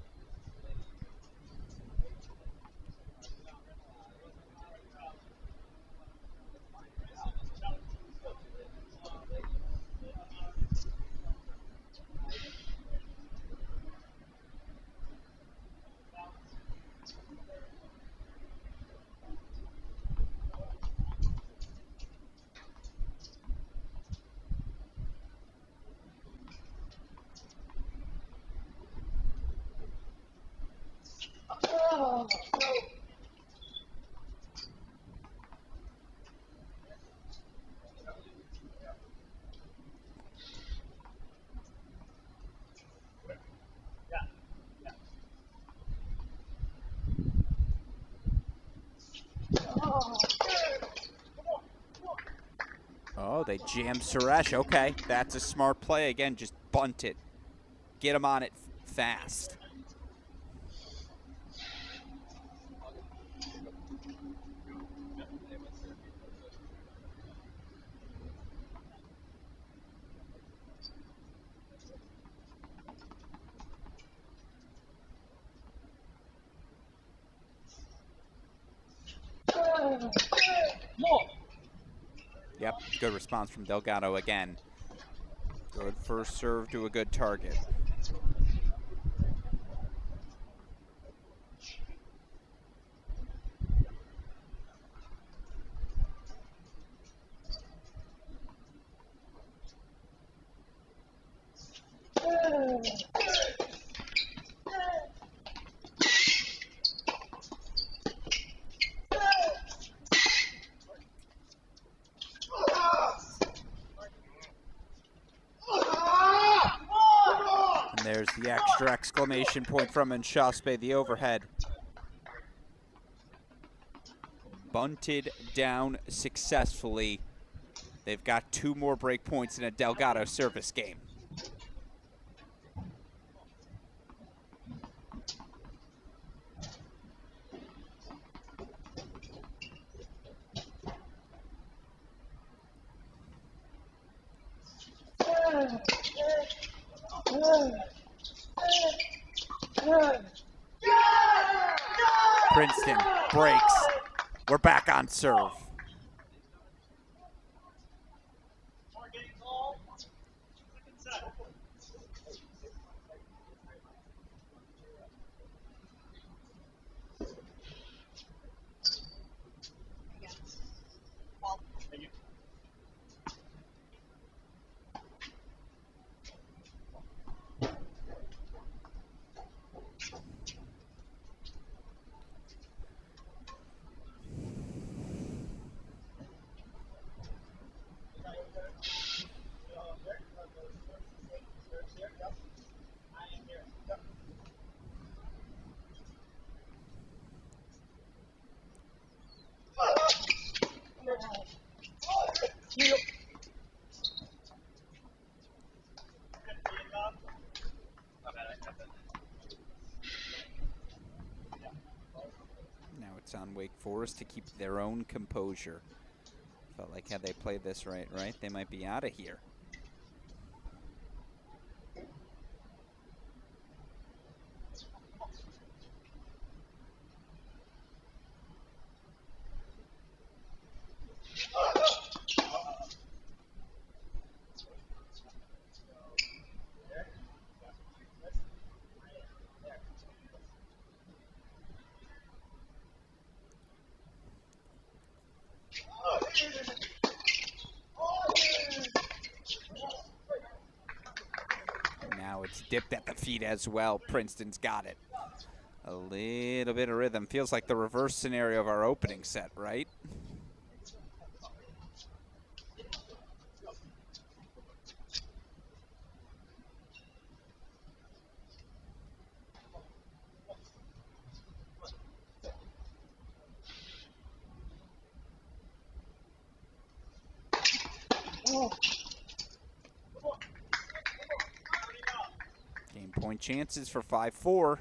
they jam Suresh. Okay, that's a smart play. Again, just bunt it. Get him on it fast. Yep, good response from Delgado again. Good first serve to a good target. There's the extra exclamation point from Nshaspe, the overhead. Bunted down successfully. They've got 2 more break points in a Delgado service game. Princeton breaks. We're back on serve. Now it's on Wake Forest to keep their own composure. Felt like had they played this right, they might be out of here. Now it's dipped at the feet as well. Princeton's got it. A little bit of rhythm. Feels like the reverse scenario of our opening set, right? Game point chances for 5-4.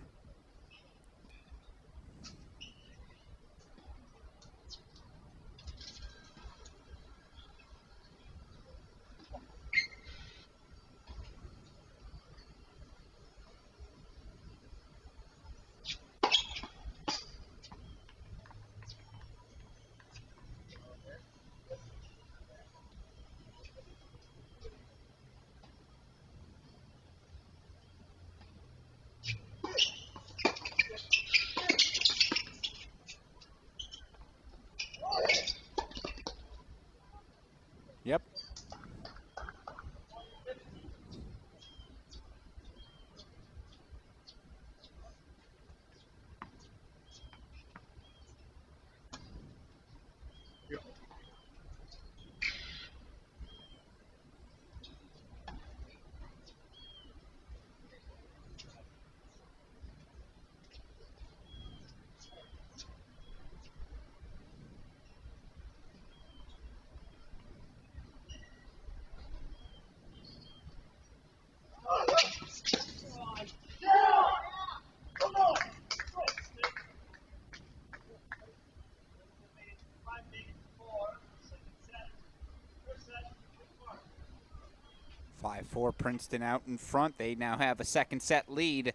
5-4, Princeton out in front. They now have a second set lead.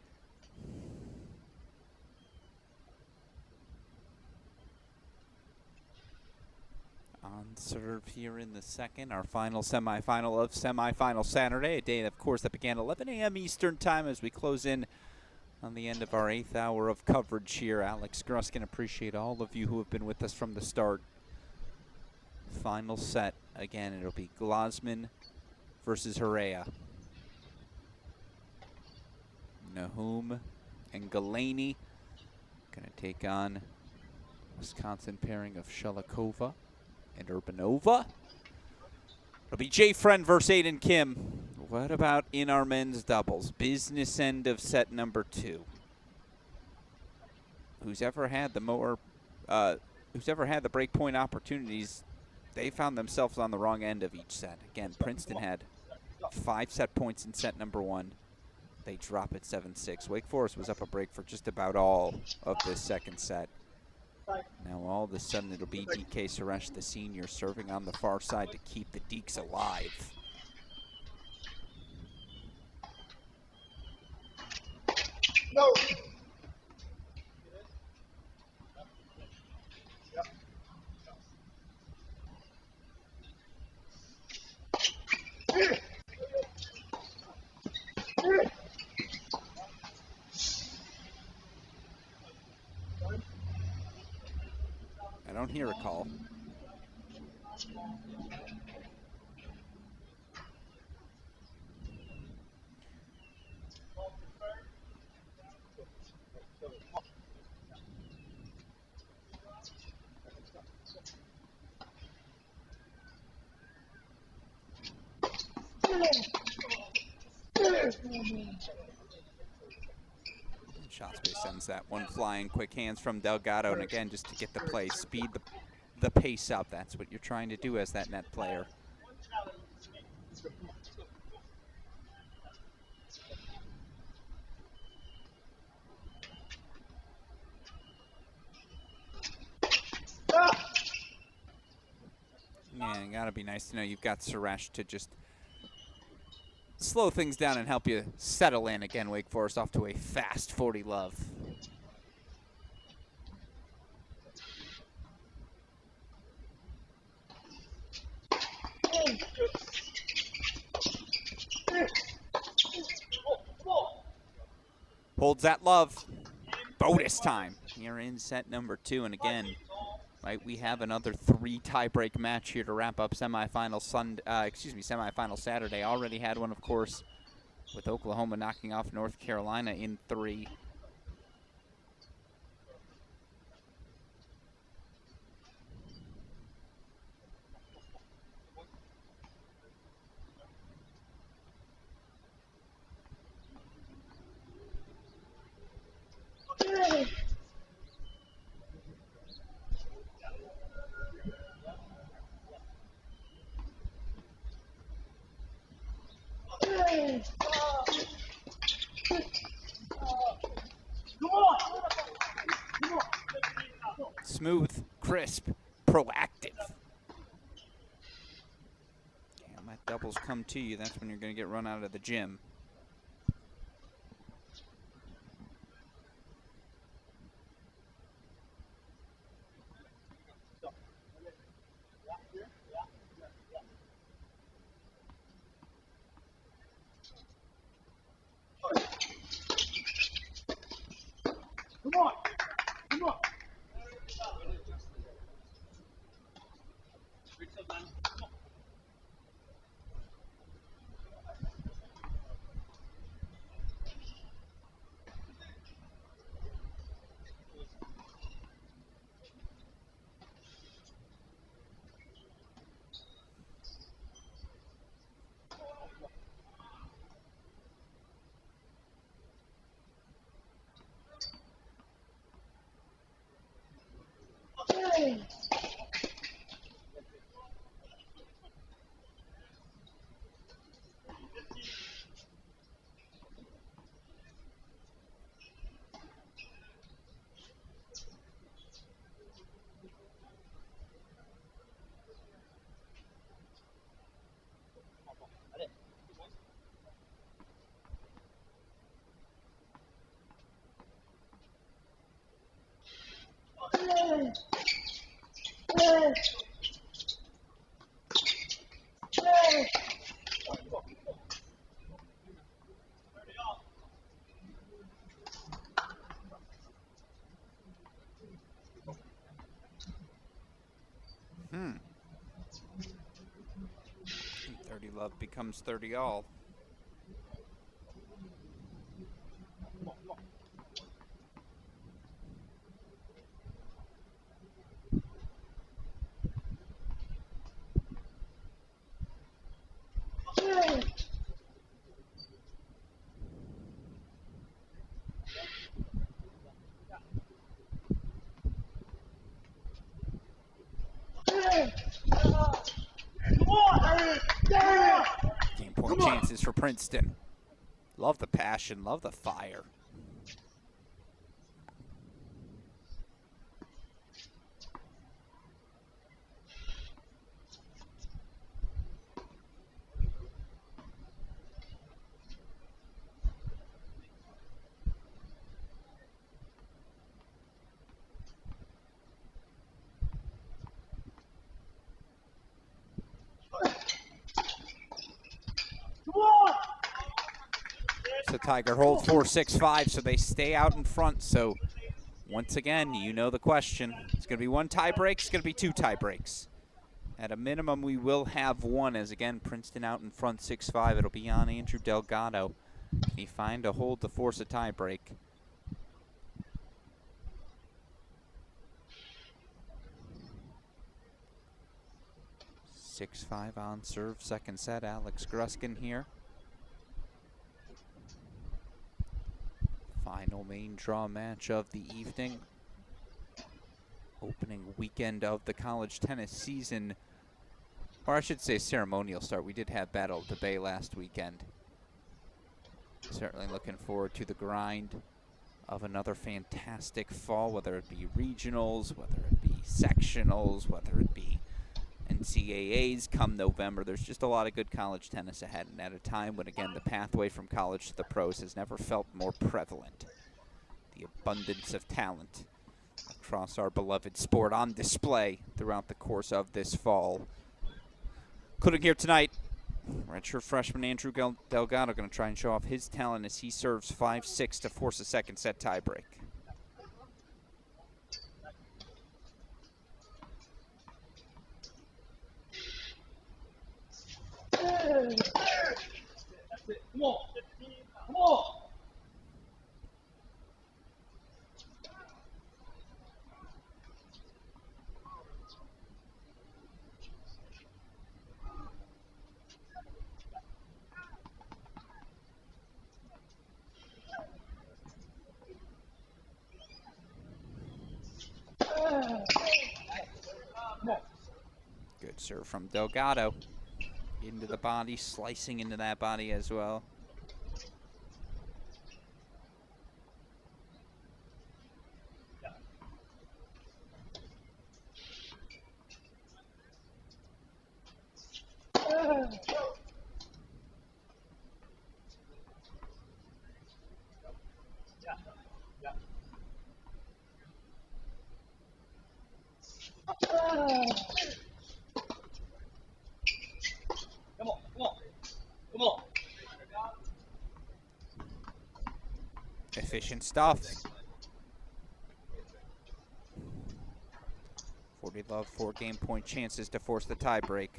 On serve here in the second, our final semifinal of Semifinal Saturday, a day, of course, that began 11 a.m. Eastern Time as we close in on the end of our 8th hour of coverage here. Alex Gruskin, appreciate all of you who have been with us from the start. Final set, again, it'll be Glasman versus Hera. Nahum and Galaney going to take on Wisconsin pairing of Shelikova and Urbanova. It'll be Jay Friend versus Aiden Kim. What about in our men's doubles? Business end of set number 2. Who's ever had the break point opportunities, they found themselves on the wrong end of each set. Again, Princeton had 5 set points in set number 1. They drop it 7-6. Wake Forest was up a break for just about all of this second set. Now all of a sudden it'll be DK Suresh, the senior, serving on the far side to keep the Deeks alive. No. I don't hear a call. Shot space sends that one flying. Quick hands from Delgado, and again, just to get the play, speed the pace up. That's what you're trying to do as that net player. Yeah, gotta be nice to know you've got Suresh to just slow things down and help you settle in. Again, Wake Forest off to a fast 40 love. Holds that love. Bonus time here in set number 2. And again, right, we have another 3 tiebreak match here to wrap up semifinal Saturday. Already had one, of course, with Oklahoma knocking off North Carolina in 3. Smooth, crisp, proactive. Damn, that doubles come to you. That's when you're going to get run out of the gym. Come on. Come on. And 30 love becomes 30 all. Game point chances for Princeton. Love the passion, love the fire. So Tiger holds 4-6-5, so they stay out in front. So once again, you know the question. It's going to be one tie break. It's going to be two tie breaks. At a minimum, we will have one, as again, Princeton out in front 6-5. It'll be on Andrew Delgado. Can he find a hold to force a tie break? (6-5) on serve, second set. Alex Gruskin here. Final main draw match of the evening. Opening weekend of the college tennis season. Or I should say ceremonial start. We did have Battle of the Bay last weekend. Certainly looking forward to the grind of another fantastic fall, whether it be regionals, whether it be sectionals, whether it be NCAAs come November. There's just a lot of good college tennis ahead, and at a time when, again, the pathway from college to the pros has never felt more prevalent. The abundance of talent across our beloved sport on display throughout the course of this fall. Including here tonight, redshirt freshman Andrew Delgado going to try and show off his talent as he serves 5-6 to force a second set tiebreak. Come on. Come on. Good serve from Delgado. Into the body, slicing into that body as well. Efficient stuff. 40 love, 4 game point chances to force the tie break.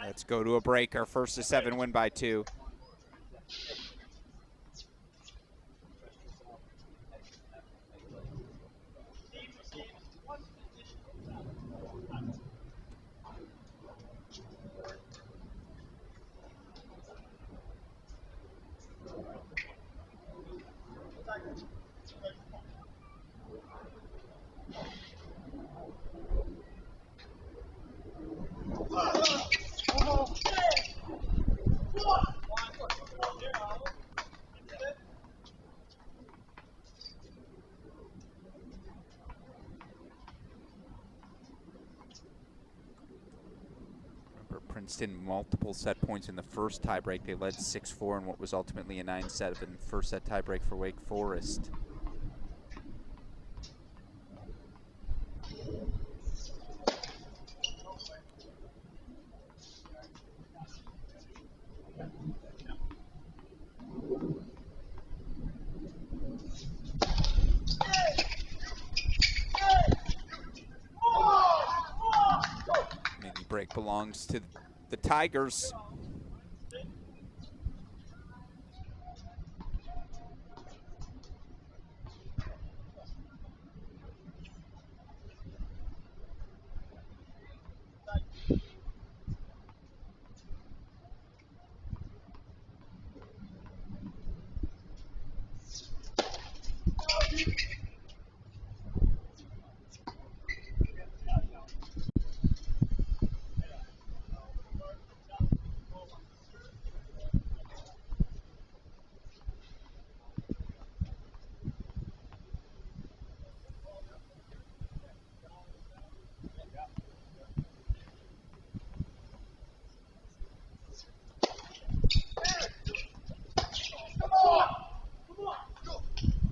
Let's go to a breaker. First to 7, win by 2. Princeton multiple set points in the first tiebreak. They led 6-4 in what was ultimately a 9-7 first set tiebreak for Wake Forest. Mini break belongs to the Tigers.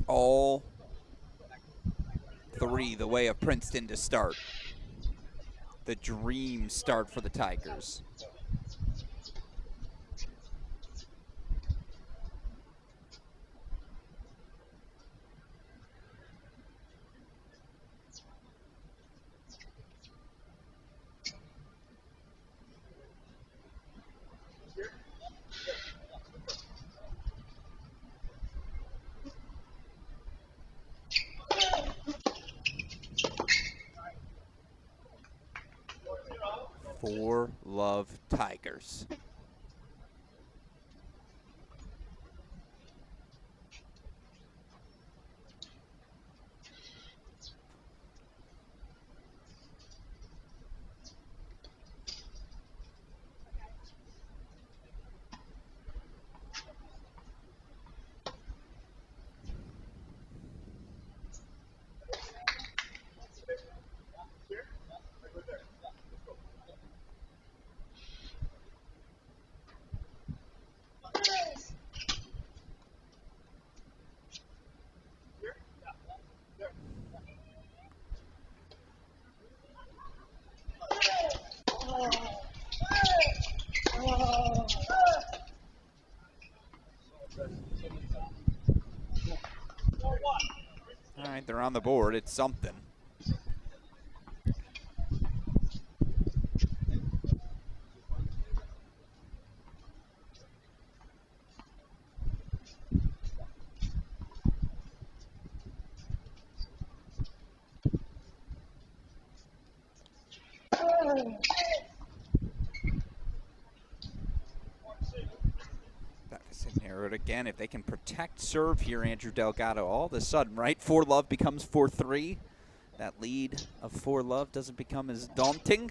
All three the way of Princeton to start. The dream start for the Tigers. For love Tigers. All right, they're on the board. It's something. Narrowed again. If they can protect serve here, Andrew Delgado, all of a sudden, right? 4-love becomes 4-3. That lead of 4-love doesn't become as daunting.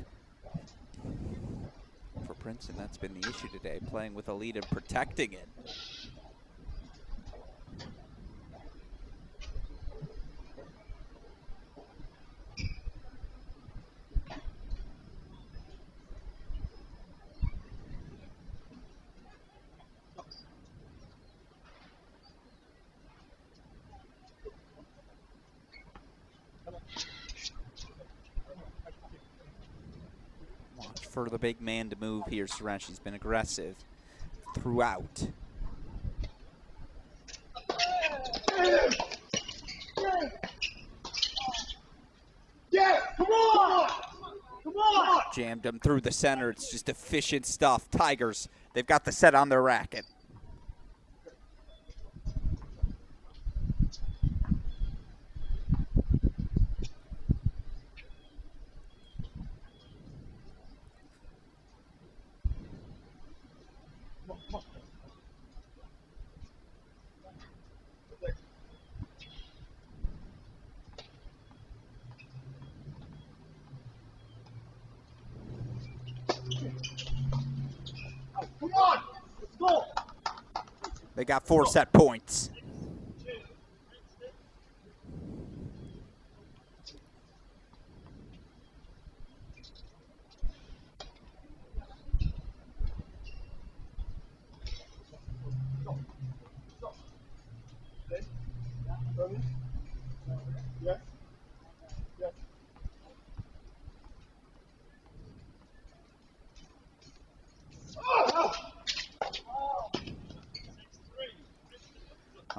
For Princeton, that's been the issue today, playing with a lead and protecting it. Watch for the big man to move here. Surashi's been aggressive throughout. Yeah, come on! Come on! Jammed him through the center. It's just efficient stuff. Tigers, they've got the set on their racket. Come on! Let's go! They got 4 set points.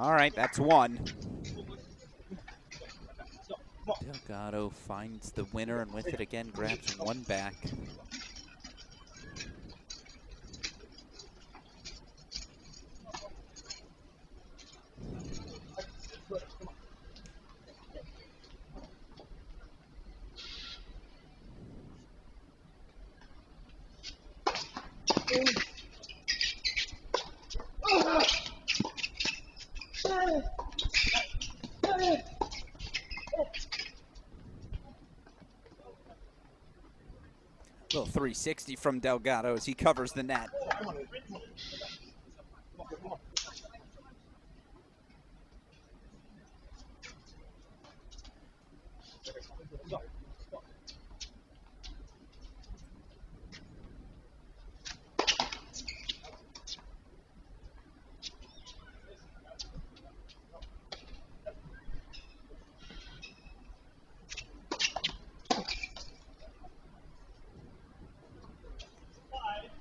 All right, that's one. Delgado finds the winner and with it again grabs one back. Little 360 from Delgado as he covers the net.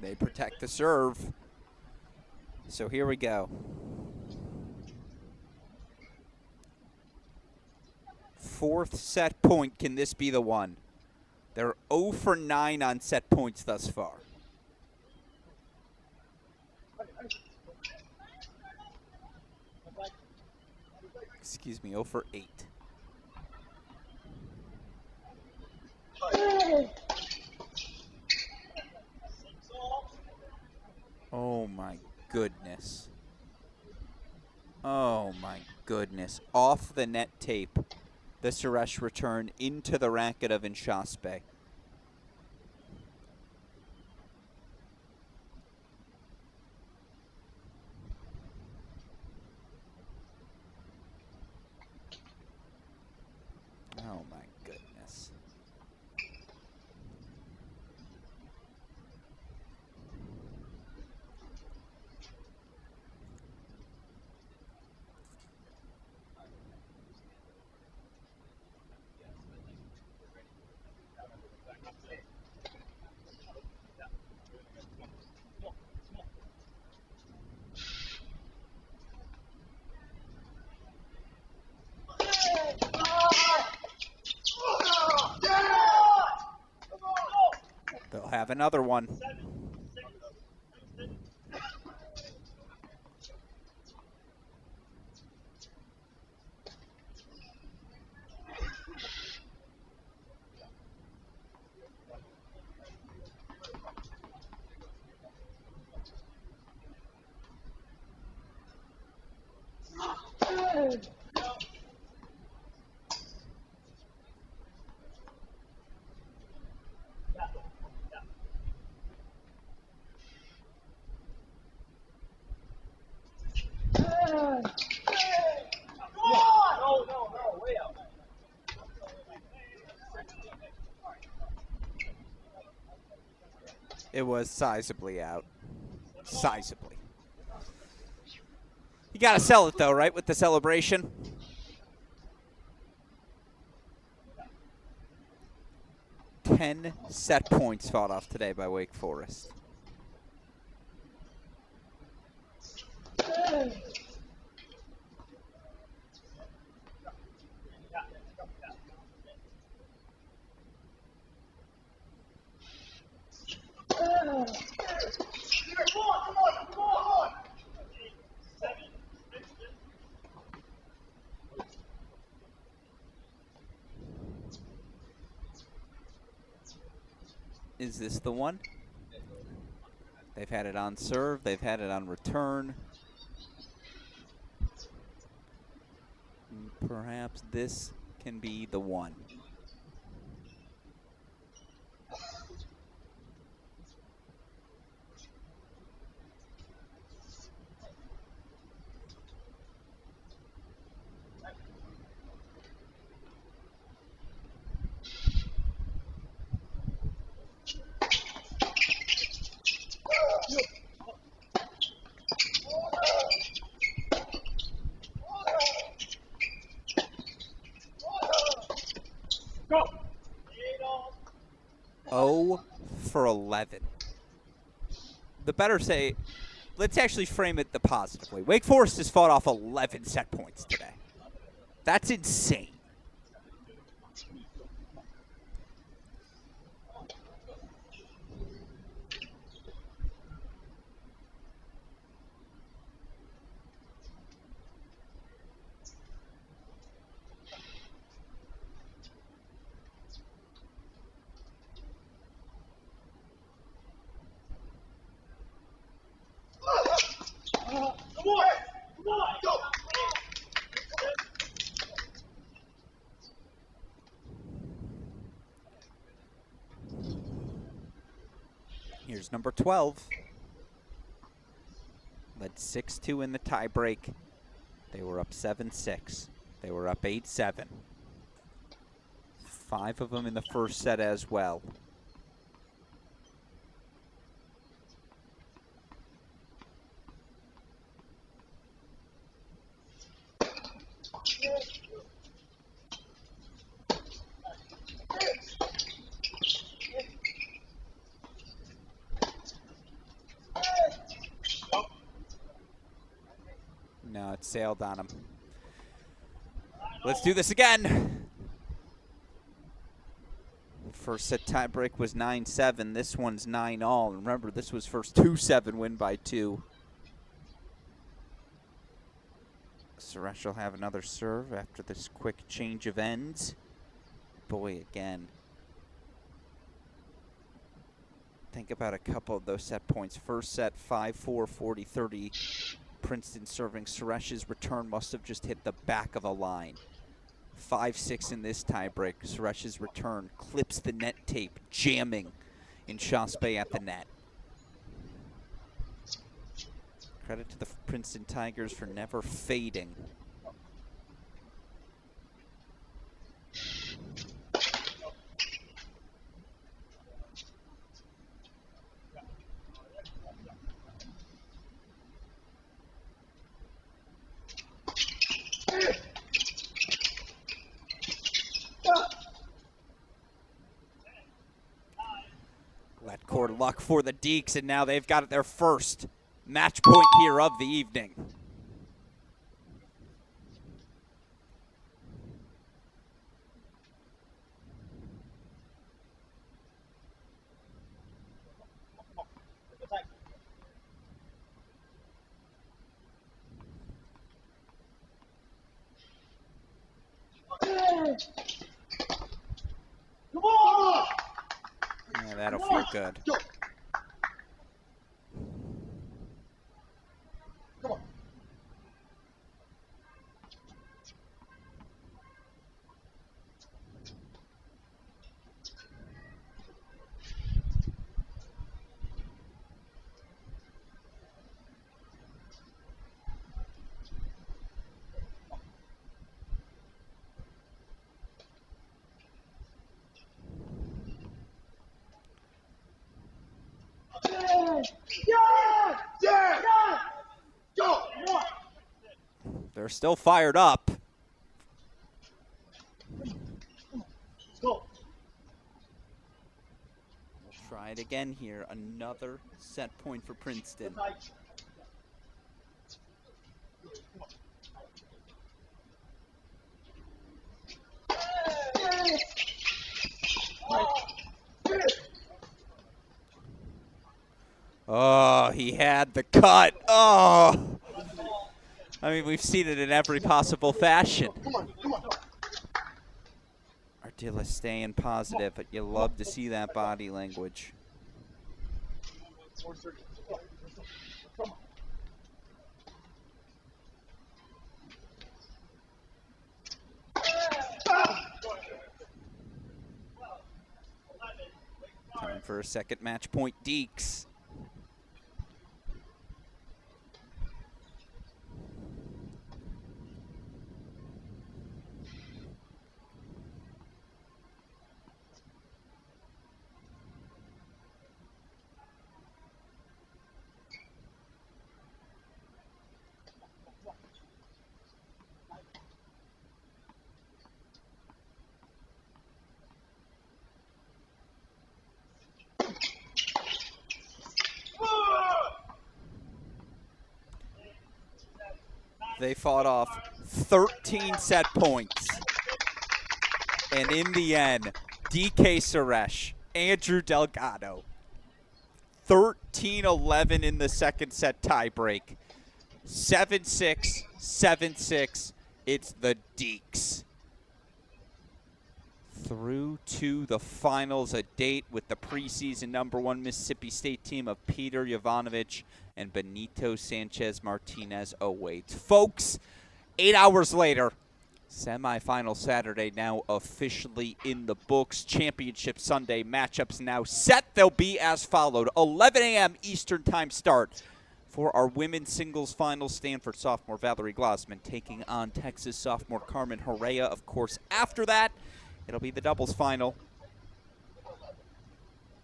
They protect the serve. So here we go. Fourth set point. Can this be the one? They're 0 for 9 on set points thus far. Excuse me, 0 for 8. Oh my goodness. Oh my goodness. Off the net tape. The Suresh return into the racket of Inshaspe. Oh my goodness. They'll have another one. It was sizably out. Sizably. You got to sell it, though, right, with the celebration? Ten set points fought off today by Wake Forest. Is this the one? They've had it on serve. They've had it on return. Perhaps this can be the one. Go. 0 for 11. The better say, let's actually frame it the positive way. Wake Forest has fought off 11 set points today. That's insane. Here's number 12. Led 6-2 in the tiebreak. They were up 7-6. They were up 8-7. 5 of them in the first set as well. No, it sailed on him. Let's do this again. First set tiebreak was 9-7. This one's 9-all. Remember, this was first 2-7 win by 2. Suresh will have another serve after this quick change of ends. Boy, again. Think about a couple of those set points. First set, 5-4, 40-30. Princeton serving. Suresh's return must have just hit the back of a line. 5-6 in this tiebreak. Suresh's return clips the net tape, jamming in Shaspe at the net. Credit to the Princeton Tigers for never fading. Let court luck for the Deeks, and now they've got their first match point here of the evening. Yeah, that'll feel good. They're still fired up. We'll try it again here. Another set point for Princeton. Oh, he had the cut. Oh. I mean, we've seen it in every possible fashion. Ardilla staying positive, but you love to see that body language. Time for a second match point, Deeks. They fought off 13 set points. And in the end, DK Suresh, Andrew Delgado, 13-11 in the second set tiebreak. 7-6, 7-6. It's the Deeks. Through to the finals, a date with the preseason #1 Mississippi State team of Peter Jovanovic and Benito Sanchez Martinez awaits. Folks, 8 hours later, Semifinal Saturday now officially in the books. Championship Sunday matchups now set. They'll be as followed. 11 a.m. Eastern Time start for our women's singles final. Stanford sophomore Val Glasman taking on Texas sophomore Carmen Hera. Of course, after that, it'll be the doubles final.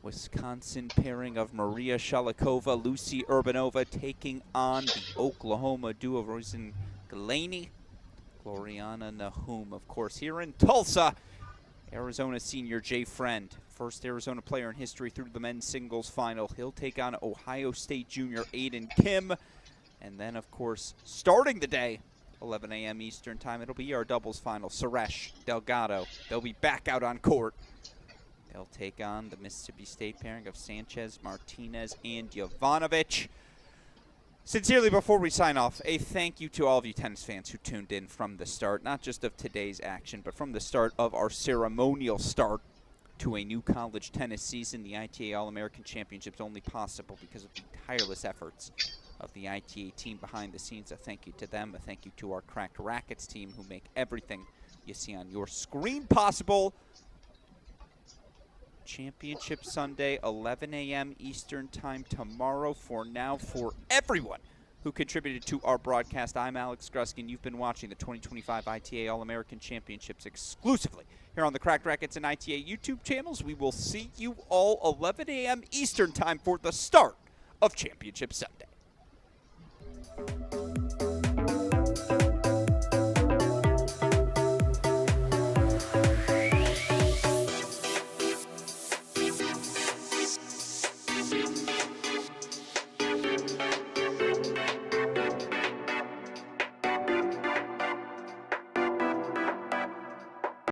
Wisconsin pairing of Maria Shalikova, Lucy Urbanova taking on the Oklahoma duo Rosen Galaney, Gloriana Nahum. Of course, here in Tulsa, Arizona senior Jay Friend, first Arizona player in history through the men's singles final. He'll take on Ohio State junior Aiden Kim. And then, of course, starting the day, 11 a.m. Eastern Time, it'll be our doubles final. Suresh, Delgado, they'll be back out on court. They'll take on the Mississippi State pairing of Sanchez, Martinez, and Jovanovic. Sincerely, before we sign off, a thank you to all of you tennis fans who tuned in from the start, not just of today's action, but from the start of our ceremonial start to a new college tennis season. The ITA All-American Championships only possible because of the tireless efforts of the ITA team behind the scenes. A thank you to them. A thank you to our Cracked Racquets team who make everything you see on your screen possible. Championship Sunday, 11 a.m. Eastern Time tomorrow. For now, for everyone who contributed to our broadcast, I'm Alex Gruskin. You've been watching the 2025 ITA All-American Championships exclusively here on the Cracked Racquets and ITA YouTube channels. We will see you all 11 a.m. Eastern Time for the start of Championship Sunday.